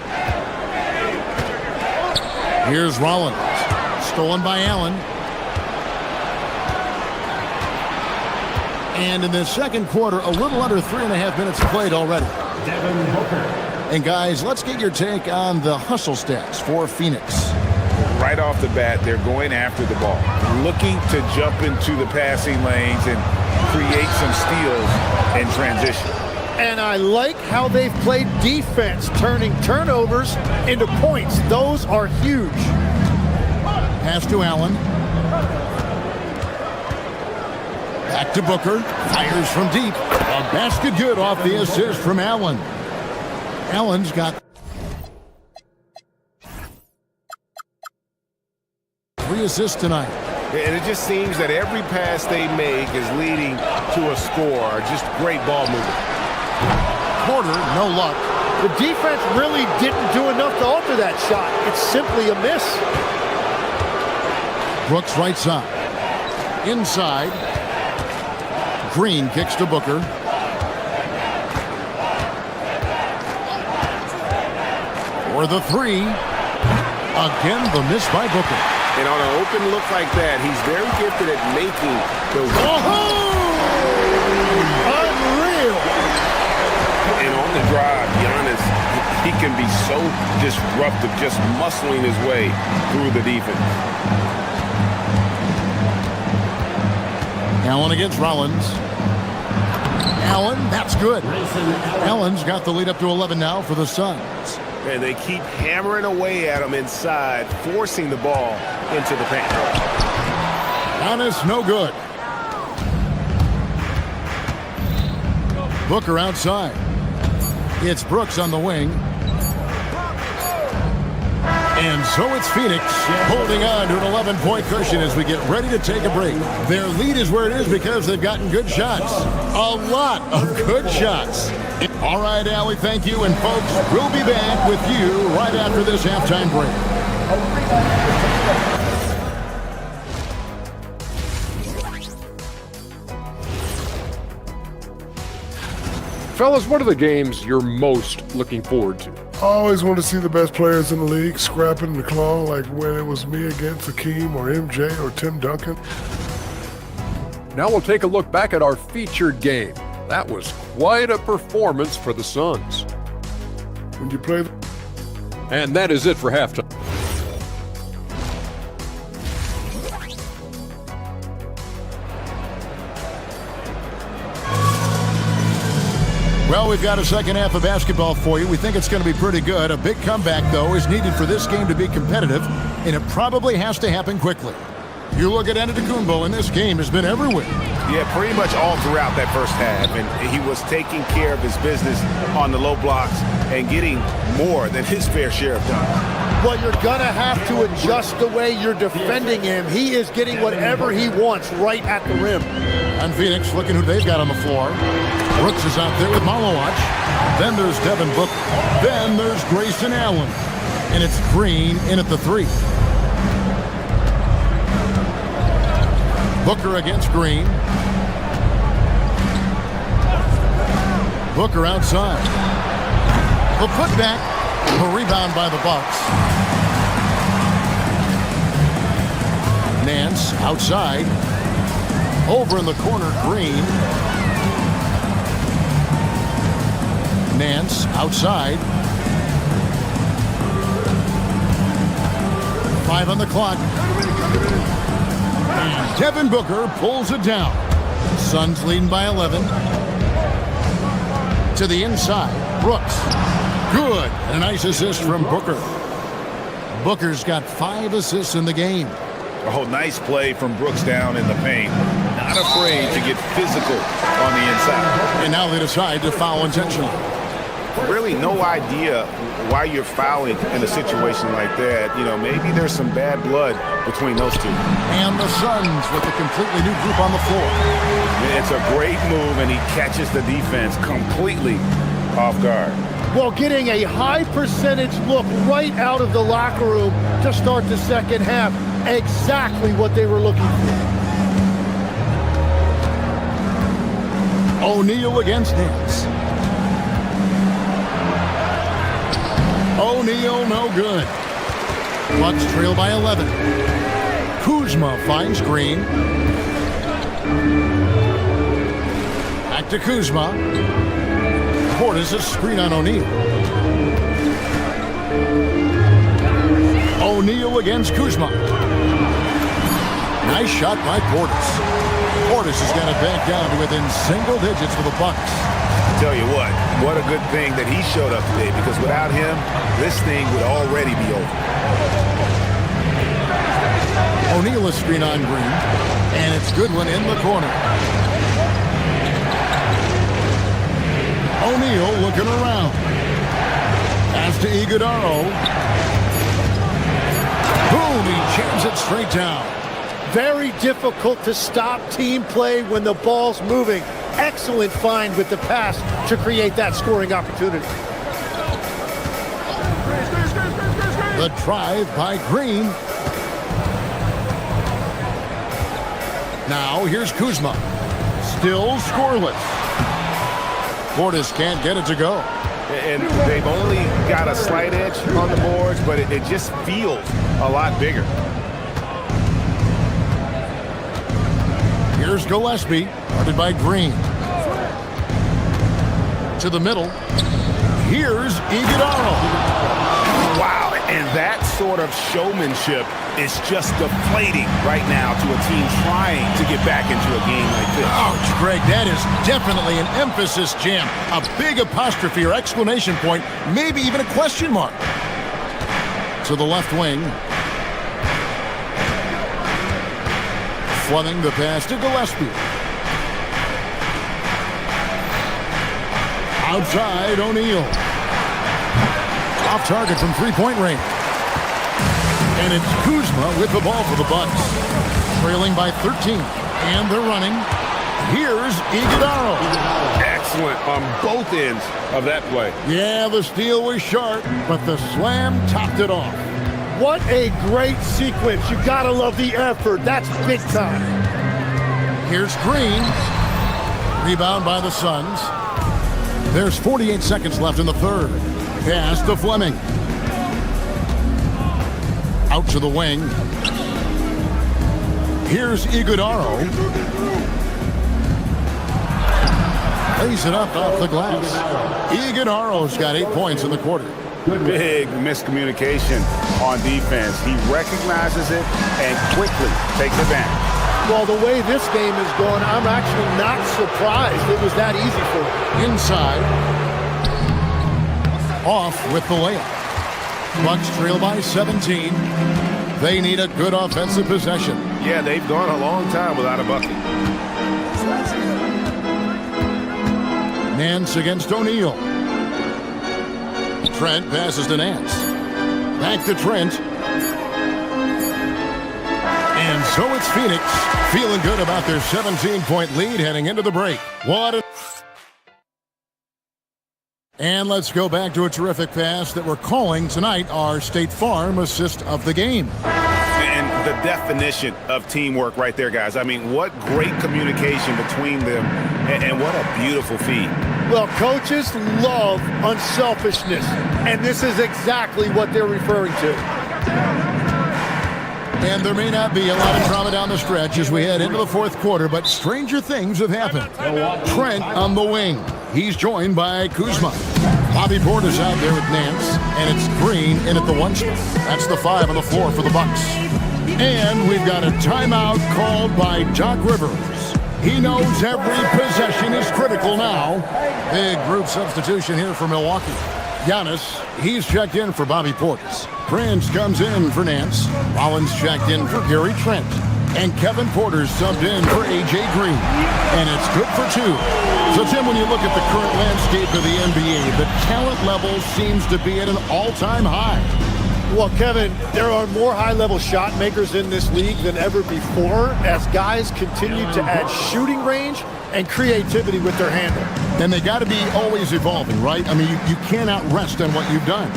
Here's Rollins. Stolen by Allen. And in the second quarter, a little under 3.5 minutes played already. Devin Booker. And guys, let's get your take on the hustle stats for Phoenix. Right off the bat, they're going after the ball, looking to jump into the passing lanes and create some steals and transition. And I like how they've played defense, turning turnovers into points. Those are huge. Pass to Allen. Back to Booker. Fires from deep. A basket good off the assist from Allen. Allen's got 3 assists tonight. And it just seems that every pass they make is leading to a score. Just great ball movement. Porter, no luck. The defense really didn't do enough to alter that shot. It's simply a miss. Brooks right side. Inside. Green kicks to Booker. For the 3. Again, the miss by Booker. And on an open look like that, he's very gifted at making those. Unreal! And on the drive, Giannis, he can be so disruptive, just muscling his way through the defense. Allen against Rollins. Allen, that's good. Allen's got the lead up to 11 now for the Suns. And they keep hammering away at him inside, forcing the ball into the paint. Giannis, no good. Booker outside. It's Brooks on the wing. And so it's Phoenix holding on to an 11-point cushion as we get ready to take a break. Their lead is where it is because they've gotten good shots. A lot of good shots. All right, Allie, thank you. And folks, we'll be back with you right after this halftime break. Fellas, what are the games you're most looking forward to? I always want to see the best players in the league scrapping the claw, like when it was me against Hakeem or MJ or Tim Duncan. Now we'll take a look back at our featured game. That was quite a performance for the Suns. When you play, and that is it for halftime. Well, we've got a second half of basketball for you. We think it's going to be pretty good. A big comeback, though, is needed for this game to be competitive, and it probably has to happen quickly. You look at Antetokounmpo, and this game has been everywhere. Yeah, pretty much all throughout that first half, and he was taking care of his business on the low blocks and getting more than his fair share of dunks. Well, you're going to have to adjust the way you're defending him. He is getting whatever he wants right at the rim. And Phoenix, looking who they've got on the floor. Brooks is out there with Malowatch. Then there's Devin Booker. Then there's Grayson Allen. And it's Green in at the 3. Booker against Green. Booker outside. The putback. A rebound by the Bucks. Nance outside. Over in the corner, Green. Nance outside. 5 on the clock. And Devin Booker pulls it down. Suns leading by 11. To the inside. Brooks. Good. A nice assist from Booker. Booker's got 5 assists in the game. Oh, nice play from Brooks down in the paint. Not afraid to get physical on the inside. And now they decide to foul intentionally. Really no idea why you're fouling in a situation like that. You know, maybe there's some bad blood between those two. And the Suns with a completely new group on the floor. It's a great move, and he catches the defense completely off guard. Well, getting a high percentage look right out of the locker room to start the second half. Exactly what they were looking for. O'Neal against Nance. O'Neal, no good. Bucks trail by 11. Kuzma finds Green. Back to Kuzma. Portis a screen on O'Neal. O'Neal against Kuzma. Nice shot by Portis. Portis has got it back down to within single digits for the Bucks. Tell you what a good thing that he showed up today, because without him, this thing would already be over. O'Neal a screen on Green, and it's Goodwin in the corner. O'Neal looking around. Pass to Iguodaro. Boom, he jams it straight down. Very difficult to stop team play when the ball's moving. Excellent find with the pass to create that scoring opportunity. The drive by Green. Now here's Kuzma. Still scoreless. Portis can't get it to go. And they've only got a slight edge on the boards, but it just feels a lot bigger. Here's Gillespie, guarded by Green. To the middle. Here's Iguodaro. Wow, and that sort of showmanship is just deflating right now to a team trying to get back into a game like this. Ouch, Greg, that is definitely an emphasis jam. A big apostrophe or exclamation point, maybe even a question mark. To the left wing. Fleming the pass to Gillespie. Outside, O'Neal. Off target from three-point range. And it's Kuzma with the ball for the Bucks. Trailing by 13. And they're running. Here's Iguodaro. Excellent on both ends of that play. Yeah, the steal was sharp, but the slam topped it off. What a great sequence. You gotta love the effort. That's big time. Here's Green. Rebound by the Suns. There's 48 seconds left in the third. Pass to Fleming. Out to the wing. Here's Iguodaro. Lays it up off the glass. Iguodaro's got 8 points in the quarter. Big miscommunication on defense. He recognizes it and quickly takes advantage. Well, the way this game is going, I'm actually not surprised it was that easy for him. Inside. Off with the layup. Bucks trail by 17. They need a good offensive possession. Yeah, they've gone a long time without a bucket. Nance against O'Neal. Trent passes to Nance. Back to Trent. And so it's Phoenix feeling good about their 17-point lead heading into the break. And let's go back to a terrific pass that we're calling tonight our State Farm assist of the game. And the definition of teamwork right there, guys. I mean, what great communication between them, and what a beautiful feed. Well, coaches love unselfishness, and this is exactly what they're referring to. And there may not be a lot of drama down the stretch as we head into the fourth quarter, but stranger things have happened. Trent on the wing. He's joined by Kuzma. Bobby Portis out there with Nance, and it's Green in at the 1 spot. That's the 5 on the floor for the Bucks. And we've got a timeout called by Doc Rivers. He knows every possession is critical now. Big group substitution here for Milwaukee. Giannis, he's checked in for Bobby Portis. Prince comes in for Nance. Rollins checked in for Gary Trent. And Kevin Porter subbed in for A.J. Green. And it's good for 2. So, Tim, when you look at the current landscape of the NBA, the talent level seems to be at an all-time high. Well, Kevin, there are more high-level shot makers in this league than ever before as guys continue to add shooting range and creativity with their handle. And they got to be always evolving, right? I mean, you cannot rest on what you've done.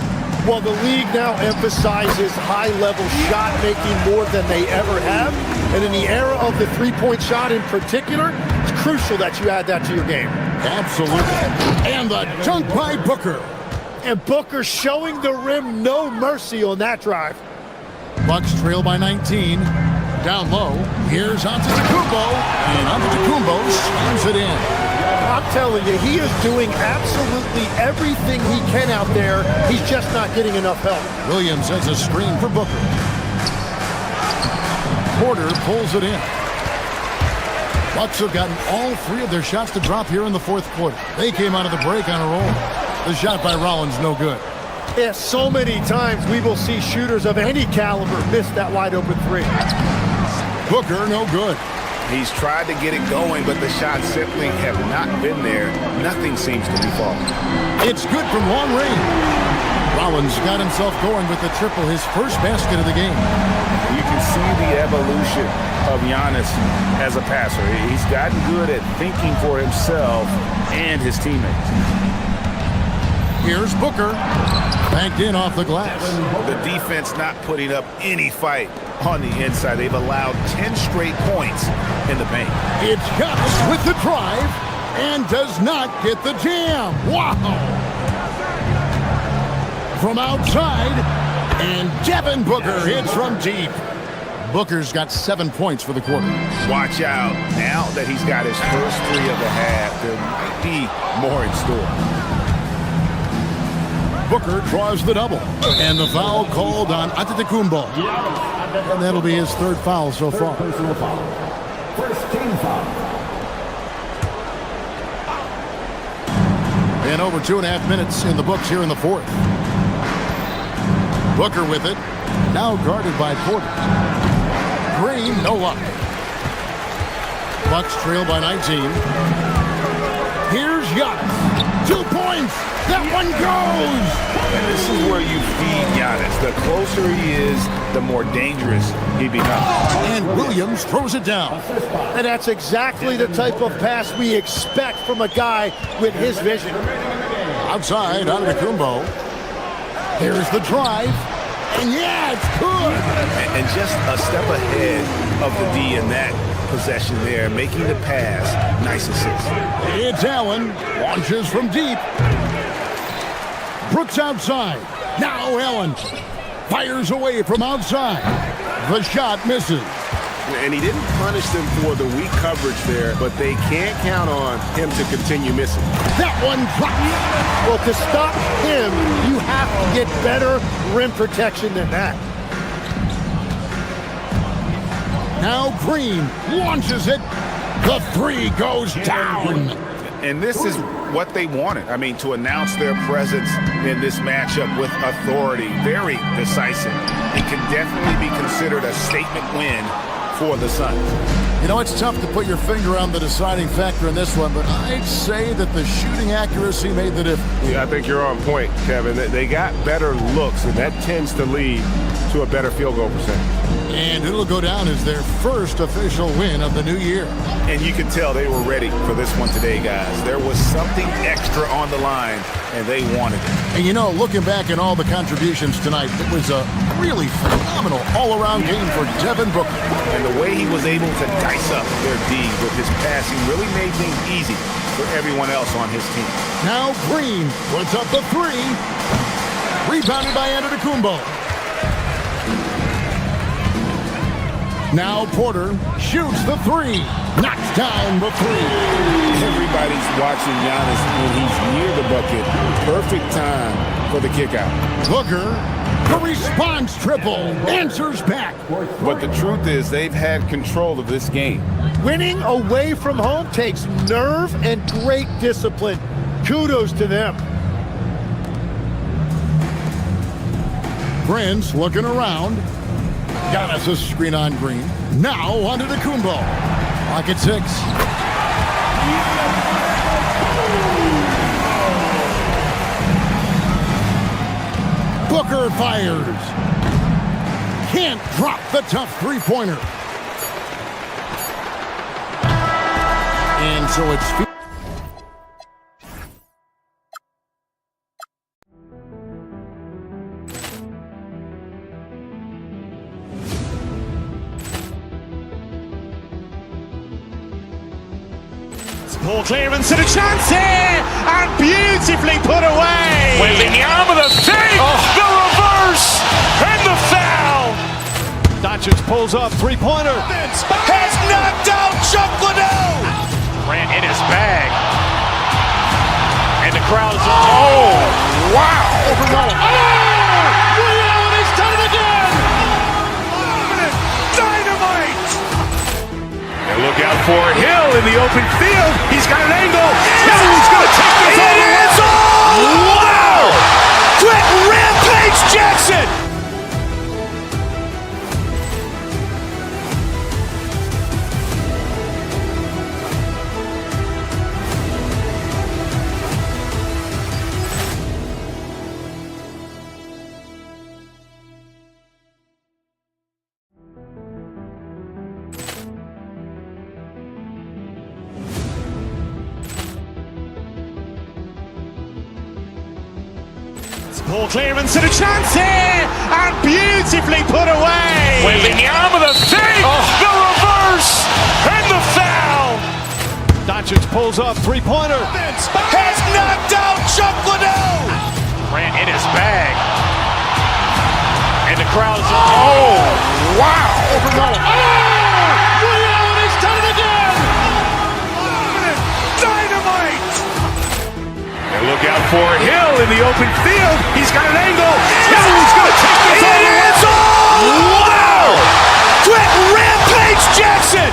Well, the league now emphasizes high-level shot making more than they ever have. And in the era of the three-point shot in particular, it's crucial that you add that to your game. Absolutely. And the dunk by Booker. And Booker showing the rim no mercy on that drive. Bucks trail by 19. Down low. Here's Antetokounmpo. And Antetokounmpo slams it in. I'm telling you, he is doing absolutely everything he can out there. He's just not getting enough help. Williams has a screen for Booker. Porter pulls it in. Bucks have gotten all three of their shots to drop here in the fourth quarter. They came out of the break on a roll. The shot by Rollins, no good. Yeah, so many times we will see shooters of any caliber miss that wide open three. Booker, no good. He's tried to get it going, but the shots simply have not been there. Nothing seems to be falling. It's good from long range. Rollins got himself going with the triple, his first basket of the game. You can see the evolution of Giannis as a passer. He's gotten good at thinking for himself and his teammates. Here's Booker. Banked in off the glass. The defense not putting up any fight on the inside. They've allowed 10 straight points in the paint. It's Giannis with the drive and does not get the jam. Wow! From outside, and Devin Booker hits from deep. Booker's got 7 points for the quarter. Watch out. Now that he's got his first three of the half, there might be more in store. Booker draws the double. And the foul called on Antetokounmpo. And that'll be his third foul so far. First team foul. And over 2.5 minutes in the books here in the fourth. Booker with it. Now guarded by Porter. Green, no luck. Bucks trail by 19. Here's Giannis. 2 points. That one goes. And this is where you feed Giannis. The closer he is, the more dangerous he becomes. And Williams throws it down. And that's exactly the type of pass we expect from a guy with his vision. Outside, Antetokounmpo. Here's the drive. And yeah, it's good. And just a step ahead of the D in that possession there, making the pass. Nice assist. It's Allen. Launches from deep. Brooks outside. Now Allen fires away from outside. The shot misses. And he didn't punish them for the weak coverage there, but they can't count on him to continue missing. That one dropped. Well, to stop him, you have to get better rim protection than that. Now Green launches it. The three goes down. And this is what they wanted. I mean, to announce their presence in this matchup with authority, very decisive. It can definitely be considered a statement win for the Suns. You know, it's tough to put your finger on the deciding factor in this one, but I'd say that the shooting accuracy made the difference. Yeah, I think you're on point, Kevin. They got better looks, and that tends to lead to a better field goal percentage. And it'll go down as their first official win of the new year. And you can tell they were ready for this one today, guys. There was something extra on the line, and they wanted it. And you know, looking back at all the contributions tonight, it was a really phenomenal all-around game for Devin Booker. And the way he was able to dice up their D with his passing really made things easy for everyone else on his team. Now Green puts up the three. Rebounded by Antetokounmpo. Now Porter shoots the three. Knocks down the three. Everybody's watching Giannis when he's near the bucket. Perfect time for the kick out. Booker, the response triple, answers back. But the truth is they've had control of this game. Winning away from home takes nerve and great discipline. Kudos to them. Prince looking around. Got us a screen on Green. Now onto the Kumbo. Pocket 6. Booker fires. can't drop the tough three-pointer. And so it's... Poor clearance and a chance here, and beautifully put away. Wembanyama the fake, the reverse, and the foul. Doncic pulls up, three-pointer. Has knocked out Chuck Liddell. Grant in his bag. And the crowd is, oh, wow. Ray Allen has done it again. Dynamite. And look out for Hill in the open field. He's got an angle. Hill's going to take this all the way. Wow. Quick Rampage Jackson. Poor clearance and a chance here, and beautifully put away. Wembanyama the fake, the reverse, and the foul. Doncic pulls up, three-pointer. Has knocked out Chuck Liddell. Grant in his bag. And the crowd is, oh, wow. Ray Allen has done it again. Dynamite. And look out for Hill in the open field. He's got an angle. Hill's going to take this all the way. Wow. Quick Rampage Jackson.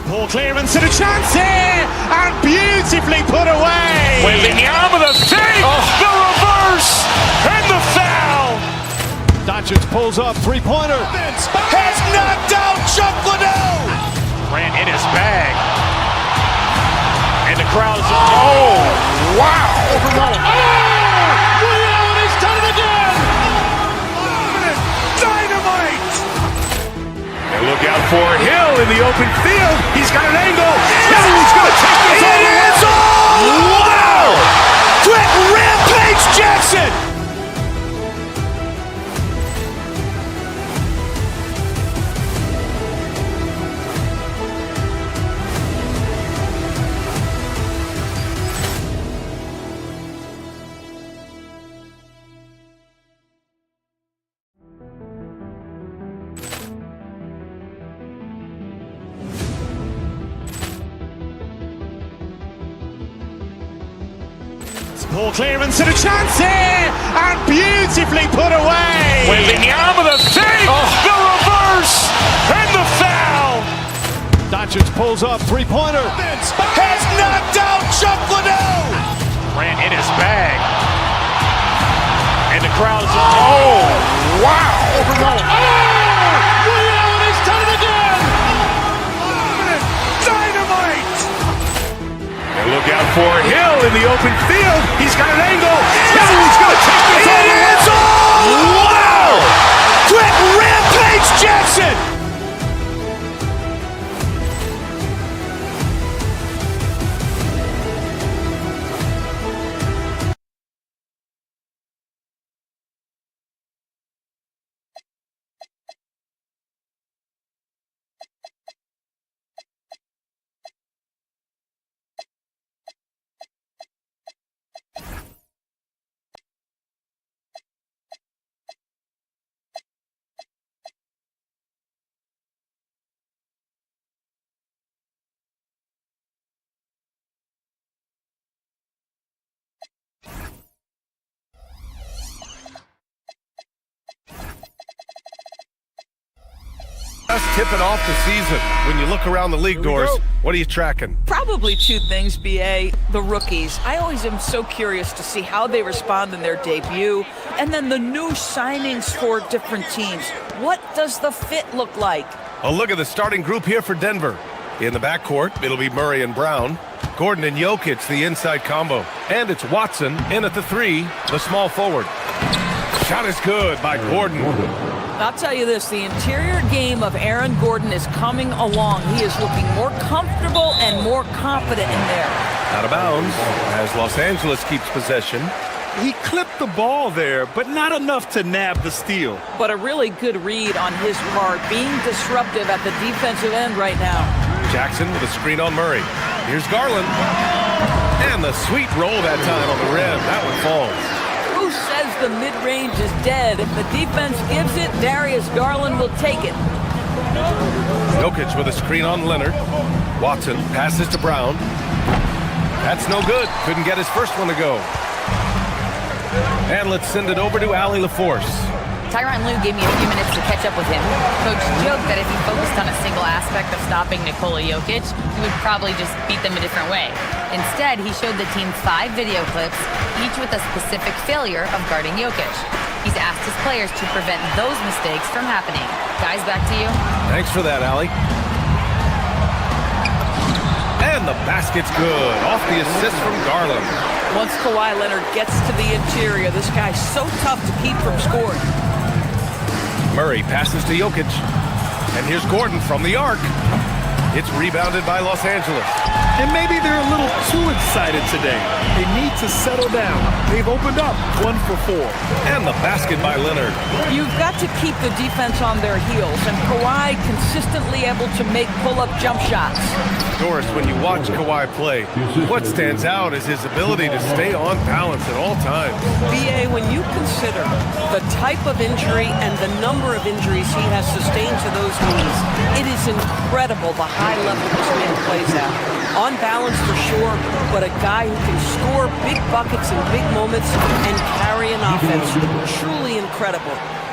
Poor clearance and a chance here, and beautifully put away. Wembanyama the fake, the reverse, and the foul. Doncic pulls up, three-pointer. Has knocked out Chuck Liddell. Grant in his bag. And the crowd is, oh, wow. Ray Allen has done it again. Dynamite. And look out for Hill in the open field. He's got an angle. Hill's going to take this all the way. Wow. Quick Rampage Jackson. Poor clearance and a chance here, and beautifully put away. Wembanyama the fake, the reverse, and the foul. Doncic pulls up, three-pointer. Has knocked out Chuck Liddell. Grant in his bag. And the crowd is, oh, wow. Ray Allen has done it again. Dynamite. And look out for Hill in the open field. He's got an angle. Hill's going to take this all the way. Wow. Quick Rampage Jackson. tipping off the season. When you look around the league doors, what are you tracking? Probably two things, B.A. The rookies. I always am so curious to see how they respond in their debut. And then the new signings for different teams. What does the fit look like? A look at the starting group here for Denver. In the backcourt, it'll be Murray and Brown. Gordon and Jokic, the inside combo. And it's Watson in at the 3, the small forward. Shot is good by Gordon. I'll tell you this, the interior game of Aaron Gordon is coming along. He is looking more comfortable and more confident in there. Out of bounds as Los Angeles keeps possession. He clipped the ball there, but not enough to nab the steal. But a really good read on his part, being disruptive at the defensive end right now. Jackson with a screen on Murray. Here's Garland. And the sweet roll that time on the rim. That one falls. Who says the mid-range is dead? If the defense gives it, Darius Garland will take it. Jokic with a screen on Leonard. Watson passes to Brown. That's no good. Couldn't get his first one to go. And let's send it over to Allie LaForce. Tyronn Lue gave me a few minutes to catch up with him. Coach joked that if he focused on a single aspect of stopping Nikola Jokic, he would probably just beat them a different way. Instead, he showed the team 5 video clips, each with a specific failure of guarding Jokic. He's asked his players to prevent those mistakes from happening. Guys, back to you. Thanks for that, Allie. And the basket's good. Off the assist from Garland. Once Kawhi Leonard gets to the interior, this guy's so tough to keep from scoring. Murray passes to Jokic. And here's Gordon from the arc. It's rebounded by Los Angeles. And maybe they're a little too excited today. They need to settle down. They've opened up 1 for 4. And the basket by Leonard. You've got to keep the defense on their heels, and Kawhi consistently able to make pull-up jump shots. Doris, when you watch Kawhi play, what stands out is his ability to stay on balance at all times. B.A., when you consider the type of injury and the number of injuries he has sustained to those knees, it is incredible the high level this man plays at. On balance for sure, but a guy who can score big buckets in big moments and carry an offense. Truly incredible.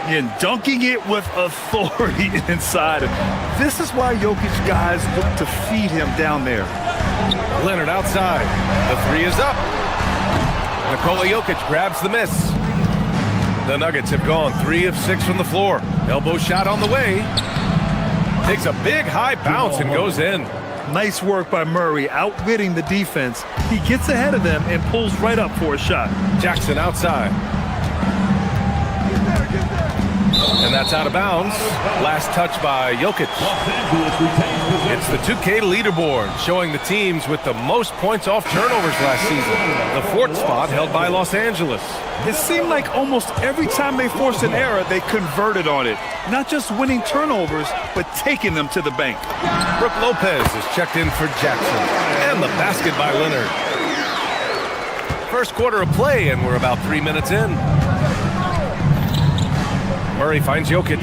And dunking it with authority inside. This is why Jokic guys look to feed him down there. Leonard outside. The 3 is up. Nikola Jokic grabs the miss. The Nuggets have gone 3 of 6 from the floor. Elbow shot on the way. Takes a big high bounce and goes in. Nice work by Murray, outwitting the defense. He gets ahead of them and pulls right up for a shot. Jackson outside. And that's out of bounds. Last touch by Jokic. It's the 2K leaderboard showing the teams with the most points off turnovers last season. The 4th spot held by Los Angeles. It seemed like almost every time they forced an error, they converted on it. Not just winning turnovers, but taking them to the bank. Brook Lopez is checked in for Jackson. And the basket by Leonard. First quarter of play, and we're about 3 minutes in. Murray finds Jokic. 2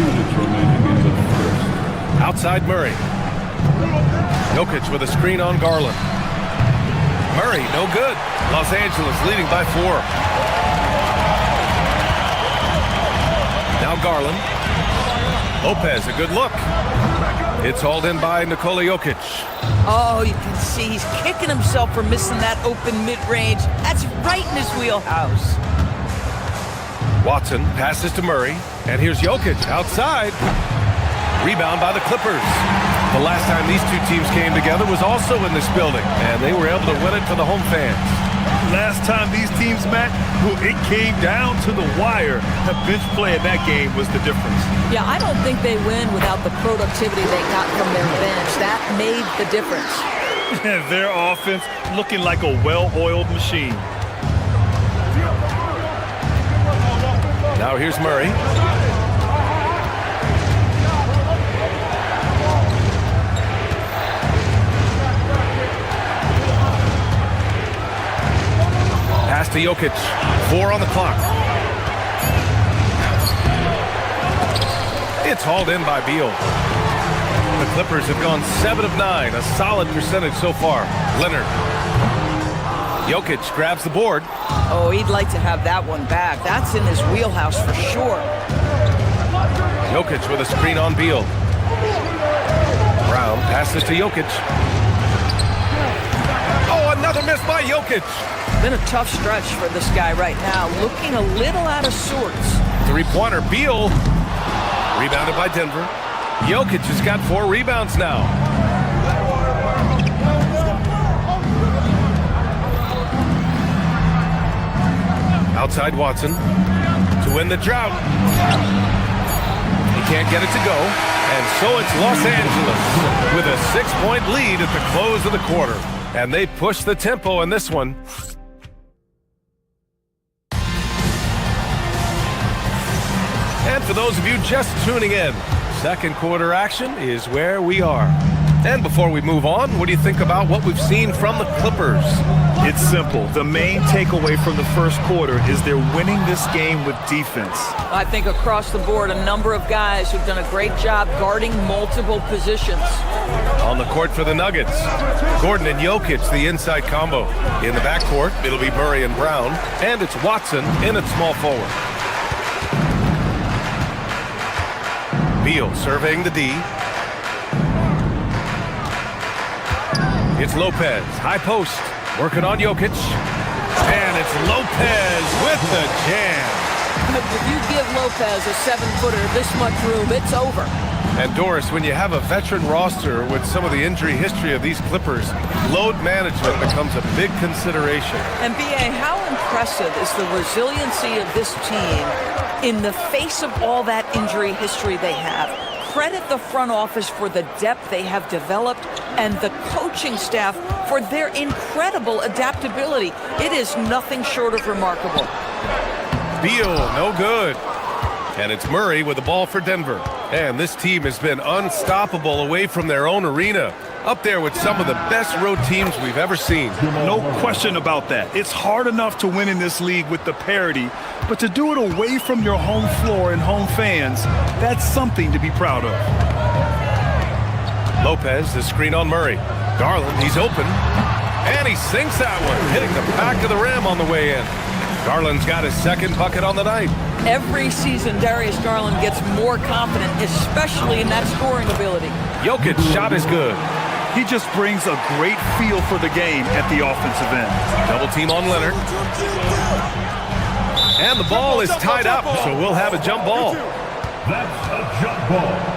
minutes remaining in the first. Outside Murray. Jokic with a screen on Garland. Murray, no good. Los Angeles leading by 4. Now Garland. Lopez, a good look. It's hauled in by Nikola Jokic. Oh, you can see he's kicking himself for missing that open mid-range. That's right in his wheelhouse. Watson passes to Murray, and here's Jokic outside. Rebound by the Clippers. The last time these two teams came together was also in this building, and they were able to win it for the home fans. Last time these teams met, it came down to the wire. The bench play in that game was the difference. Yeah, I don't think they win without the productivity they got from their bench. That made the difference. Their offense looking like a well-oiled machine. Now here's Murray. Pass to Jokic. 4 on the clock. It's hauled in by Beal. The Clippers have gone 7 of 9, a solid percentage so far. Leonard. Jokic grabs the board. Oh, he'd like to have that one back. That's in his wheelhouse for sure. Jokic with a screen on Beal. Brown passes to Jokic. Oh, another miss by Jokic. Been a tough stretch for this guy right now, looking a little out of sorts. Three-pointer, Beal. Rebounded by Denver. Jokic has got 4 rebounds now. Outside Watson to win the drought. He can't get it to go. And so it's Los Angeles with a 6-point lead at the close of the quarter. And they push the tempo in this one. And for those of you just tuning in, second quarter action is where we are. And before we move on, what do you think about what we've seen from the Clippers? It's simple. The main takeaway from the first quarter is they're winning this game with defense. I think across the board, a number of guys who've done a great job guarding multiple positions. On the court for the Nuggets, Gordon and Jokic, the inside combo. In the backcourt, it'll be Murray and Brown, and it's Watson in at small forward. Beal surveying the D. It's Lopez, high post, working on Jokic. And it's Lopez with the jam. If you give Lopez a 7-footer this much room, it's over. And Doris, when you have a veteran roster with some of the injury history of these Clippers, load management becomes a big consideration. And B.A., how impressive is the resiliency of this team in the face of all that injury history they have? Credit the front office for the depth they have developed and the coaching staff for their incredible adaptability. It is nothing short of remarkable. Beal, no good. And it's Murray with the ball for Denver. And this team has been unstoppable away from their own arena. Up there with some of the best road teams we've ever seen. No question about that. It's hard enough to win in this league with the parity, but to do it away from your home floor and home fans, that's something to be proud of. Lopez, the screen on Murray. Garland, he's open. And he sinks that one, hitting the back of the rim on the way in. Garland's got his second bucket on the night. Every season, Darius Garland gets more confident, especially in that scoring ability. Jokic's shot is good. He just brings a great feel for the game at the offensive end. Double team on Leonard. And the ball is tied up, so we'll have a jump ball. That's a jump ball.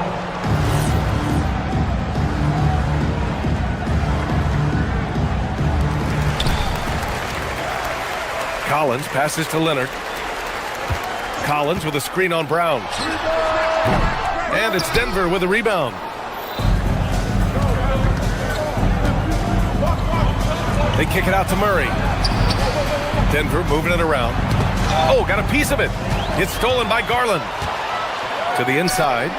Collins passes to Leonard. Collins with a screen on Brown. And it's Denver with a rebound. They kick it out to Murray. Denver moving it around. Oh, got a piece of it. It's stolen by Garland. To the inside.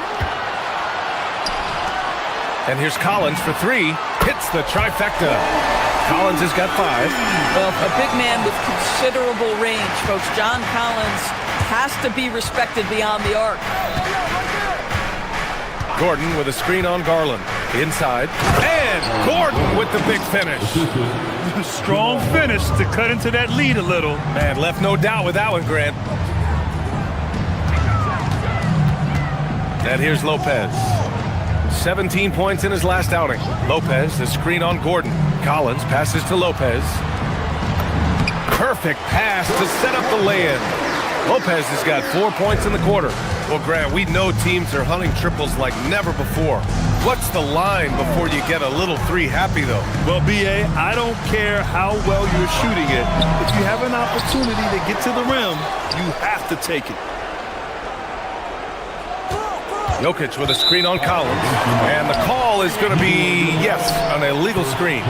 And here's Collins for 3. Hits the trifecta. Collins has got 5. Well, a big man with considerable range, folks. John Collins has to be respected beyond the arc. Gordon with a screen on Garland. Inside. And Gordon with the big finish. Strong finish to cut into that lead a little. Man, left no doubt with that one, Grant. And here's Lopez. 17 points in his last outing. Lopez, the screen on Gordon. Collins passes to Lopez. Perfect pass to set up the lay-in. Lopez has got 4 points in the quarter. Well, Grant, we know teams are hunting triples like never before. What's the line before you get a little 3 happy, though? Well, B.A., I don't care how well you're shooting it. If you have an opportunity to get to the rim, you have to take it. Jokic with a screen on Collins. And the call is going to be, yes, an illegal screen.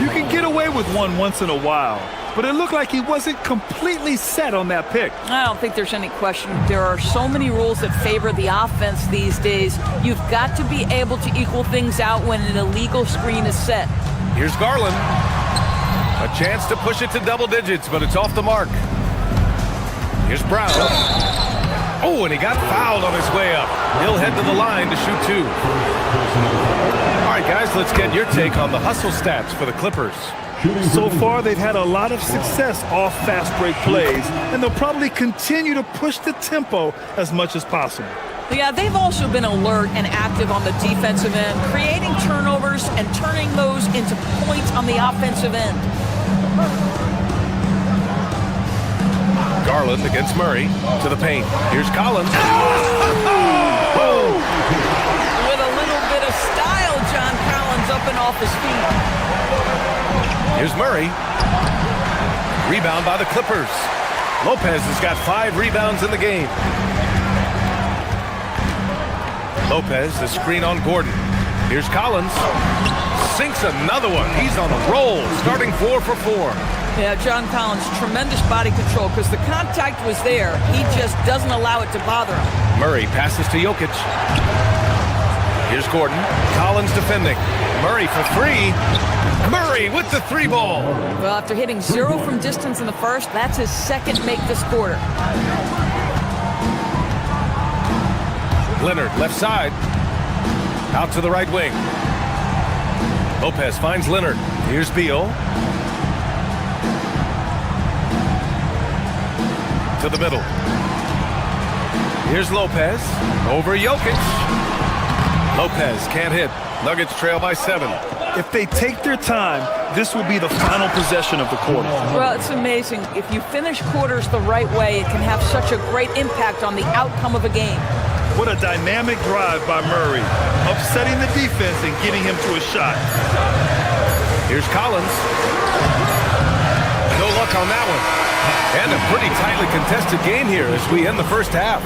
You can get away with one once in a while, but it looked like he wasn't completely set on that pick. I don't think there's any question. There are so many rules that favor the offense these days. You've got to be able to equal things out when an illegal screen is set. Here's Garland. A chance to push it to double digits, but it's off the mark. Here's Brown. Oh, and he got fouled on his way up. He'll head to the line to shoot 2. All right, guys, let's get your take on the hustle stats for the Clippers. So far, they've had a lot of success off fast break plays, and they'll probably continue to push the tempo as much as possible. Yeah, they've also been alert and active on the defensive end, creating turnovers and turning those into points on the offensive end. Garland against Murray to the paint. Here's Collins. Oh! With a little bit of style, John Collins up and off his feet. Here's Murray. Rebound by the Clippers. Lopez has got 5 rebounds in the game. Lopez, the screen on Gordon. Here's Collins. Sinks another one. He's on a roll, starting 4 for 4. Yeah, John Collins, tremendous body control because the contact was there. He just doesn't allow it to bother him. Murray passes to Jokic. Here's Gordon. Collins defending. Murray for 3. Murray with the 3 ball. Well, after hitting 0 from distance in the first, that's his second make this quarter. Leonard, left side. Out to the right wing. Lopez finds Leonard. Here's Beal. To the middle. Here's Lopez. Over Jokic. Lopez can't hit. Nuggets trail by 7. If they take their time, this will be the final possession of the quarter. Well, it's amazing. If you finish quarters the right way, it can have such a great impact on the outcome of a game. What a dynamic drive by Murray, upsetting the defense and getting him to a shot. Here's Collins. No luck on that one. And a pretty tightly contested game here as we end the first half.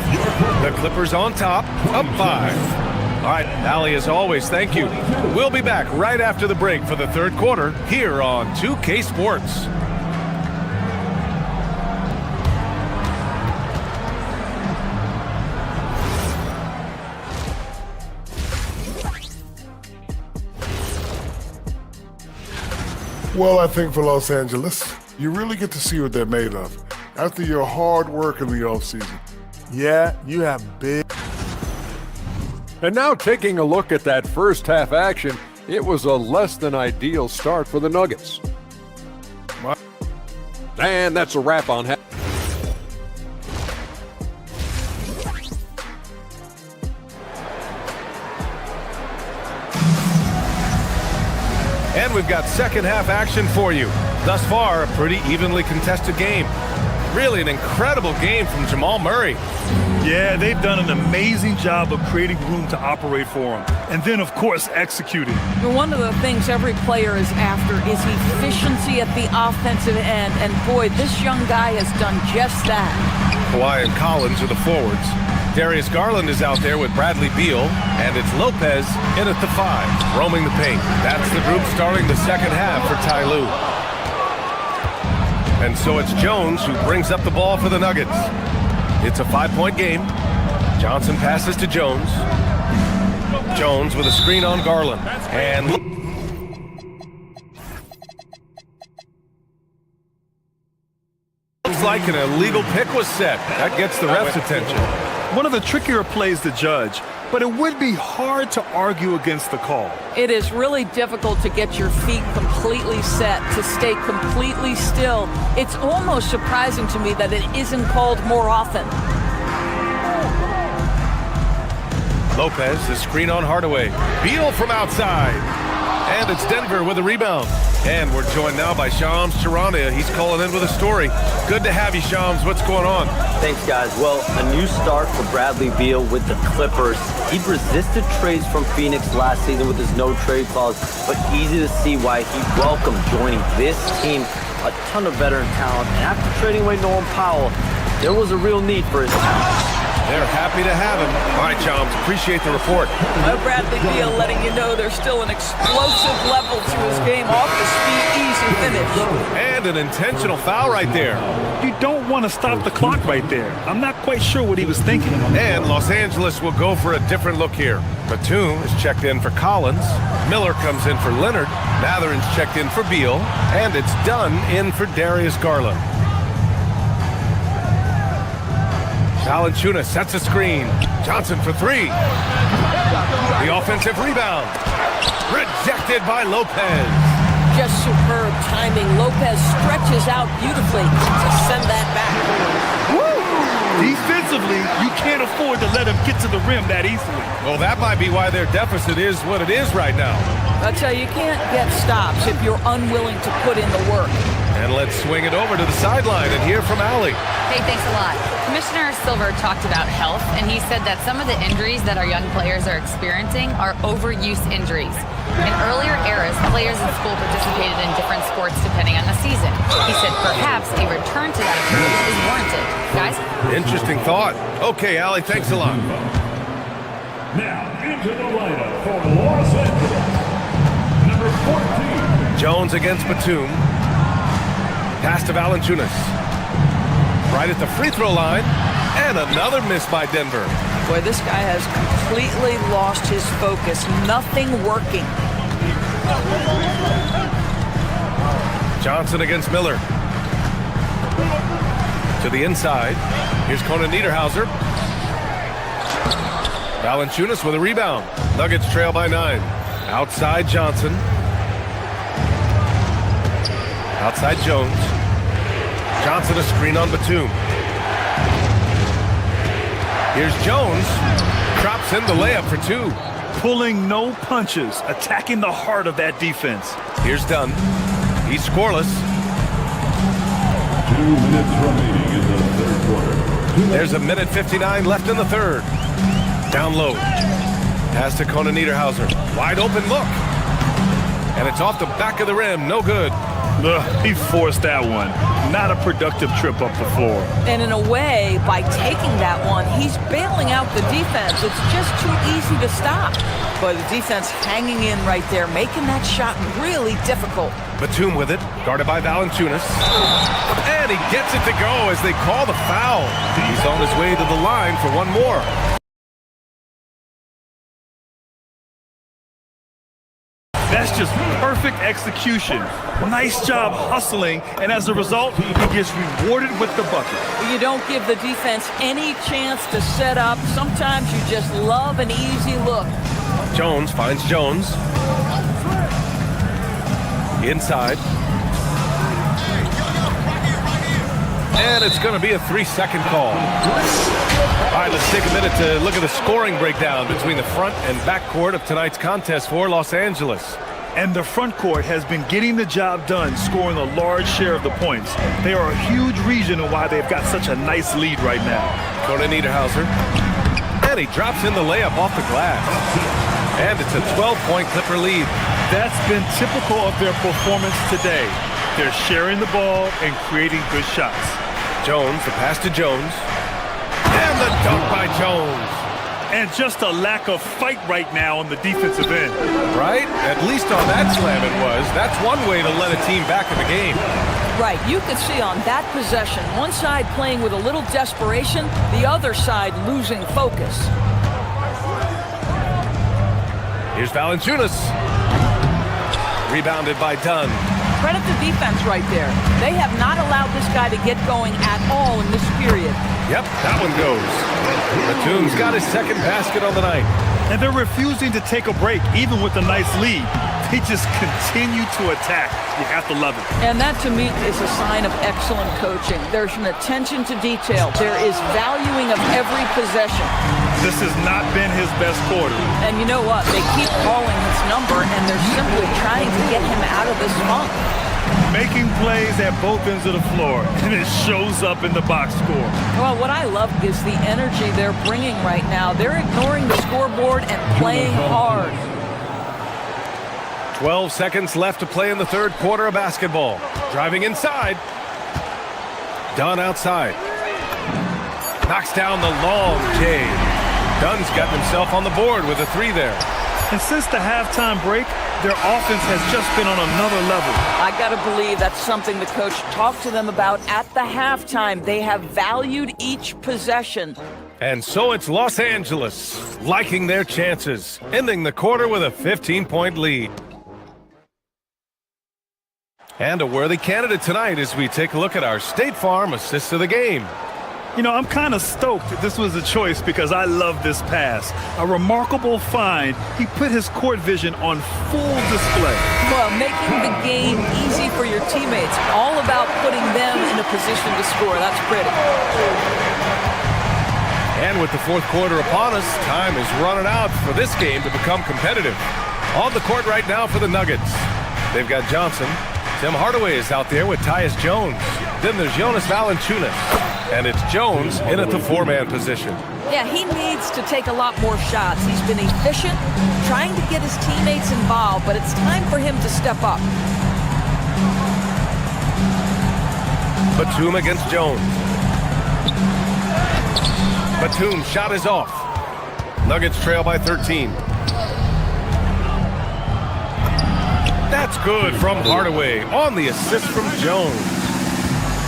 The Clippers on top, up 5. All right, Allie, as always, thank you. We'll be back right after the break for the third quarter here on 2K Sports. Well, I think for Los Angeles, you really get to see what they're made of after your hard work in the offseason. Yeah, you have big. And now taking a look at that first half action, it was a less than ideal start for the Nuggets. And that's a wrap on half. And we've got second half action for you. Thus far, a pretty evenly contested game. Really an incredible game from Jamal Murray. Yeah, they've done an amazing job of creating room to operate for him. And then, of course, executing. One of the things every player is after is efficiency at the offensive end. And boy, this young guy has done just that. Kawhi and Collins are the forwards. Darius Garland is out there with Bradley Beal, and it's Lopez in at the 5, roaming the paint. That's the group starting the second half for Ty Lue. And so it's Jones who brings up the ball for the Nuggets. It's a 5-point game. Johnson passes to Jones. Jones with a screen on Garland. And looks like an illegal pick was set. That gets the ref's attention. One of the trickier plays to judge, but it would be hard to argue against the call. It is really difficult to get your feet completely set, to stay completely still. It's almost surprising to me that it isn't called more often. Lopez, the screen on Hardaway. Beal from outside. And it's Denver with a rebound. And we're joined now by Shams Charania. He's calling in with a story. Good to have you, Shams. What's going on? Thanks, guys. Well, a new start for Bradley Beal with the Clippers. He resisted trades from Phoenix last season with his no-trade clause, but easy to see why he welcomed joining this team. A ton of veteran talent, and after trading away Norman Powell, there was a real need for his talent. They're happy to have him. All right, Shams, appreciate the report. Bradley Beal letting you know there's still an explosive level to his game. Off the speed, easy finish. And an intentional foul right there. You don't want to stop the clock right there. I'm not quite sure what he was thinking. And Los Angeles will go for a different look here. Batum is checked in for Collins. Miller comes in for Leonard. Matherin's checked in for Beal. And it's Dunn in for Darius Garland. Valanciunas sets a screen. Johnson for 3. The offensive rebound. Rejected by Lopez. Just superb timing. Lopez stretches out beautifully to send that back. Woo! Defensively, you can't afford to let him get to the rim that easily. Well, that might be why their deficit is what it is right now. I tell you can't get stops if you're unwilling to put in the work. And let's swing it over to the sideline and hear from Allie. Hey, thanks a lot. Commissioner Silver talked about health, and he said that some of the injuries that our young players are experiencing are overuse injuries. In earlier eras, players in school participated in different sports depending on the season. He said perhaps a return to that approach is warranted. Guys? Interesting thought. Okay, Allie, thanks a lot. Now, into the lineup for Los Angeles, number 14. Jones against Batum. Pass to Valanciunas. Right at the free throw line. And another miss by Denver. Boy, this guy has completely lost his focus. Nothing working. Johnson against Miller. To the inside. Here's Conan Niederhauser. Valanciunas with a rebound. Nuggets trail by 9. Outside Johnson. Outside Jones. Johnson a screen on Batum. Here's Jones. Drops in the layup for 2. Pulling no punches, attacking the heart of that defense. Here's Dunn. He's scoreless. 2 minutes remaining in the third quarter. There's a minute 59 left in the third. Down low. Pass to Conan Niederhauser. Wide open look. And it's off the back of the rim. No good. He forced that one. Not a productive trip up the floor. And in a way, by taking that one, he's bailing out the defense. It's just too easy to stop. But the defense hanging in right there, making that shot really difficult. Batum with it, guarded by Valanciunas. And he gets it to go as they call the foul. He's on his way to the line for one more. That's just perfect execution. Nice job hustling, and as a result, he gets rewarded with the bucket. You don't give the defense any chance to set up. Sometimes you just love an easy look. Jones finds Jones. Inside. And it's going to be a 3-second call. All right, let's take a minute to look at the scoring breakdown between the front and back court of tonight's contest for Los Angeles. And the front court has been getting the job done, scoring a large share of the points. They are a huge reason why they've got such a nice lead right now. Conan Niederhauser. And he drops in the layup off the glass. And it's a 12-point Clipper lead. That's been typical of their performance today. They're sharing the ball and creating good shots. Jones, the pass to Jones. And the dunk by Jones. And just a lack of fight right now on the defensive end. Right? At least on that slam it was. That's one way to let a team back in the game. Right. You could see on that possession, one side playing with a little desperation, the other side losing focus. Here's Valanciunas. Rebounded by Dunn. Credit the defense right there. They have not allowed this guy to get going at all in this period. Yep, that one goes. Batum's got his second basket on the night. And they're refusing to take a break, even with a nice lead. They just continue to attack. You have to love it. And that, to me, is a sign of excellent coaching. There's an attention to detail. There is valuing of every possession. This has not been his best quarter. And you know what? They keep calling his number, and they're simply trying to get him out of this funk. Making plays at both ends of the floor, and it shows up in the box score. Well, what I love is the energy they're bringing right now. They're ignoring the scoreboard and playing hard. 12 seconds left to play in the third quarter of basketball. Driving inside. Dunn outside. Knocks down the long J. Dunn's got himself on the board with a 3 there. And since the halftime break, their offense has just been on another level. I got to believe that's something the coach talked to them about at the halftime. They have valued each possession. And so it's Los Angeles liking their chances, ending the quarter with a 15-point lead. And a worthy candidate tonight as we take a look at our State Farm assist of the game. You know, I'm kind of stoked that this was a choice because I love this pass. A remarkable find. He put his court vision on full display. Well, making the game easy for your teammates. All about putting them in a position to score. That's pretty. And with the fourth quarter upon us, time is running out for this game to become competitive. On the court right now for the Nuggets. They've got Johnson. Tim Hardaway is out there with Tyus Jones. Then there's Jonas Valanciunas. And it's Jones in at the four-man position. Yeah, he needs to take a lot more shots. He's been efficient, trying to get his teammates involved, but it's time for him to step up. Batum against Jones. Batum's shot is off. Nuggets trail by 13. That's good from Hardaway on the assist from Jones.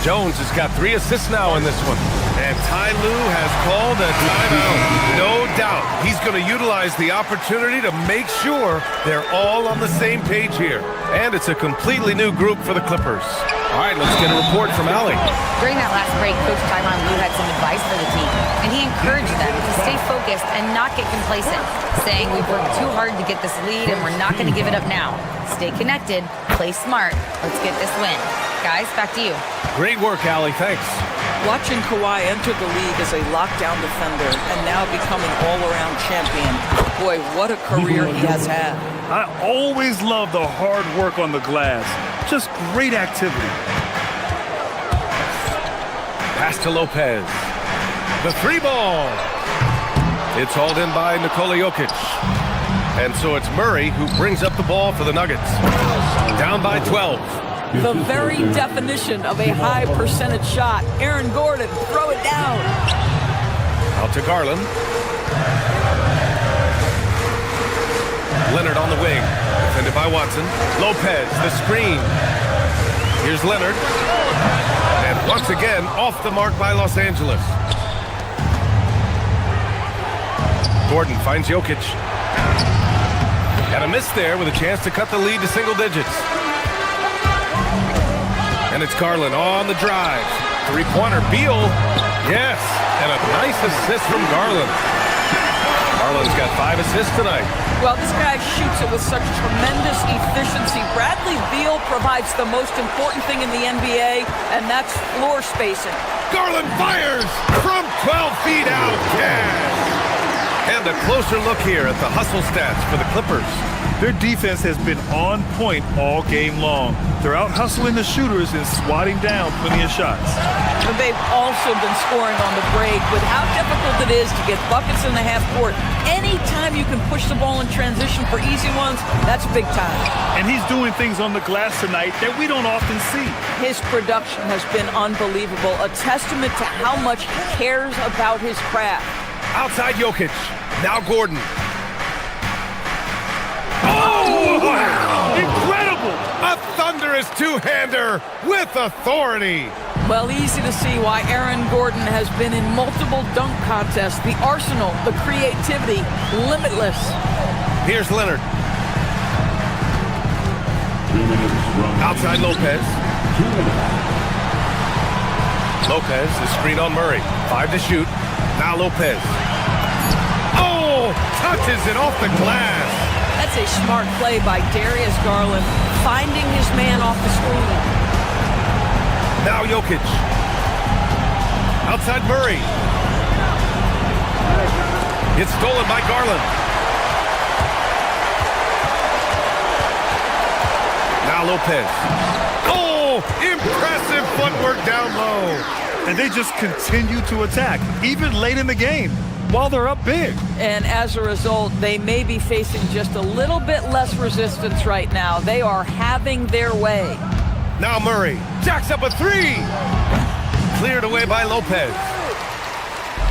Jones has got 3 assists now in this one. And Ty Lue has called a timeout. No doubt he's going to utilize the opportunity to make sure they're all on the same page here. And it's a completely new group for the Clippers. All right, let's get a report from Allie. During that last break, Coach Tyronn Lue had some advice for the team, and he encouraged them to stay focused and not get complacent, saying we've worked too hard to get this lead and we're not going to give it up now. Stay connected, play smart, let's get this win. Guys, back to you. Great work, Allie. Thanks. Watching Kawhi enter the league as a lockdown defender and now becoming all-around champion, boy, what a career he has had. I always love the hard work on the glass. Just great activity. Pass to Lopez. The 3-ball. It's hauled in by Nikola Jokic. And so it's Murray who brings up the ball for the Nuggets. Down by 12. The very definition of a high percentage shot. Aaron Gordon, throw it down. Out to Garland. Leonard on the wing. Defended by Watson. Lopez, the screen. Here's Leonard. And once again, off the mark by Los Angeles. Gordon finds Jokic. And a miss there with a chance to cut the lead to single digits. And it's Garland on the drive. Three-pointer, Beal. Yes, and a nice assist from Garland. Garland's got 5 assists tonight. Well, this guy shoots it with such tremendous efficiency. Bradley Beal provides the most important thing in the NBA, and that's floor spacing. Garland fires from 12 feet out. Yes! And a closer look here at the hustle stats for the Clippers. Their defense has been on point all game long. They're out hustling the shooters and swatting down plenty of shots. But they've also been scoring on the break. With how difficult it is to get buckets in the half court, anytime you can push the ball in transition for easy ones, that's big time. And he's doing things on the glass tonight that we don't often see. His production has been unbelievable, a testament to how much he cares about his craft. Outside Jokic. Now Gordon. Oh, wow! Incredible! A thunderous two-hander with authority. Well, easy to see why Aaron Gordon has been in multiple dunk contests. The arsenal, the creativity, limitless. Here's Leonard. Outside Lopez. Lopez, the screen on Murray. 5 to shoot. Now Lopez. Oh, touches it off the glass. That's a smart play by Darius Garland, finding his man off the screen. Now Jokic. Outside Murray. It's stolen by Garland. Now Lopez. Oh, impressive footwork down low. And they just continue to attack, even late in the game, while they're up big. And as a result, they may be facing just a little bit less resistance right now. They are having their way. Now Murray jacks up a 3. Cleared away by Lopez.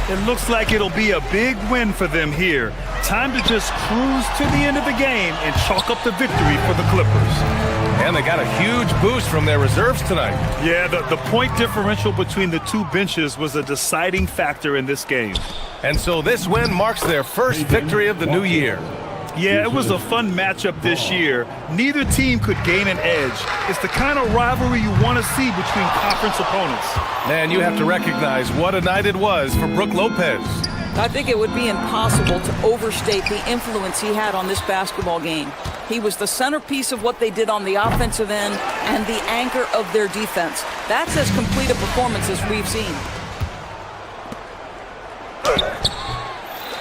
It looks like it'll be a big win for them here. Time to just cruise to the end of the game and chalk up the victory for the Clippers. And they got a huge boost from their reserves tonight. Yeah, the point differential between the two benches was a deciding factor in this game. And so this win marks their first victory of the new year. Yeah, it was a fun matchup this year. Neither team could gain an edge. It's the kind of rivalry you want to see between conference opponents. Man, you have to recognize what a night it was for Brook Lopez. I think it would be impossible to overstate the influence he had on this basketball game. He was the centerpiece of what they did on the offensive end and the anchor of their defense. That's as complete a performance as we've seen.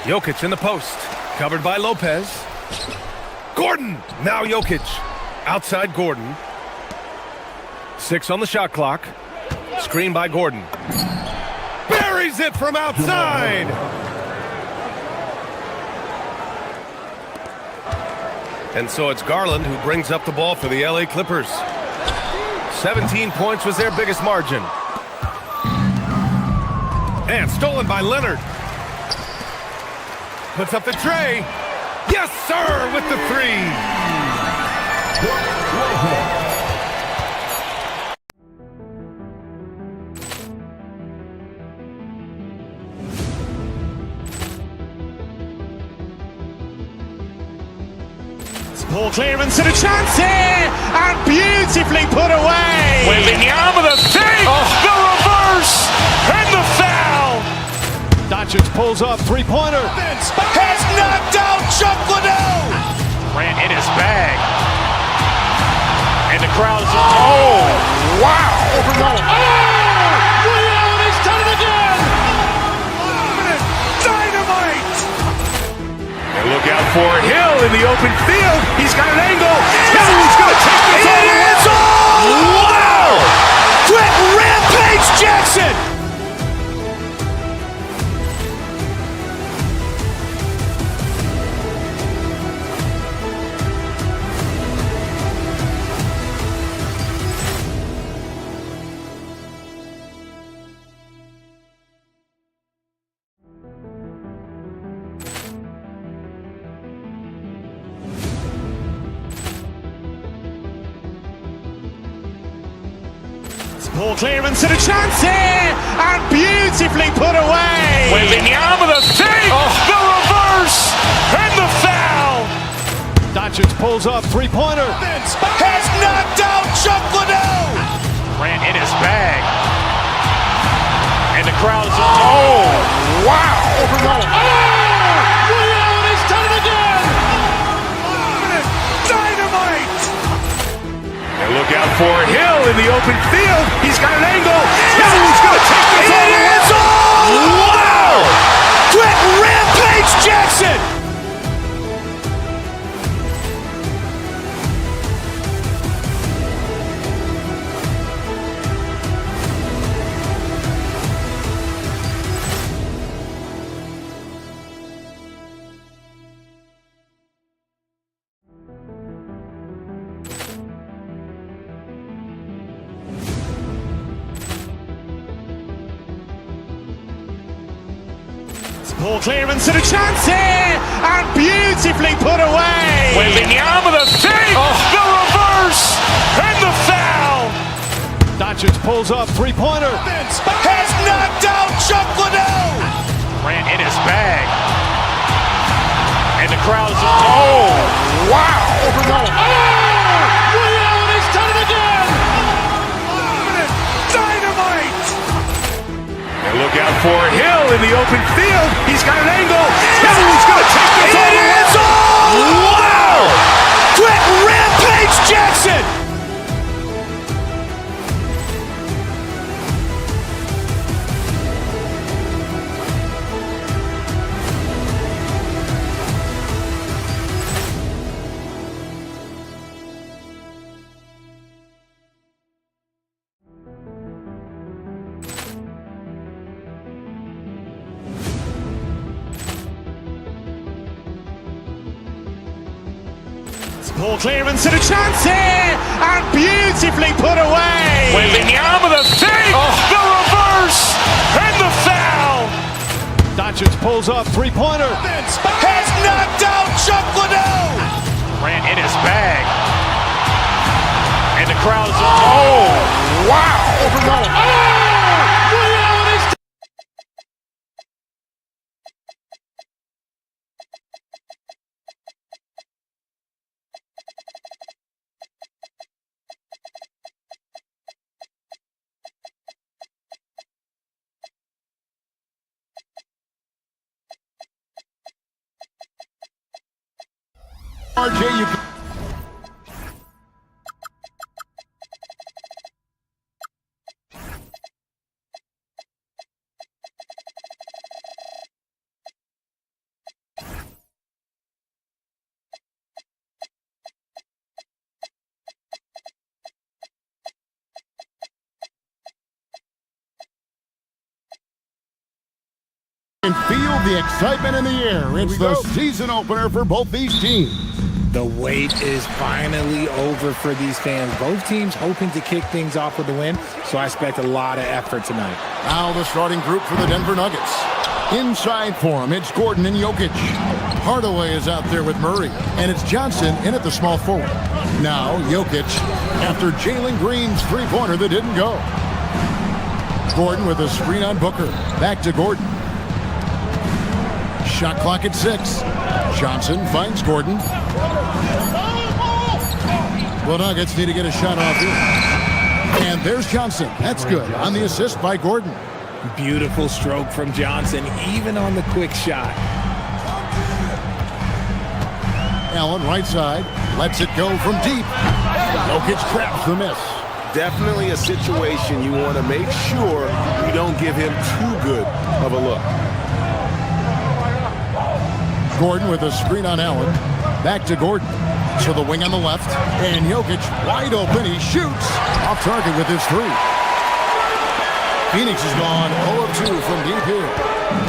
Jokic in the post. Covered by Lopez. Gordon! Now Jokic. Outside Gordon. 6 on the shot clock. Screen by Gordon. Buries it from outside! And so it's Garland who brings up the ball for the LA Clippers. 17 points was their biggest margin. And stolen by Leonard. Puts up the tray. Yes, sir, with the 3. Ball clearance and a chance here, and beautifully put away. Wembanyama the save, the reverse, and the foul. Doncic pulls up, three-pointer. Has knocked out Chuck Liddell. Grant in his bag. And the crowd is, oh, wow. Overrun. Oh, Allen has done it again. Dynamite. And look out for Hill in the open field. He's got an angle. He's going to take this all the way. Wow. Quick Rampage Jackson. Ball clearance and a chance here, and beautifully put away. Wembanyama the save, the reverse, and the foul. Doncic pulls up, three-pointer. Has knocked out Chuck Liddell. Grant in his bag. And the crowd is, oh, wow. Overrun. Oh, Allen has done it again. Dynamite. And look out for Hill in the open field. He's got an angle. He's going to take this all the way. Wow! Quick Rampage Jackson. Ball clearance and a chance here, and beautifully put away. Wembanyama the save, the reverse, and the foul. Doncic pulls up, three-pointer. Has knocked out Chuck Liddell. Grant in his bag. And the crowd is, oh, wow. Overrun. Oh, Allen has done it again. Dynamite. And look out for Hill in the open field. He's got an angle. He's going to take this all the way. Wow! Quick Rampage Jackson. Ball clearance and a chance here, and beautifully put away. Wembanyama the save, the reverse, and the foul. Doncic pulls up, three-pointer. Has knocked out Chuck Liddell. Grant in his bag. And the crowd is, oh, wow. Overrun. Oh, RJ, you can And feel the excitement in the air. It's the season opener for both these teams. The wait is finally over for these fans. Both teams hoping to kick things off with a win, so I expect a lot of effort tonight. Now the starting group for the Denver Nuggets. Inside for him, it's Gordon and Jokic. Hardaway is out there with Murray, and it's Johnson in at the small forward. Now Jokic after Jalen Green's three-pointer that didn't go. Gordon with a screen on Booker. Back to Gordon. Shot clock at 6. Johnson finds Gordon. The Nuggets need to get a shot off here. And there's Johnson. That's good on the assist by Gordon. Beautiful stroke from Johnson, even on the quick shot. Allen right side. Lets it go from deep. Jokic traps the miss. Definitely a situation you want to make sure you don't give him too good of a look. Gordon with a screen on Allen. Back to Gordon. To the wing on the left. And Jokic wide open. He shoots. Off target with his three. Phoenix has gone 0 of 2 from deep here.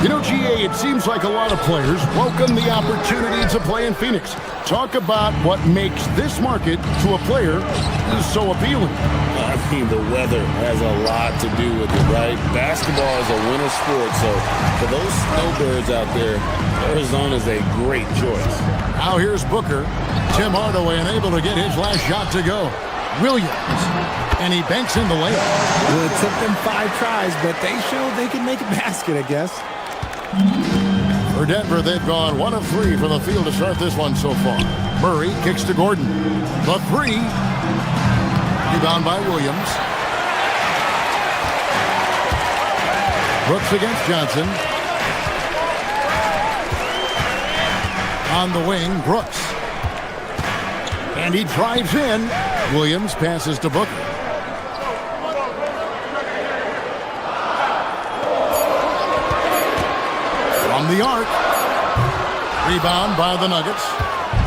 You know, GA, it seems like a lot of players welcome the opportunity to play in Phoenix. Talk about what makes this market to a player so appealing. I mean, the weather has a lot to do with it, right? Basketball is a winter sport, so for those snowbirds out there, Arizona is a great choice. Now here's Booker. Tim Hardaway unable to get his last shot to go. Williams. And he banks in the layup. Well, it took them 5 tries, but they showed they can make a basket, I guess. For Denver, they've gone 1 of 3 from the field to start this one so far. Murray kicks to Gordon. The 3. Rebound by Williams. Brooks against Johnson. On the wing, Brooks. And he drives in. Williams passes to Booker. From the arc. Rebound by the Nuggets.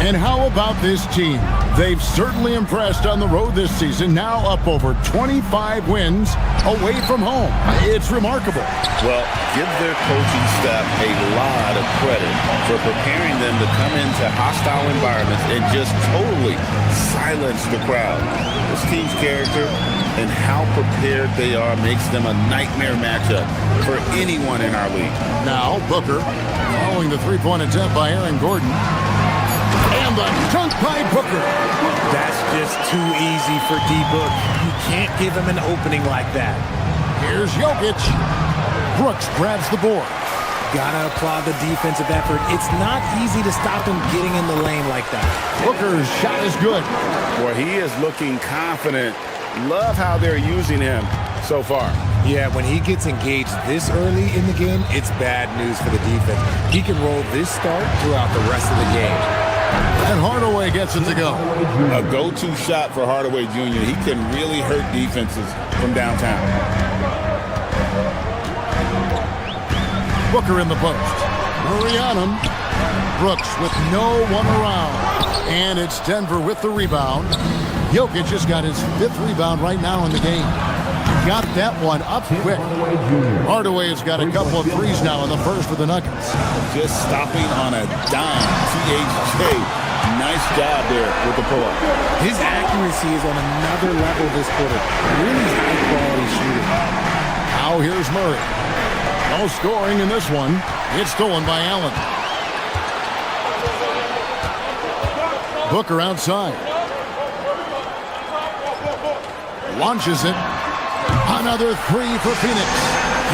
And how about this team? They've certainly impressed on the road this season, now up over 25 wins away from home. It's remarkable. Well, give their coaching staff a lot of credit for preparing them to come into hostile environments and just totally silence the crowd. This team's character and how prepared they are makes them a nightmare matchup for anyone in our league. Now, Booker following the three-point attempt by Aaron Gordon. And the dunk by Booker. That's just too easy for D-Book. You can't give him an opening like that. Here's Jokic. Brooks grabs the board. Gotta applaud the defensive effort. It's not easy to stop him getting in the lane like that. Booker's shot is good. Boy, he is looking confident. Love how they're using him so far. Yeah, when he gets engaged this early in the game, it's bad news for the defense. He can roll this start throughout the rest of the game. And Hardaway gets it to go. A go-to shot for Hardaway Jr. He can really hurt defenses from downtown. Booker in the post. Murray on him. Brooks with no one around. And it's Denver with the rebound. Jokic just got his 5th rebound right now in the game. Got that one up quick. Hardaway has got a couple of threes now in the first for the Nuggets. Just stopping on a dime. THJ, nice job there with the pull-up. His accuracy is on another level this quarter. Really high-quality shooting. Now here's Murray. No scoring in this one. It's stolen by Allen. Booker outside. Launches it. Another 3 for Phoenix.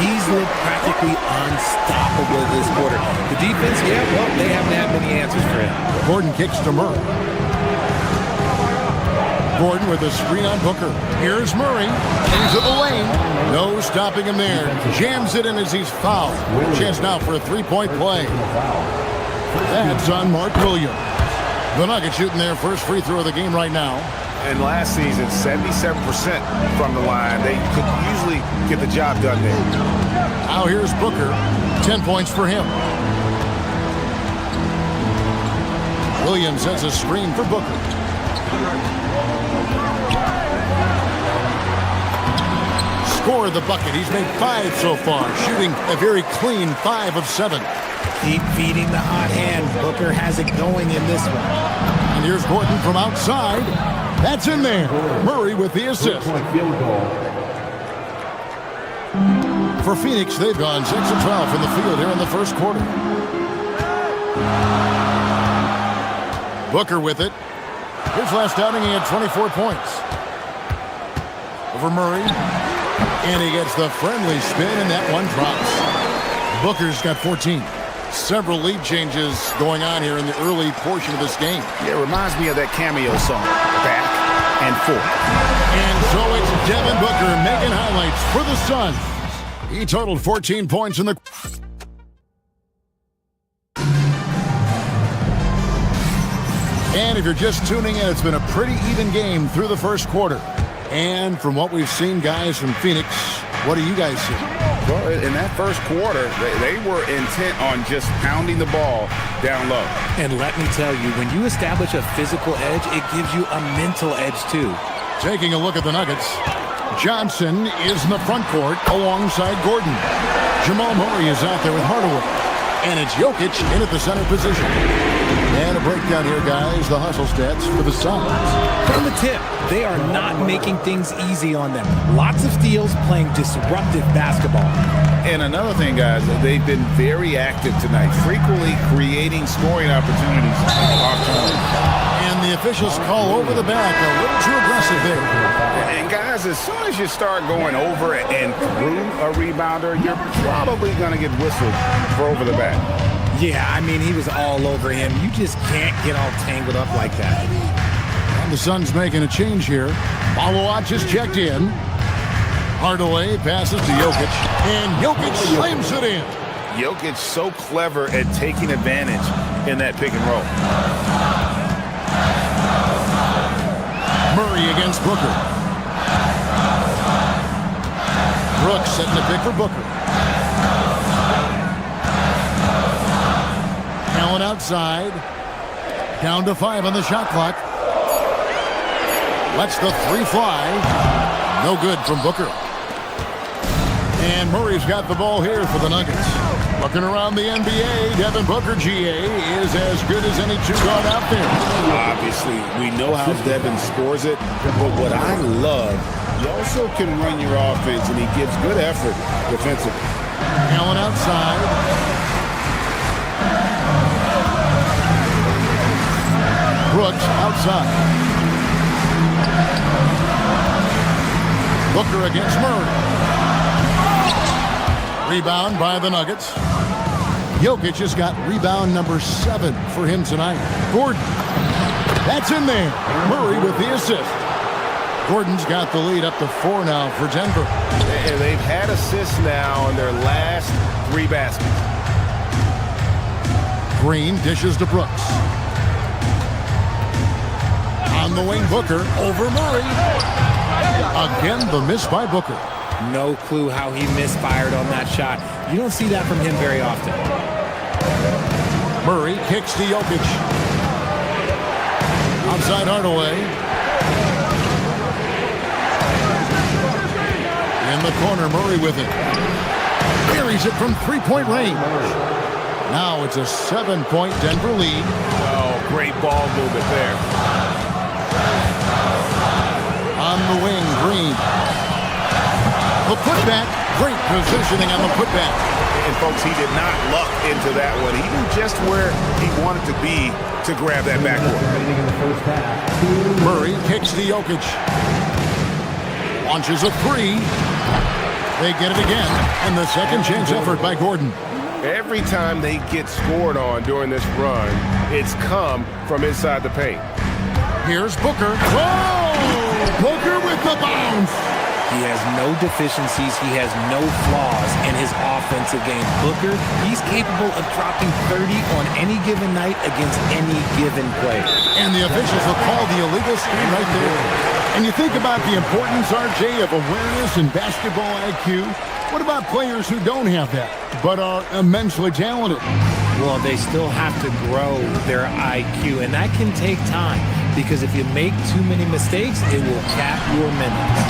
He's looked practically unstoppable this quarter. The defense, yeah, well, they haven't had many answers for him. Gordon kicks to Murray. Gordon with a screen on Booker. Here's Murray. Into the lane. No stopping him there. Jams it in as he's fouled. Chance now for a 3-point play. That's on Mark Williams. The Nuggets shooting their first free throw of the game right now. And last season, 77% from the line. They could usually get the job done there. Now here's Booker. 10 points for him. Williams sets a screen for Booker. score the bucket. He's made 5 so far, shooting a very clean 5 of 7. Keep feeding the hot hand. Booker has it going in this one. And here's Gordon from outside. That's in there. Murray with the assist. For Phoenix, they've gone 6 of 12 from the field here in the first quarter. Booker with it. His last outing, he had 24 points. Over Murray. And he gets the friendly spin, and that one drops. Booker's got 14. Several lead changes going on here in the early portion of this game. Yeah, it reminds me of that cameo song, Back and Forth. And so it's Devin Booker making highlights for the Suns. He totaled 14 points in the... And if you're just tuning in, it's been a pretty even game through the first quarter. And from what we've seen, guys, from Phoenix, what do you guys see? Well, in that first quarter, they were intent on just pounding the ball down low. And let me tell you, when you establish a physical edge, it gives you a mental edge, too. Taking a look at the Nuggets, Johnson is in the front court alongside Gordon. Jamal Murray is out there with Hardaway. And it's Jokic in at the center position. And a breakdown here, guys. The hustle stats for the Suns. From the tip, they are not making things easy on them. Lots of steals, playing disruptive basketball. And another thing, guys, they've been very active tonight, frequently creating scoring opportunities off time. And the officials call over the back, a little too aggressive there. And guys, as soon as you start going over and through a rebounder, you're probably going to get whistled for over the back. Yeah, I mean, he was all over him. You just can't get all tangled up like that. And the Suns making a change here. Follow-on just checked in. Hardaway passes to Jokic, and Jokic slams it in. Jokic so clever at taking advantage in that pick and roll. Murray against Booker. Brooks setting the pick for Booker. Allen outside. Down to 5 on the shot clock. Lets the 3 fly. No good from Booker. And Murray's got the ball here for the Nuggets. Looking around the NBA, Devin Booker, GA, is as good as any two-guard out there. Obviously, we know how Devin scores it, but what I love, he also can run your offense, and he gives good effort defensively. Allen outside. Brooks outside. Booker against Murray. Rebound by the Nuggets. Jokic has got rebound number 7 for him tonight. Gordon. That's in there. Murray with the assist. Gordon's got the lead up to 4 now for Denver. And they've had assists now on their last 3 baskets. Green dishes to Brooks. On the wing, Booker over Murray. Again, the miss by Booker. No clue how he misfired on that shot. You don't see that from him very often. Murray kicks to Jokic. Outside Hardaway. In the corner, Murray with it. Buries it from 3-point range. Now it's a 7-point Denver lead. Oh, great ball movement there. On the wing, Green. The putback, great positioning on the putback. And folks, he did not luck into that one. He knew just where he wanted to be to grab that backboard. Murray kicks to Jokic. Launches a 3. They get it again. And the second chance effort by Gordon. Every time they get scored on during this run, it's come from inside the paint. Here's Booker. Whoa! Booker with the bounce. He has no deficiencies. He has no flaws in his offensive game. Booker, he's capable of dropping 30 on any given night against any given play. And the officials will call the illegal screen right there. And you think about the importance, RJ, of awareness and basketball IQ. What about players who don't have that, but are immensely talented? Well, they still have to grow their IQ, and that can take time, because if you make too many mistakes, it will cap your minutes.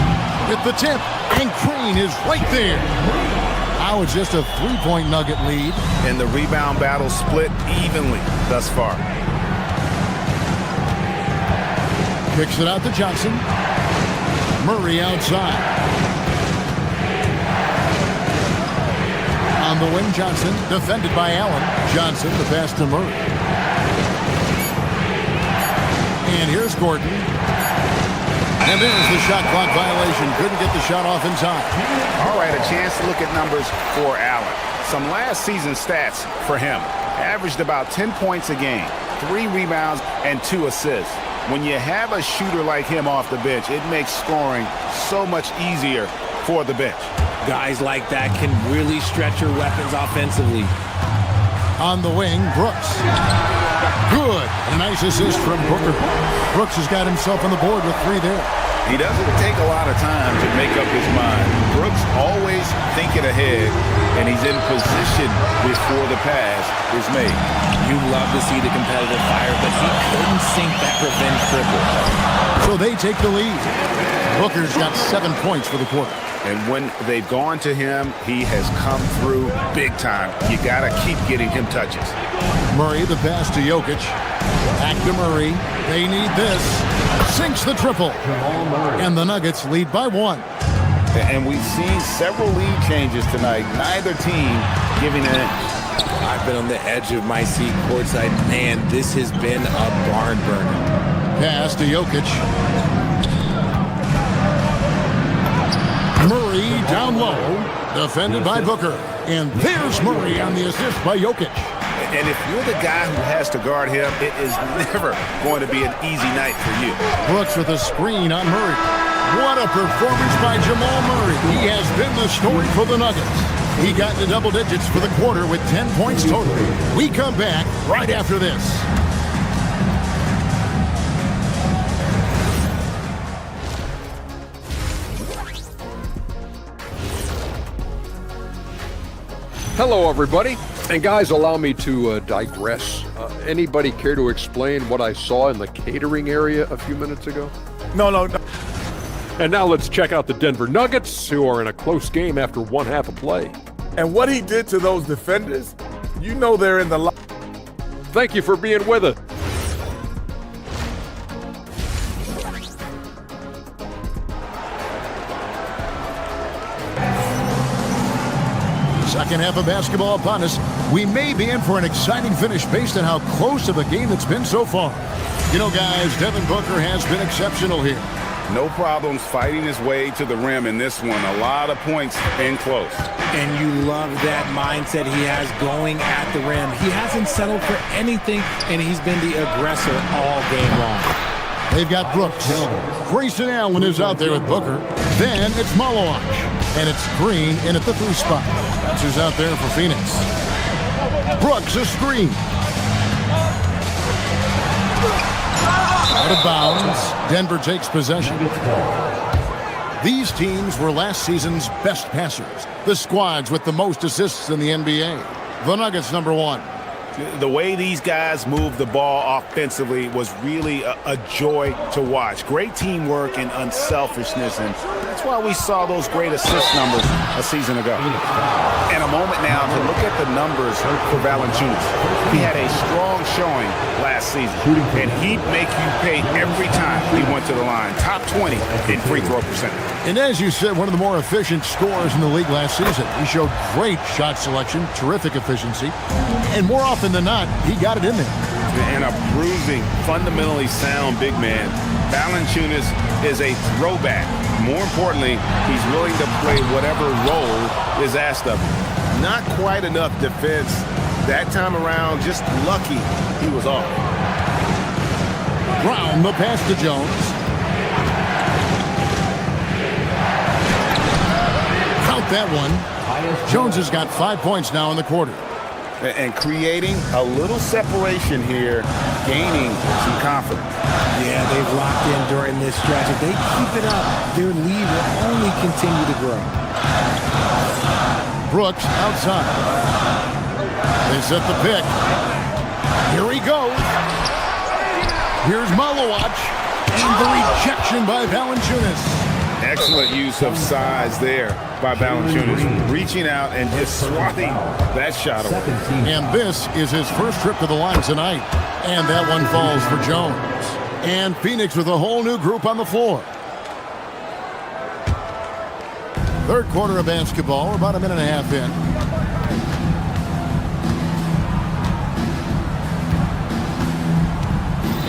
with the tip, and Green is right there. Now it's just a 3-point Nugget lead. And the rebound battle split evenly thus far. Kicks it out to Johnson. Murray outside. On the wing, Johnson, defended by Allen. Johnson, the pass to Murray. And here's Gordon. And there's the shot clock violation. Couldn't get the shot off in time. All right, a chance to look at numbers for Allen. Some last season stats for him. Averaged about 10 points a game, 3 rebounds, and 2 assists. When you have a shooter like him off the bench, it makes scoring so much easier for the bench. Guys like that can really stretch your weapons offensively. On the wing, Brooks. Good. A nice assist from Booker. Brooks has got himself on the board with 3 there. He doesn't take a lot of time to make up his mind. Brooks always thinking ahead, and he's in position before the pass is made. You love to see the competitive fire, but he couldn't sink that revenge triple. So they take the lead. Booker's got 7 points for the quarter. And when they've gone to him, he has come through big time. You got to keep getting him touches. Murray, the pass to Jokic. Back to Murray. They need this. Sinks the triple. And the Nuggets lead by 1. And we've seen several lead changes tonight. Neither team giving an inch. I've been on the edge of my seat courtside. Man, this has been a barn burner. Pass to Jokic. Murray down low, defended by Booker. And there's Murray on the assist by Jokic. And if you're the guy who has to guard him, it is never going to be an easy night for you. Brooks with a screen on Murray. What a performance by Jamal Murray. He has been the story for the Nuggets. He got into double digits for the quarter with 10 points total. We come back right after this. Hello, everybody. And guys, allow me to digress. Anybody care to explain what I saw in the catering area a few minutes ago? No. And now let's check out the Denver Nuggets, who are in a close game after 1 half of play. And what he did to those defenders, you know they're in the... Thank you for being with us. Second half of basketball upon us. We may be in for an exciting finish based on how close of a game it's been so far. You know, guys, Devin Booker has been exceptional here. No problems fighting his way to the rim in this one. A lot of points in close. And you love that mindset he has going at the rim. He hasn't settled for anything, and he's been the aggressor all game long. They've got Brooks. Grayson Allen is out there with Booker. Then it's Milwaukee. And it's Green in at the 3 spot. That's who's out there for Phoenix. Brooks, a screen. Out of bounds. Denver takes possession. These teams were last season's best passers. The squads with the most assists in the NBA. The Nuggets, number 1. The way these guys move the ball offensively was really a joy to watch. Great teamwork and unselfishness, and that's why we saw those great assist numbers a season ago. And a moment now to look at the numbers for Valanciunas. He had a strong showing last season, and he'd make you pay every time he went to the line. Top 20 in free throw percentage. And as you said, one of the more efficient scorers in the league last season. He showed great shot selection, terrific efficiency, and more often than not, he got it in there. And a bruising, fundamentally sound big man. Valanciunas is a throwback. More importantly, he's willing to play whatever role is asked of him. Not quite enough defense that time around, just lucky he was off. Brown, the pass to Jones. Count that one. Jones has got 5 points now in the quarter. And creating a little separation here, gaining some confidence. Yeah, they've locked in during this stretch. If they keep it up, their lead will only continue to grow. Brooks outside. They set the pick. Here he goes. Here's Milwaukee. And the rejection by Valanciunas. Excellent use of size there by Valanciunas, reaching out and just swatting that shot away. And this is his first trip to the line tonight. And that one falls for Jones. And Phoenix with a whole new group on the floor. Third quarter of basketball. We're about a minute and a half in.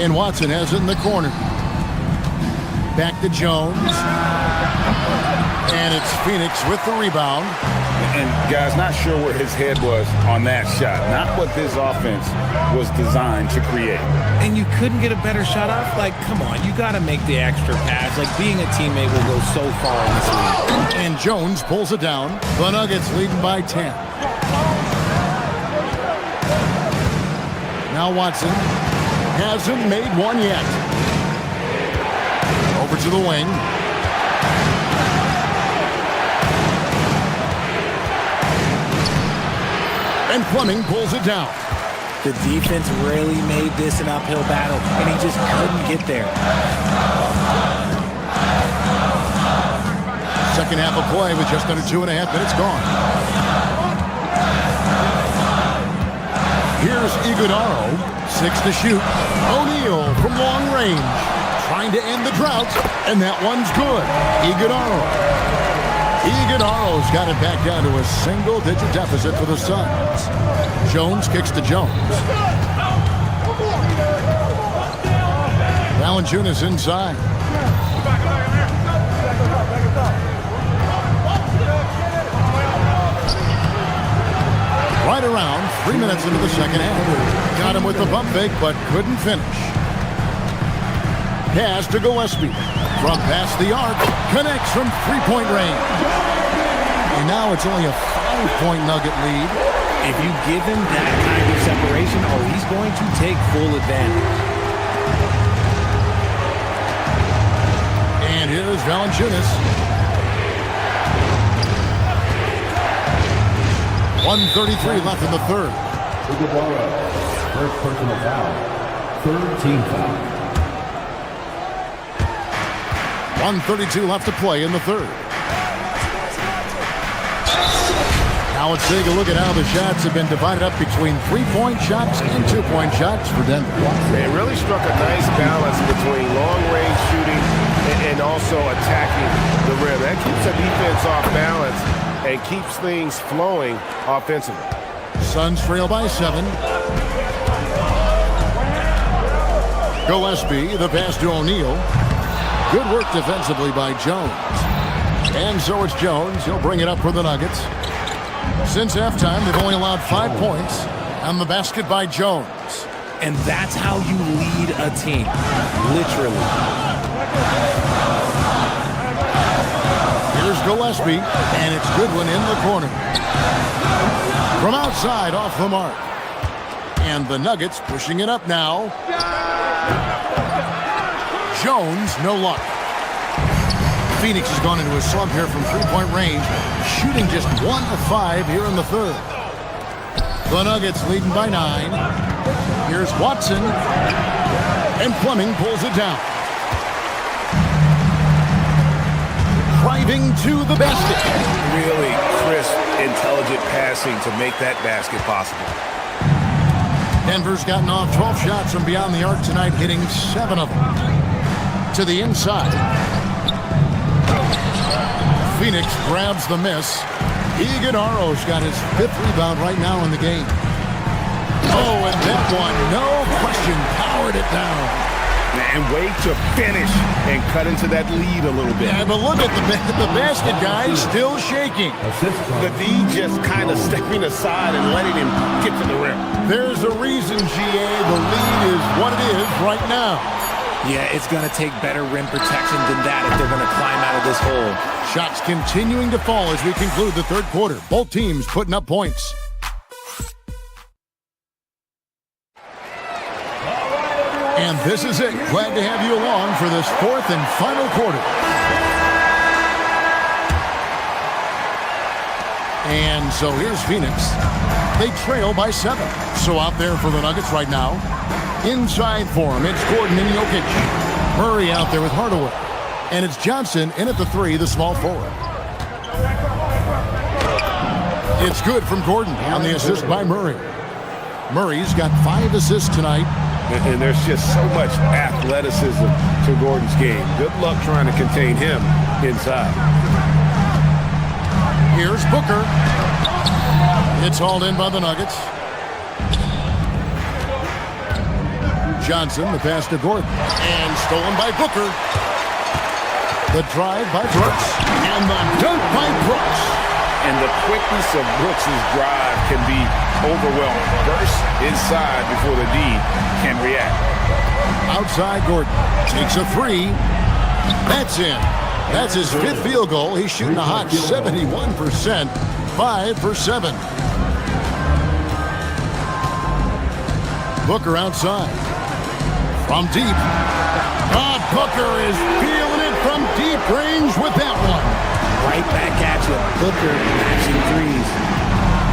And Watson has it in the corner. Back to Jones. And it's Phoenix with the rebound. And guys, not sure where his head was on that shot. Not what this offense was designed to create. And you couldn't get a better shot off? Like, come on, you got to make the extra pass. Like, being a teammate will go so far in this league. And Jones pulls it down. The Nuggets leading by 10. Now Watson hasn't made one yet. Over to the wing. And Fleming pulls it down. The defense really made this an uphill battle, and he just couldn't get there. Second half of play with just under 2.5 minutes gone. Here's Iguodala, 6 to shoot. O'Neal from long range, trying to end the drought, and that one's good. Iguodala's got it back down to a single-digit deficit for the Suns. Jones kicks to Jones. Valanciunas inside. Right around 3 minutes into the second half. Got him with the pump fake, but couldn't finish. Pass to Gillespie. From past the arc, connects from three-point range. And now it's only a 5-point Nugget lead. If you give him that kind of separation, he's going to take full advantage. And here's Valanciunas. 1:33 left in the third. First personal foul. Third team foul. 1:32 left to play in the third. Now let's take a look at how the shots have been divided up between 3-point shots and 2-point shots for Denver. It really struck a nice balance between long-range shooting and also attacking the rim. That keeps the defense off balance and keeps things flowing offensively. Suns trail by 7. Gillespie, the pass to O'Neal. Good work defensively by Jones. And so it's Jones. He'll bring it up for the Nuggets. Since halftime, they've only allowed 5 points on the basket by Jones. And that's how you lead a team. Literally. Here's Gillespie, and it's Goodwin in the corner. From outside, off the mark. And the Nuggets pushing it up now. Jones, no luck. Phoenix has gone into a slump here from three-point range, shooting just 1 of 5 here in the third. The Nuggets leading by 9. Here's Watson, and Fleming pulls it down. Driving to the basket. Really crisp, intelligent passing to make that basket possible. Denver's gotten off 12 shots from beyond the arc tonight, hitting 7 of them. To the inside. Phoenix grabs the miss. Iguodala's got his 5th rebound right now in the game. Oh, and that one, no question, powered it down. And wait to finish and cut into that lead a little bit. Yeah, but look at the basket, guys, still shaking. The D just kind of stepping aside and letting him get to the rim. There's a reason, GA, the lead is what it is right now. Yeah, it's going to take better rim protection than that if they're going to climb out of this hole. Shots continuing to fall as we conclude the third quarter. Both teams putting up points. And this is it. Glad to have you along for this fourth and final quarter. And so here's Phoenix. They trail by 7. So out there for the Nuggets right now. Inside for him, it's Gordon and Jokic. Murray out there with Hardaway. And it's Johnson in at the 3, the small forward. It's good from Gordon on the assist by Murray. Murray's got 5 assists tonight. And there's just so much athleticism to Gordon's game. Good luck trying to contain him inside. Here's Booker. It's hauled in by the Nuggets. Johnson, the pass to Gordon. And stolen by Booker. The drive by Brooks. And the dunk by Brooks. And the quickness of Brooks' drive can be overwhelming. Burst inside before the D can react. Outside Gordon. Takes a 3. That's in. That's his 5th field goal. He's shooting a hot 71%. 5 for 7. Booker outside. From deep. Booker is feeling it from deep range with that one. Right back at you. Booker matching threes.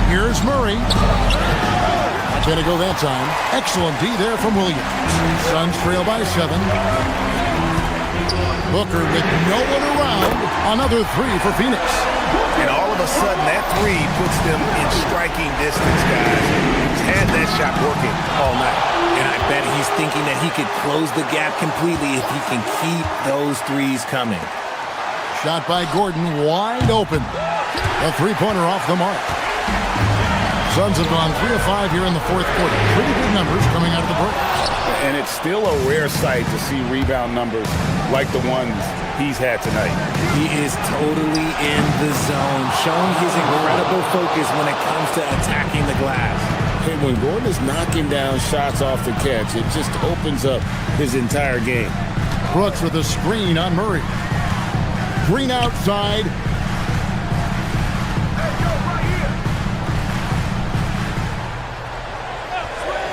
Here's Murray. Not going to go that time. Excellent D there from Williams. Suns trail by 7. Booker with no one around. Another 3 for Phoenix. And all of a sudden, that 3 puts them in striking distance, guys. He's had that shot working all night. And I bet he's thinking that he could close the gap completely if he can keep those threes coming. Shot by Gordon, wide open. A 3-pointer off the mark. Suns have gone 3 of 5 here in the 4th quarter. Pretty good numbers coming out of the break. And it's still a rare sight to see rebound numbers like the ones he's had tonight. He is totally in the zone, showing his incredible focus when it comes to attacking the glass. Hey, when Gordon is knocking down shots off the catch, it just opens up his entire game. Brooks with a screen on Murray. Green outside.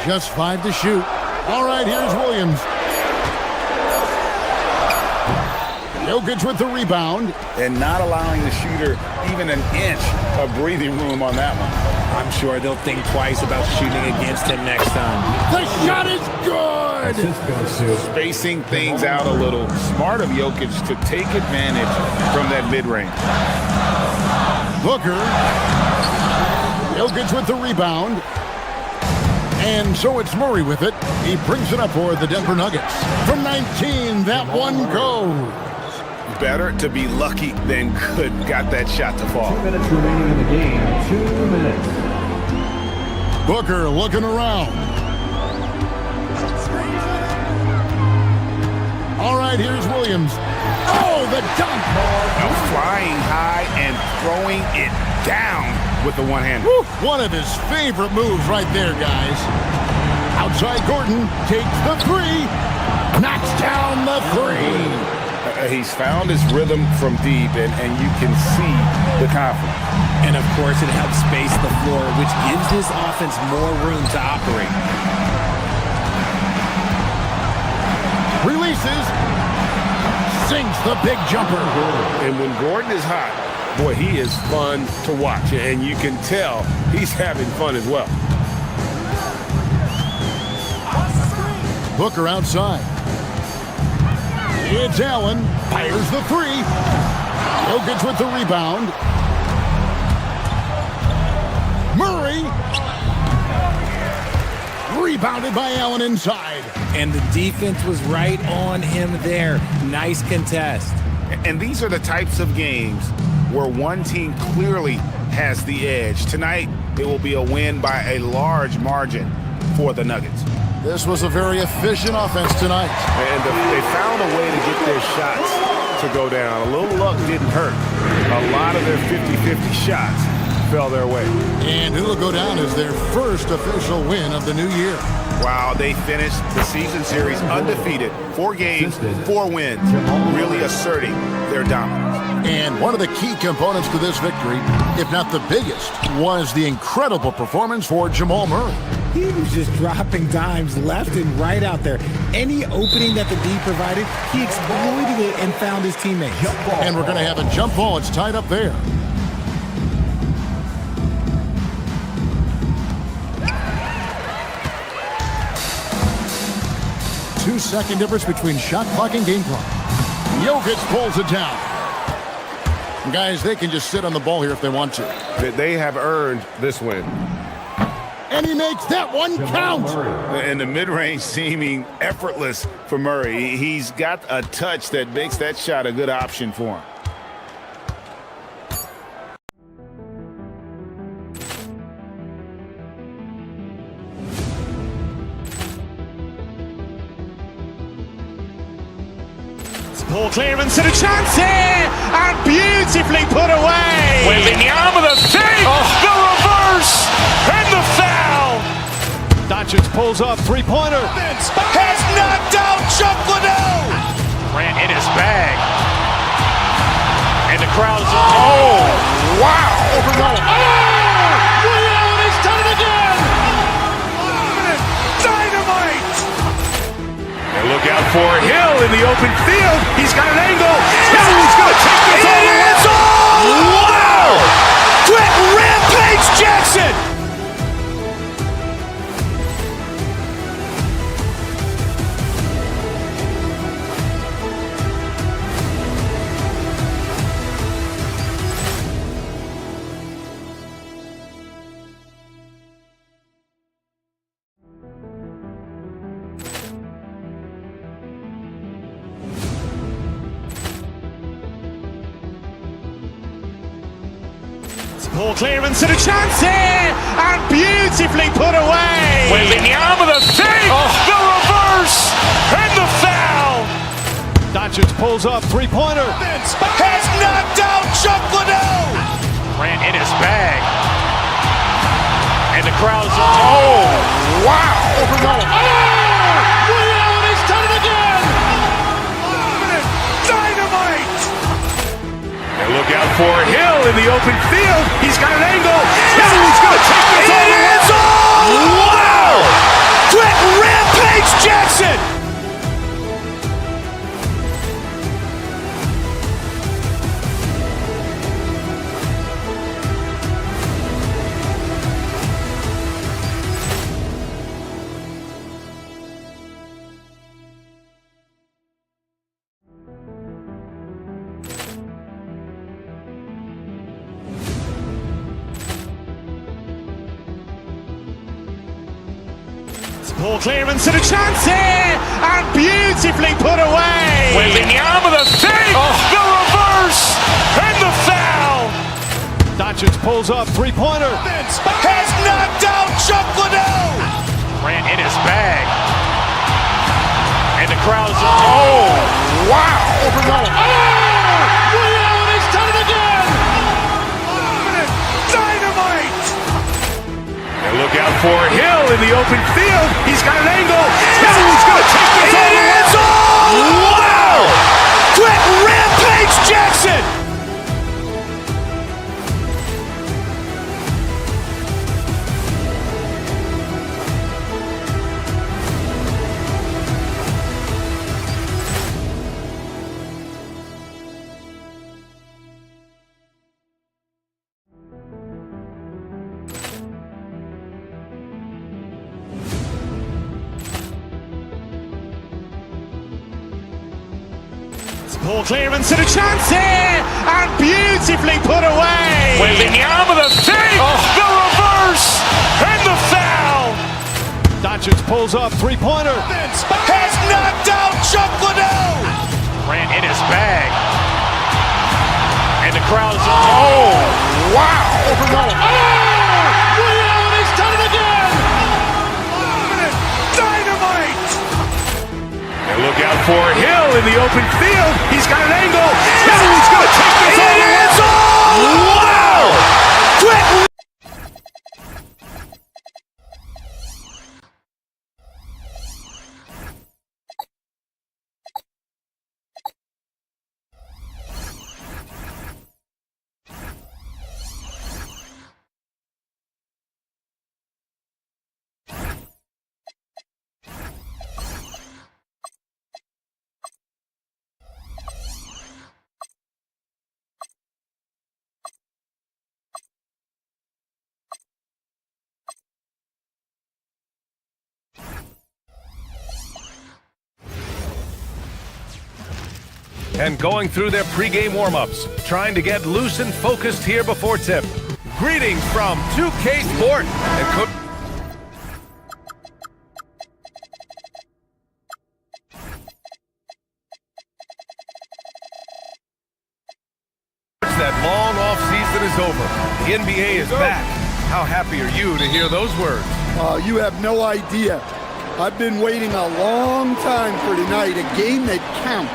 Just 5 to shoot. All right, here's Williams. Jokic with the rebound. And not allowing the shooter even an inch of breathing room on that one. I'm sure they'll think twice about shooting against him next time. The shot is good! Spacing things out a little. Smart of Jokic to take advantage from that mid-range. Booker. Jokic with the rebound. And so it's Murray with it. He brings it up for the Denver Nuggets. From 19, that one goes. Better to be lucky than good. Got that shot to fall. 2 minutes remaining in the game. 2 minutes. Booker looking around. All right, here's Williams. Oh, the dunk. Flying high and throwing it down with the one-hander. One of his favorite moves right there, guys. Outside Gordon takes the 3. Knocks down the 3. He's found his rhythm from deep, and you can see the confidence. And, of course, it helps space the floor, which gives this offense more room to operate. Releases. Sinks the big jumper. And when Gordon is hot, boy, he is fun to watch. And you can tell he's having fun as well. Booker outside. It's Allen. Fires the 3. Jokic with the rebound. Murray. Rebounded by Allen inside. And the defense was right on him there. Nice contest. And these are the types of games where one team clearly has the edge. Tonight, it will be a win by a large margin for the Nuggets. This was a very efficient offense tonight. And they found a way to get their shots to go down. A little luck didn't hurt. A lot of their 50-50 shots fell their way. And it'll go down as their first official win of the new year. Wow, they finished the season series undefeated. 4 games, 4 wins, really asserting their dominance. And one of the key components to this victory, if not the biggest, was the incredible performance for Jamal Murray. He was just dropping dimes left and right out there. Any opening that the D provided, he exploited it and found his teammates. And we're going to have a jump ball. It's tied up there. Two-second difference between shot clock and game clock. Jokic pulls it down. Guys, they can just sit on the ball here if they want to. They have earned this win. And he makes that one count. And the mid-range seeming effortless for Murray. He's got a touch that makes that shot a good option for him. Ball clearance and a chance here, and beautifully put away. Wembanyama the save, the reverse, and the foul. Doncic pulls up, three-pointer. Has knocked out Chuck Liddell. Grant in his bag. And the crowd is, oh, wow. He's done it again. Dynamite. And look out for Hill in the open field. He's got an angle. He's going to take this all the way. Wow! Quick Rampage Jackson. Ball clearance and a chance here, and beautifully put away. Wembanyama the save, the reverse, and the foul. Doncic pulls up, three-pointer. Has knocked out Chuck Liddell. Grant in his bag. And the crowd is, oh, wow. He's done it again. Dynamite. And look out for Hill in the open field. He's got an angle. He's going to take this all the way. Wow! Quick Rampage Jackson. Ball clearance and a chance here, and beautifully put away. Wembanyama the save, the reverse, and the foul. Doncic pulls up, three-pointer. Has knocked out Chuck Liddell. Grant in his bag. And the crowd is, oh, wow. He's done it again. Dynamite. And look out for Hill in the open field. He's got an angle. He's going to take this all the way. Wow! Quick Rampage Jackson. Ball clearance and a chance here, and beautifully put away. Wembanyama the save, the reverse, and the foul. Doncic pulls up, three-pointer. Has knocked out Chuck Liddell. Grant in his bag. And the crowd is, oh, wow. He's done it again. Dynamite. And look out for Hill in the open field. He's got an angle. He's going to take this all the way. Wow! Quick. and going through their pregame warm-ups, trying to get loose and focused here before tip. Greetings from 2K Sport and Coach. That long off season is over. The NBA is back. How happy are you to hear those words? You have no idea. I've been waiting a long time for tonight, a game that counts.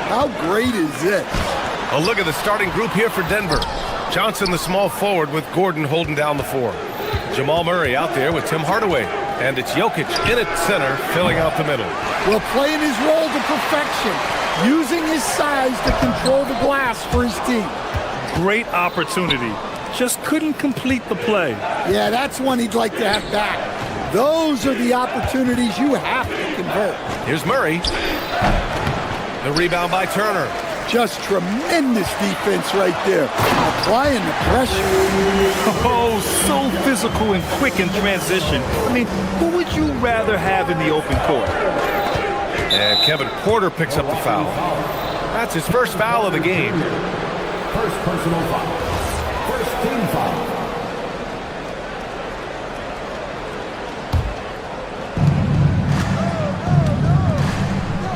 How great is this? A look at the starting group here for Denver. Johnson, the small forward, with Gordon holding down the 4. Jamal Murray out there with Tim Hardaway. And it's Jokic in at center, filling out the middle. Well, playing his role to perfection, using his size to control the glass for his team. Great opportunity. Just couldn't complete the play. Yeah, that's one he'd like to have back. Those are the opportunities you have to convert. Here's Murray. The rebound by Turner. Just tremendous defense right there. Applying the pressure. Oh, so physical and quick in transition. I mean, who would you rather have in the open court? And Kevin Porter picks up the foul. That's his first foul of the game. First personal foul. First team foul.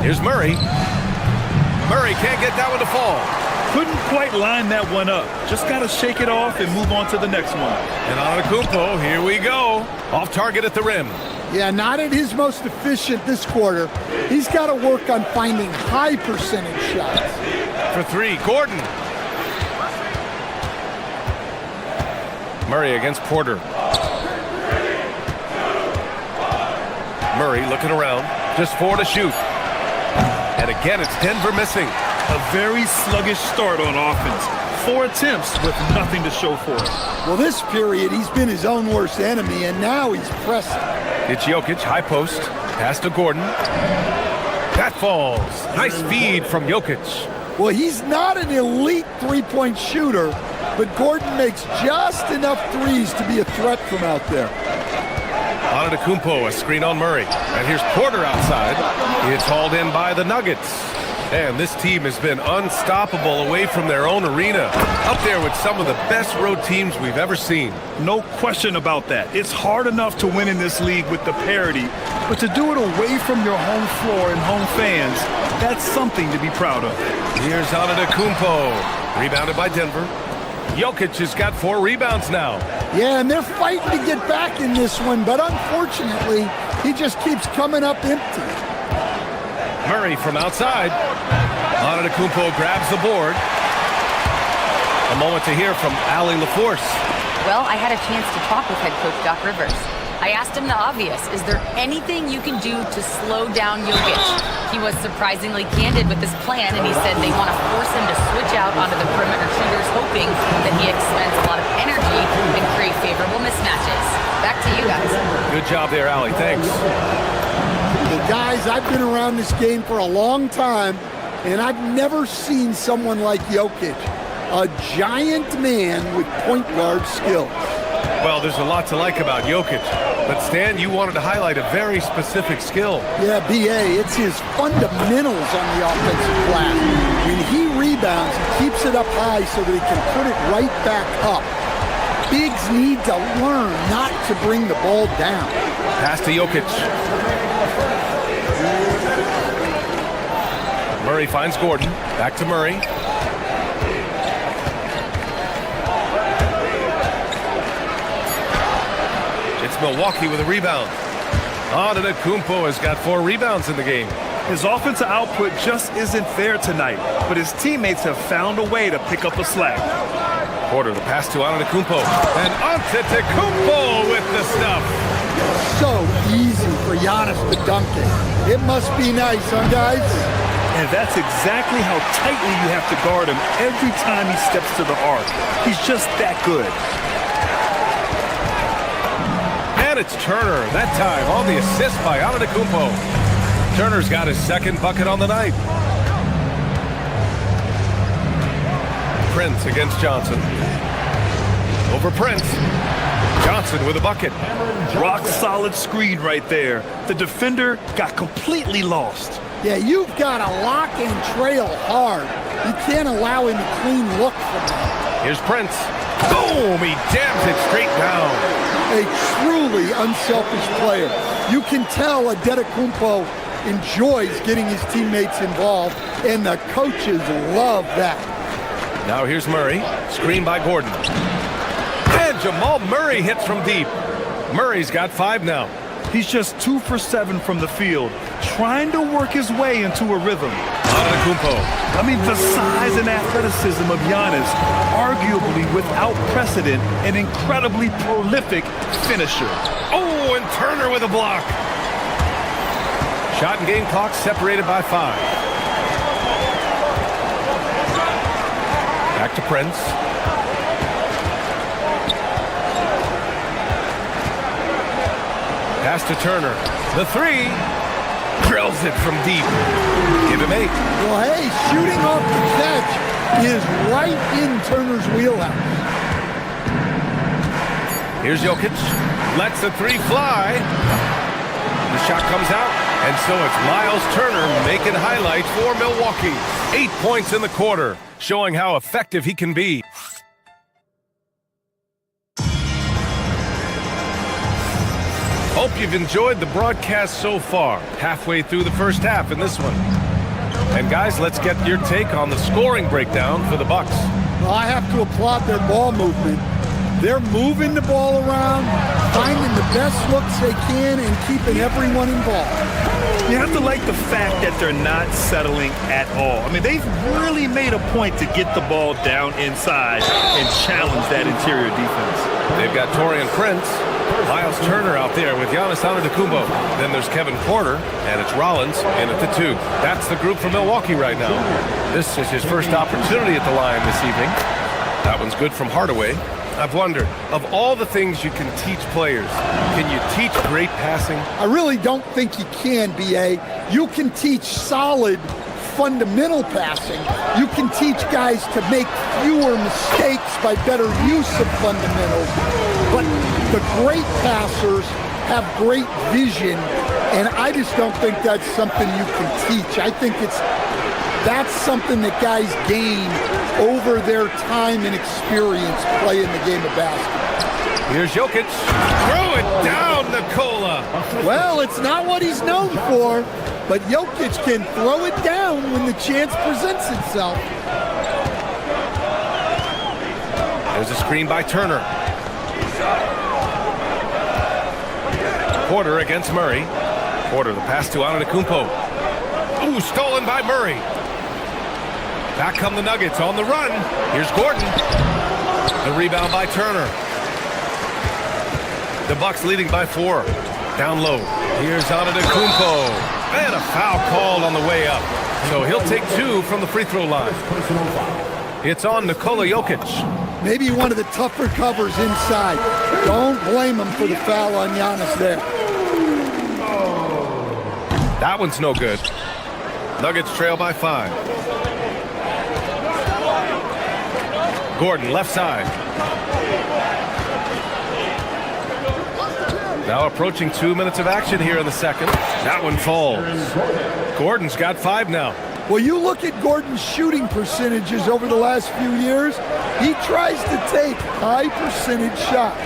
Here's Murray. Murray can't get that one to fall. Couldn't quite line that one up. Just got to shake it off and move on to the next one. And Antetokounmpo, here we go. Off target at the rim. Yeah, not at his most efficient this quarter. He's got to work on finding high percentage shots. For 3, Gordon. Murray against Porter. Murray looking around. Just 4 to shoot. And again, it's Denver missing. A very sluggish start on offense. 4 attempts with nothing to show for it. Well, this period, he's been his own worst enemy, and now he's pressing. It's Jokic, high post. Pass to Gordon. That falls. Nice feed from Jokic. Well, he's not an elite three-point shooter, but Gordon makes just enough threes to be a threat from out there. Antetokounmpo, a screen on Murray. And here's Porter outside. It's hauled in by the Nuggets. And this team has been unstoppable away from their own arena. Up there with some of the best road teams we've ever seen. No question about that. It's hard enough to win in this league with the parity, but to do it away from your home floor and home fans, that's something to be proud of. Here's Antetokounmpo. Rebounded by Denver. Jokic has got 4 rebounds now. Yeah, and they're fighting to get back in this one, but unfortunately, he just keeps coming up empty. Murray from outside. Antetokounmpo grabs the board. A moment to hear from Allie LaForce. Well, I had a chance to talk with head coach Doc Rivers. I asked him the obvious. Is there anything you can do to slow down Jokic? He was surprisingly candid with his plan, and he said they want to force him to switch out onto the perimeter shooters, hoping that he expends a lot of energy and create favorable mismatches. Back to you guys. Good job there, Allie. Thanks. Hey, guys, I've been around this game for a long time, and I've never seen someone like Jokic. A giant man with point guard skills. Well, there's a lot to like about Jokic. But Stan, you wanted to highlight a very specific skill. Yeah, B.A., it's his fundamentals on the offensive glass. When he rebounds, he keeps it up high so that he can put it right back up. Bigs need to learn not to bring the ball down. Pass to Jokic. Murray finds Gordon. Back to Murray. It's Milwaukee with a rebound. Antetokounmpo has got 4 rebounds in the game. His offensive output just isn't there tonight, but his teammates have found a way to pick up the slack. Porter, the pass to Antetokounmpo. And Antetokounmpo with the stuff. So easy for Giannis to dunk it. It must be nice, huh, guys? And that's exactly how tightly you have to guard him every time he steps to the arc. He's just that good. And it's Turner, that time on the assist by Antetokounmpo. Turner's got his 2nd bucket on the night. Prince against Johnson. Over Prince. Johnson with a bucket. Rock solid screen right there. The defender got completely lost. Yeah, you've got to lock and trail hard. You can't allow him a clean look from that. Here's Prince. Boom! He jams it straight down. A truly unselfish player. You can tell Antetokounmpo enjoys getting his teammates involved, and the coaches love that. Now here's Murray. Screen by Gordon. And Jamal Murray hits from deep. Murray's got 5 now. He's just 2 for 7 from the field, trying to work his way into a rhythm. Antetokounmpo. I mean, the size and athleticism of Giannis, arguably without precedent, an incredibly prolific finisher. Oh, and Turner with a block. Shot and game clock separated by 5. Back to Prince. Pass to Turner. The 3. Drills it from deep. Give him 8. Well, hey, shooting off the catch is right in Turner's wheelhouse. Here's Jokic. Lets the 3 fly. The shot comes out, and so it's Miles Turner making highlights for Milwaukee. 8 points in the quarter, showing how effective he can be. Hope you've enjoyed the broadcast so far. Halfway through the first half in this one. And guys, let's get your take on the scoring breakdown for the Bucks. Well, I have to applaud their ball movement. They're moving the ball around, finding the best looks they can, and keeping everyone involved. You have to like the fact that they're not settling at all. I mean, they've really made a point to get the ball down inside and challenge that interior defense. They've got Taurean Prince, Miles Turner out there with Giannis Antetokounmpo. Then there's Kevin Porter, and it's Rollins in at the 2. That's the group from Milwaukee right now. This is his first opportunity at the line this evening. That one's good from Hardaway. I've wondered, of all the things you can teach players, can you teach great passing? I really don't think you can, B.A. You can teach solid, fundamental passing. You can teach guys to make fewer mistakes by better use of fundamentals. But the great passers have great vision, and I just don't think that's something you can teach. I think that's something that guys gain over their time and experience playing the game of basketball. Here's Jokic. Throw it down, Nikola. Well, it's not what he's known for, but Jokic can throw it down when the chance presents itself. There's a screen by Turner. Porter against Murray. Porter, the pass to Antetokounmpo. Ooh, stolen by Murray. Back come the Nuggets on the run. Here's Gordon. The rebound by Turner. The Bucks leading by 4. Down low. Here's Antetokounmpo. And a foul called on the way up. So he'll take 2 from the free throw line. It's on Nikola Jokic. Maybe one of the tougher covers inside. Don't blame him for the foul on Giannis there. That one's no good. Nuggets trail by 5. Gordon, left side. Now approaching 2 minutes of action here in the second. That one falls. Gordon's got 5 now. Well, you look at Gordon's shooting percentages over the last few years. He tries to take high percentage shots.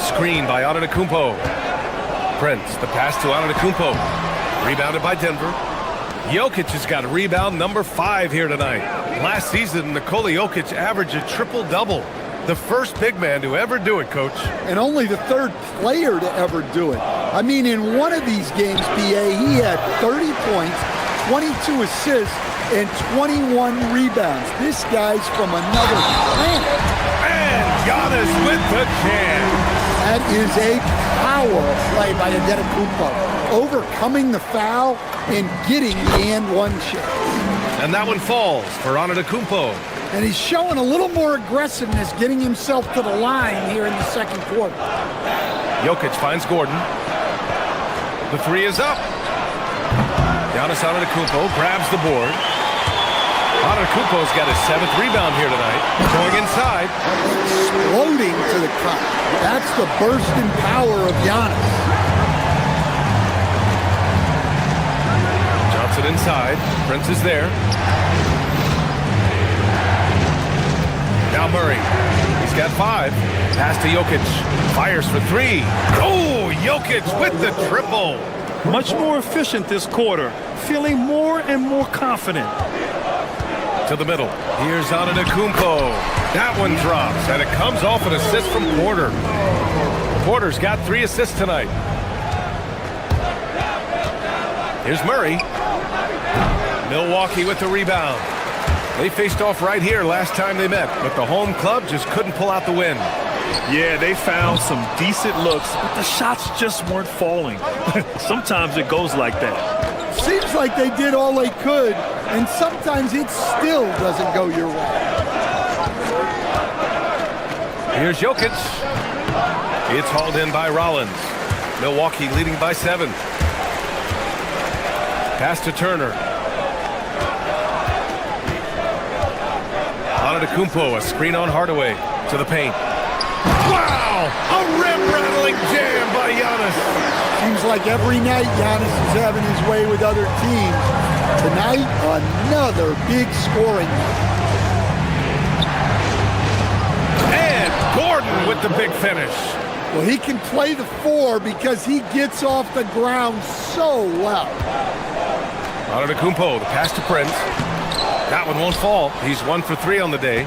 Screen by Antetokounmpo. Prince, the pass to Antetokounmpo. Rebounded by Denver. Jokic has got rebound number 5 here tonight. Last season, Nikola Jokic averaged a triple-double. The first big man to ever do it, Coach. And only the 3rd player to ever do it. I mean, in one of these games, B.A., he had 30 points, 22 assists, and 21 rebounds. This guy's from another planet. And Giannis with the jam. That is a power play by Antetokounmpo. Overcoming the foul and getting the and-one chance. And that one falls for Antetokounmpo. And he's showing a little more aggressiveness, getting himself to the line here in the second quarter. Jokic finds Gordon. The 3 is up. Giannis Antetokounmpo grabs the board. Antetokounmpo's got his 7th rebound here tonight. Going inside. Exploding to the cup. That's the bursting power of Giannis. it inside. Prince is there. Now Murray. He's got 5. Pass to Jokic. Fires for 3. Oh, Jokic with the triple. Much more efficient this quarter. Feeling more and more confident. To the middle. Here's Antetokounmpo. That one drops, and it comes off an assist from Porter. Porter's got 3 assists tonight. Here's Murray. Milwaukee with the rebound. They faced off right here last time they met, but the home club just couldn't pull out the win. Yeah, they found some decent looks, but the shots just weren't falling. Sometimes it goes like that. Seems like they did all they could, and sometimes it still doesn't go your way. Here's Jokic. It's hauled in by Rollins. Milwaukee leading by 7. Pass to Turner. Antetokounmpo, a screen on Hardaway to the paint. Wow! A rim-rattling jam by Giannis. Seems like every night Giannis is having his way with other teams. Tonight, another big scoring night. And Gordon with the big finish. Well, he can play the 4 because he gets off the ground so well. Antetokounmpo, the pass to Prince. That one won't fall. He's 1 for 3 on the day.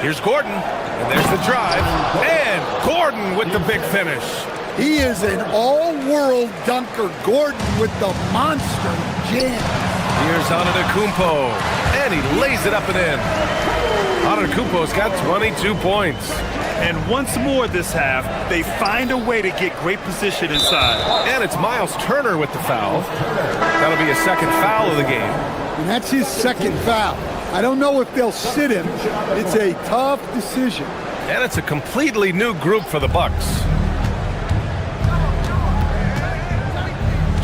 Here's Gordon, and there's the drive. And Gordon with the big finish. He is an all-world dunker. Gordon with the monster jam. Here's Antetokounmpo, and he lays it up and in. Antetokounmpo's got 22 points. And once more this half, they find a way to get great position inside. And it's Miles Turner with the foul. That'll be a second foul of the game. And that's his second foul. I don't know if they'll sit him. It's a tough decision. And it's a completely new group for the Bucks.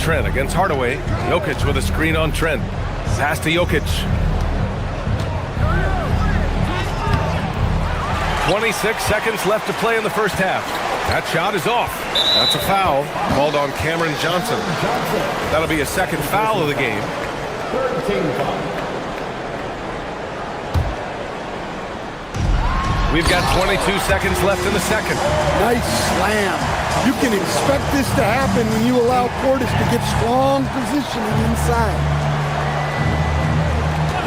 Trent against Hardaway. Jokic with a screen on Trent. Pass to Jokic. 26 seconds left to play in the first half. That shot is off. That's a foul called on Cameron Johnson. That'll be a second foul of the game. We've got 22 seconds left in the second. Nice slam. You can expect this to happen when you allow Portis to get strong positioning inside.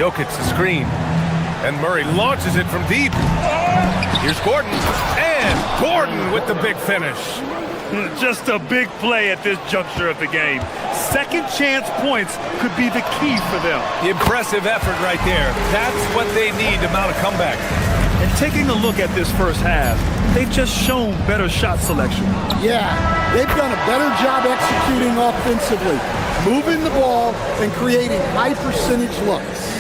Jokic the screen. And Murray launches it from deep. Here's Gordon. And Gordon with the big finish. Just a big play at this juncture of the game. Second chance points could be the key for them. Impressive effort right there. That's what they need to mount a comeback. And taking a look at this first half, they've just shown better shot selection. Yeah, they've done a better job executing offensively, moving the ball and creating high percentage looks.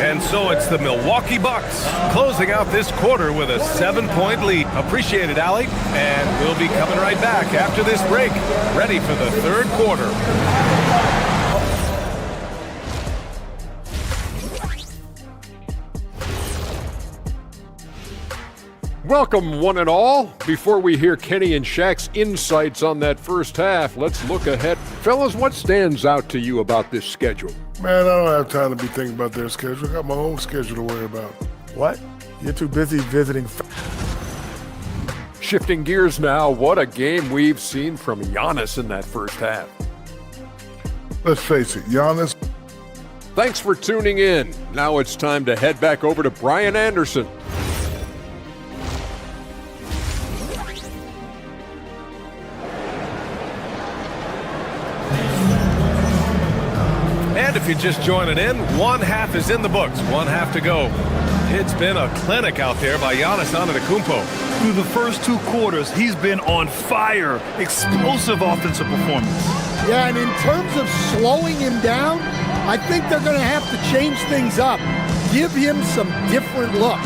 And so it's the Milwaukee Bucks closing out this quarter with a 7-point lead. Appreciate it, Allie. And we'll be coming right back after this break, ready for the third quarter. Welcome, one and all. Before we hear Kenny and Shaq's insights on that first half, let's look ahead. Fellas, what stands out to you about this schedule? Man, I don't have time to be thinking about their schedule. I got my own schedule to worry about. What? You're too busy visiting. Shifting gears now, what a game we've seen from Giannis in that first half. Let's face it, Giannis. Thanks for tuning in. Now it's time to head back over to Brian Anderson. And if you're just joining in, one half is in the books, one half to go. It's been a clinic out there by Giannis Antetokounmpo. Through the first 2 quarters, he's been on fire. Explosive offensive performance. Yeah, and in terms of slowing him down, I think they're going to have to change things up. Give him some different looks.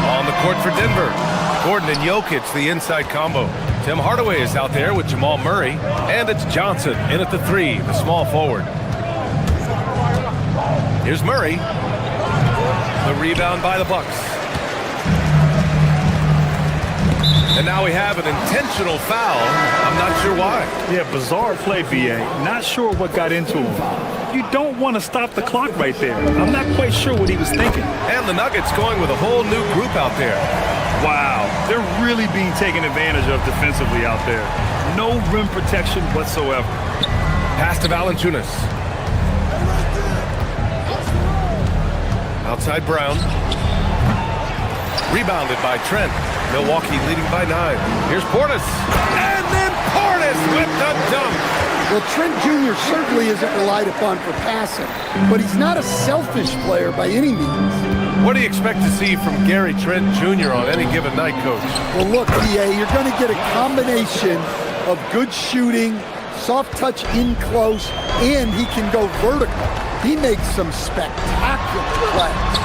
On the court for Denver, Gordon and Jokic, the inside combo. Tim Hardaway is out there with Jamal Murray, and it's Johnson in at the 3, the small forward. Here's Murray. The rebound by the Bucks. And now we have an intentional foul. I'm not sure why. Yeah, bizarre play, B.A. Not sure what got into him. You don't want to stop the clock right there. I'm not quite sure what he was thinking. And the Nuggets going with a whole new group out there. Wow, they're really being taken advantage of defensively out there. No rim protection whatsoever. Pass to Valanciunas. Outside Brown. Rebounded by Trent. Milwaukee leading by 9. Here's Portis. And then Portis with the dunk. Well, Trent Jr. certainly isn't relied upon for passing, but he's not a selfish player by any means. What do you expect to see from Gary Trent Jr. on any given night, Coach? Well, look, PA, you're going to get a combination of good shooting, soft touch in close, and he can go vertical. He makes some spectacular plays.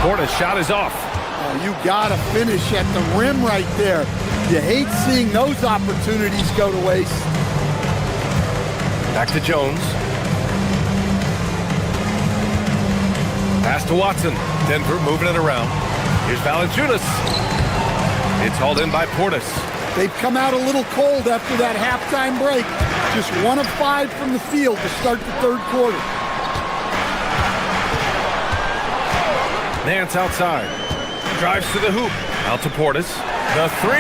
Portis' shot is off. Oh, you got to finish at the rim right there. You hate seeing those opportunities go to waste. Back to Jones. Pass to Watson. Denver moving it around. Here's Valanciunas. It's hauled in by Portis. They've come out a little cold after that halftime break. Just 1 of 5 from the field to start the third quarter. Nance outside. Drives to the hoop. Out to Portis. The 3.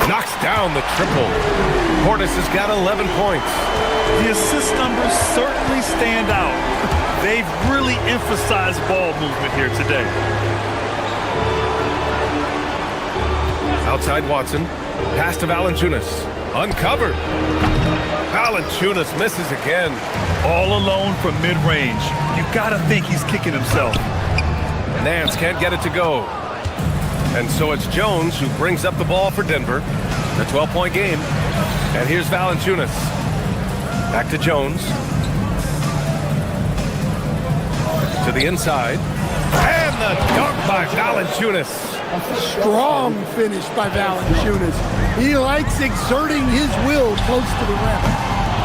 Knocks down the triple. Portis has got 11 points. The assist numbers certainly stand out. They've really emphasized ball movement here today. Outside Watson. Pass to Valanciunas. Uncovered. Valanciunas misses again. All alone from mid-range. You gotta think he's kicking himself. Nance can't get it to go. And so it's Jones who brings up the ball for Denver. A 12-point game. And here's Valanciunas. Back to Jones. To the inside. And the dunk by Valanciunas. A strong finish by Valanciunas. He likes exerting his will close to the rim.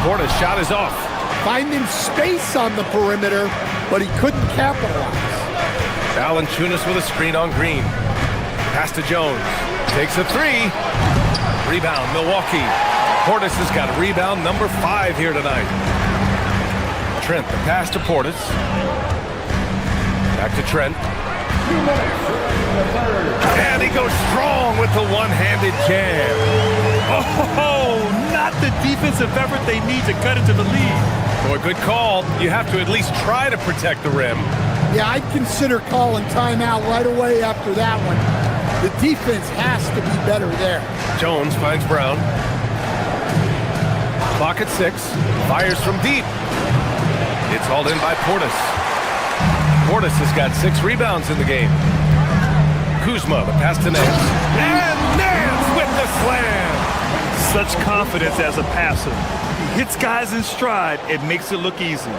Portis' shot is off. Finding space on the perimeter, but he couldn't capitalize. Valanciunas with a screen on Green. Pass to Jones. Takes a 3. Rebound, Milwaukee. Portis has got rebound number 5 here tonight. Trent, the pass to Portis. Back to Trent. And he goes strong with the one-handed jam. Oh, not the defensive effort they need to cut into the lead. Boy, good call. You have to at least try to protect the rim. Yeah, I'd consider calling timeout right away after that one. The defense has to be better there. Jones finds Brown. Clock at 6. Fires from deep. It's hauled in by Portis. Portis has got 6 rebounds in the game. Kuzma, the pass to Nance. And Nance with the slam. Such confidence as a passer. He hits guys in stride. It makes it look easy.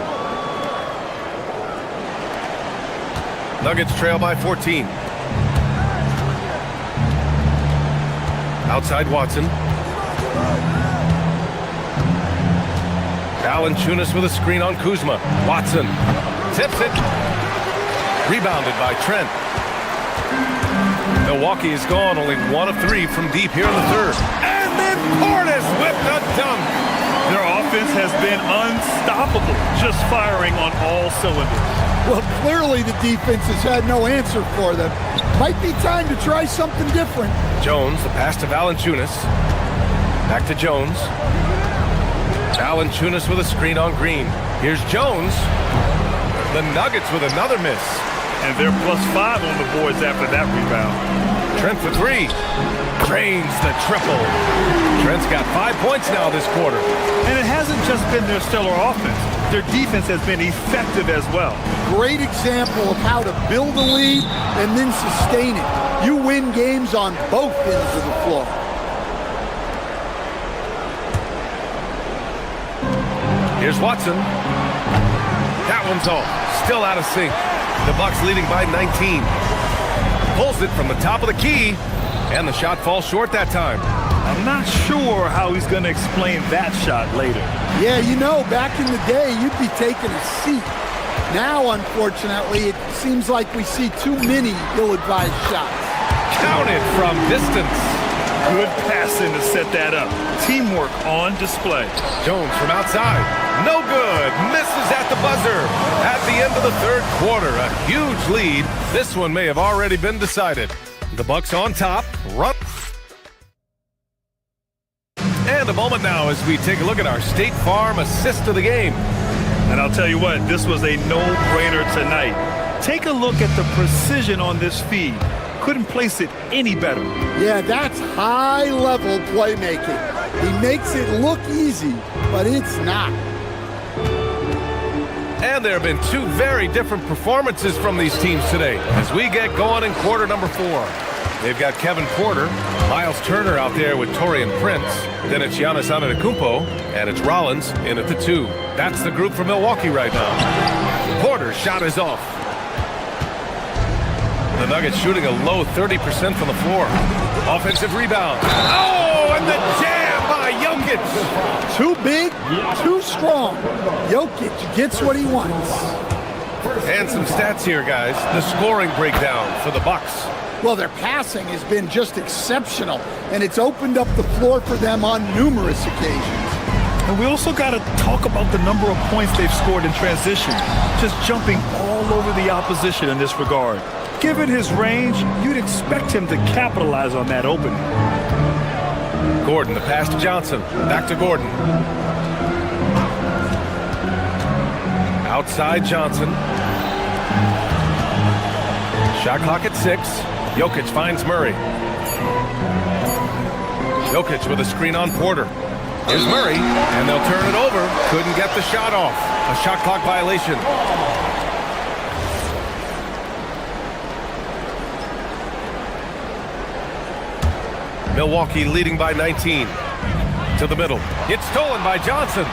Nuggets trail by 14. Outside Watson. Valanciunas with a screen on Kuzma. Watson tips it. Rebounded by Trent. Milwaukee is gone, only 1 of 3 from deep here in the third. And then Portis with the dunk. Their offense has been unstoppable, just firing on all cylinders. Well, clearly the defense has had no answer for them. Might be time to try something different. Jones, the pass to Valanciunas. Back to Jones. Valanciunas with a screen on Green. Here's Jones. The Nuggets with another miss. And they're +5 on the boards after that rebound. Trent for 3. Drains the triple. Trent's got 5 points now this quarter. And it hasn't just been their stellar offense. Their defense has been effective as well. Great example of how to build a lead and then sustain it. You win games on both ends of the floor. Here's Watson. That one's off. Still out of sync. The Bucks leading by 19. Pulls it from the top of the key, and the shot falls short that time. I'm not sure how he's going to explain that shot later. Yeah, you know, back in the day, you'd be taking a seat. Now, unfortunately, it seems like we see too many ill-advised shots. Counted from distance. Good passing to set that up. Teamwork on display. Jones from outside. No good. Misses at the buzzer. At the end of the third quarter, a huge lead. This one may have already been decided. The Bucks on top. Run. And a moment now as we take a look at our State Farm assist of the game. And I'll tell you what, this was a no-brainer tonight. Take a look at the precision on this feed. Couldn't place it any better. Yeah, that's high-level playmaking. He makes it look easy, but it's not. And there have been two very different performances from these teams today as we get going in quarter number 4. They've got Kevin Porter, Miles Turner out there with Taurean Prince. Then it's Giannis Antetokounmpo, and it's Rollins in at the 2. That's the group for Milwaukee right now. Porter's shot is off. The Nuggets shooting a low 30% from the floor. Offensive rebound. Oh, and the jam by Jokic. Too big, too strong. Jokic gets what he wants. And some stats here, guys. The scoring breakdown for the Bucks. Well, their passing has been just exceptional, and it's opened up the floor for them on numerous occasions. And we also got to talk about the number of points they've scored in transition, just jumping all over the opposition in this regard. Given his range, you'd expect him to capitalize on that opening. Gordon, the pass to Johnson. Back to Gordon. Outside Johnson. Shot clock at 6. Jokic finds Murray. Jokic with a screen on Porter. Here's Murray, and they'll turn it over. Couldn't get the shot off. A shot clock violation. Milwaukee leading by 19. To the middle. It's stolen by Johnson.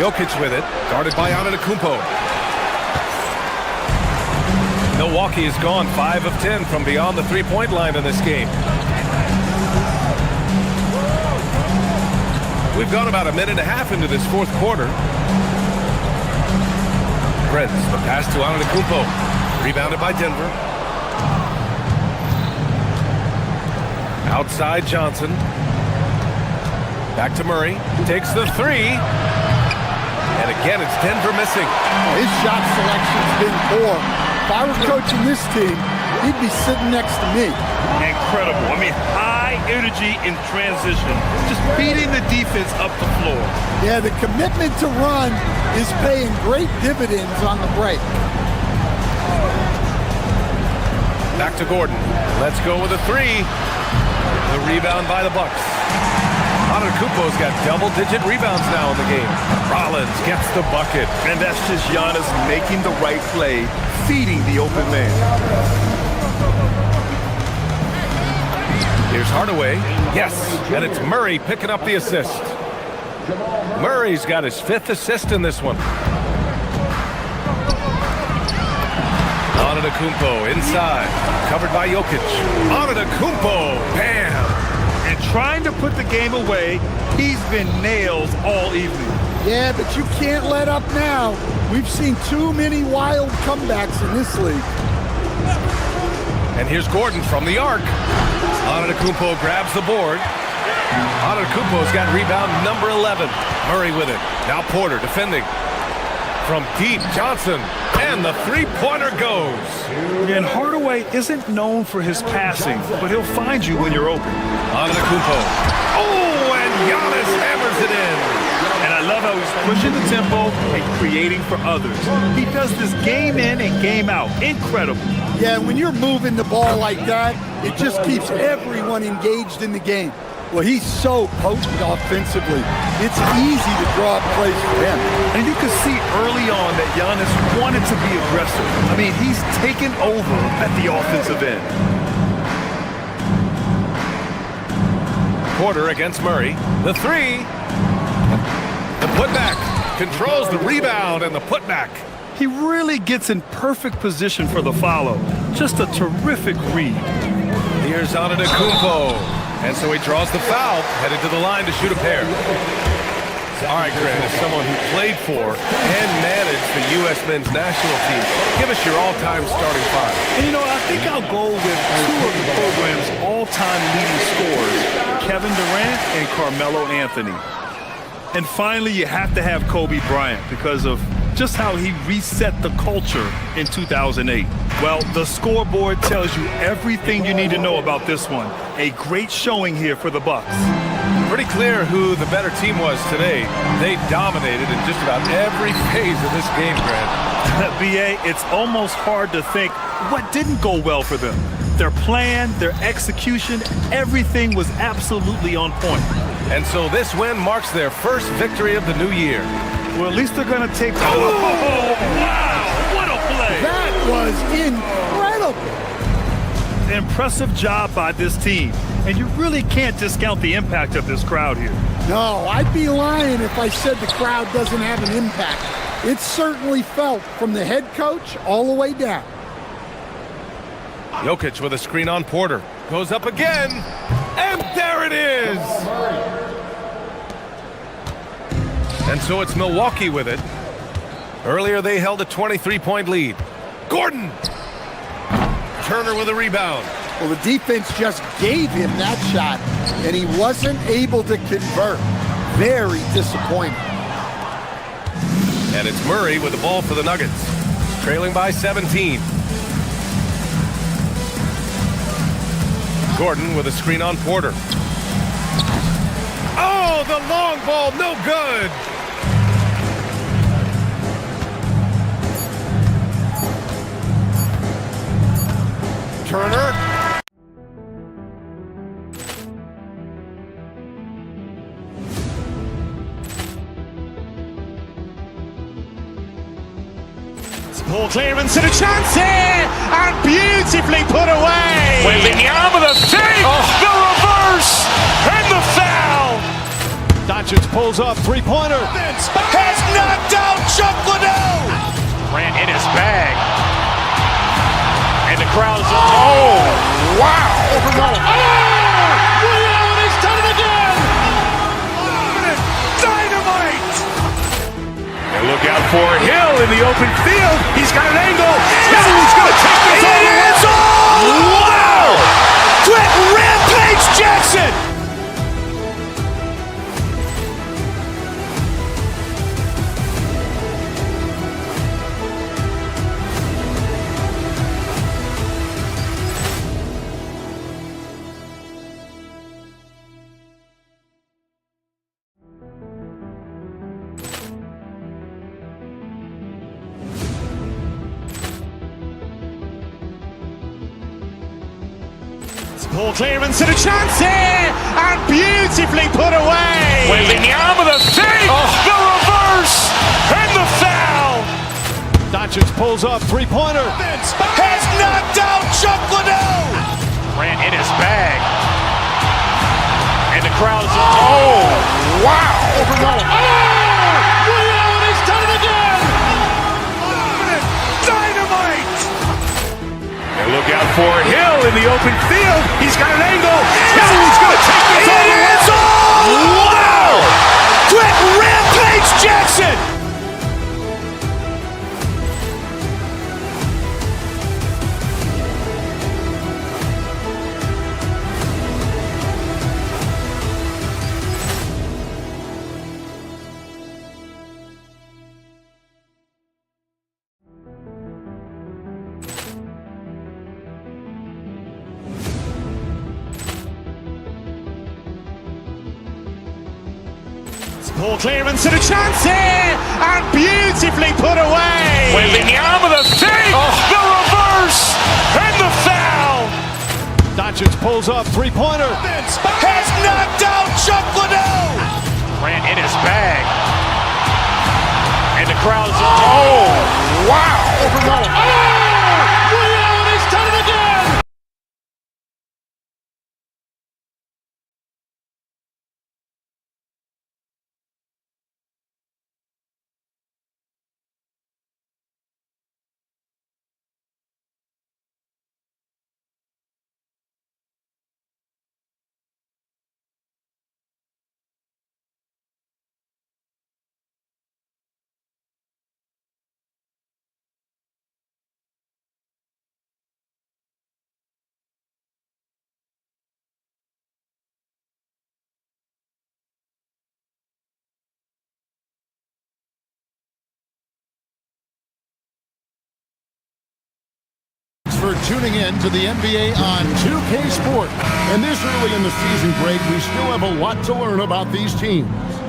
Jokic with it. Guarded by Antetokounmpo. Milwaukee has gone 5 of 10 from beyond the three-point line in this game. We've gone about a minute and a half into this fourth quarter. Prince, the pass to Antetokounmpo. Rebounded by Denver. Outside Johnson. Back to Murray. Takes the 3. And again, it's Denver missing. His shot selection's been poor. If I were coaching this team, he'd be sitting next to me. Incredible. I mean, high energy in transition. Just beating the defense up the floor. Yeah, the commitment to run is paying great dividends on the break. Back to Gordon. Let's go with a 3. The rebound by the Bucks. Antetokounmpo's got double-digit rebounds now in the game. Rollins gets the bucket. And that's just Giannis making the right play, feeding the open man. Here's Hardaway. Yes, and it's Murray picking up the assist. Murray's got his 5th assist in this one. Antetokounmpo inside. Covered by Jokic. Antetokounmpo. Bam! And trying to put the game away, he's been nails all evening. Yeah, but you can't let up now. We've seen too many wild comebacks in this league. And here's Gordon from the arc. Antetokounmpo grabs the board. Antetokounmpo's got rebound number 11. Murray with it. Now Porter defending. From deep, Johnson. And the three-pointer goes. And Hardaway isn't known for his passing, but he'll find you when you're open. Antetokounmpo. Oh, and Giannis hammers it in. And I love how he's pushing the tempo and creating for others. He does this game in and game out. Incredible. Yeah, when you're moving the ball like that, it just keeps everyone engaged in the game. Well, he's so potent offensively. It's easy to draw up plays for him. And you can see early on that Giannis wanted to be aggressive. I mean, he's taken over at the offensive end. Porter against Murray. The 3. The putback. Controls the rebound and the putback. He really gets in perfect position for the follow. Just a terrific read. Here's Antetokounmpo. And so he draws the foul, headed to the line to shoot a pair. All right, Grant, as someone who played for and managed the U.S. men's national team, give us your all-time starting five. And, I think I'll go with two of the program's all-time leading scorers, Kevin Durant and Carmelo Anthony. And finally, you have to have Kobe Bryant because of just how he reset the culture in 2008. Well, the scoreboard tells you everything you need to know about this one. A great showing here for the Bucks. Pretty clear who the better team was today. They dominated in just about every phase of this game, Grant. B.A., it's almost hard to think what didn't go well for them. Their plan, their execution, everything was absolutely on point. And so this win marks their first victory of the new year. Well, at least they're going to take... Oh, wow! What a play! That was incredible! Impressive job by this team. And you really can't discount the impact of this crowd here. No, I'd be lying if I said the crowd doesn't have an impact. It's certainly felt from the head coach all the way down. Jokic with a screen on Porter. Goes up again. And there it is! And so it's Milwaukee with it. Earlier they held a 23-point lead. Gordon! Turner with a rebound. Well, the defense just gave him that shot, and he wasn't able to convert. Very disappointing. And it's Murray with the ball for the Nuggets. Trailing by 17. Gordon with a screen on Porter. Oh, the long ball, no good! Turner. Ball clearance and a chance here, and beautifully put away. Wembanyama the save, the reverse, and the foul. Doncic pulls up, three-pointer. Has knocked out Chuck Liddell. Grant in his bag. And the crowd is... Oh, wow. Ray Allen has done it again. Dynamite. And look out for Hill in the open field. He's got an angle. He's going to take this all the way. Wow. Quick Rampage Jackson. Ball clearance and a chance here, and beautifully put away. Wembanyama the save, the reverse, and the foul. Doncic pulls up, three-pointer. Has knocked out Chuck Liddell. Grant in his bag. And the crowd is... Oh, wow. Ray Allen has done it again. Dynamite. And look out for Hill in the open field. He's got an angle. He's going to take this all the way. Wow. Quick Rampage Jackson. Ball clearance and a chance here, and beautifully put away. Wembanyama the save, the reverse, and the foul. Doncic pulls up, three-pointer. Has knocked out Chuck Liddell. Grant in his bag. And the crowd is... Oh, wow. for tuning in to the NBA on 2K Sport. And this early in the season break, we still have a lot to learn about these teams.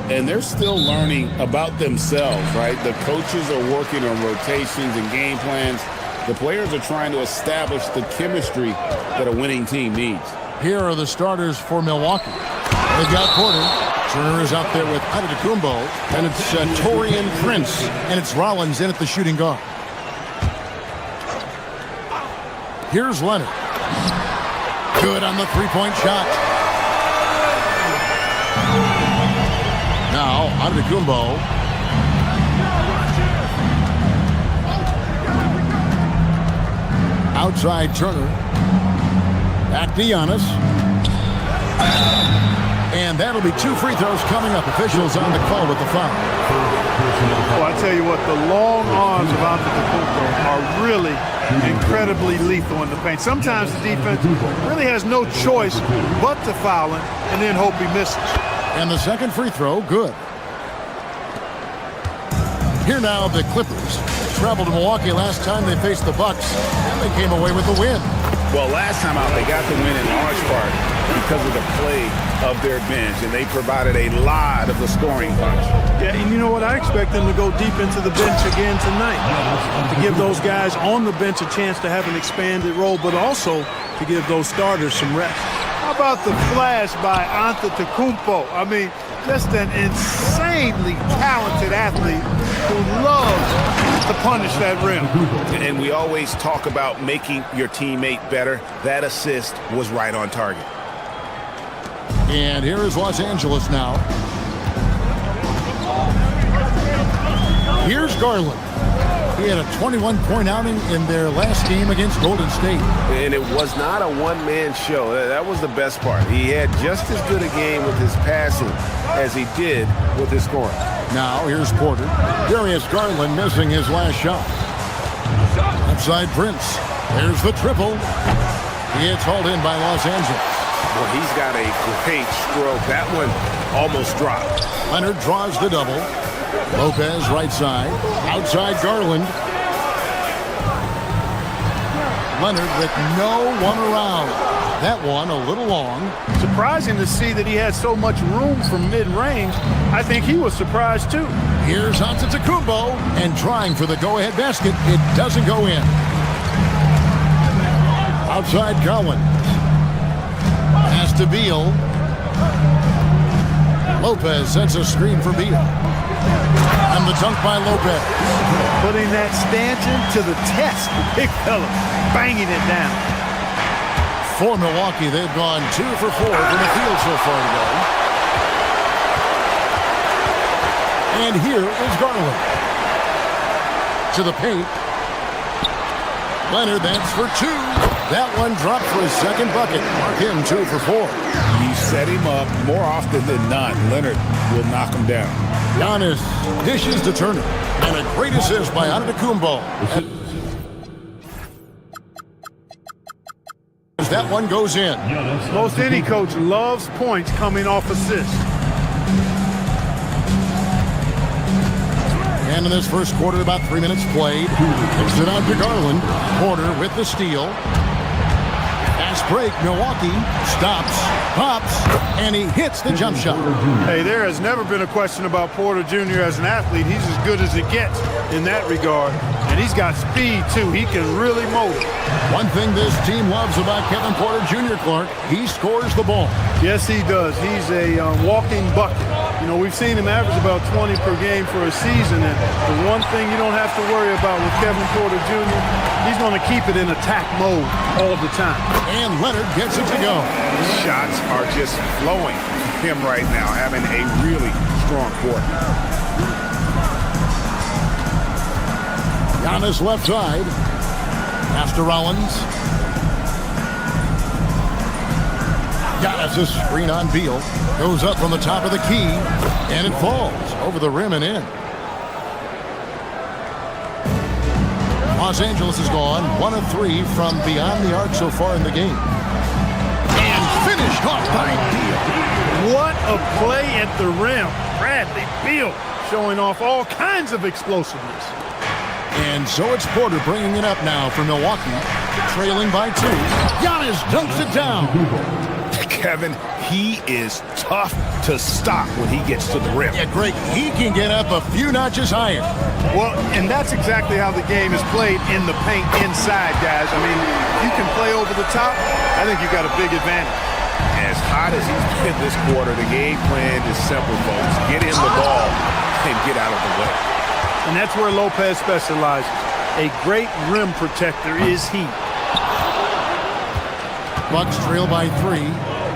And they're still learning about themselves, right? The coaches are working on rotations and game plans. The players are trying to establish the chemistry that a winning team needs. Here are the starters for Milwaukee. They've got Porter. Turner is out there with Antetokounmpo. And it's Taurean Prince. And it's Rollins in at the shooting guard. Here's Leonard. Good on the three-point shot. Now, Antetokounmpo. Outside Turner. Back to Giannis. And that'll be 2 free throws coming up. Officials on the call with the foul. Well, I tell you what, the long arms of Antetokounmpo are really incredibly lethal in the paint. Sometimes the defense really has no choice but to foul him and then hope he misses. And the second free throw, good. Here now, the Clippers traveled to Milwaukee last time they faced the Bucks, and they came away with the win. Well, last time out, they got the win in large part because of the play of their bench, and they provided a lot of the scoring punch. Yeah, and you know what? I expect them to go deep into the bench again tonight to give those guys on the bench a chance to have an expanded role, but also to give those starters some rest. How about the flash by Antetokounmpo? I mean, just an insanely talented athlete who loves to punish that rim. And we always talk about making your teammate better. That assist was right on target. And here is Los Angeles now. Here's Garland. He had a 21-point outing in their last game against Golden State. And it was not a one-man show. That was the best part. He had just as good a game with his passing as he did with his scoring. Now here's Porter. Darius Garland missing his last shot. Outside Prince. There's the triple. He gets hauled in by Los Angeles. Well, he's got a great stroke. That one almost dropped. Leonard draws the double. Lopez right side. Outside Garland. Leonard with no one around. That one a little long. Surprising to see that he had so much room from mid-range. I think he was surprised too. Here's Antetokounmpo and trying for the go-ahead basket. It doesn't go in. Outside Collins. Pass to Beal. Lopez sets a screen for Beal. And the dunk by Lopez. Putting that stanchion to the test. Big fella banging it down. For Milwaukee, they've gone 2 for 4 from the field so far today. And here is Garland. To the paint. Leonard, that's for 2. That one dropped for his second bucket. Mark him 2 for 4. You set him up more often than not. Leonard will knock him down. Giannis dishes to Turner. And a great assist by Antetokounmpo. As that one goes in. Most any coach loves points coming off assists. And in this first quarter, about 3 minutes played. Kicks it out to Garland. Porter with the steal. Fast break. Milwaukee stops, pops, and he hits the jump shot. Hey, there has never been a question about Porter Jr. as an athlete. He's as good as it gets in that regard. And he's got speed, too. He can really motor. One thing this team loves about Kevin Porter Jr., Clark, he scores the ball. Yes, he does. He's a walking bucket. You know, we've seen him average about 20 per game for a season, and the one thing you don't have to worry about with Kevin Porter Jr., he's going to keep it in attack mode all the time. And Leonard gets it to go. Shots are just flowing him right now, having a really strong quarter. Giannis left side. Pass to Rollins. Giannis' screen on Beal. Goes up from the top of the key. And it falls over the rim and in. Los Angeles has gone 1 of 3 from beyond the arc so far in the game. And finished off by Beal. What a play at the rim. Bradley Beal showing off all kinds of explosiveness. And so it's Porter bringing it up now for Milwaukee, trailing by 2. Giannis dunks it down. Kevin, he is tough to stop when he gets to the rim. Yeah, Greg, he can get up a few notches higher. Well, and that's exactly how the game is played in the paint inside, guys. I mean, you can play over the top. I think you got a big advantage. As hot as he's been this quarter, the game plan is simple, folks. Get him the ball and get out of the way. And that's where Lopez specializes. A great rim protector is he. Bucks trail by 3.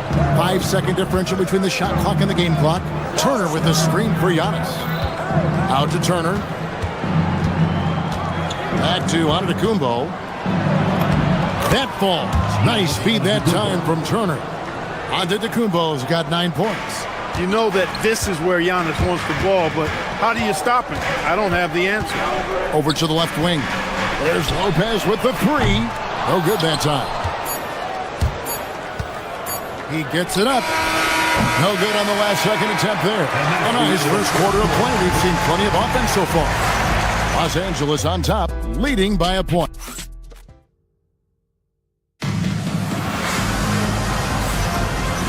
5-second differential between the shot clock and the game clock. Turner with the screen for Giannis. Out to Turner. Back to Antetokounmpo. That falls. Nice feed that time from Turner. Antetokounmpo's got 9 points. You know that this is where Giannis wants the ball, but how do you stop him? I don't have the answer. Over to the left wing. There's Lopez with the 3. No good that time. He gets it up. No good on the last second attempt there. A nice first quarter of play. We've seen plenty of offense so far. Los Angeles on top, leading by a point.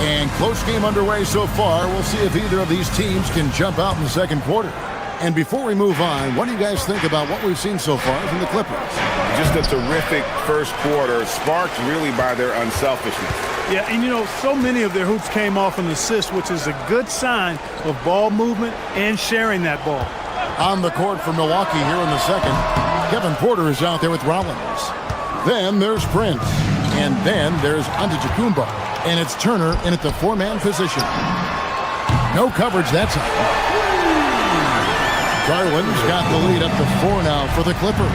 And close game underway so far. We'll see if either of these teams can jump out in the second quarter. And before we move on, what do you guys think about what we've seen so far from the Clippers? Just a terrific first quarter, sparked really by their unselfishness. Yeah, and you know, so many of their hoops came off an assist, which is a good sign of ball movement and sharing that ball. On the court for Milwaukee here in the second, Kevin Porter is out there with Rollins. Then there's Prince. And then there's Antetokounmpo. And it's Turner in at the 4-man position. No coverage that time. Garland's got the lead up to 4 now for the Clippers.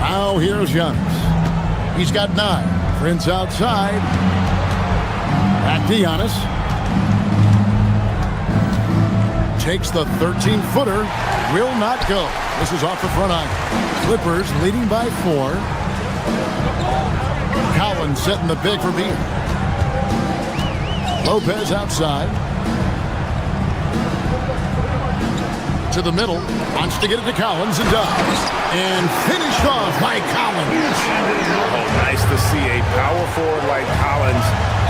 Now here's Giannis. He's got 9. Prince outside. Back to Giannis. Takes the 13-footer. Will not go. This is off the front iron. Clippers leading by 4. Collins setting the big for Beal. Lopez outside. To the middle. Wants to get it to Collins and does. And finished off by Collins. Oh, nice to see a power forward like Collins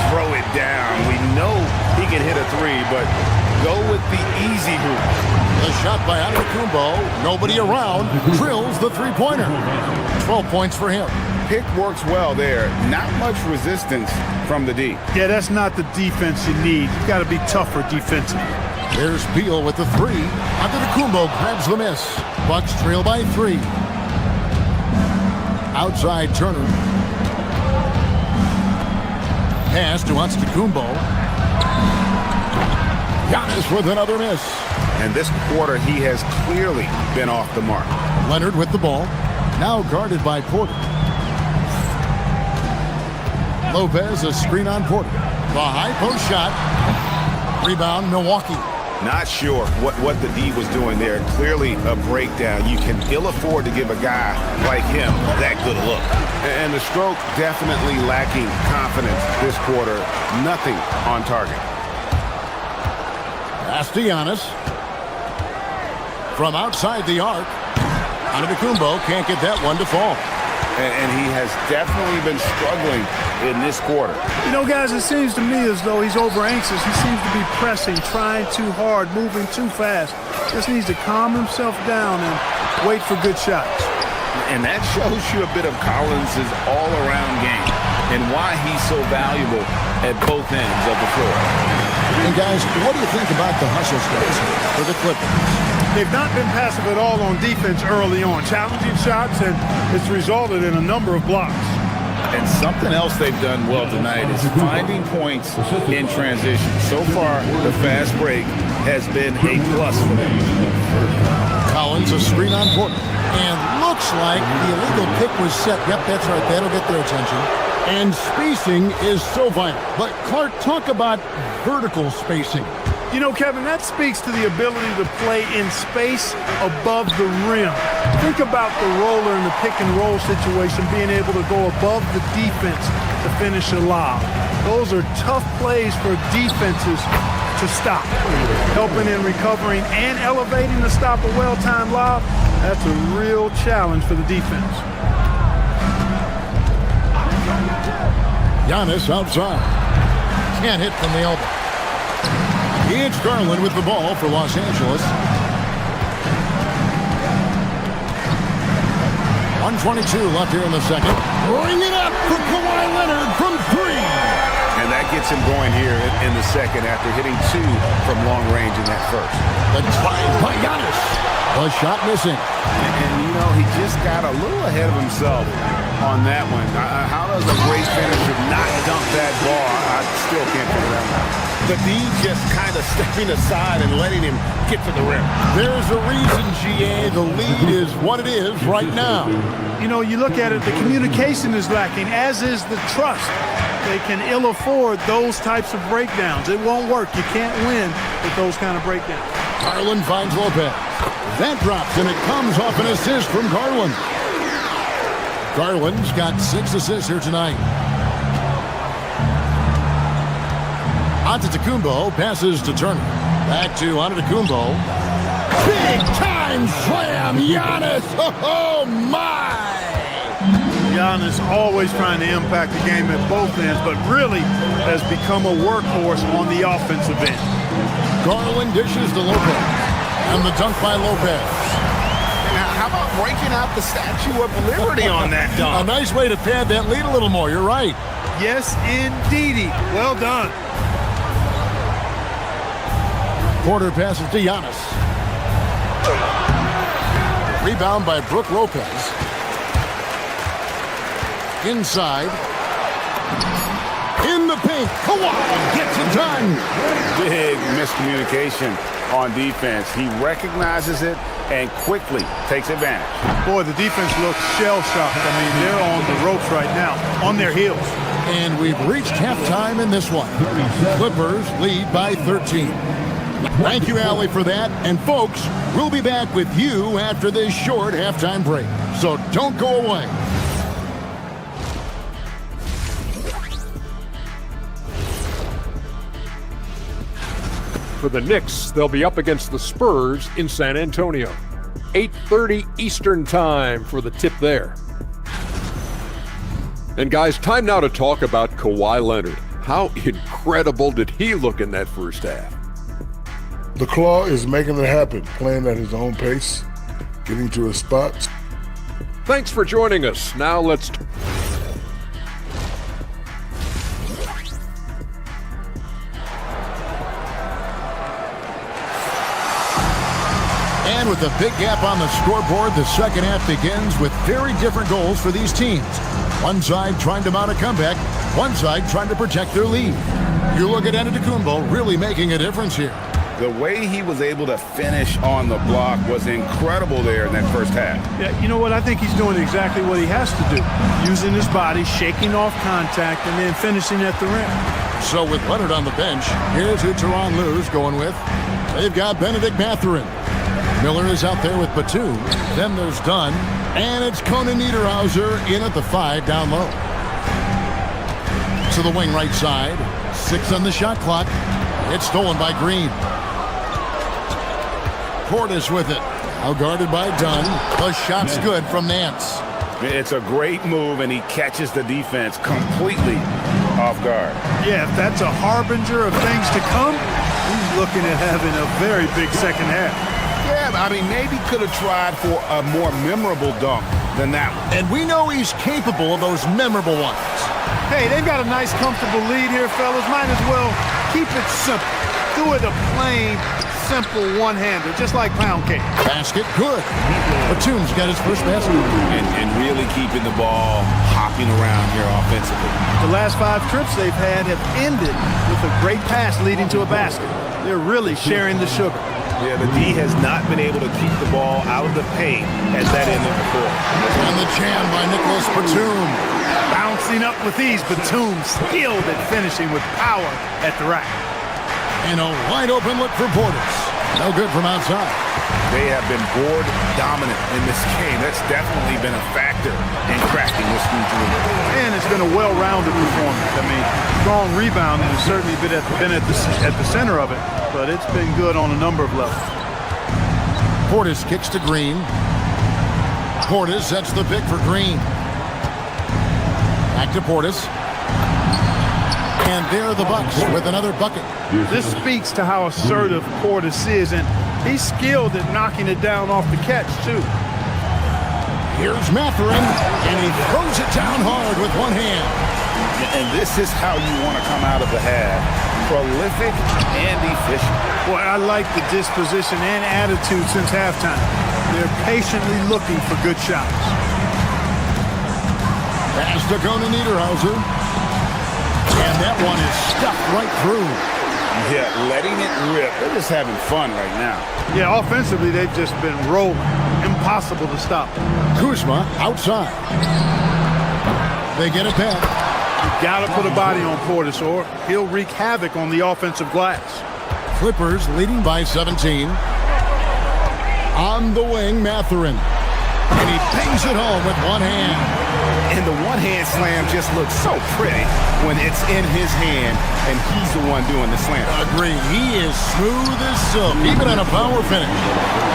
throw it down. We know he can hit a 3, but go with the easy hoop. The shot by Antetokounmpo. Nobody around. Drills the 3-pointer. 12 points for him. Pick works well there. Not much resistance from the D. Yeah, that's not the defense you need. You got to be tougher defensively. There's Beal with the 3. Antetokounmpo grabs the miss. Bucks trail by 3. Outside Turner. Pass to Antetokounmpo. Giannis with another miss. And this quarter, he has clearly been off the mark. Leonard with the ball. Now guarded by Porter. Lopez, a screen on Porter. The high post shot. Rebound, Milwaukee. Not sure what the D was doing there. Clearly a breakdown. You can ill afford to give a guy like him that good a look. And the stroke definitely lacking confidence this quarter. Nothing on target. Pass to Giannis. From outside the arc. Antetokounmpo can't get that one to fall. And he has definitely been struggling in this quarter. You know, guys, it seems to me as though he's over anxious. He seems to be pressing, trying too hard, moving too fast. Just needs to calm himself down and wait for good shots. And that shows you a bit of Collins' all-around game and why he's so valuable at both ends of the floor. And guys, what do you think about the hustle steps for the Clippers? They've not been passive at all on defense early on. Challenging shots, and it's resulted in a number of blocks. And something else they've done well tonight is finding points in transition. So far, the fast break has been a plus for them. Collins, a screen on Porter. And looks like the illegal pick was set. Yep, that's right. That'll get their attention. And spacing is so vital. But Clark, talk about vertical spacing. You know, Kevin, that speaks to the ability to play in space above the rim. Think about the roller in the pick and roll situation, being able to go above the defense to finish a lob. Those are tough plays for defenses to stop. Helping in recovering and elevating to stop a well-timed lob, that's a real challenge for the defense. Giannis outside. Can't hit from the elbow. It's Garland with the ball for Los Angeles. 1:22 left here in the second. Bring it up for Kawhi Leonard from 3. And that gets him going here in the second after hitting 2 from long range in that first. The drive by Giannis. The shot missing. And you know, he just got a little ahead of himself on that one. How does a great finisher not dump that ball? I still can't figure that out. But he just kind of stepping aside and letting him get to the rim. There's a reason, GA. The lead is what it is right now. You know, you look at it, the communication is lacking, as is the trust. They can ill afford those types of breakdowns. It won't work. You can't win with those kind of breakdowns. Garland finds Lopez. That drops, and it comes off an assist from Garland. Garland's got 6 assists here tonight. Antetokounmpo passes to Turner. Back to Antetokounmpo. Big time slam, Giannis! Oh my! Giannis always trying to impact the game at both ends, but really has become a workhorse on the offensive end. Garland dishes to Lopez. And the dunk by Lopez. Now, how about breaking out the Statue of Liberty on that dunk? A nice way to pad that lead a little more. You're right. Yes, indeedy. Well done. Porter passes to Giannis. Rebound by Brook Lopez. Inside. In the paint. Kawhi gets it done. Big miscommunication on defense. He recognizes it and quickly takes advantage. Boy, the defense looks shell-shocked. I mean, they're on the ropes right now, on their heels. And we've reached halftime in this one. Clippers lead by 13. Thank you, Allie, for that. And folks, we'll be back with you after this short halftime break. So don't go away. For the Knicks, they'll be up against the Spurs in San Antonio. 8:30 Eastern time for the tip there. And guys, time now to talk about Kawhi Leonard. How incredible did he look in that first half? The Claw is making it happen, playing at his own pace, getting to his spots. Thanks for joining us. Now let's... And with a big gap on the scoreboard, the second half begins with very different goals for these teams. One side trying to mount a comeback, one side trying to protect their lead. You look at Antetokounmpo really making a difference here. The way he was able to finish on the block was incredible there in that first half. Yeah, you know what? I think he's doing exactly what he has to do. Using his body, shaking off contact, and then finishing at the rim. So with Leonard on the bench, here's who Tyronn Lue's going with. They've got Benedict Mathurin. Miller is out there with Batum. Then there's Dunn. And it's Conan Niederhauser in at the 5 down low. To the wing right side. 6 on the shot clock. It's stolen by Green. Portis with it. Now guarded by Dunn. The shot's good from Nance. It's a great move, and he catches the defense completely off guard. Yeah, if that's a harbinger of things to come, he's looking at having a very big second half. Yeah, I mean, maybe could have tried for a more memorable dunk than that one. And we know he's capable of those memorable ones. Hey, they've got a nice, comfortable lead here, fellas. Might as well keep it simple. Do it a plain, simple one-hander, just like pound cake. Basket, good. Batum's got his first basket. And really keeping the ball hopping around here offensively. The last 5 trips they've had have ended with a great pass leading to a basket. They're really sharing the sugar. Yeah, the D has not been able to keep the ball out of the paint at that end of the court. And the jam by Nicholas Batum. Bouncing up with ease, Batum skilled at finishing with power at the rack. And a wide open look for Portis. No good from outside. They have been board dominant in this game. That's definitely been a factor in cracking this huge lead. And it's been a well-rounded performance. I mean, strong rebounding has certainly been at the center of it, but it's been good on a number of levels. Portis kicks to Green. Portis sets the pick for Green. Back to Portis. And there are the Bucks with another bucket. This speaks to how assertive Portis is, and he's skilled at knocking it down off the catch, too. Here's Mathurin, and he throws it down hard with one hand. And this is how you want to come out of the half. Prolific and efficient. Boy, I like the disposition and attitude since halftime. They're patiently looking for good shots. Pass to Gona Niederhauser. And that one is stuffed right through. Yeah, letting it rip. They're just having fun right now. Yeah, offensively, they've just been rolling. Impossible to stop. Kuzma outside. They get it back. You got to put a body on Portis, or he'll wreak havoc on the offensive glass. Clippers leading by 17. On the wing, Mathurin. And he bangs it home with one hand. And the one-hand slam just looks so pretty when it's in his hand and he's the one doing the slam. Agreed. He is smooth as silk, even on a power finish.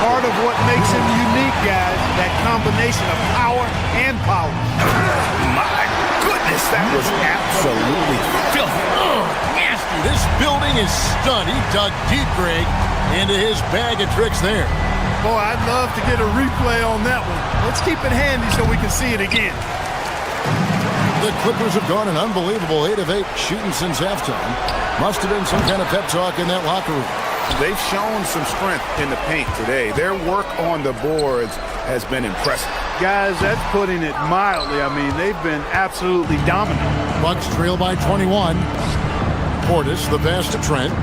Part of what makes him unique, guys, that combination of power and power. My goodness, that was absolutely filthy. Oh, nasty. This building is stunned. He dug deep, Greg, into his bag of tricks there. Boy, I'd love to get a replay on that one. Let's keep it handy so we can see it again. The Clippers have gone an unbelievable 8 of 8 shooting since halftime. Must have been some kind of pep talk in that locker room. They've shown some strength in the paint today. Their work on the boards has been impressive. Guys, that's putting it mildly. I mean, they've been absolutely dominant. Bucks trail by 21. Portis, the pass to Trent.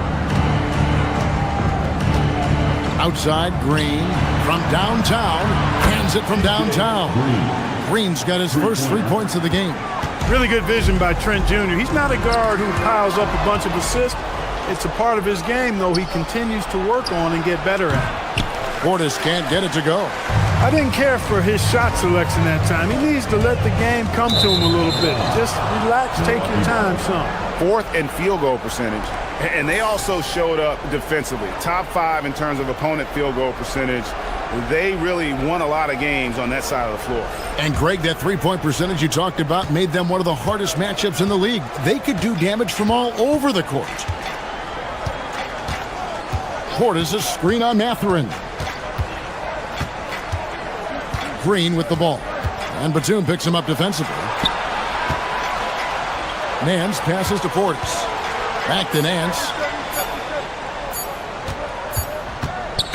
Outside, Green from downtown. Hands it from downtown. Green's got his first 3 points of the game. Really good vision by Trent Jr. He's not a guard who piles up a bunch of assists. It's a part of his game, though, he continues to work on and get better at. Portis can't get it to go. I didn't care for his shot selection that time. He needs to let the game come to him a little bit. Just relax, take your time some. Fourth in field goal percentage. And they also showed up defensively. Top 5 in terms of opponent field goal percentage. They really won a lot of games on that side of the floor. And Greg, that three-point percentage you talked about made them one of the hardest matchups in the league. They could do damage from all over the court. Portis a screen on Mathurin. Green with the ball. And Batum picks him up defensively. Nance passes to Portis. Back to Nance.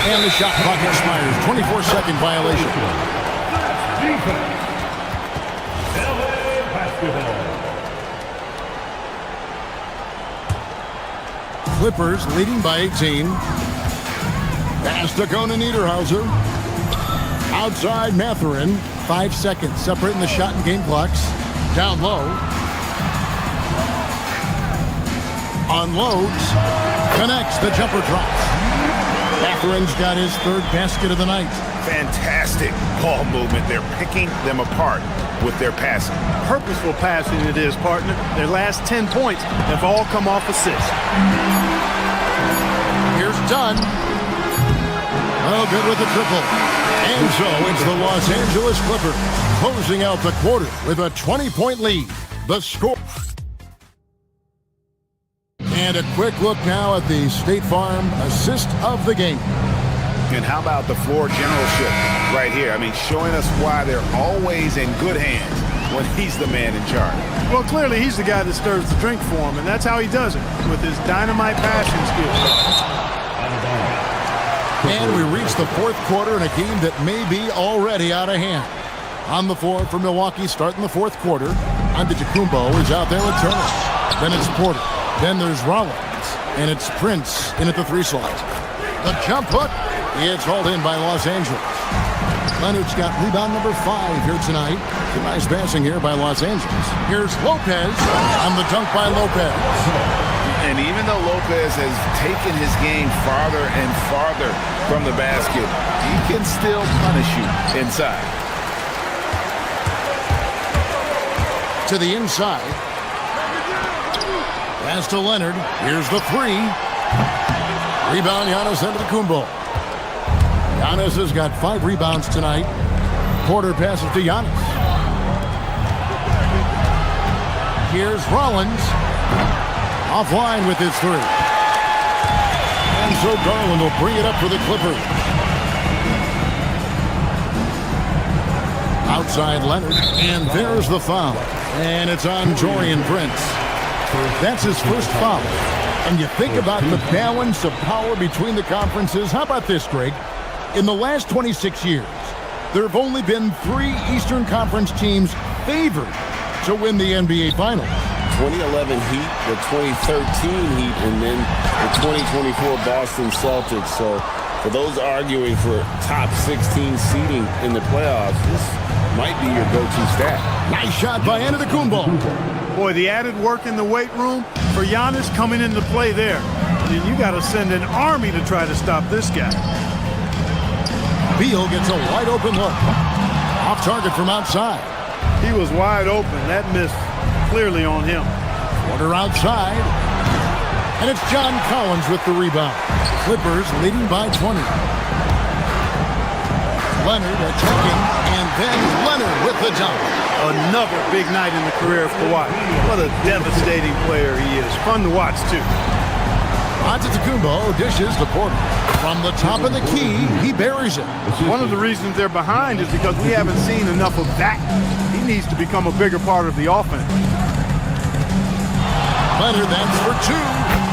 And the shot clock expires. 24-second violation. Clippers leading by 18. Pass to Gona Niederhauser. Outside Mathurin. 5 seconds separating the shot and game clocks. Down low. Unloads. Connects. The jumper drops. Mathurin's got his third basket of the night. Fantastic ball movement. They're picking them apart with their passing. Purposeful passing it is, partner. Their last 10 points have all come off assists. Here's Dunn. Oh, good with the triple. And so it's the Los Angeles Clippers closing out the quarter with a 20-point lead. The score. And a quick look now at the State Farm assist of the game. And how about the floor generalship right here? I mean, showing us why they're always in good hands when he's the man in charge. Well, clearly he's the guy that stirs the drink for him, and that's how he does it, with his dynamite passing skills. And we reach the fourth quarter in a game that may be already out of hand. On the floor for Milwaukee starting the fourth quarter. Antetokounmpo is out there with Turner. Then it's Porter. Then there's Rollins. And it's Prince in at the 3 slot. The jump hook. It's hauled in by Los Angeles. Leonard's got rebound number 5 here tonight. Some nice passing here by Los Angeles. Here's Lopez on the dunk by Lopez. And even though Lopez has taken his game farther and farther from the basket, he can still punish you inside. To the inside. Pass to Leonard. Here's the three. Rebound, Giannis Antetokounmpo. Giannis has got 5 rebounds tonight. Porter passes to Giannis. Here's Rollins. Offline with his three. And so Garland will bring it up for the Clippers. Outside Leonard. And there's the foul. And it's on Jorian Prince. That's his first foul. And you think about the balance of power between the conferences. How about this, Greg? In the last 26 years, there have only been 3 Eastern Conference teams favored to win the NBA Finals. 2011 Heat, the 2013 Heat, and then the 2024 Boston Celtics. So for those arguing for top 16 seeding in the playoffs, this might be your go-to stat. Nice shot by Antetokounmpo. Boy, the added work in the weight room for Giannis coming into play there. I mean, you got to send an army to try to stop this guy. Beal gets a wide open look. Off target from outside. He was wide open. That missed clearly on him. Porter outside. And it's John Collins with the rebound. Clippers leading by 20. Leonard attacking, and then Leonard with the dunk. Another big night in the career of Kawhi. What a devastating player he is. Fun to watch, too. Antetokounmpo dishes to Porter. From the top of the key, he buries it. One of the reasons they're behind is because we haven't seen enough of that. He needs to become a bigger part of the offense. Leonard, that's for 2.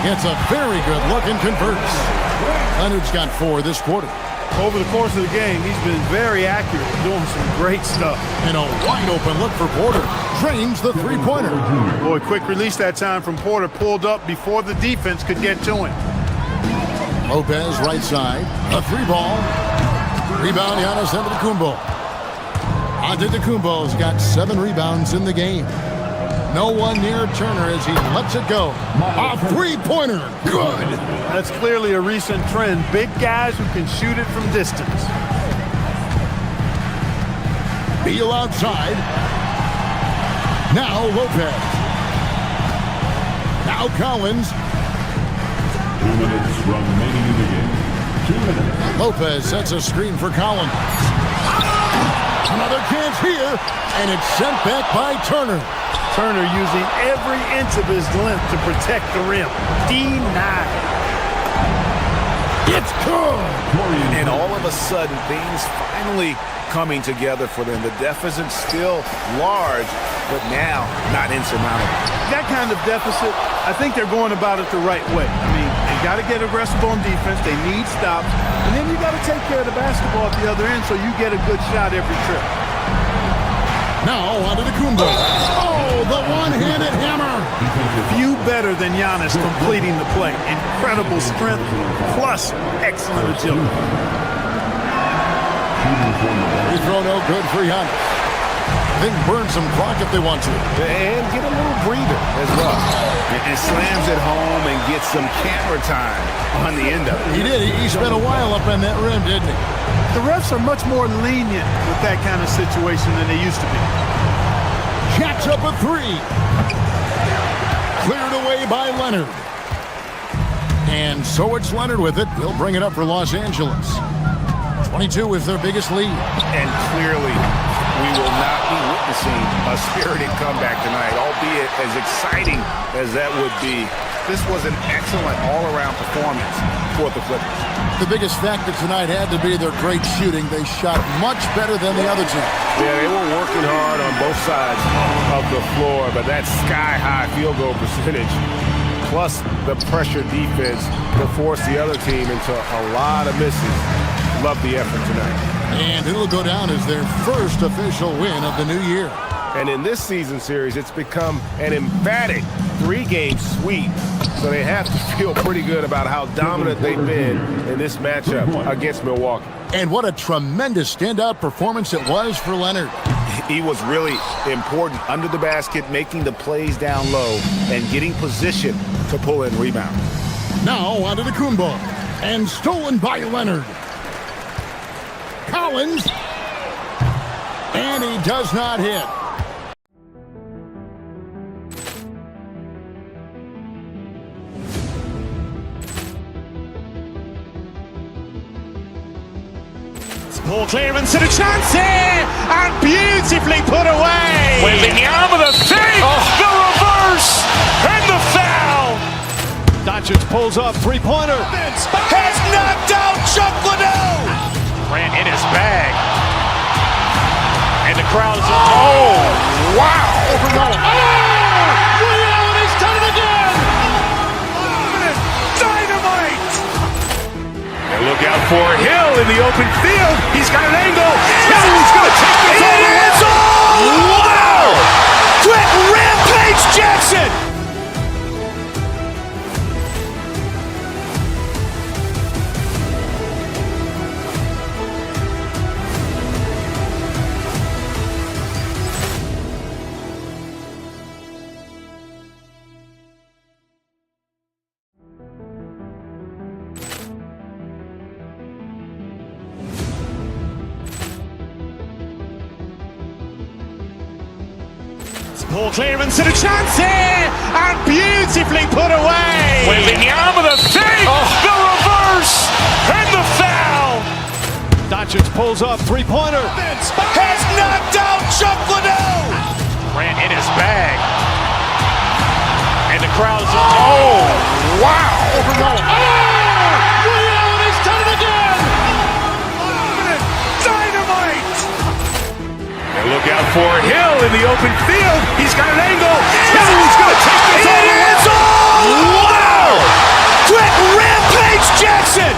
Gets a very good look and converts. Leonard's got 4 this quarter. Over the course of the game, he's been very accurate, doing some great stuff. And a wide open look for Porter. Drains the three-pointer. Boy, quick release that time from Porter. Pulled up before the defense could get to him. Lopez right side. A 3-ball. Rebound, Giannis Antetokounmpo. Antetokounmpo's got 7 rebounds in the game. No one near Turner as he lets it go. A 3-pointer. Good. That's clearly a recent trend. Big guys who can shoot it from distance. Beal outside. Now Lopez. Now Collins. 2 minutes remaining in the game. 2 minutes. Lopez sets a screen for Collins. Another chance here, and it's sent back by Turner. Turner using every inch of his length to protect the rim. Denied. It's good. And all of a sudden, things finally coming together for them. The deficit's still large, but now not insurmountable. That kind of deficit, I think they're going about it the right way. I mean, they got to get aggressive on defense. They need stops. And then you got to take care of the basketball at the other end so you get a good shot every trip. Now onto the Kumbo. Oh, the one-handed hammer. Few better than Giannis completing the play. Incredible strength plus excellent agility. Free throw no good for Giannis. They can burn some clock if they want to. And get a little breather as well. And slams it home and gets some camera time on the end of it. He did. He spent a while up on that rim, didn't he? The refs are much more lenient with that kind of situation than they used to be. Jacks up a 3. Cleared away by Leonard. And so it's Leonard with it. He'll bring it up for Los Angeles. 22 is their biggest lead. And clearly, we will not be witnessing a spirited comeback tonight, albeit as exciting as that would be. This was an excellent all-around performance for the Clippers. The biggest factor tonight had to be their great shooting. They shot much better than the other team. Yeah, they were working hard on both sides of the floor, but that sky-high field goal percentage plus the pressure defense to force the other team into a lot of misses. Love the effort tonight. And it'll go down as their first official win of the new year. And in this season series, it's become an emphatic 3-game sweep. So they have to feel pretty good about how dominant they've been in this matchup against Milwaukee. And what a tremendous standout performance it was for Leonard. He was really important under the basket, making the plays down low and getting position to pull in rebounds. Now onto the Kumbo, and stolen by Leonard. Collins, and he does not hit. Ball clearance and a chance here, and beautifully put away. Wembanyama with a save, the reverse, and the foul. Doncic pulls up, three-pointer. Has knocked out Chuck Liddell. Ran in his bag. And the crowd is, oh, wow. Ray Allen has done it again. Dynamite. And look out for Hill in the open field. He's got an angle. He's going to take this all the way. Wow. Quick Rampage Jackson. Ball clearance and a chance here, and beautifully put away. Wembanyama with a save, the reverse, and the foul. Doncic pulls up, three-pointer. Has knocked out Chuck Liddell. Ran in his bag. And the crowd is, oh, wow. Ray Allen has done it again. Dynamite. And look out for Hill in the open field. He's got an angle. He's going to take this all the way. Wow. Quick Rampage Jackson.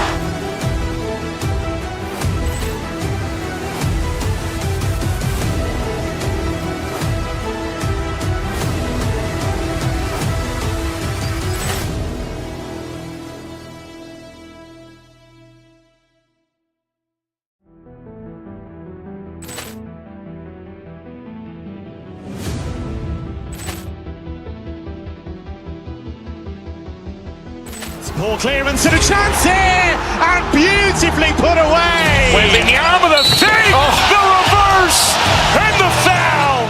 Ball clearance and a chance here, and beautifully put away. Wembanyama with a save, the reverse, and the foul.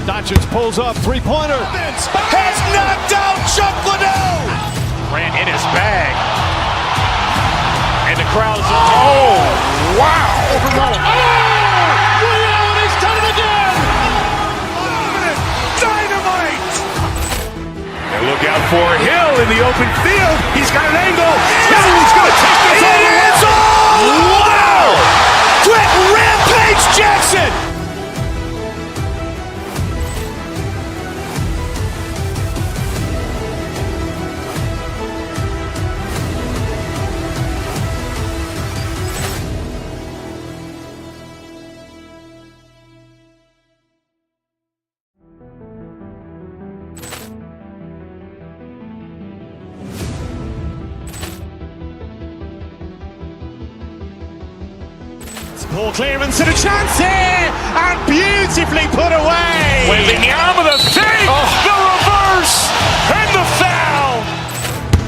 Doncic pulls up, three-pointer. Has knocked out Chuck Liddell. Ran in his bag. And the crowd is, oh, wow. Ray Allen has done it again. Dynamite. And look out for Hill in the open field. He's got an angle. He's going to take this all the way. Wow. Quick Rampage Jackson. Ball clearance and a chance here, and beautifully put away. Wembanyama with a save, the reverse, and the foul.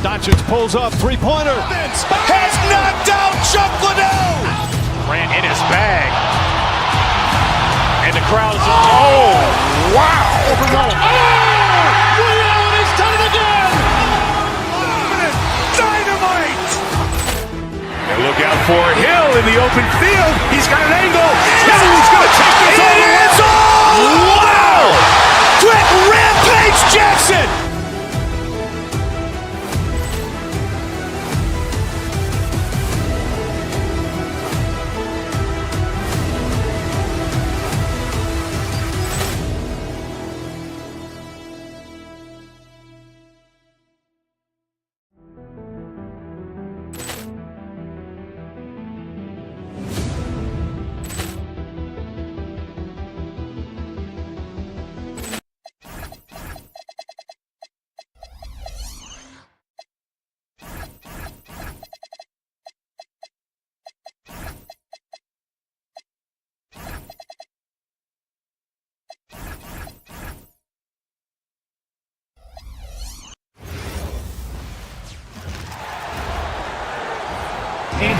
Doncic pulls up, three-pointer. Has knocked out Chuck Liddell. Ran in his bag. And the crowd is, oh, wow. Ray Allen has done it again. Dynamite. And look out for Hill in the open field. He's got an angle. He's going to take this all the way. Wow. Quick Rampage Jackson.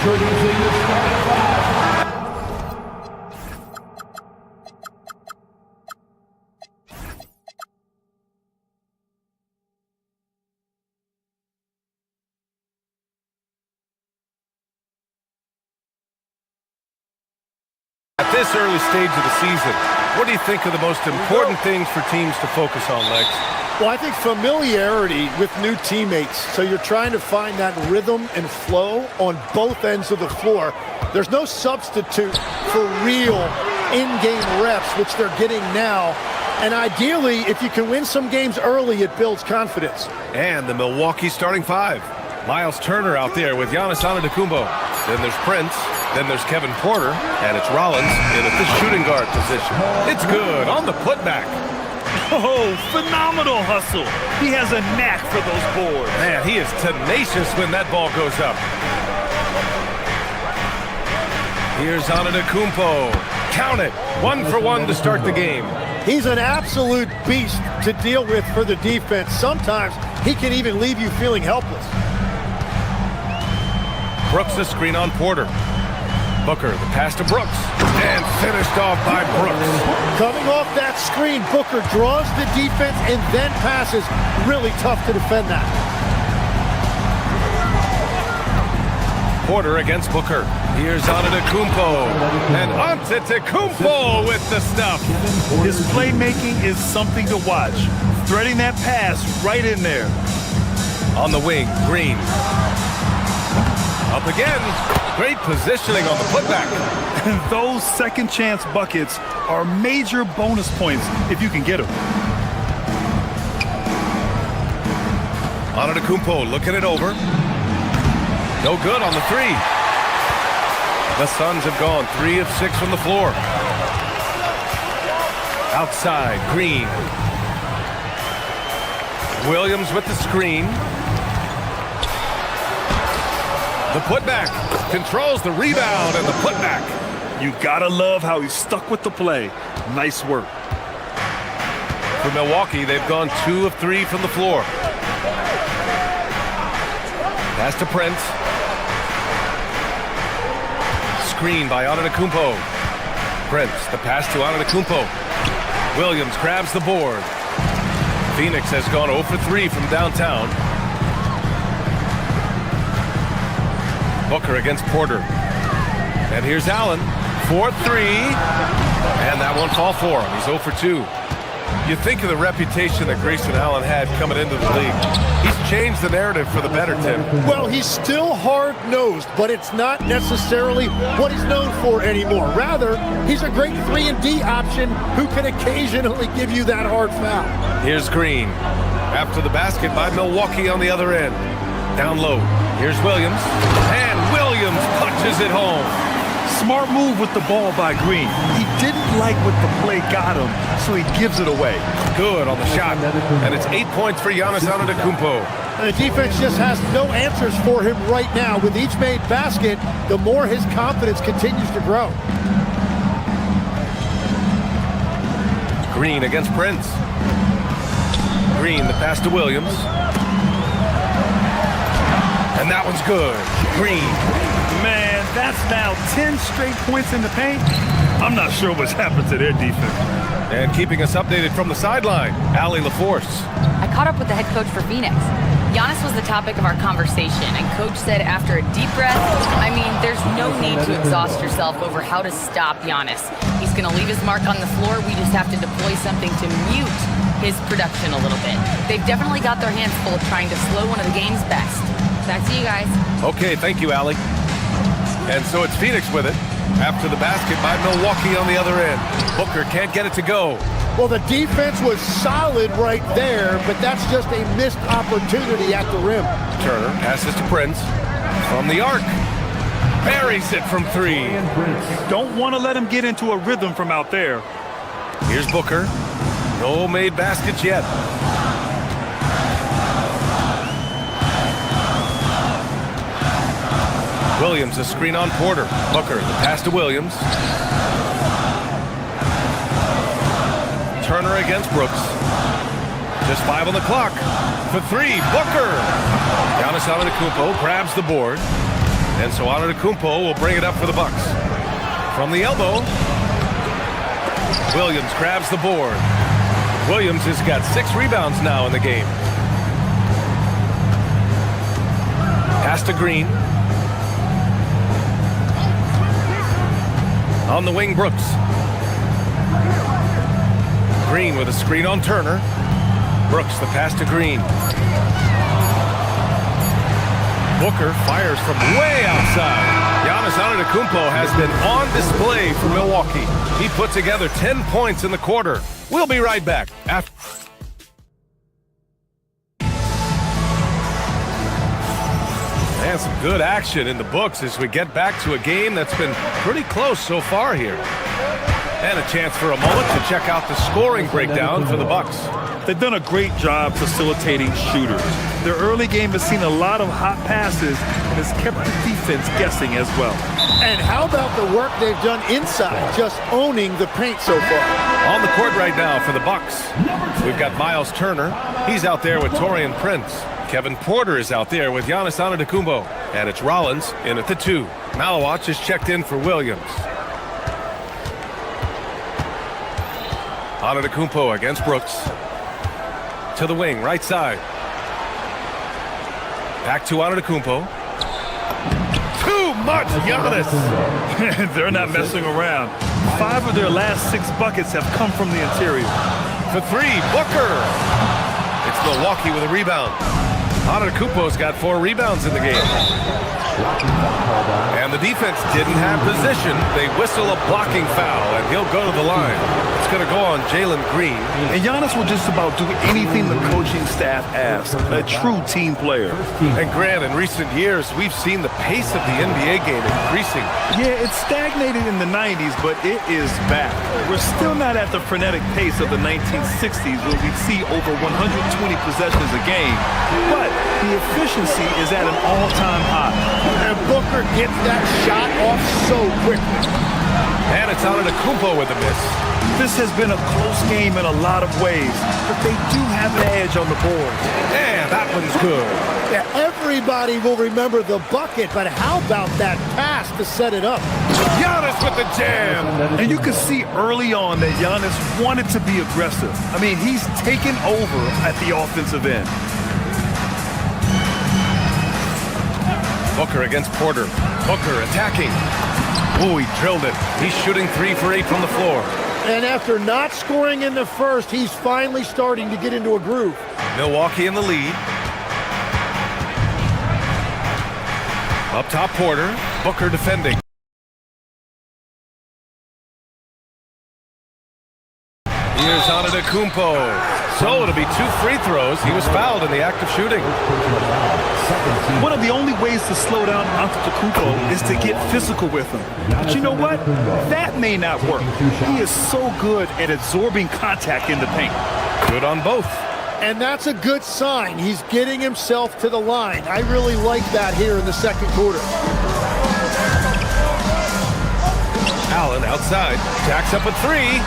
Introducing the starting five. At this early stage of the season, what do you think are the most important things for teams to focus on, Lex? Well, I think familiarity with new teammates. So you're trying to find that rhythm and flow on both ends of the floor. There's no substitute for real in-game reps, which they're getting now. And ideally, if you can win some games early, it builds confidence. And the Milwaukee starting five. Miles Turner out there with Giannis Antetokounmpo. Then there's Prince. Then there's Kevin Porter. And it's Rollins in at the shooting guard position. It's good on the putback. Oh, phenomenal hustle. He has a knack for those boards. Man, he is tenacious when that ball goes up. Here's Antetokounmpo. Count it. 1 for 1 to start the game. He's an absolute beast to deal with for the defense. Sometimes he can even leave you feeling helpless. Brooks a screen on Porter. Booker, the pass to Brooks. And finished off by Brooks. Coming off that screen, Booker draws the defense and then passes. Really tough to defend that. Porter against Booker. Here's Antetokounmpo. And Antetokounmpo with the stuff. His playmaking is something to watch. Threading that pass right in there. On the wing, Green. Up again. Great positioning on the putback. And those second chance buckets are major bonus points if you can get them. Antetokounmpo looking it over. No good on the three. The Suns have gone 3 of 6 from the floor. Outside, Green. Williams with the screen. The putback controls the rebound and the putback. You gotta love how he stuck with the play. Nice work. For Milwaukee, they've gone 2 of 3 from the floor. Pass to Prince. Screen by Antetokounmpo. Prince, the pass to Antetokounmpo. Williams grabs the board. Phoenix has gone 0 for 3 from downtown. Booker against Porter. And here's Allen. 4-3. And that one fall for him. He's 0 for 2. You think of the reputation that Grayson Allen had coming into the league. He's changed the narrative for the better, Tim. Well, he's still hard-nosed, but it's not necessarily what he's known for anymore. Rather, he's a great 3-and-D option who can occasionally give you that hard foul. Here's Green. After the basket by Milwaukee on the other end. Down low. Here's Williams. And Williams punches it home. Smart move with the ball by Green. He didn't like what the play got him, so he gives it away. Good on the shot. And it's 8 points for Giannis Antetokounmpo. And the defense just has no answers for him right now. With each made basket, the more his confidence continues to grow. Green against Prince. Green, the pass to Williams. And that one's good. Green. Man, that's now 10 straight points in the paint. I'm not sure what's happened to their defense. And keeping us updated from the sideline, Allie LaForce. I caught up with the head coach for Phoenix. Giannis was the topic of our conversation, and coach said after a deep breath, I mean, there's no need to exhaust yourself over how to stop Giannis. He's going to leave his mark on the floor. We just have to deploy something to mute his production a little bit. They've definitely got their hands full trying to slow one of the game's best. Back to you guys. Okay, thank you, Allie. And so it's Phoenix with it. After the basket by Milwaukee on the other end. Booker can't get it to go. Well, the defense was solid right there, but that's just a missed opportunity at the rim. Turner passes to Prince. From the arc. Buries it from 3. Don't want to let him get into a rhythm from out there. Here's Booker. No made baskets yet. Williams, a screen on Porter. Booker, the pass to Williams. Turner against Brooks. Just 5 on the clock. For 3, Booker. Giannis Antetokounmpo grabs the board. And so Antetokounmpo will bring it up for the Bucks. From the elbow, Williams grabs the board. Williams has got 6 rebounds now in the game. Pass to Green. On the wing, Brooks. Green with a screen on Turner. Brooks, the pass to Green. Booker fires from way outside. Giannis Antetokounmpo has been on display for Milwaukee. He put together 10 points in the quarter. We'll be right back after. And some good action in the books as we get back to a game that's been pretty close so far here. And a chance for a moment to check out the scoring breakdown for the Bucks. They've done a great job facilitating shooters. Their early game has seen a lot of hot passes and has kept the defense guessing as well. And how about the work they've done inside, just owning the paint so far? On the court right now for the Bucks, we've got Miles Turner. He's out there with Taurean Prince. Kevin Porter is out there with Giannis Antetokounmpo. And it's Rollins in at the 2. Malawach is checked in for Williams. Antetokounmpo against Brooks. To the wing, right side. Back to Antetokounmpo. Too much, Giannis! They're not messing around. 5 of their last 6 buckets have come from the interior. For 3, Booker! It's Milwaukee with a rebound. Antetokounmpo's got 4 rebounds in the game. And the defense didn't have position. They whistle a blocking foul, and he'll go to the line. It's going to go on Jalen Green. And Giannis will just about do anything the coaching staff asks. A true team player. And Grant, in recent years, we've seen the pace of the NBA game increasing. Yeah, it stagnated in the 90s, but it is back. We're still not at the frenetic pace of the 1960s when we'd see over 120 possessions a game. But the efficiency is at an all-time high. And Booker gets that shot off so quickly. And it's Antetokounmpo with a miss. This has been a close game in a lot of ways, but they do have an edge on the board. And that one's good. Yeah, everybody will remember the bucket, but how about that pass to set it up? Giannis with the jam. And you can see early on that Giannis wanted to be aggressive. I mean, he's taken over at the offensive end. Booker against Porter. Booker attacking. Oh, he drilled it. He's shooting 3 for 8 from the floor. And after not scoring in the first, he's finally starting to get into a groove. Milwaukee in the lead. Up top, Porter. Booker defending. Here's Antetokounmpo. So it'll be 2 free throws. He was fouled in the act of shooting. One of the only ways to slow down Antetokounmpo is to get physical with him. But you know what? That may not work. He is so good at absorbing contact in the paint. Good on both. And that's a good sign. He's getting himself to the line. I really like that here in the second quarter. Allen outside. Jacks up a 3.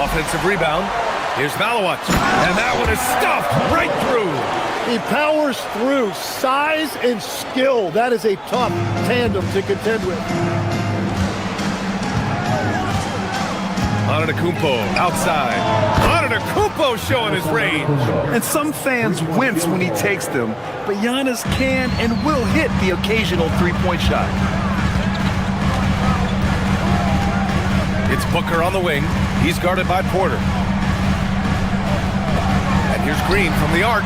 Offensive rebound. Here's Malawach. And that one is stuffed right through. He powers through. Size and skill. That is a tough tandem to contend with. Antetokounmpo outside. Antetokounmpo showing his range. And some fans wince when he takes them, but Giannis can and will hit the occasional 3-point shot. It's Booker on the wing. He's guarded by Porter. And here's Green from the arc.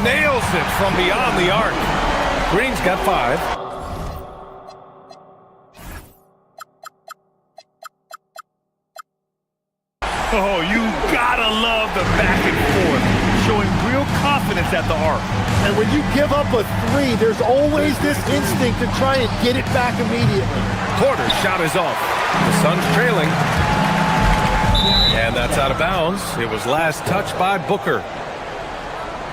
Nails it from beyond the arc. Green's got 5. Oh, you gotta love the back and forth, showing real confidence at the arc. And when you give up a 3, there's always this instinct to try and get it back immediately. Porter's shot is off. The Suns trailing. And that's out of bounds. It was last touched by Booker.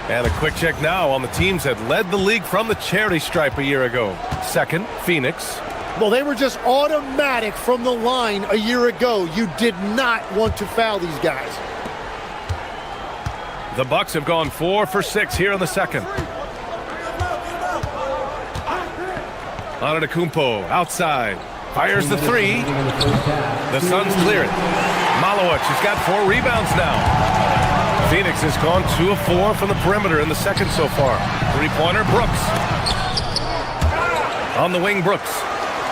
And a quick check now on the teams that led the league from the charity stripe a year ago. Second, Phoenix. Well, they were just automatic from the line a year ago. You did not want to foul these guys. The Bucks have gone 4 for 6 here in the second. Antetokounmpo outside. Fires the three. The Suns clear it. Malowicz has got 4 rebounds now. Phoenix has gone 2 of 4 from the perimeter in the second so far. Three-pointer, Brooks. On the wing, Brooks.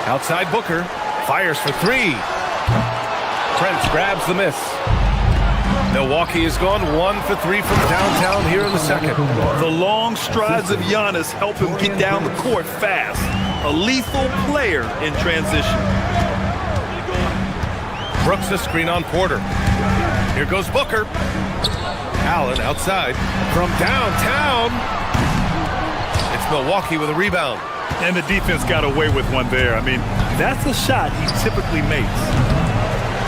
Outside Booker. Fires for 3. Prince grabs the miss. Milwaukee has gone 1 for 3 from downtown here in the second. The long strides of Giannis help him get down the court fast. A lethal player in transition. Brooks a screen on Porter. Here goes Booker. Allen outside from downtown. It's Milwaukee with a rebound. And the defense got away with one there. I mean, that's a shot he typically makes.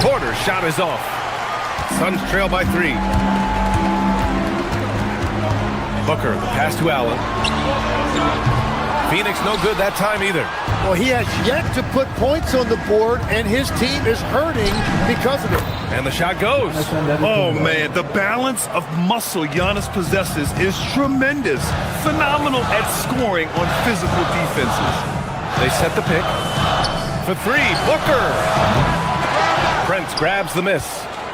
Porter's shot is off. Suns trail by 3. Booker, the pass to Allen. Phoenix no good that time either. Well, he has yet to put points on the board, and his team is hurting because of it. And the shot goes. Oh, man, the balance of muscle Giannis possesses is tremendous. Phenomenal at scoring on physical defenses. They set the pick. For 3, Booker. Prince grabs the miss.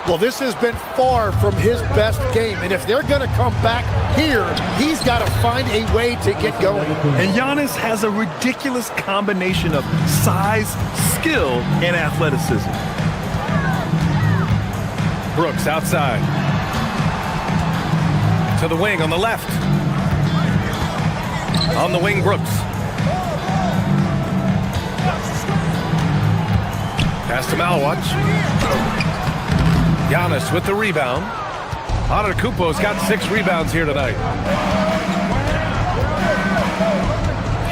Well, this has been far from his best game, and if they're going to come back here, he's got to find a way to get going. And Giannis has a ridiculous combination of size, skill, and athleticism. Brooks outside. To the wing on the left. On the wing, Brooks. Pass to Malowicz. Giannis with the rebound. Antetokounmpo's got 6 rebounds here tonight.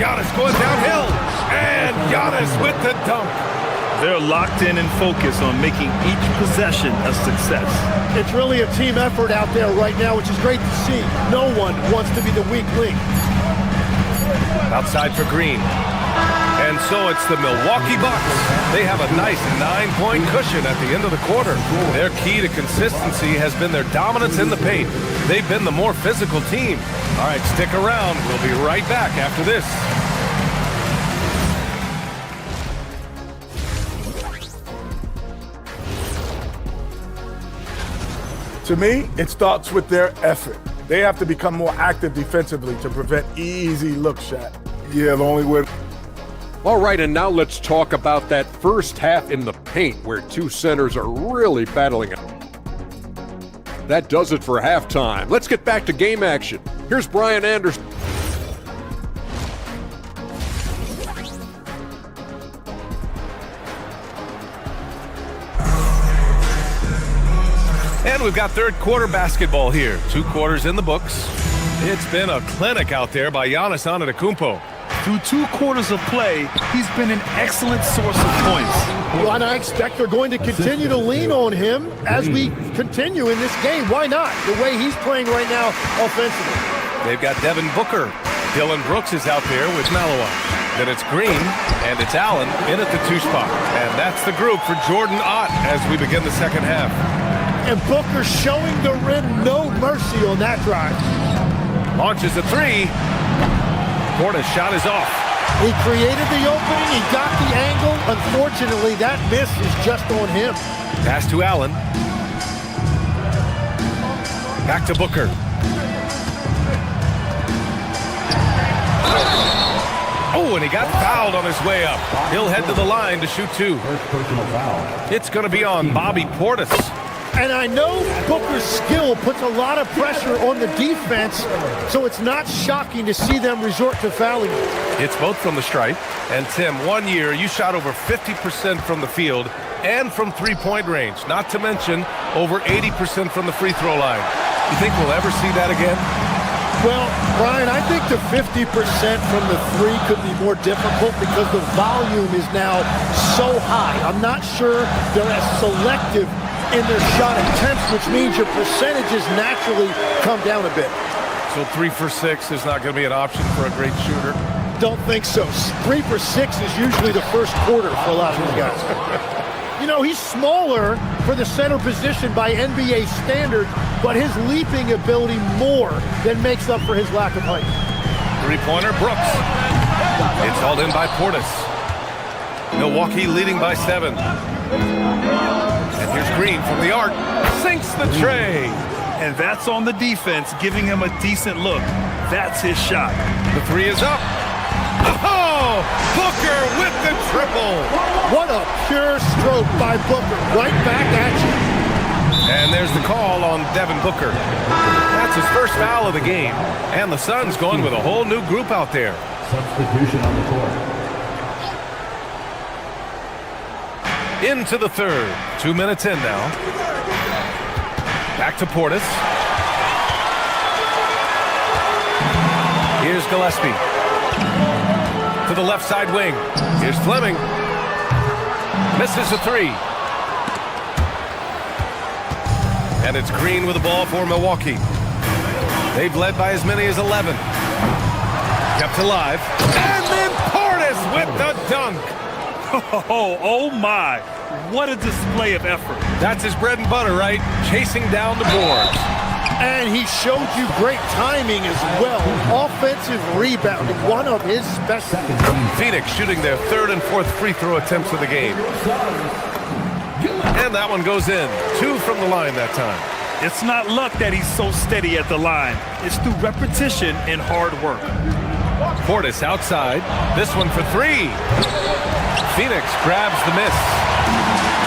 Giannis going downhill. And Giannis with the dunk. They're locked in and focused on making each possession a success. It's really a team effort out there right now, which is great to see. No one wants to be the weak link. Outside for Green. And so it's the Milwaukee Bucks. They have a nice 9-point cushion at the end of the quarter. Their key to consistency has been their dominance in the paint. They've been the more physical team. All right, stick around. We'll be right back after this. To me, it starts with their effort. They have to become more active defensively to prevent easy look shot. Yeah, the only way. All right, and now let's talk about that first half in the paint where 2 centers are really battling it. That does it for halftime. Let's get back to game action. Here's Brian Anderson. And we've got third quarter basketball here. 2 quarters in the books. It's been a clinic out there by Giannis Antetokounmpo. Through 2 quarters of play, he's been an excellent source of points. Well, and I expect they're going to continue to lean on him as we continue in this game. Why not? The way he's playing right now offensively. They've got Devin Booker. Dylan Brooks is out there with Malowicz. Then it's Green, and it's Allen in at the 2 spot. And that's the group for Jordan Ott as we begin the second half. And Booker showing the rim no mercy on that drive. Launches a 3. Porter's shot is off. He created the opening. He got the angle. Unfortunately, that miss is just on him. Pass to Allen. Back to Booker. Oh, and he got fouled on his way up. He'll head to the line to shoot 2. It's going to be on Bobby Portis. And I know Booker's skill puts a lot of pressure on the defense, so it's not shocking to see them resort to fouling. It's both from the stripe. And Tim, 1 year you shot over 50% from the field and from 3-point range, not to mention over 80% from the free throw line. You think we'll ever see that again? Well, Brian, I think the 50% from the 3 could be more difficult because the volume is now so high. I'm not sure they're as selective in their shot attempts, which means your percentages naturally come down a bit. So 3 for 6 is not going to be an option for a great shooter? Don't think so. 3 for 6 is usually the first quarter for a lot of these guys. You know, he's smaller for the center position by NBA standards, but his leaping ability more than makes up for his lack of height. 3-pointer, Brooks. It's hauled in by Portis. Milwaukee leading by 7. And here's Green from the arc. Sinks the tray. And that's on the defense, giving him a decent look. That's his shot. The 3 is up. Oh! Booker with the triple. What a pure stroke by Booker. Right back at you. And there's the call on Devin Booker. That's his first foul of the game. And the Suns going with a whole new group out there. Substitution on the court. Into the third. 2 minutes in now. Back to Portis. Here's Gillespie. To the left side wing. Here's Fleming. Misses the 3. And it's Green with the ball for Milwaukee. They've led by as many as 11. Kept alive. And then Portis with the dunk. Oh my. What a display of effort. That's his bread and butter, right? Chasing down the boards. And he showed you great timing as well. Offensive rebounding, one of his specialties. Phoenix shooting their 3rd and 4th free throw attempts of the game. And that one goes in. 2 from the line that time. It's not luck that he's so steady at the line. It's through repetition and hard work. Portis outside. This one for 3. Phoenix grabs the miss.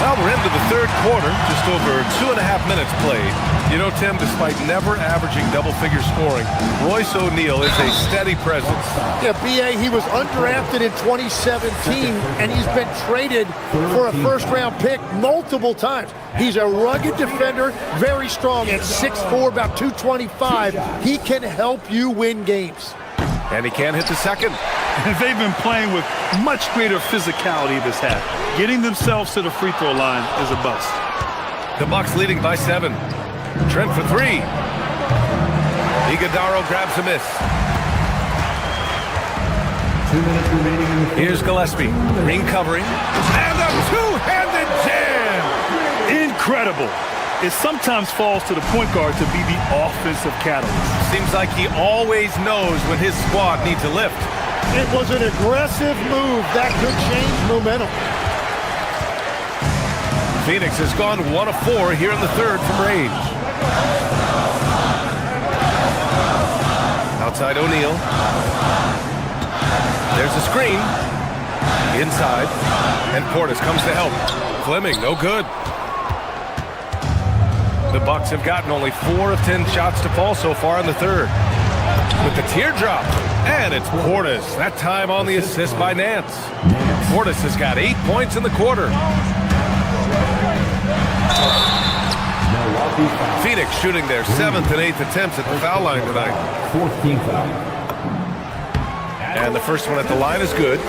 Well, we're into the 3rd quarter, just over 2.5 minutes played. You know, Tim, despite never averaging double-figure scoring, Royce O'Neal is a steady presence. Yeah, B.A., he was undrafted in 2017, and he's been traded for a first-round pick multiple times. He's a rugged defender, very strong at 6'4", about 225. He can help you win games. And he can't hit the second. They've been playing with much greater physicality this half. Getting themselves to the free throw line is a bust. The Bucks leading by 7. Trent for 3. Iguodaro grabs a miss. 2 minutes remaining in the fourth. Here's Gillespie. Green covering. And a two-handed jam! Incredible. It sometimes falls to the point guard to be the offensive catalyst. Seems like he always knows when his squad needs a lift. It was an aggressive move that could change momentum. Phoenix has gone 1 of 4 here in the 3rd from range. Outside O'Neal. There's a screen. Inside. And Portis comes to help. Fleming, no good. The Bucks have gotten only 4 of 10 shots to fall so far in the 3rd. With the teardrop. And it's Portis. That time on the assist by Nance. Portis has got 8 points in the quarter. Phoenix shooting their 7th and 8th attempts at the foul line tonight. 4th team foul. And the first one at the line is good.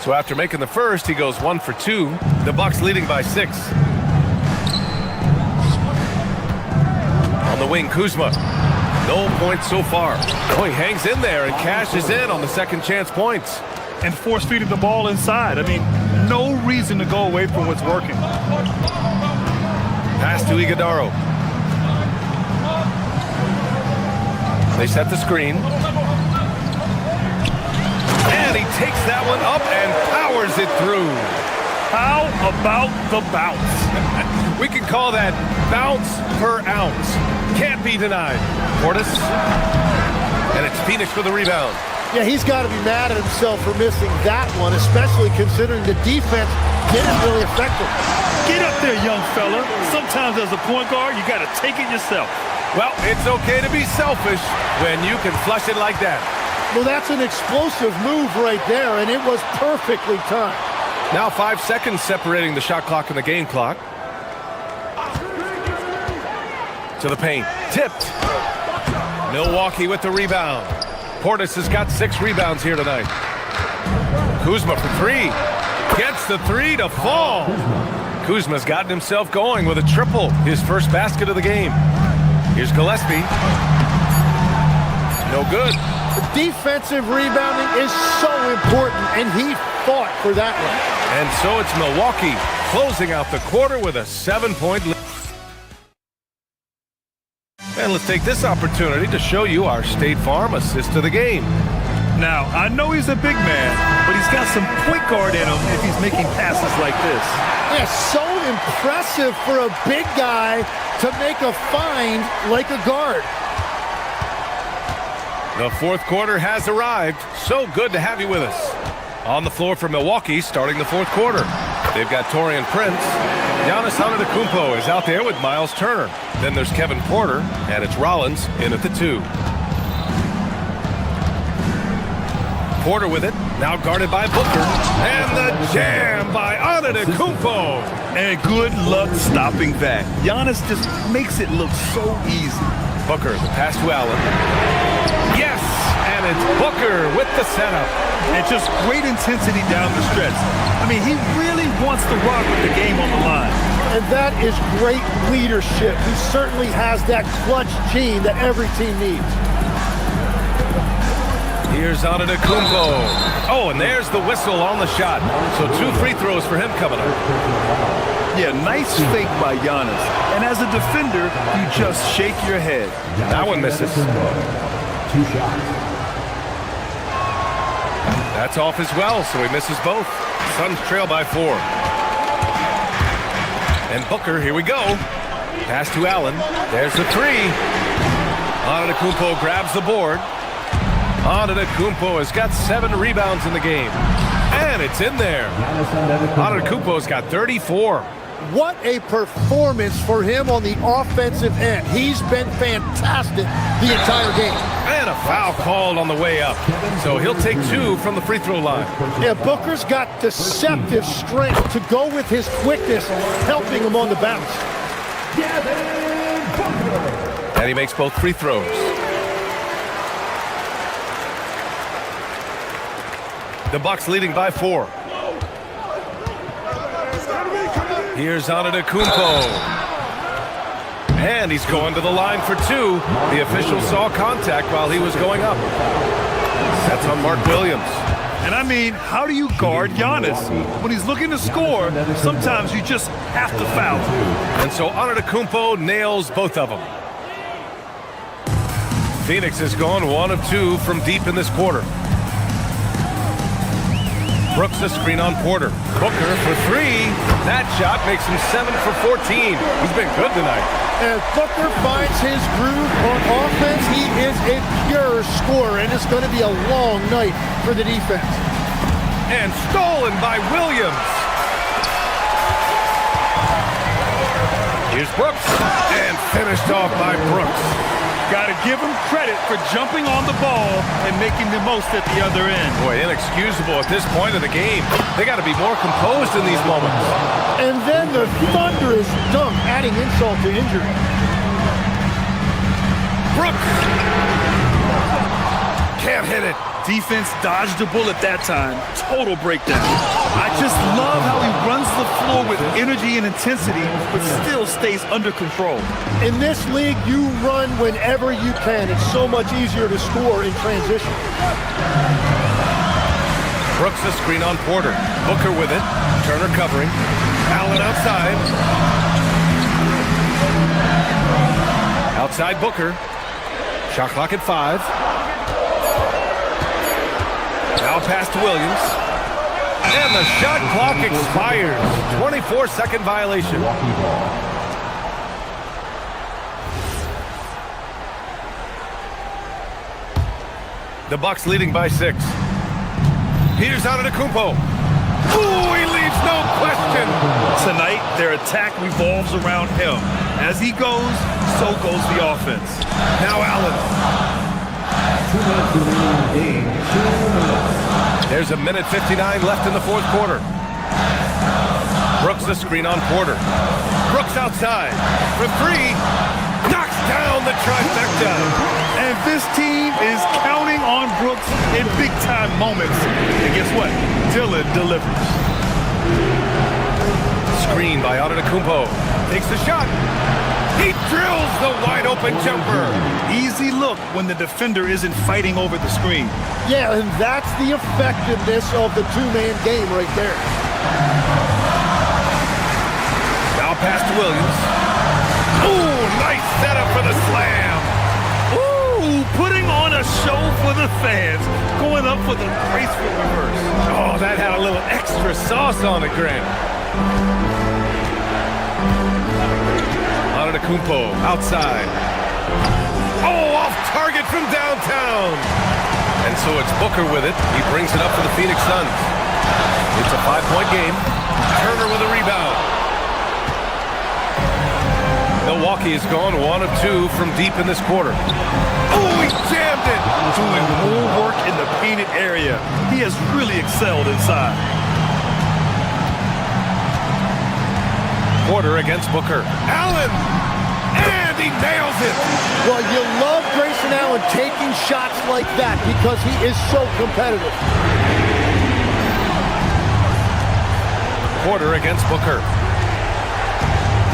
So after making the first, he goes 1 for 2. The Bucks leading by 6. On the wing, Kuzma. No points so far. Oh, he hangs in there and cashes in on the second chance points. And force-feeding the ball inside. I mean, no reason to go away from what's working. Pass to Iguodaro. They set the screen. And he takes that one up and powers it through. How about the bounce? We can call that bounce per ounce. Can't be denied. Portis. And it's Phoenix for the rebound. Yeah, he's got to be mad at himself for missing that one, especially considering the defense didn't really affect him. Get up there, young fella. Sometimes as a point guard, you got to take it yourself. Well, it's okay to be selfish when you can flush it like that. Well, that's an explosive move right there, and it was perfectly timed. Now 5 seconds separating the shot clock and the game clock. To the paint. Tipped. Milwaukee with the rebound. Portis has got 6 rebounds here tonight. Kuzma for 3. Gets the 3 to fall. Kuzma's gotten himself going with a triple. His first basket of the game. Here's Gillespie. No good. The defensive rebounding is so important, and he fought for that one. And so it's Milwaukee closing out the quarter with a 7-point lead. And let's take this opportunity to show you our State Farm assist of the game. Now, I know he's a big man, but he's got some point guard in him if he's making passes like this. Yeah, so impressive for a big guy to make a find like a guard. The fourth quarter has arrived. So good to have you with us. On the floor for Milwaukee starting the fourth quarter. They've got Taurean Prince. Giannis Antetokounmpo is out there with Miles Turner. Then there's Kevin Porter, and it's Rollins in at the 2. Porter with it, now guarded by Booker. And the jam by Antetokounmpo. And good luck stopping that. Giannis just makes it look so easy. Booker, the pass to Allen. Yes, and it's Booker with the setup. And just great intensity down the stretch. I mean, he really wants to rock with the game on the line. And that is great leadership. He certainly has that clutch gene that every team needs. Here's Antetokounmpo. Oh, and there's the whistle on the shot. So 2 free throws for him coming up. Yeah, nice fake by Giannis. And as a defender, you just shake your head. That one misses. 2 shots. That's off as well, so he misses both. Suns trail by 4. And Booker, here we go. Pass to Allen. There's the 3. Antetokounmpo grabs the board. Antetokounmpo has got 7 rebounds in the game. And it's in there. Antetokounmpo's got 34. What a performance for him on the offensive end. He's been fantastic the entire game. And a foul called on the way up. So he'll take 2 from the free throw line. Yeah, Booker's got deceptive strength to go with his quickness, helping him on the bounce. And he makes both free throws. The Bucks leading by 4. Here's Antetokounmpo. And he's going to the line for 2. The official saw contact while he was going up. That's on Mark Williams. And I mean, how do you guard Giannis? When he's looking to score, sometimes you just have to foul. And so Antetokounmpo nails both of them. Phoenix has gone 1 of 2 from deep in this quarter. Brooks a screen on Porter. Booker for 3. That shot makes him 7 for 14. He's been good tonight. And Booker finds his groove on offense. He is a pure scorer, and it's going to be a long night for the defense. And stolen by Williams. Here's Brooks. And finished off by Brooks. Got to give him credit for jumping on the ball and making the most at the other end. Boy, inexcusable at this point of the game. They got to be more composed in these moments. And then the thunderous dunk, adding insult to injury. Brooks! Can't hit it. Defense dodged a bullet that time. Total breakdown. I just love how he runs the floor with energy and intensity, but still stays under control. In this league, you run whenever you can. It's so much easier to score in transition. Brooks a screen on Porter. Booker with it. Turner covering. Allen outside. Outside Booker. Shot clock at 5. Now pass to Williams. And the shot clock expires. 24-second violation. The Bucks leading by 6. Here's Antetokounmpo. Ooh, he leaves no question. Tonight, their attack revolves around him. As he goes, so goes the offense. Now Allen. 2 minutes remaining in the game. 2 minutes. There's a minute 59 left in the fourth quarter. Brooks the screen on Porter. Brooks outside for 3. Knocks down the trifecta. And this team is counting on Brooks in big-time moments. And guess what? Dillon delivers. Screen by Antetokounmpo. Takes the shot. He drills the wide-open jumper. Easy look when the defender isn't fighting over the screen. Yeah, and that's the effectiveness of the two-man game right there. Now pass to Williams. Ooh, nice setup for the slam. show for the fans, going up for the graceful reverse. Oh, that had a little extra sauce on it, Grant. Antetokounmpo outside. Oh, off target from downtown. And so it's Booker with it. He brings it up for the Phoenix Suns. It's a 5-point game. Turner with a rebound. Milwaukee has gone 1 of 2 from deep in this quarter. Oh, he jammed it! Doing more work in the painted area. He has really excelled inside. Porter against Booker. Allen! And he nails it! Well, you love Grayson Allen taking shots like that because he is so competitive. Porter against Booker.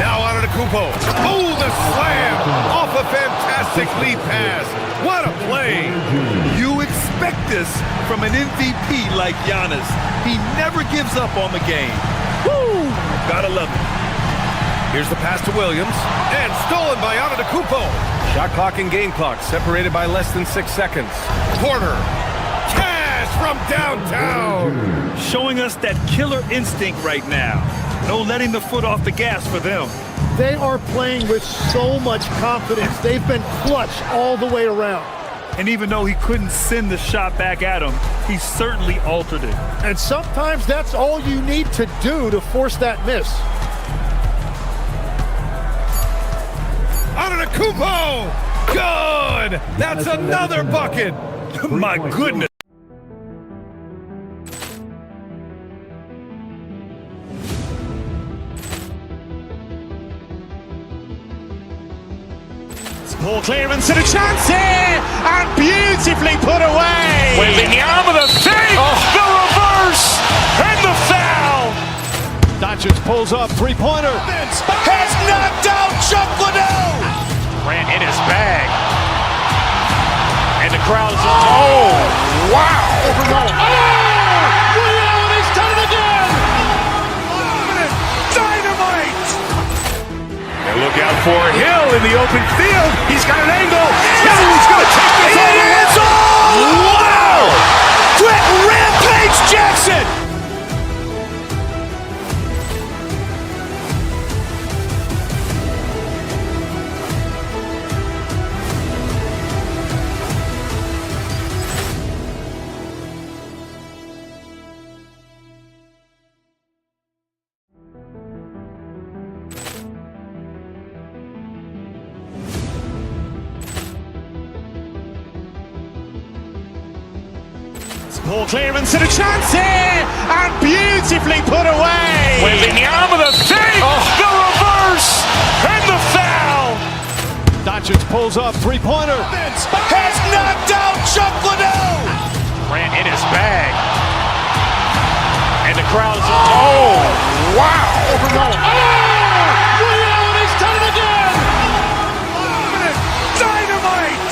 Now Antetokounmpo. Oh, the slam! Off a fantastic lead pass. What a play! You expect this from an MVP like Giannis. He never gives up on the game. Woo! Gotta love it. Here's the pass to Williams. And stolen by Antetokounmpo. Shot clock and game clock separated by less than 6 seconds. Porter. Cash from downtown. Showing us that killer instinct right now. No letting the foot off the gas for them. They are playing with so much confidence. They've been clutch all the way around. And even though he couldn't send the shot back at him, he certainly altered it. And sometimes that's all you need to do to force that miss. Antetokounmpo! Good! That's another bucket! My goodness! Ball clearance and a chance here, and beautifully put away. Wembanyama the fake, the reverse, and the foul. Doncic pulls up, three-pointer. Has knocked out Chuck Liddell. Ran in his bag. And the crowd is... Oh, wow. Ray Allen has done it again. Dynamite. And look out for Hill in the open field. He's got an angle. He's going to take this all the way. Wow. Quick Rampage Jackson. Ball clearance and a chance here, and beautifully put away. Wembanyama the fake, the reverse, and the foul. Doncic pulls up, three-pointer. Has knocked out Chuck Liddell. Ran in his bag. And the crowd is... Oh, wow. Ray Allen has done it again. Dynamite.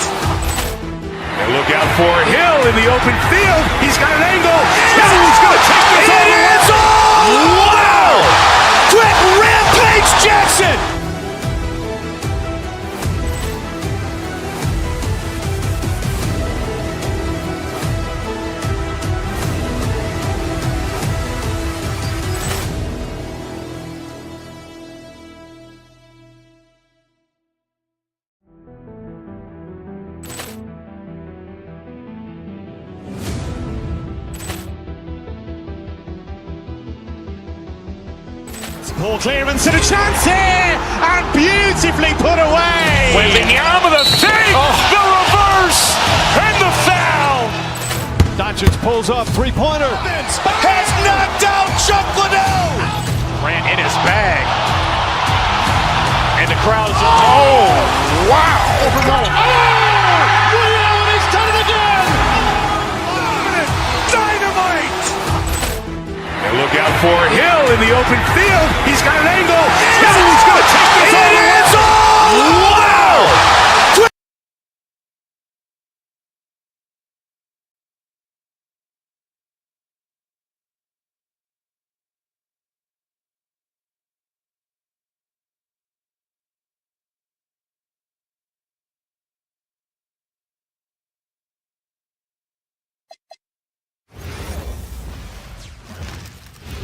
And look out for Hill in the open field. He's got an angle. He's going to take this all the way. Wow. Quick Rampage Jackson. Ball clearance and a chance here, and beautifully put away. Wembanyama the fake, the reverse, and the foul. Doncic pulls up, three-pointer. Has knocked out Chuck Liddell. Ran in his bag. And the crowd is... Oh, wow. Ray Allen has done it again. Dynamite. And look out for Hill in the open field. He's got an angle. He's going to take this all the way. Wow.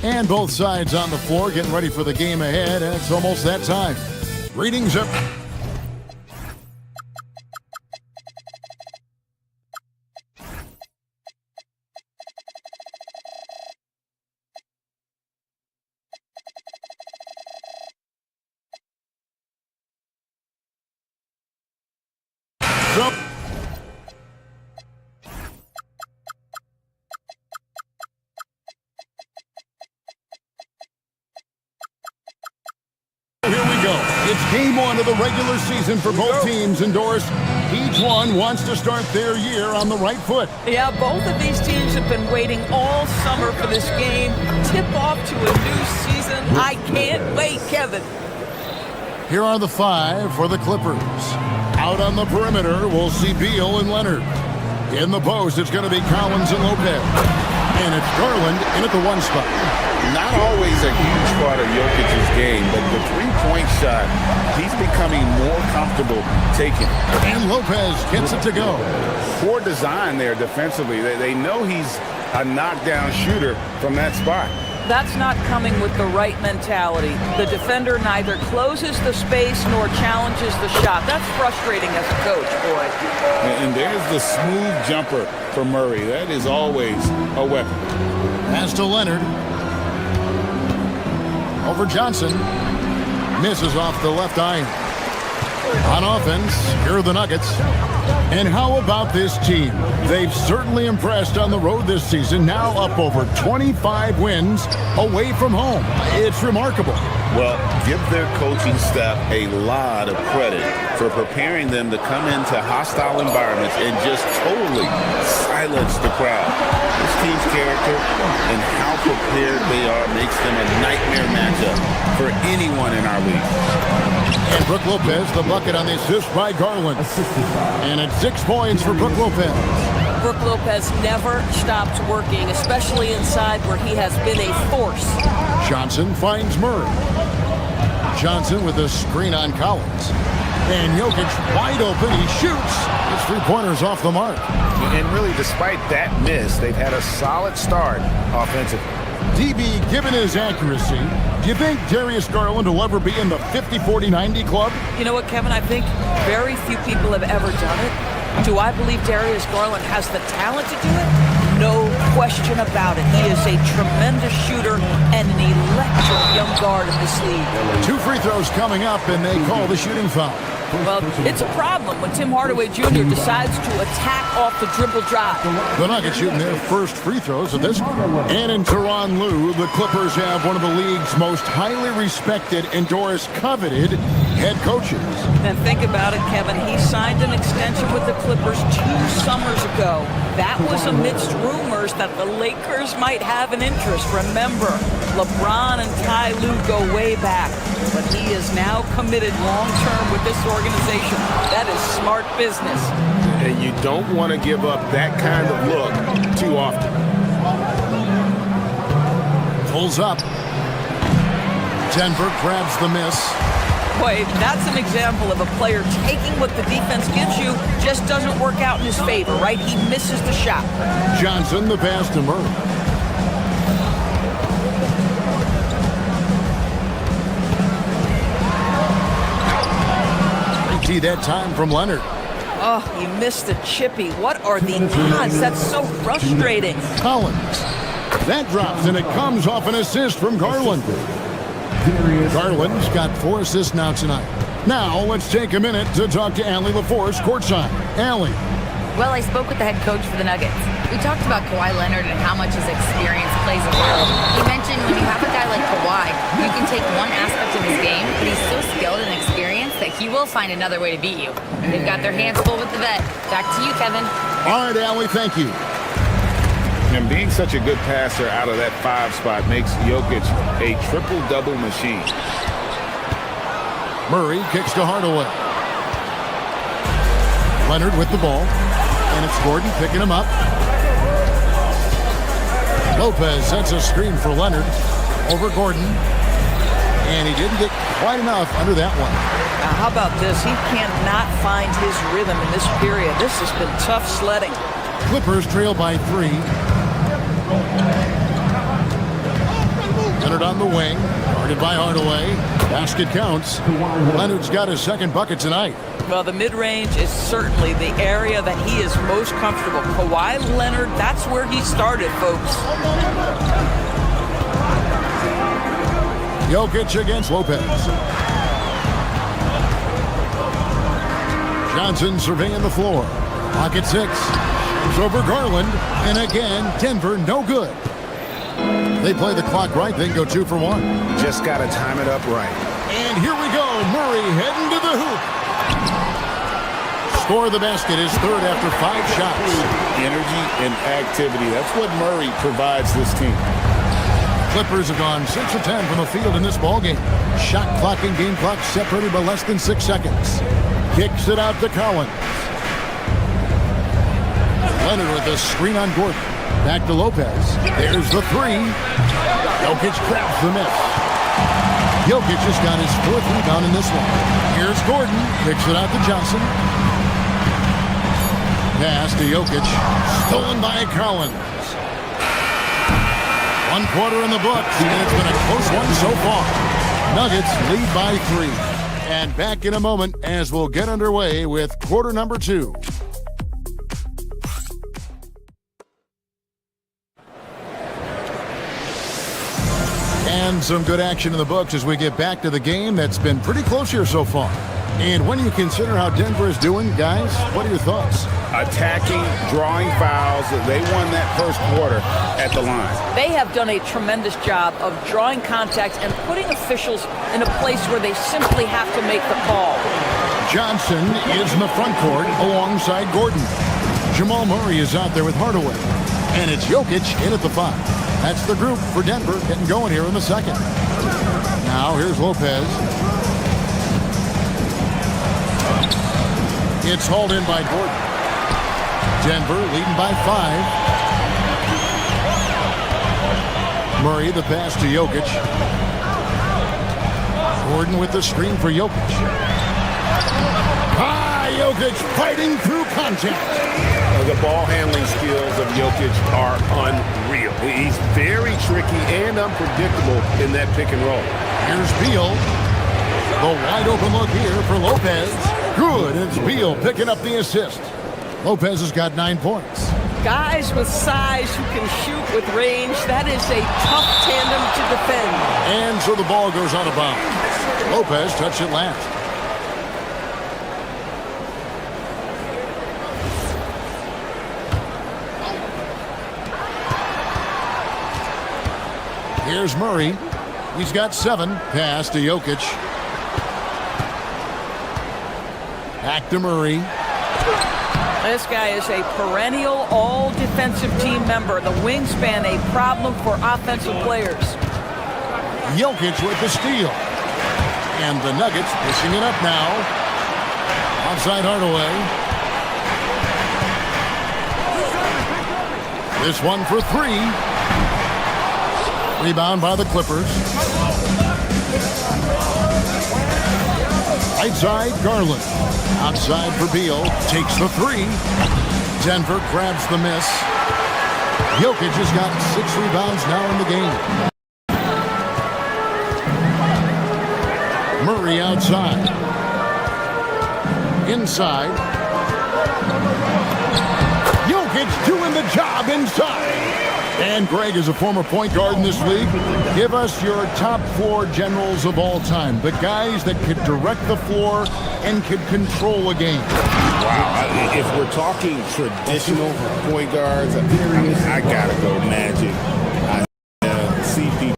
And both sides on the floor getting ready for the game ahead. It's almost that time. Greetings up. It's game one of the regular season for both teams, and Doris, each one wants to start their year on the right foot. Yeah, both of these teams have been waiting all summer for this game. Tip off to a new season. I can't wait, Kevin. Here are the five for the Clippers. Out on the perimeter, we'll see Beal and Leonard. In the post, it's going to be Collins and Lopez. And it's Garland in at the one spot. Not always a huge part of Jokic's game, but the three-point shot, he's becoming more comfortable taking. And Lopez gets it to go. Poor design there defensively. They know he's a knockdown shooter from that spot. That's not coming with the right mentality. The defender neither closes the space nor challenges the shot. That's frustrating as a coach, boy. And there's the smooth jumper for Murray. That is always a weapon. Pass to Leonard. Over Johnson. Misses off the left iron. On offense, here are the Nuggets. And how about this team? They've certainly impressed on the road this season, now up over 25 wins away from home. It's remarkable. Well, give their coaching staff a lot of credit for preparing them to come into hostile environments and just totally silence the crowd. This team's character and how prepared they are makes them a nightmare matchup for anyone in our league. And Brook Lopez, the bucket on the assist by Garland. And it's 6 points for Brook Lopez. Brook Lopez never stops working, especially inside where he has been a force. Johnson finds Murray. Johnson with a screen on Collins. And Jokic wide open. He shoots. His three-pointers off the mark. And really, despite that miss, they've had a solid start offensively. DB, given his accuracy, do you think Darius Garland will ever be in the 50-40-90 club? You know what, Kevin? I think very few people have ever done it. Do I believe Darius Garland has the talent to do it? No question about it. He is a tremendous shooter and an electric young guard in this league. 2 free throws coming up, and they call the shooting foul. Well, it's a problem when Tim Hardaway Jr. decides to attack off the dribble drive. The Nuggets shooting their first free throws at this point. And in Tyronn Lue, the Clippers have one of the league's most highly respected and Doris coveted head coaches. And think about it, Kevin. He signed an extension with the Clippers 2 summers ago. That was amidst rumors that the Lakers might have an interest. Remember, LeBron and Ty Lue go way back. But he is now committed long-term with this organization. That is smart business. And you don't want to give up that kind of look too often. Pulls up. Denver grabs the miss. Boy, that's an example of a player taking what the defense gives you, just doesn't work out in his favor, right? He misses the shot. Johnson, the pass to Murray. Tee that time from Leonard. Oh, he missed the chippy. What are the odds? That's so frustrating. Collins. That drops, and it comes off an assist from Garland. Garland's got 4 assists now tonight. Now, let's take a minute to talk to Allie LaForce courtside. Allie. Well, I spoke with the head coach for the Nuggets. We talked about Kawhi Leonard and how much his experience plays a role. He mentioned when you have a guy like Kawhi, you can take one aspect of his game, but he's so skilled and experienced that he will find another way to beat you. They've got their hands full with the vet. Back to you, Kevin. All right, Allie, thank you. And being such a good passer out of that 5 spot makes Jokic a triple-double machine. Murray kicks to Hardaway. Leonard with the ball. And it's Gordon picking him up. Lopez sets a screen for Leonard over Gordon. And he didn't get quite enough under that one. Now, how about this? He cannot find his rhythm in this period. This has been tough sledding. Clippers trail by 3. Leonard on the wing, guarded by Hardaway. Basket counts. Leonard's got his second bucket tonight. Well, the mid-range is certainly the area that he is most comfortable. Kawhi Leonard, that's where he started, folks. Jokic against Lopez. Johnson surveying the floor. Pocket 6. It's over Garland. And again, Denver no good. They play the clock right, then go 2 for 1. Just got to time it up right. And here we go. Murray heading to the hoop. Score of the basket is third after 5 shots. Energy and activity. That's what Murray provides this team. Clippers have gone 6 of 10 from the field in this ballgame. Shot clock and game clock separated by less than 6 seconds. Kicks it out to Collins. Leonard with a screen on Gordon. Back to Lopez. There's the 3. Jokic grabs the miss. Jokic just got his 4th rebound in this one. Here's Gordon. Kicks it out to Johnson. Pass to Jokic. Stolen by Collins. 1 quarter in the books, and it's been a close one so far. Nuggets lead by 3. And back in a moment as we'll get underway with quarter number 2. And some good action in the books as we get back to the game that's been pretty close here so far. And when you consider how Denver is doing, guys, what are your thoughts? Attacking, drawing fouls. They won that first quarter at the line. They have done a tremendous job of drawing contact and putting officials in a place where they simply have to make the call. Johnson is in the front court alongside Gordon. Jamal Murray is out there with Hardaway. And it's Jokic in at the 5. That's the group for Denver getting going here in the second. Now here's Lopez. It's hauled in by Gordon. Denver leading by 5. Murray the pass to Jokic. Gordon with the screen for Jokic. Jokic fighting through contact. The ball handling skills of Jokic are unreal. He's very tricky and unpredictable in that pick and roll. Here's Beal. The wide open look here for Lopez. Good. It's Beal picking up the assist. Lopez has got 9 points. Guys with size who can shoot with range, that is a tough tandem to defend. And so the ball goes out of bounds. Lopez touched it last. Here's Murray. He's got 7. Pass to Jokic. Back to Murray. This guy is a perennial all-defensive team member. The wingspan, a problem for offensive players. Jokic with the steal. And the Nuggets pushing it up now. Outside Hardaway. This one for 3. Rebound by the Clippers. Right side, Garland. Outside for Beal. Takes the 3. Denver grabs the miss. Jokic has got 6 rebounds now in the game. Murray outside. Inside. Jokic doing the job inside. And Greg is a former point guard in this league. Give us your top 4 generals of all time. The guys that could direct the floor and could control a game. Wow. If we're talking traditional point guards, I got to go Magic. CP,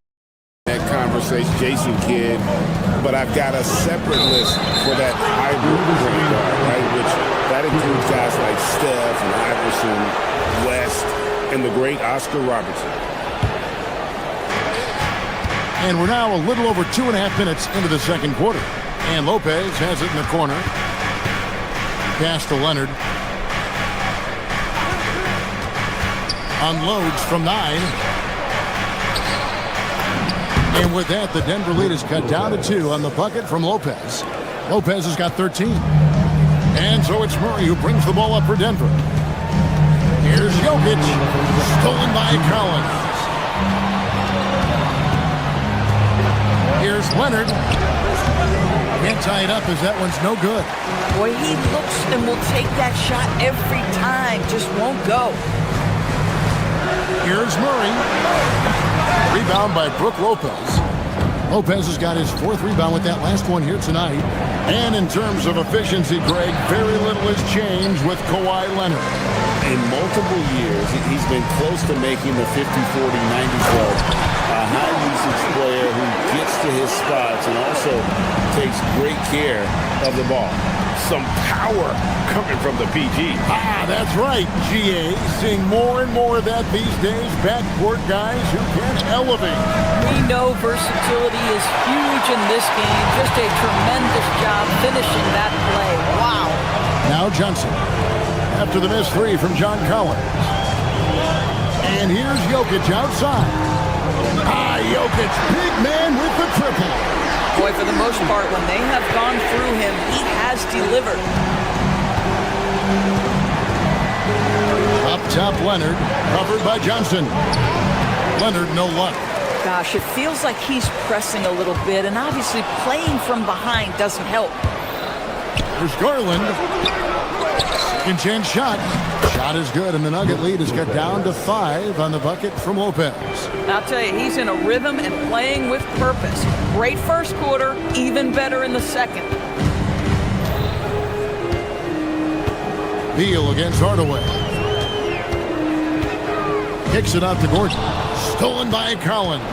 that conversation, Jason Kidd. But I've got a separate list for that hybrid point guard, right? Which that includes guys like Steph and Iverson, West, and the great Oscar Robertson. And we're now a little over 2.5 minutes into the second quarter. And Lopez has it in the corner. Pass to Leonard. Unloads from 9. And with that, the Denver lead is cut down to 2 on the bucket from Lopez. Lopez has got 13. And so it's Murray who brings the ball up for Denver. Here's Jokic, stolen by Collins. Here's Leonard. Can't tie it up as that one's no good. Boy, he looks and will take that shot every time. Just won't go. Here's Murray. Rebound by Brook Lopez. Lopez has got his 4th rebound with that last one here tonight. And in terms of efficiency, Greg, very little has changed with Kawhi Leonard. In multiple years, he's been close to making the 50-40-90 club. A high-usage player who gets to his spots and also takes great care of the ball. Some power coming from the PG. That's right, GA. Seeing more and more of that these days. Backcourt guys who can elevate. We know versatility is huge in this game. Just a tremendous job finishing that play. Wow. Now Johnson. After the missed 3 from John Collins. And here's Jokic outside. Jokic, big man with the triple. Boy, for the most part, when they have gone through him, he has delivered. Up top, Leonard, covered by Johnson. Leonard, no luck. Gosh, it feels like he's pressing a little bit, and obviously playing from behind doesn't help. There's Garland. Second chance shot. Shot is good, and the Nugget lead is cut down to 5 on the bucket from Lopez. I'll tell you, he's in a rhythm and playing with purpose. Great first quarter, even better in the second. Beal against Hardaway. Kicks it out to Gordon. Stolen by Collins.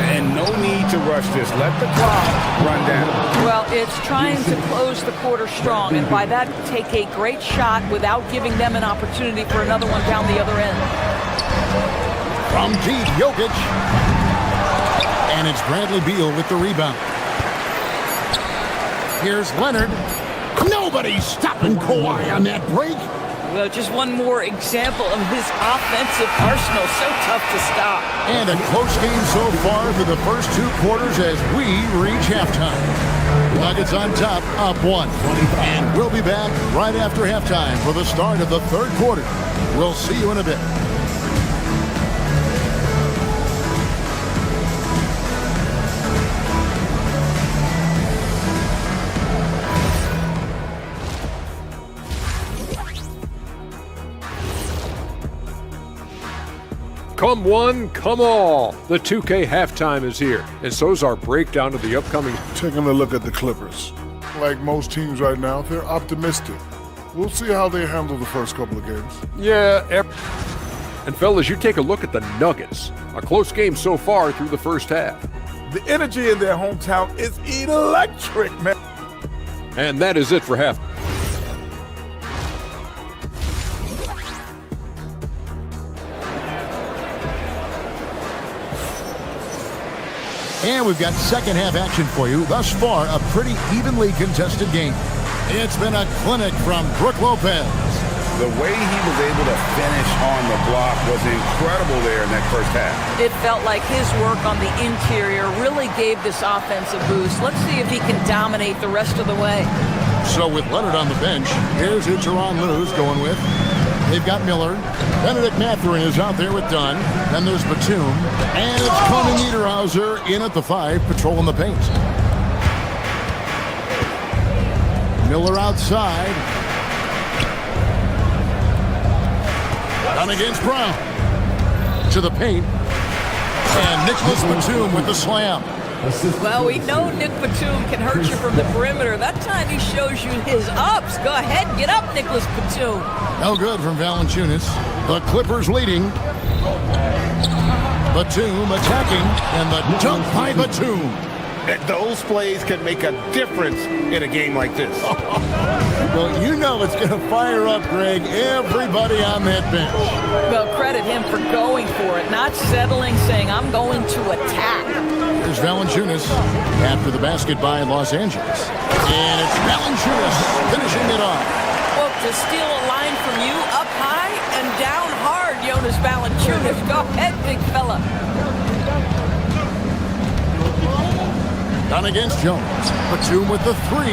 And no need to rush this. Let the clock run down. Well, it's trying to close the quarter strong, and by that, take a great shot without giving them an opportunity for another one down the other end. From deep, Jokic. And it's Bradley Beal with the rebound. Here's Leonard. Nobody's stopping Kawhi on that break. Well, just one more example of his offensive arsenal. So tough to stop. And a close game so far through the first 2 quarters as we reach halftime. Nuggets on top, up 1. And we'll be back right after halftime for the start of the 3rd quarter. We'll see you in a bit. Come one, come all. The 2K halftime is here, and so's our breakdown of the upcoming. Taking a look at the Clippers. Like most teams right now, they're optimistic. We'll see how they handle the first couple of games. Yeah, and fellas, you take a look at the Nuggets. A close game so far through the first half. The energy in their hometown is electric, man. And that is it for half. And we've got second half action for you. Thus far, a pretty evenly contested game. It's been a clinic from Brook Lopez. The way he was able to finish on the block was incredible there in that first half. It felt like his work on the interior really gave this offense a boost. Let's see if he can dominate the rest of the way. So with Leonard on the bench, here's who Tyronn Lue's going with. They've got Miller. Benedict Mathurin is out there with Dunn. Then there's Batum. And it's Coney Niederhauser in at the 5, patrolling the paint. Miller outside. Dunn against Brown. To the paint. And Nicholas Batum with the slam. Well, we know Nick Batum can hurt you from the perimeter. That time he shows you his ups. Go ahead, get up, Nicholas Batum. No good from Valanciunas. The Clippers leading. Batum attacking, and the dunk by Batum. Those plays can make a difference in a game like this. Well, you know it's going to fire up, Greg, everybody on that bench. Well, credit him for going for it, not settling, saying, I'm going to attack. Here's Valanciunas after the basket by Los Angeles. And it's Valanciunas finishing it off. Well, to steal a line from you, up high and down hard, Jonas Valanciunas. Go ahead, big fella. Dunn against Jones. Batum with the 3.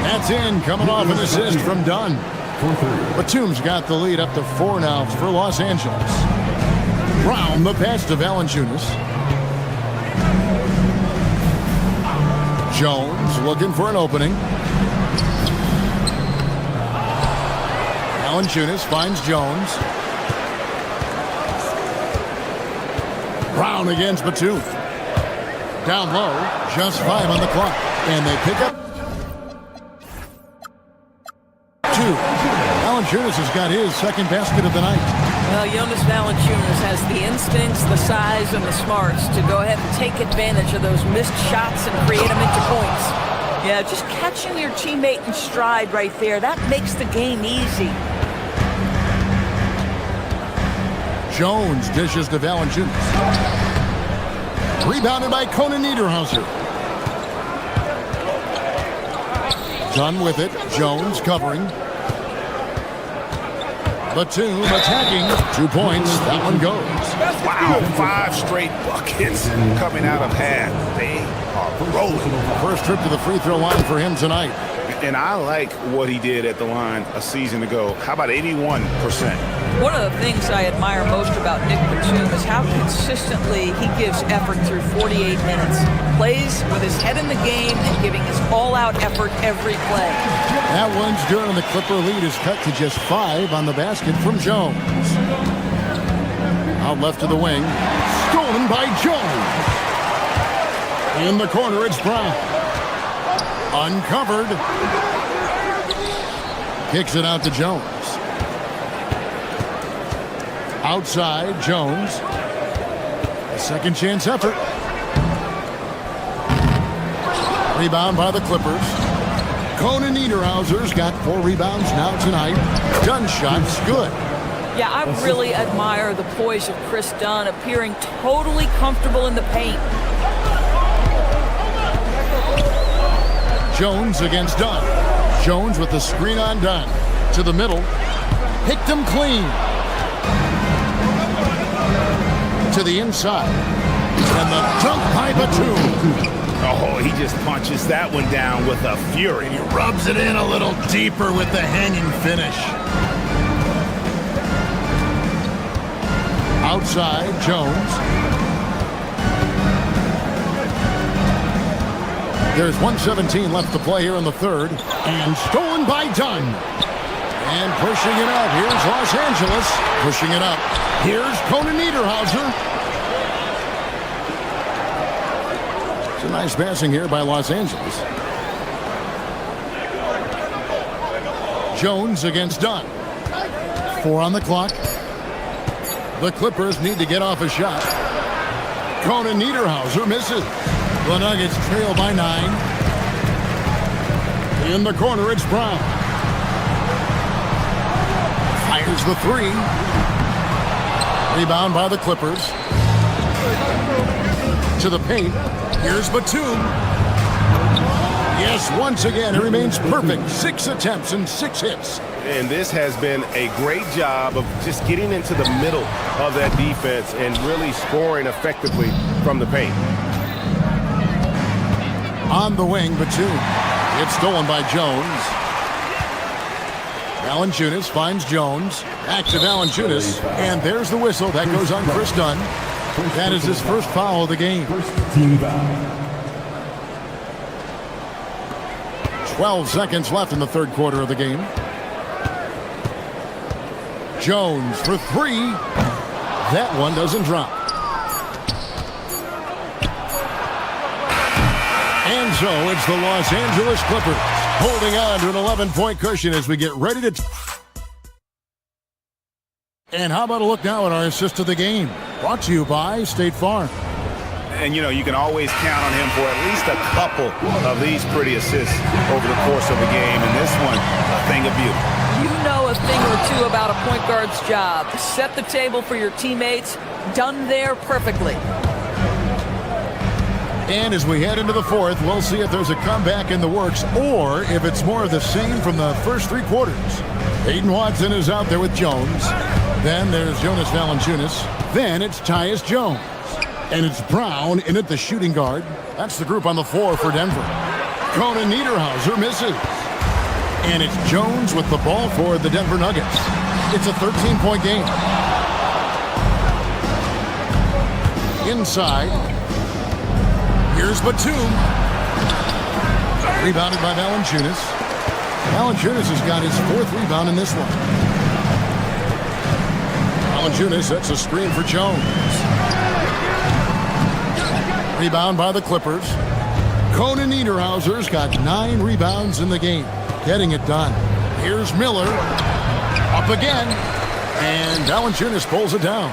That's in, coming off an assist from Dunn. Batum's got the lead up to 4 now for Los Angeles. Brown, the pass to Valanciunas. Jones looking for an opening. Valanciunas finds Jones. Brown against Batum. Down low, just 5 on the clock. And they pick up 2. Valanciunas has got his second basket of the night. Well, Jonas Valanciunas has the instincts, the size, and the smarts to go ahead and take advantage of those missed shots and create them into points. Yeah, just catching your teammate in stride right there, that makes the game easy. Jones dishes to Valanciunas. Rebounded by Conan Niederhauser. Done with it. Jones covering. Batum attacking. 2 points. That one goes. Wow, 5 straight buckets coming out of half. They are rolling. First trip to the free throw line for him tonight. And I like what he did at the line a season ago. How about 81%? One of the things I admire most about Nick Batum is how consistently he gives effort through 48 minutes. Plays with his head in the game and giving his all-out effort every play. That one's good, and the Clipper lead is cut to just 5 on the basket from Jones. Out left to the wing. Stolen by Jones. In the corner, it's Brown. Uncovered. Kicks it out to Jones. Outside, Jones. A second chance effort. Rebound by the Clippers. Conan Niederhauser's got 4 rebounds now tonight. Dunn shots good. Yeah, I really admire the poise of Chris Dunn, appearing totally comfortable in the paint. Jones against Dunn. Jones with the screen on Dunn. To the middle. Picked him clean. To the inside. And the dunk by Batum. Oh, he just punches that one down with a fury. He rubs it in a little deeper with the hanging finish. Outside, Jones. There's 1:17 left to play here in the third. And stolen by Dunn. And pushing it up. Here's Los Angeles. Pushing it up. Here's Conan Niederhauser. It's a nice passing here by Los Angeles. Jones against Dunn. 4 on the clock. The Clippers need to get off a shot. Conan Niederhauser misses. The Nuggets trail by 9. In the corner, it's Brown. Fires the 3. Rebound by the Clippers. To the paint. Here's Batum. Yes, once again, it remains perfect. 6 attempts and 6 hits. And this has been a great job of just getting into the middle of that defense and really scoring effectively from the paint. On the wing, Batum. It's stolen by Jones. Valanciunas finds Jones. Back to Valanciunas. And there's the whistle. That goes on Chris Dunn. That is his first foul of the game. 12 seconds left in the third quarter of the game. Jones for 3. That one doesn't drop. And so it's the Los Angeles Clippers holding on to an 11-point cushion as we get ready to... And how about a look now at our assist of the game? Brought to you by State Farm. And, you know, you can always count on him for at least a couple of these pretty assists over the course of the game. And this one, a thing of beauty. You know a thing or two about a point guard's job. Set the table for your teammates. Done there perfectly. And as we head into the fourth, we'll see if there's a comeback in the works or if it's more of the same from the first 3 quarters. Peyton Watson is out there with Jones. Then there's Jonas Valanciunas. Then it's Tyus Jones. And it's Brown in at the shooting guard. That's the group on the floor for Denver. Conan Niederhauser misses. And it's Jones with the ball for the Denver Nuggets. It's a 13-point game. Inside. Here's Batum. Rebounded by Valanciunas. Valanciunas has got his 4th rebound in this one. Valanciunas sets a screen for Jones. Rebound by the Clippers. Conan Niederhauser's got 9 rebounds in the game. Getting it done. Here's Miller. Up again. And Valanciunas pulls it down.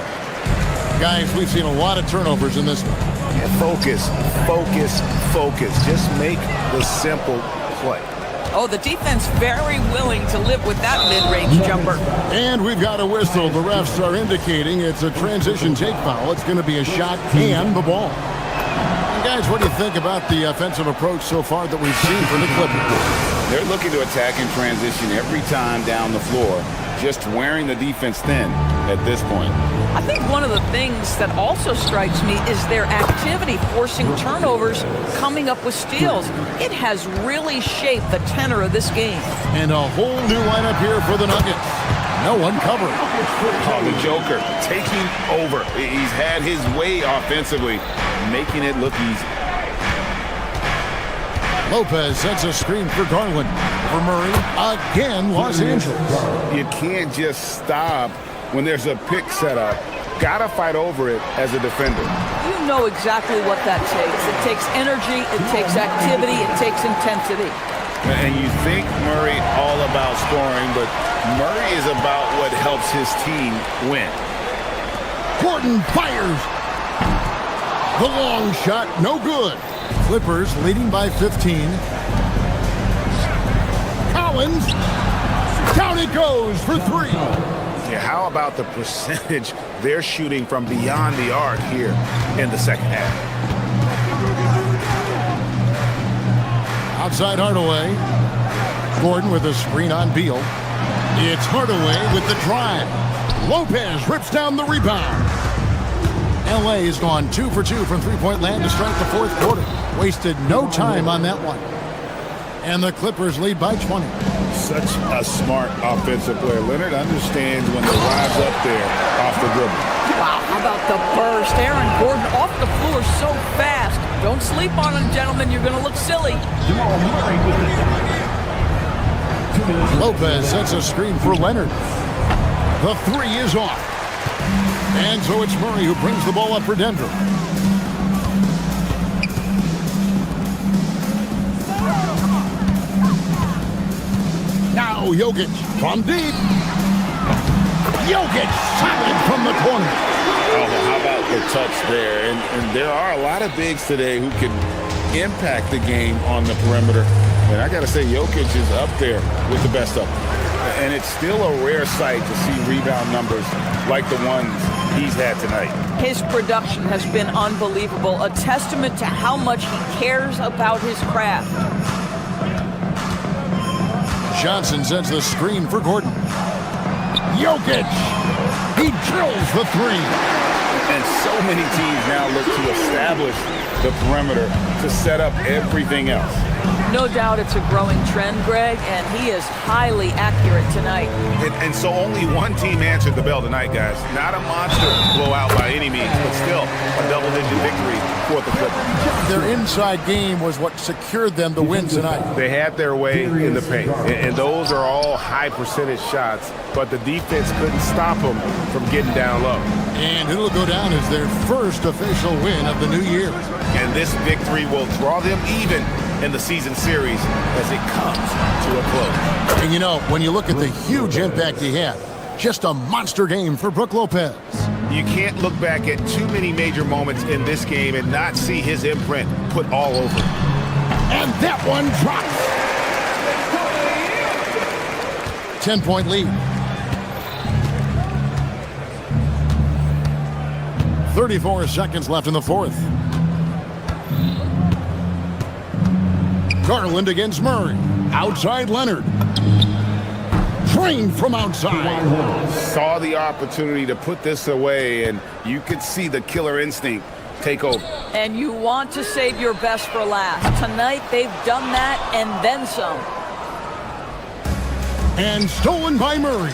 Guys, we've seen a lot of turnovers in this one. Yeah, focus, focus, focus. Just make the simple play. Oh, the defense very willing to live with that mid-range jumper. And we've got a whistle. The refs are indicating it's a transition take foul. It's going to be a shot and the ball. And guys, what do you think about the offensive approach so far that we've seen from the Clippers? They're looking to attack in transition every time down the floor, just wearing the defense thin at this point. I think one of the things that also strikes me is their activity forcing turnovers, coming up with steals. It has really shaped the tenor of this game. And a whole new lineup here for the Nuggets. No one covering. Oh, the Joker taking over. He's had his way offensively, making it look easy. Lopez sets a screen for Garland. For Murray, again, Los Angeles. You can't just stop when there's a pick set up. Gotta fight over it as a defender. You know exactly what that takes. It takes energy, it takes activity, it takes intensity. And you think Murray all about scoring, but Murray is about what helps his team win. Gordon fires. The long shot, no good. Clippers leading by 15. Collins. Down it goes for 3. Yeah, how about the percentage they're shooting from beyond the arc here in the second half? Outside Hardaway. Gordon with a screen on Beal. It's Hardaway with the drive. Lopez rips down the rebound. LA has gone 2 for 2 from three-point land to start the 4th quarter. Wasted no time on that one. And the Clippers lead by 20. Such a smart offensive player. Leonard understands when to rise up there off the dribble. Wow, how about the burst? Aaron Gordon off the floor so fast. Don't sleep on him, gentlemen. You're going to look silly. Lopez sets a screen for Leonard. The 3 is off. And so it's Murray who brings the ball up for Denver. Now Jokic from deep. Jokic solid from the corner. Oh, how about the touch there? And there are a lot of bigs today who can impact the game on the perimeter. And I got to say, Jokic is up there with the best of them. And it's still a rare sight to see rebound numbers like the ones he's had tonight. His production has been unbelievable, a testament to how much he cares about his craft. Johnson sends the screen for Gordon. Jokic! He drills the 3. And so many teams now look to establish the perimeter to set up everything else. No doubt it's a growing trend, Greg, and he is highly accurate tonight. And so only one team answered the bell tonight, guys. Not a monster blowout by any means, but still a double-digit victory for the Clippers. Their inside game was what secured them the win tonight. They had their way in the paint, and those are all high-percentage shots, but the defense couldn't stop them from getting down low. And it'll go down as their first official win of the new year. And this victory will draw them even in the season series as it comes to a close. And you know, when you look at the huge impact he had, just a monster game for Brook Lopez. You can't look back at too many major moments in this game and not see his imprint put all over it. And that one drops. 10-point lead. 34 seconds left in the 4th. Garland against Murray. Outside Leonard. Trained from outside. Saw the opportunity to put this away, and you could see the killer instinct take over. And you want to save your best for last. Tonight, they've done that and then some. And stolen by Murray.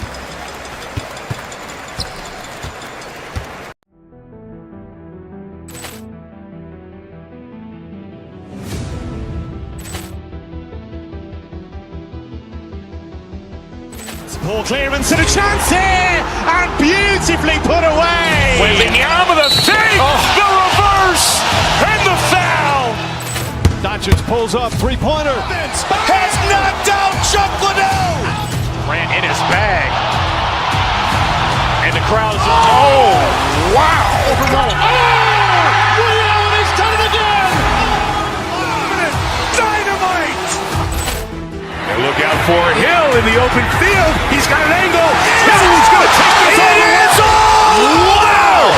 Ball clearance and a chance here, and beautifully put away. Wembanyama the fake, the reverse, and the foul. Doncic pulls up, three-pointer. Has knocked out Chuck Liddell. Grant in his bag. And the crowd is, oh, wow. Ray Allen has done it again. Dynamite. And look out for Hill in the open field. He's got an angle. He's going to take this all the way. Wow.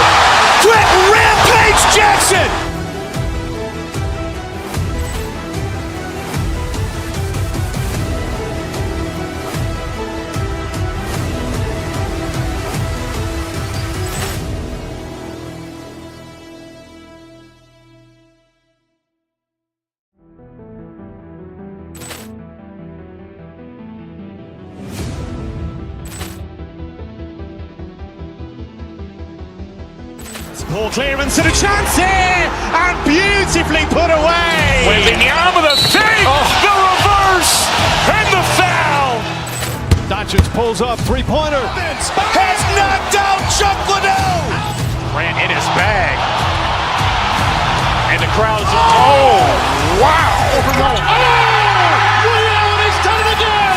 Quick Rampage Jackson. Ball clearance and a chance here, and beautifully put away. Wembanyama the fake, the reverse, and the foul. Doncic pulls up, three-pointer. Has knocked out Chuck Liddell. Grant in his bag. And the crowd is, oh, wow. Ray Allen has done it again.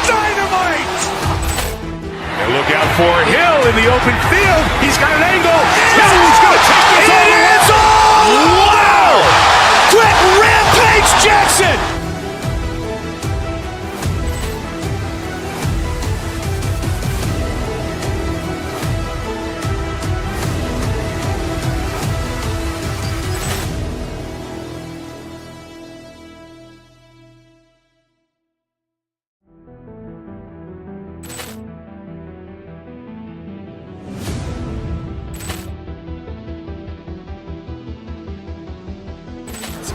Dynamite. And look out for Hill in the open field. He's got an angle. He's going to take this all the way. Wow. Quick Rampage Jackson.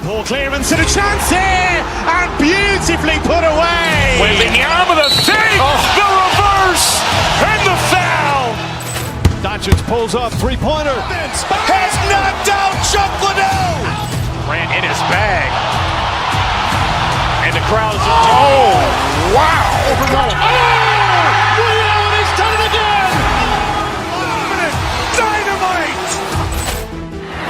Ball clearance and a chance here, and beautifully put away. Wembanyama the fake, the reverse, and the foul. Doncic pulls up, three-pointer. Has knocked out Chuck Liddell. Grant in his bag. And the crowd is, oh, wow. Ray Allen has done it again. Dynamite.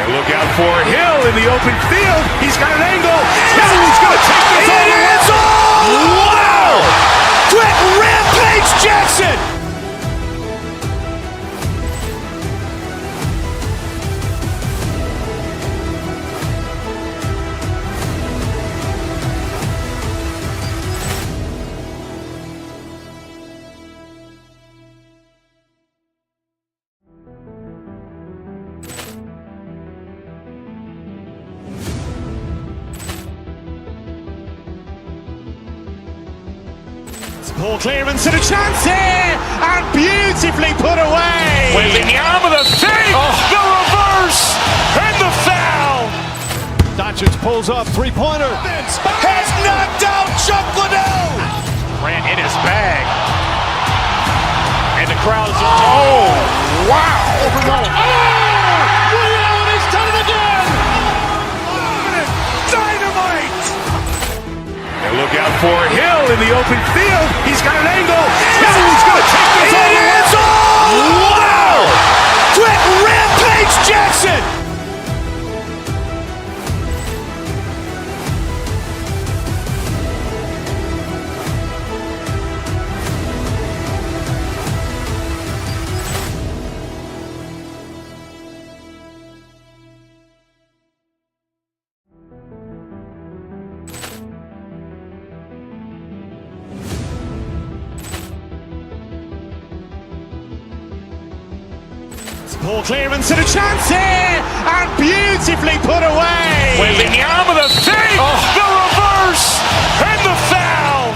And look out for Hill in the open field. He's got an angle. He's going to take this all the way. Wow. Quick Rampage Jackson. Ball clearance and a chance here, and beautifully put away. Wembanyama the fake, the reverse, and the foul. Doncic pulls up, three-pointer. Has knocked out Chuck Liddell. Grant in his bag. And the crowd is, oh, wow. Ray Allen has done it again. Dynamite. And look out for Hill in the open field. He's got an angle. He's going to take this all the way. Wow. Quick Rampage Jackson. Ball clearance and a chance here, and beautifully put away. Wembanyama the fake, the reverse, and the foul.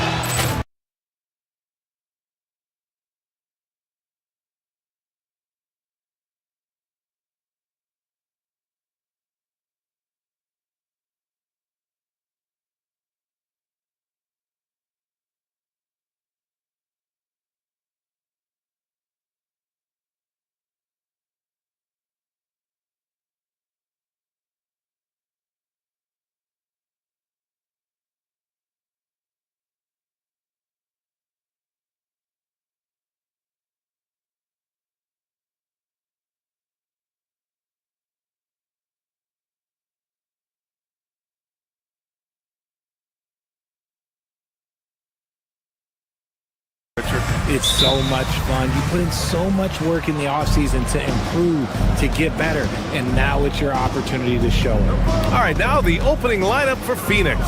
It's so much fun. You put in so much work in the offseason to improve, to get better, and now it's your opportunity to show it. All right, now the opening lineup for Phoenix.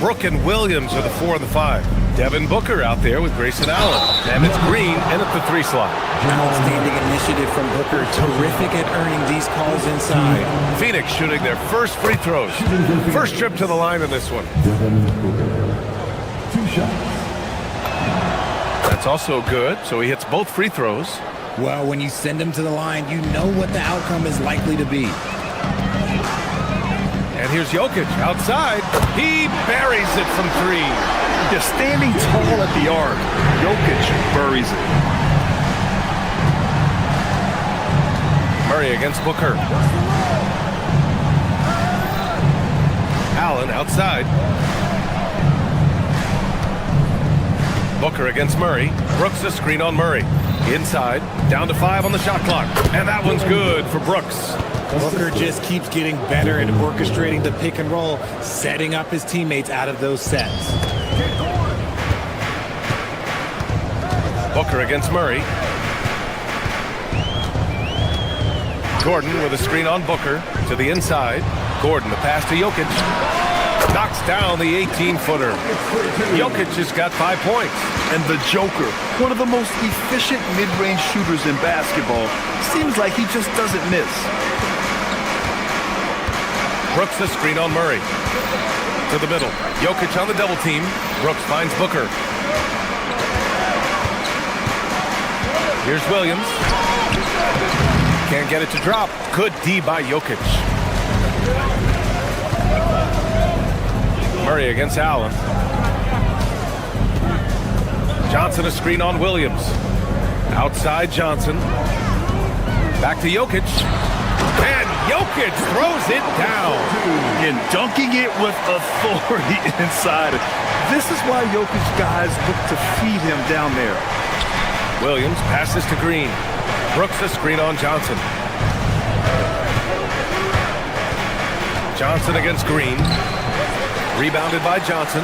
Brooke and Williams are the 4 and the 5. Devin Booker out there with Grayson Allen. And it's Green in at the 3 slot. Outstanding initiative from Booker. Terrific at earning these calls inside. Phoenix shooting their first free throws. First trip to the line in this one. That's also good, so he hits both free throws. Well, when you send him to the line, you know what the outcome is likely to be. And here's Jokic outside. He buries it from 3. Just standing tall at the arc. Jokic buries it. Murray against Booker. Allen outside. Booker against Murray. Brooks a screen on Murray. Inside, down to 5 on the shot clock. And that one's good for Brooks. Booker just keeps getting better at orchestrating the pick and roll, setting up his teammates out of those sets. Booker against Murray. Gordon with a screen on Booker to the inside. Gordon, the pass to Jokic. Knocks down the 18-footer. Jokic has got 5 points. And the Joker, one of the most efficient mid-range shooters in basketball, seems like he just doesn't miss. Brooks the screen on Murray. To the middle. Jokic on the double team. Brooks finds Booker. Here's Williams. Can't get it to drop. Good D by Jokic. Murray against Allen. Johnson a screen on Williams. Outside Johnson. Back to Jokic. And Jokic throws it down. And dunking it with authority inside. This is why Jokic guys look to feed him down there. Williams passes to Green. Brooks a screen on Johnson. Johnson against Green. Rebounded by Johnson.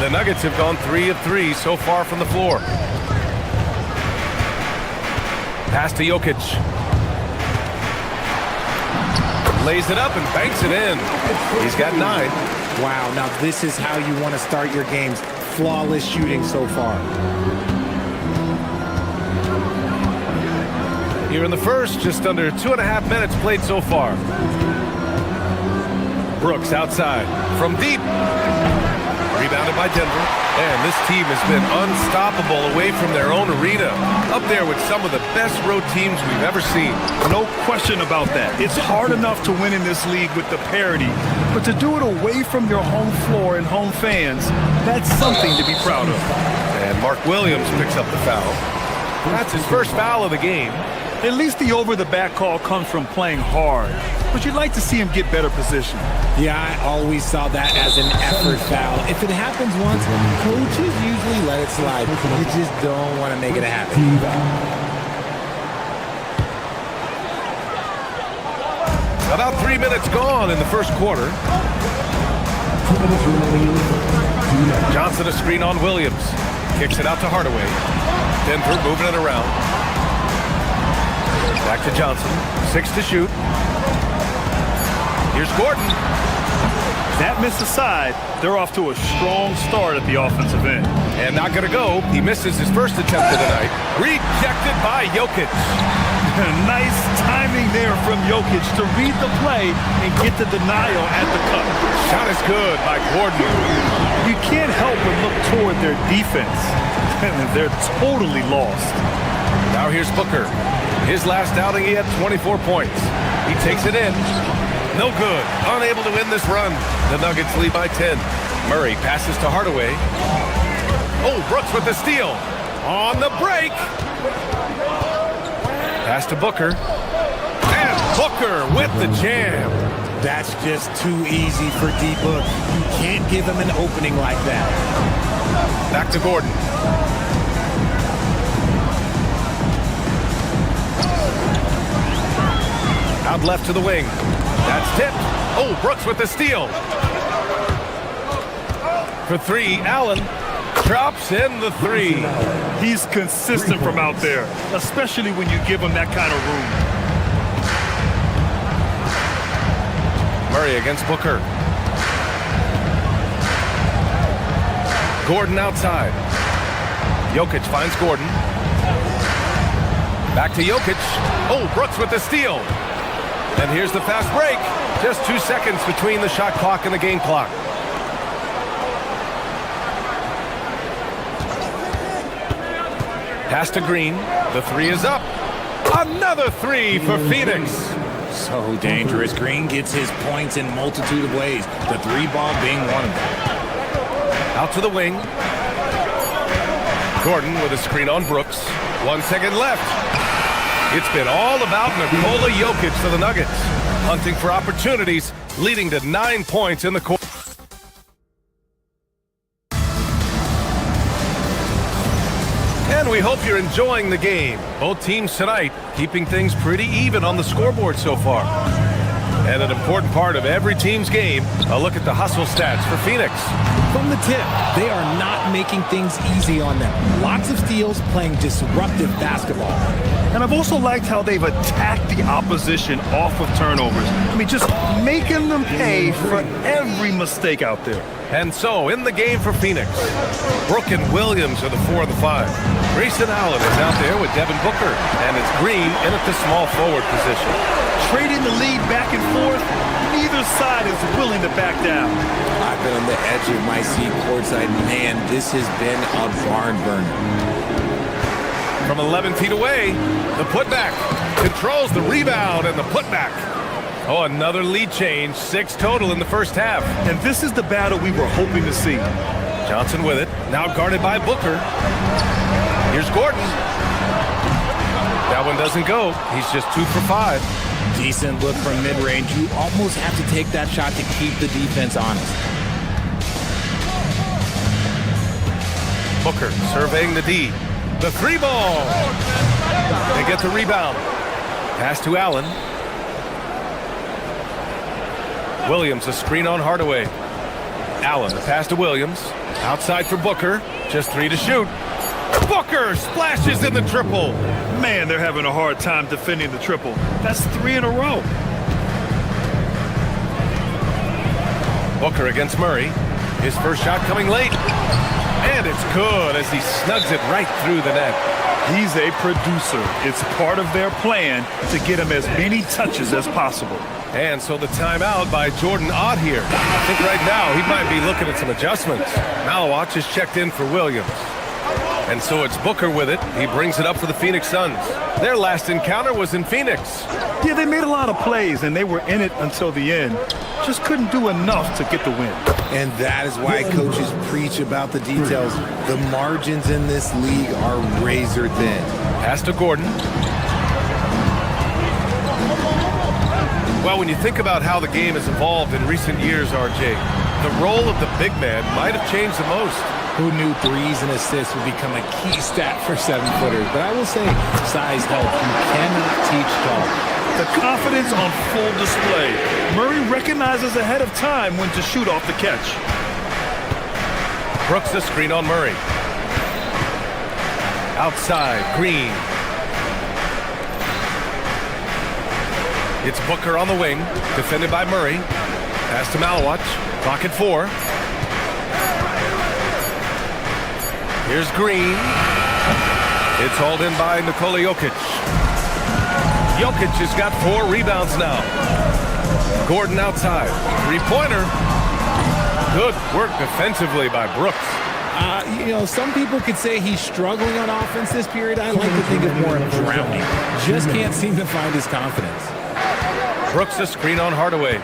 The Nuggets have gone 3 of 3 so far from the floor. Pass to Jokic. Lays it up and banks it in. He's got 9. Wow, now this is how you want to start your games. Flawless shooting so far. Here in the first, just under 2.5 minutes played so far. Brooks outside from deep. Rebounded by Denver. And this team has been unstoppable away from their own arena. Up there with some of the best road teams we've ever seen. No question about that. It's hard enough to win in this league with the parity, but to do it away from your home floor and home fans, that's something to be proud of. And Mark Williams picks up the foul. That's his first foul of the game. At least the over-the-back call comes from playing hard, but you'd like to see him get better position. Yeah, I always saw that as an effort foul. If it happens once, coaches usually let it slide. You just don't want to make it happen. About 3 minutes gone in the first quarter. Johnson a screen on Williams. Kicks it out to Hardaway. Denver moving it around. Back to Johnson. 6 to shoot. Here's Gordon. That miss aside, they're off to a strong start at the offensive end. And not going to go. He misses his first attempt of the night. Rejected by Jokic. Nice timing there from Jokic to read the play and get the denial at the cup. Shot is good by Gordon. You can't help but look toward their defense. They're totally lost. Now here's Booker. His last outing, he had 24 points. He takes it in. No good. Unable to win this run. The Nuggets lead by 10. Murray passes to Hardaway. Oh, Brooks with the steal. On the break. Pass to Booker. And Booker with the jam. That's just too easy for D-Book. You can't give him an opening like that. Back to Gordon. Out left to the wing. That's tipped. Oh, Brooks with the steal. For 3, Allen. drops in the three. He's consistent from out there, especially when you give him that kind of room. Murray against Booker. Gordon outside. Jokic finds Gordon. Back to Jokic. Oh, Brooks with the steal. And here's the fast break. Just 2 seconds between the shot clock and the game clock. Pass to Green. The three is up. Another three for Phoenix. So dangerous. Green gets his points in multitude of ways. The three ball being one of them. Out to the wing. Gordon with a screen on Brooks. 1 second left. It's been all about Nikola Jokic for the Nuggets. Hunting for opportunities, leading to 9 points in the quarter. And we hope you're enjoying the game. Both teams tonight keeping things pretty even on the scoreboard so far. And an important part of every team's game, a look at the hustle stats for Phoenix. From the tip, they are not making things easy on them. Lots of steals, playing disruptive basketball. And I've also liked how they've attacked the opposition off of turnovers. I mean, just making them pay for every mistake out there. And so, in the game for Phoenix, Brook and Williams are the 4 of the 5. Grayson Allen is out there with Devin Booker, and it's Green in at the small forward position. Trading the lead back and forth, neither side is willing to back down. I've been on the edge of my seat courtside. Man, this has been a barn burner. From 11 feet away, the putback controls the rebound and the putback. Oh, another lead change, 6 total in the first half. And this is the battle we were hoping to see. Johnson with it, now guarded by Booker. Here's Gordon. That one doesn't go. He's just 2 for 5. Decent look from mid-range. You almost have to take that shot to keep the defense honest. Booker surveying the D. The 3 ball. They get the rebound. Pass to Allen. Williams, a screen on Hardaway. Allen, the pass to Williams. Outside for Booker. Just 3 to shoot. Booker splashes in the triple. Man, they're having a hard time defending the triple. That's 3 in a row. Booker against Murray. His first shot coming late. And it's good as he snugs it right through the net. He's a producer. It's part of their plan to get him as many touches as possible. And so the timeout by Jordan Ott here. I think right now he might be looking at some adjustments. Malawach is checked in for Williams. And so it's Booker with it. He brings it up for the Phoenix Suns. Their last encounter was in Phoenix. Yeah, they made a lot of plays, and they were in it until the end. Just couldn't do enough to get the win. And that is why coaches preach about the details. The margins in this league are razor thin. Pass to Gordon. Well, when you think about how the game has evolved in recent years, RJ, the role of the big man might have changed the most. Who knew threes and assists would become a key stat for 7-footers? But I will say, size helps. You cannot teach tall. The confidence on full display. Murray recognizes ahead of time when to shoot off the catch. Brooks the screen on Murray. Outside, Green. It's Booker on the wing, defended by Murray. Pass to Malawach. Clock at 4. Here's Green. It's hauled in by Nikola Jokic. Jokic has got 4 rebounds now. Gordon outside. 3-pointer. Good work defensively by Brooks. Some people could say he's struggling on offense this period. I like to think of more of drowning. Just can't seem to find his confidence. Brooks a screen on Hardaway.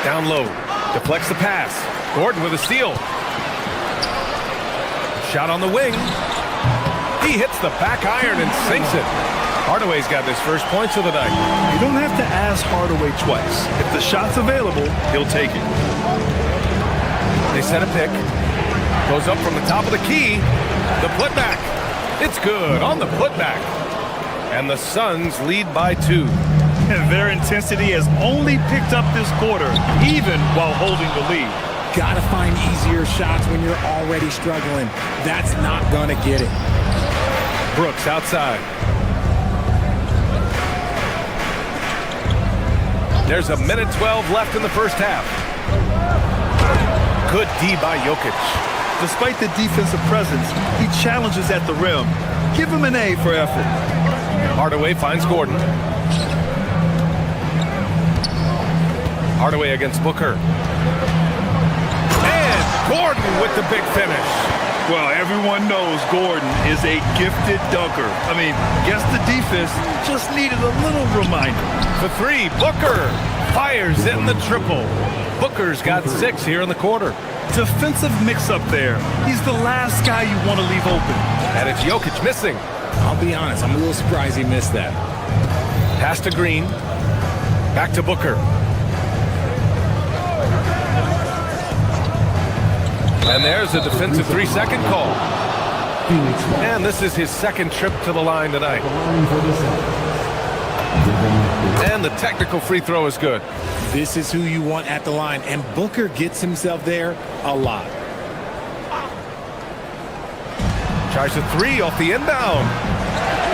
Down low. Deflects the pass. Gordon with a steal. Shot on the wing. He hits the back iron and sinks it. Hardaway's got his first points of the night. You don't have to ask Hardaway twice. If the shot's available, he'll take it. They set a pick. Goes up from the top of the key. The putback. It's good on the putback. And the Suns lead by 2. And their intensity has only picked up this quarter, even while holding the lead. got to find easier shots when you're already struggling. That's not going to get it. Brooks outside. There's a minute 12 left in the first half. Good D by Jokic. Despite the defensive presence, he challenges at the rim. Give him an A for effort. Hardaway finds Gordon. Hardaway against Booker. And Gordon with the big finish. Well, everyone knows Gordon is a gifted dunker. I mean, guess the defense just needed a little reminder. For three, Booker fires in the triple. Booker's got 6 here in the quarter. Defensive mix-up there. He's the last guy you want to leave open. And it's Jokic missing. I'll be honest, I'm a little surprised he missed that. Pass to Green. Back to Booker. And there's a defensive 3-second call. And this is his second trip to the line tonight. And the technical free throw is good. This is who you want at the line, and Booker gets himself there a lot. Tries a 3 off the inbound.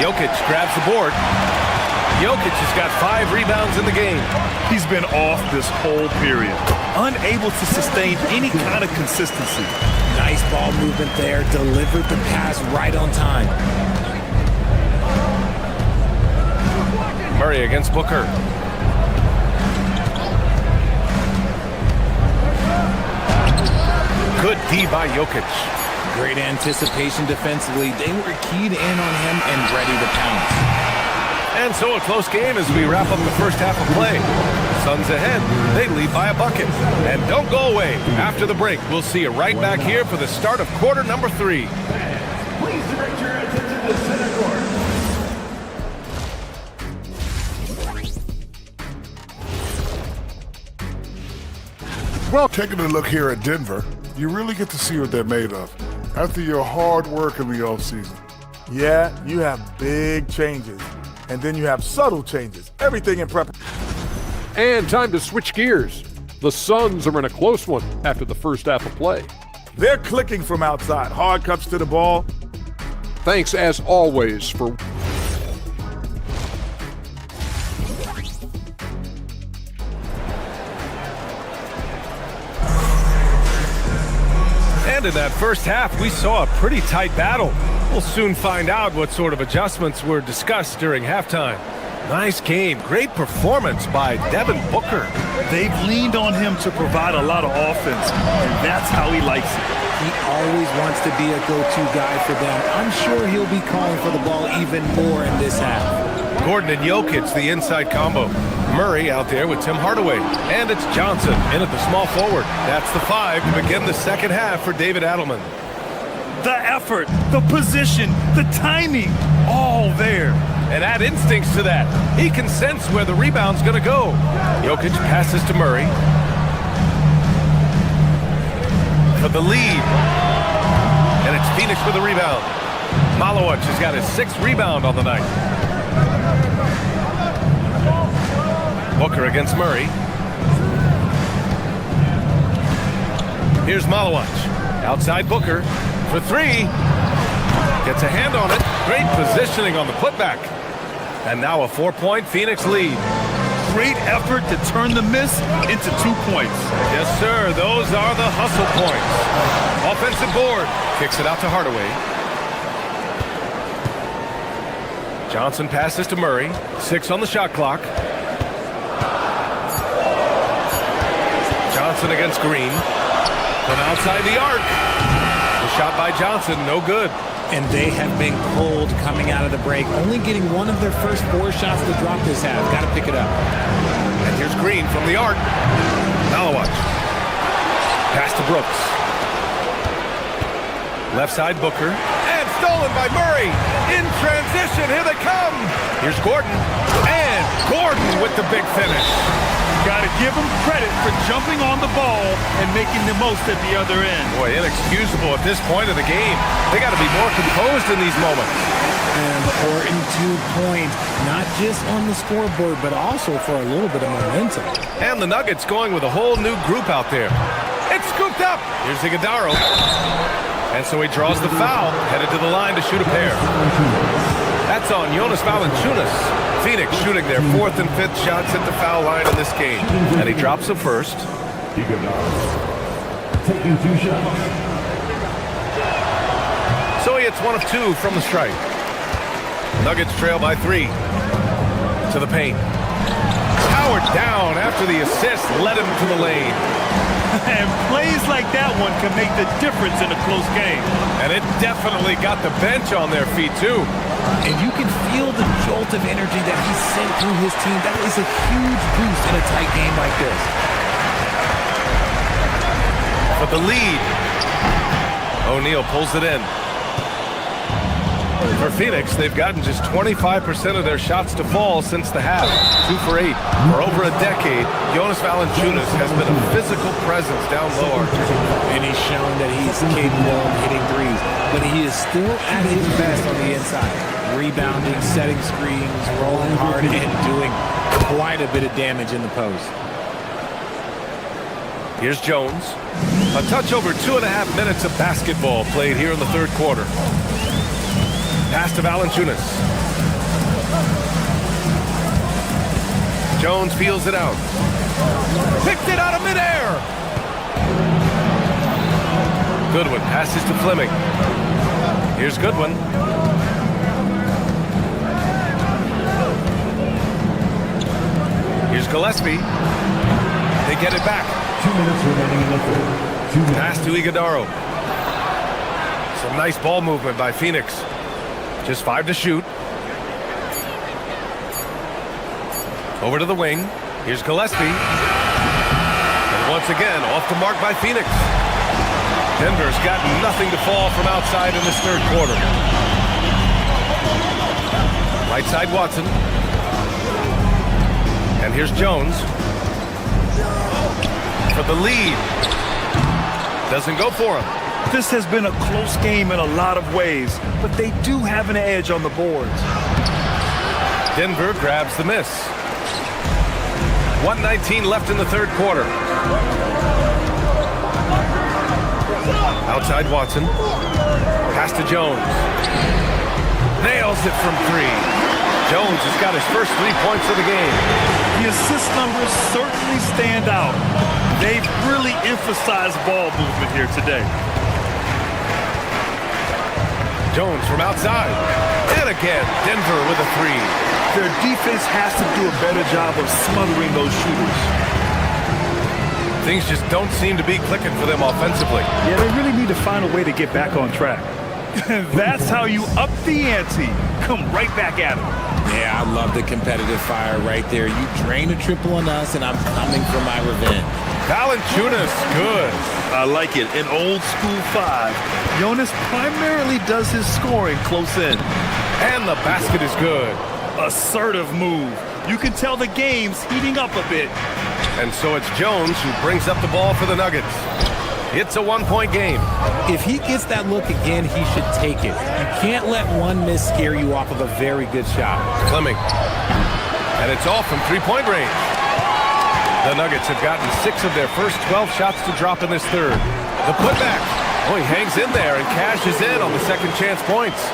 Jokic grabs the board. Jokic has got 5 rebounds in the game. He's been off this whole period, unable to sustain any kind of consistency. Nice ball movement there, delivered the pass right on time. Murray against Booker. Good D by Jokic. Great anticipation defensively. They were keyed in on him and ready to pounce. And so a close game as we wrap up the first half of play. Suns ahead. They lead by a bucket. And don't go away. After the break, we'll see you right back here for the start of quarter number 3. Please direct your attention to center court. Well, taking a look here at Denver, you really get to see what they're made of after your hard work in the offseason. Yeah, you have big changes, and then you have subtle changes. Everything in prep. And time to switch gears. The Suns are in a close one after the first half of play. They're clicking from outside. Hard cuts to the ball. Thanks, as always, for... And in that first half, we saw a pretty tight battle. We'll soon find out what sort of adjustments were discussed during halftime. Nice game. Great performance by Devin Booker. They've leaned on him to provide a lot of offense, and that's how he likes it. He always wants to be a go-to guy for them. I'm sure he'll be calling for the ball even more in this half. Gordon and Jokic, the inside combo. Murray out there with Tim Hardaway. And it's Johnson in at the small forward. That's the 5 to begin the second half for David Adelman. The effort, the position, the timing, all there. And add instincts to that. He can sense where the rebound's going to go. Jokic passes to Murray. For the lead. And it's Phoenix with the rebound. Malowicz has got his 6th rebound on the night. Booker against Murray. Here's Malowicz. Outside Booker for 3. Gets a hand on it. Great positioning on the putback. And now a 4-point Phoenix lead. Great effort to turn the miss into 2 points. Yes, sir. Those are the hustle points. Offensive board. Kicks it out to Hardaway. Johnson passes to Murray. 6 on the shot clock. Johnson against Green. From outside the arc. The shot by Johnson, no good. And they have been cold coming out of the break, only getting one of their first 4 shots to drop this half. Got to pick it up. And here's Green from the arc. Malowicz. Pass to Brooks. Left side Booker. And stolen by Murray. In transition, here they come. Here's Gordon. And Gordon with the big finish. Got to give him credit for jumping on the ball and making the most at the other end. Boy, inexcusable at this point of the game. They got to be more composed in these moments. An important 2 points, not just on the scoreboard, but also for a little bit of momentum. And the Nuggets going with a whole new group out there. It's It's scooped up. Here's Iguodaro. And so he draws the foul, headed to the line to shoot a pair. That's on Jonas Valanciunas. Phoenix shooting their 4th and 5th shots at the foul line in this game. And he drops the first. Taking 2 shots. So he hits 1 of 2 from the stripe. Nuggets trail by 3. To the paint. Powered down after the assist led him to the lane. And plays like that one can make the difference in a close game. And it definitely got the bench on their feet, too. And you can feel the jolt of energy that he sent through his team. That is a huge boost in a tight game like this. But the lead. O'Neal pulls it in. For Phoenix, they've gotten just 25% of their shots to fall since the half. 2 for 8. For over a decade, Jonas Valanciunas has been a physical presence down low. And he's shown that he's capable of hitting threes. But he is still at his best on the inside. Rebounding, setting screens, rolling hard, and doing quite a bit of damage in the post. Here's Jones. A touch over 2.5 minutes of basketball played here in the 3rd quarter. Pass to Valanciunas. Jones feels it out. Picked it out of midair. Goodwin passes to Fleming. Here's Goodwin. Here's Gillespie. They get it back. 2 minutes remaining in the 3rd. 2 minutes. Pass to Iguodaro. Some nice ball movement by Phoenix. Just 5 to shoot. Over to the wing. Here's Gillespie. And once again, off the mark by Phoenix. Denver's got nothing to fall from outside in this 3rd quarter. Right side Watson. And here's Jones. For the lead. Doesn't go for him. This has been a close game in a lot of ways, but they do have an edge on the boards. Denver grabs the miss. 1:19 left in the 3rd quarter. Outside Watson. Pass to Jones. Nails it from 3. Jones has got his first 3 points of the game. The assist numbers certainly stand out. They've really emphasized ball movement here today. Jones from outside. And again, Denver with a 3. Their defense has to do a better job of smothering those shooters. Things just don't seem to be clicking for them offensively. Yeah, they really need to find a way to get back on track. That's how you up the ante. Come right back at them. Yeah, I love the competitive fire right there. You drain a triple on us, and I'm coming for my revenge. Valanciunas, good. I like it. An old school 5. Jonas primarily does his scoring close in. And the basket is good. Assertive move. You can tell the game's heating up a bit. And so it's Jones who brings up the ball for the Nuggets. It's a 1-point game. If he gets that look again, he should take it. You can't let one miss scare you off of a very good shot. Fleming. And it's off from 3-point range. The Nuggets have gotten 6 of their first 12 shots to drop in this 3rd. The putback. Oh, he hangs in there and cashes in on the second chance points.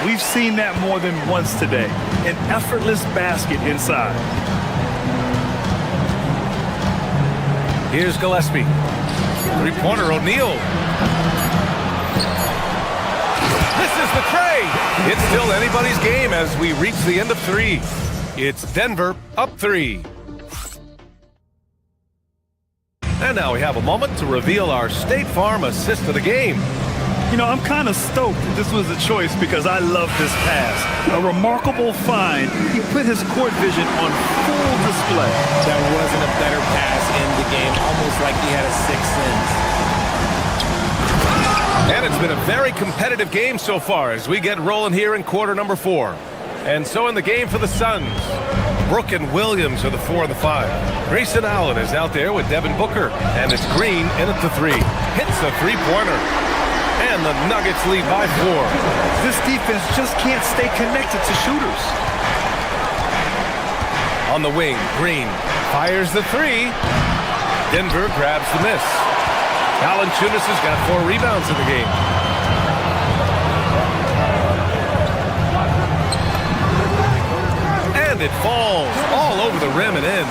We've seen that more than once today. An effortless basket inside. Here's Gillespie. 3-pointer O'Neal. Misses the tray. It's still anybody's game as we reach the end of 3. It's Denver up 3. And now we have a moment to reveal our State Farm assist of the game. You know, I'm kind of stoked that this was a choice because I love this pass. A remarkable find. He put his court vision on full display. That wasn't a better pass in the game, almost like he had a 6th sense. And it's been a very competitive game so far as we get rolling here in quarter number 4. And so in the game for the Suns, Brook and Williams are the 4 and the 5. Grayson Allen is out there with Devin Booker. And it's Green in at the 3. Hits a 3-pointer. And the Nuggets lead by 4. This defense just can't stay connected to shooters. On the wing, Green fires the 3. Denver grabs the miss. Valanciunas has got 4 rebounds in the game. And it falls all over the rim and in.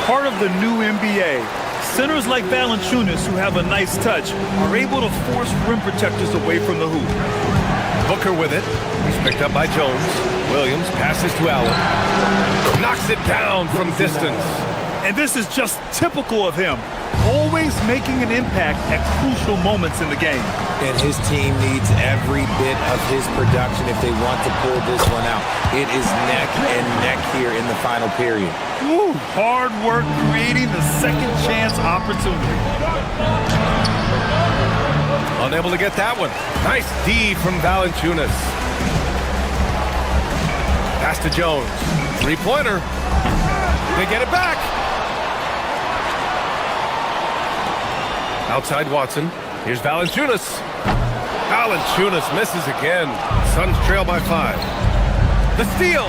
Part of the new NBA. Centers like Valanciunas, who have a nice touch, are able to force rim protectors away from the hoop. Booker with it. He's picked up by Jones. Williams passes to Allen. Knocks it down from distance. And this is just typical of him. Always making an impact at crucial moments in the game. And his team needs every bit of his production if they want to pull this one out. It is neck and neck here in the final period. Woo, hard work creating the second chance opportunity. Unable to get that one. Nice D from Valanciunas. Pass to Jones. 3-pointer. They get it back. Outside Watson. Here's Valanciunas. Valanciunas misses again. Suns trail by 5. The steal.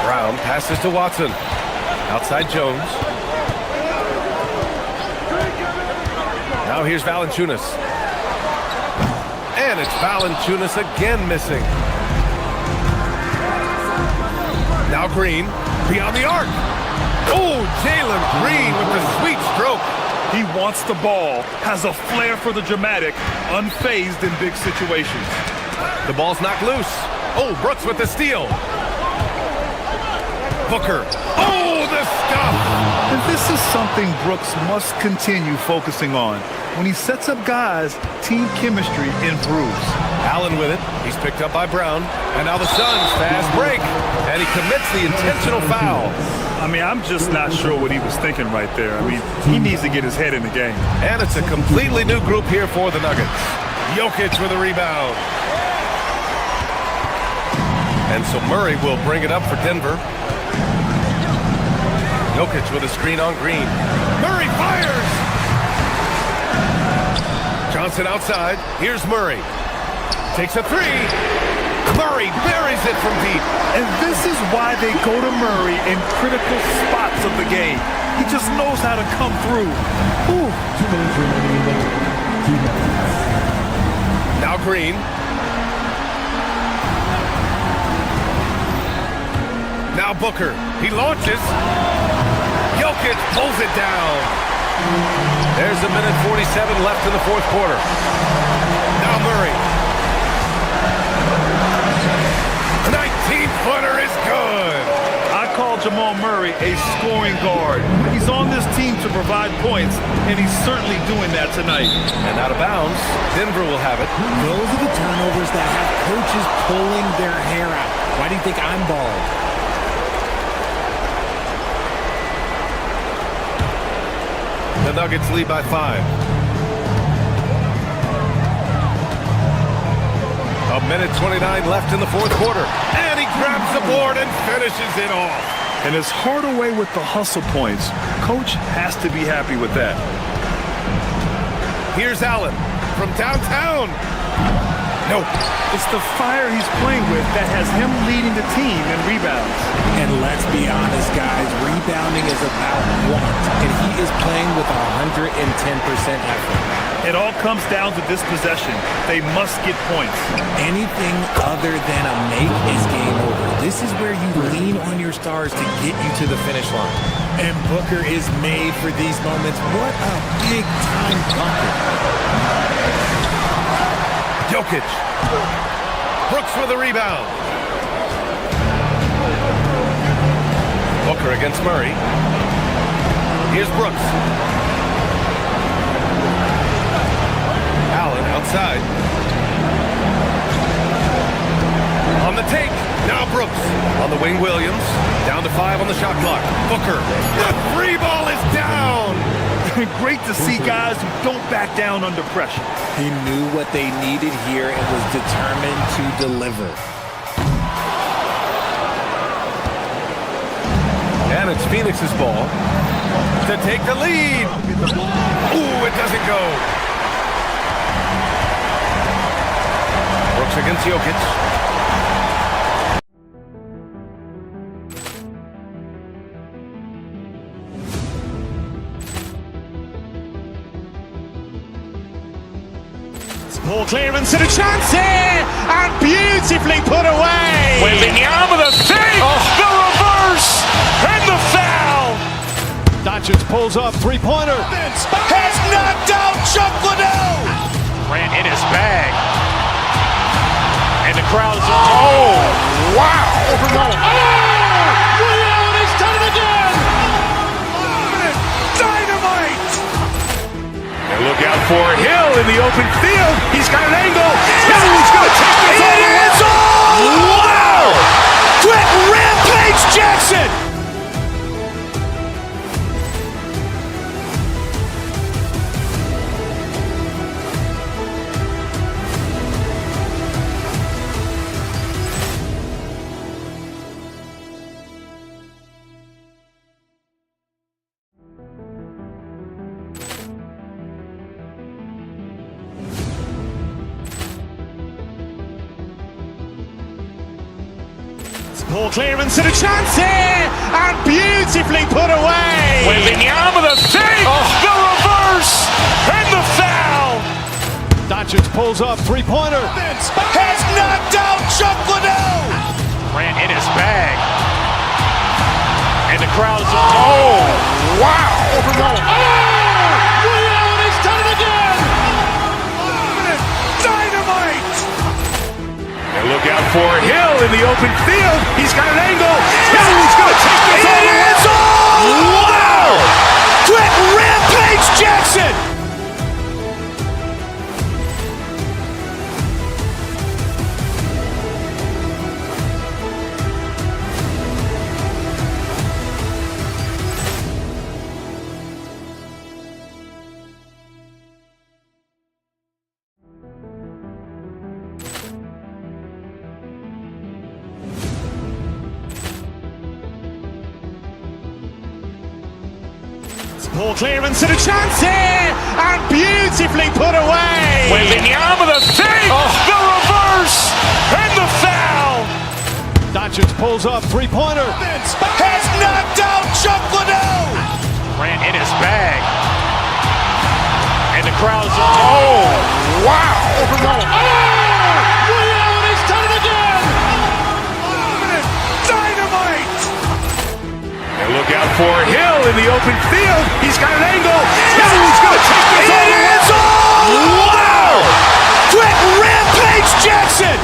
Brown passes to Watson. Outside Jones. Now here's Valanciunas. And it's Valanciunas again missing. Now Green beyond the arc. Oh, Jalen Green with the sweet stroke. He wants the ball, has a flair for the dramatic, unfazed in big situations. The ball's knocked loose. Oh, Brooks with the steal. Booker. Oh, the stuff. And this is something Brooks must continue focusing on. When he sets up guys, team chemistry improves. Allen with it. He's picked up by Brown. And now the Suns fast break. And he commits the intentional foul. I mean, I'm just not sure what he was thinking right there. I mean, he needs to get his head in the game. And it's a completely new group here for the Nuggets. Jokic with a rebound. And so Murray will bring it up for Denver. Jokic with a screen on Green. Murray fires! Johnson outside. Here's Murray. Takes a 3. Murray buries it from deep. And this is why they go to Murray in critical spots of the game. He just knows how to come through. Ooh. Now Green. Now Booker. He launches. Jokic pulls it down. There's a minute 47 left in the fourth quarter. Now Murray. 19-footer is good. I call Jamal Murray a scoring guard. He's on this team to provide points, and he's certainly doing that tonight. And out of bounds, Denver will have it. Those are the turnovers that have coaches pulling their hair out. Why do you think I'm bald? The Nuggets lead by 5. A minute 29 left in the fourth quarter. And he grabs the board and finishes it off. And it's Hardaway with the hustle points. Coach has to be happy with that. Here's Allen from downtown. Nope. It's the fire he's playing with that has him leading the team in rebounds. And let's be honest, guys, rebounding is about want, and he is playing with 110% effort. It all comes down to this possession. They must get points. Anything other than a make is game over. This is where you lean on your stars to get you to the finish line. And Booker is made for these moments. What a big-time bucket. Jokic. Brooks with a rebound. Booker against Murray. Here's Brooks. Allen outside. On the take. Now Brooks. On the wing, Williams. Down to 5 on the shot clock. Booker. The 3 ball is down. Great to see guys who don't back down under pressure. He knew what they needed here and was determined to deliver. And it's Phoenix's ball to take the lead. Ooh, it doesn't go. Brooks against Jokic. Ball clearance and a chance here, and beautifully put away. Wembanyama the save, the reverse, and the foul. Doncic pulls up, three-pointer. Has knocked out Chuck Liddell. Grant in his bag. And the crowd is, oh, wow. Ray Allen has done it again. Dynamite. And look out for Hill in the open field. He's got an angle. He's going to take this all the way. Wow. Quick Rampage Jackson. Ball clearance and a chance here, and beautifully put away. Wembanyama the save, the reverse, and the foul. Doncic pulls up, three-pointer. Has knocked out Chuck Liddell. Grant in his bag. And the crowd is, oh, wow. Ray Allen has done it again. Dynamite. And look out for Hill in the open field. He's got an angle. He's going to take this all the way. Wow. Quick Rampage Jackson. Ball clearance and a chance here, and beautifully put away. Wembanyama the save, the reverse, and the foul. Doncic pulls up, three-pointer. Has knocked out Chuck Liddell. Grant in his bag. And the crowd is, oh, wow. Ray Allen has done it again. Dynamite. And look out for Hill in the open field. He's got an angle. He's going to take this all the way. Wow. Quick Rampage Jackson.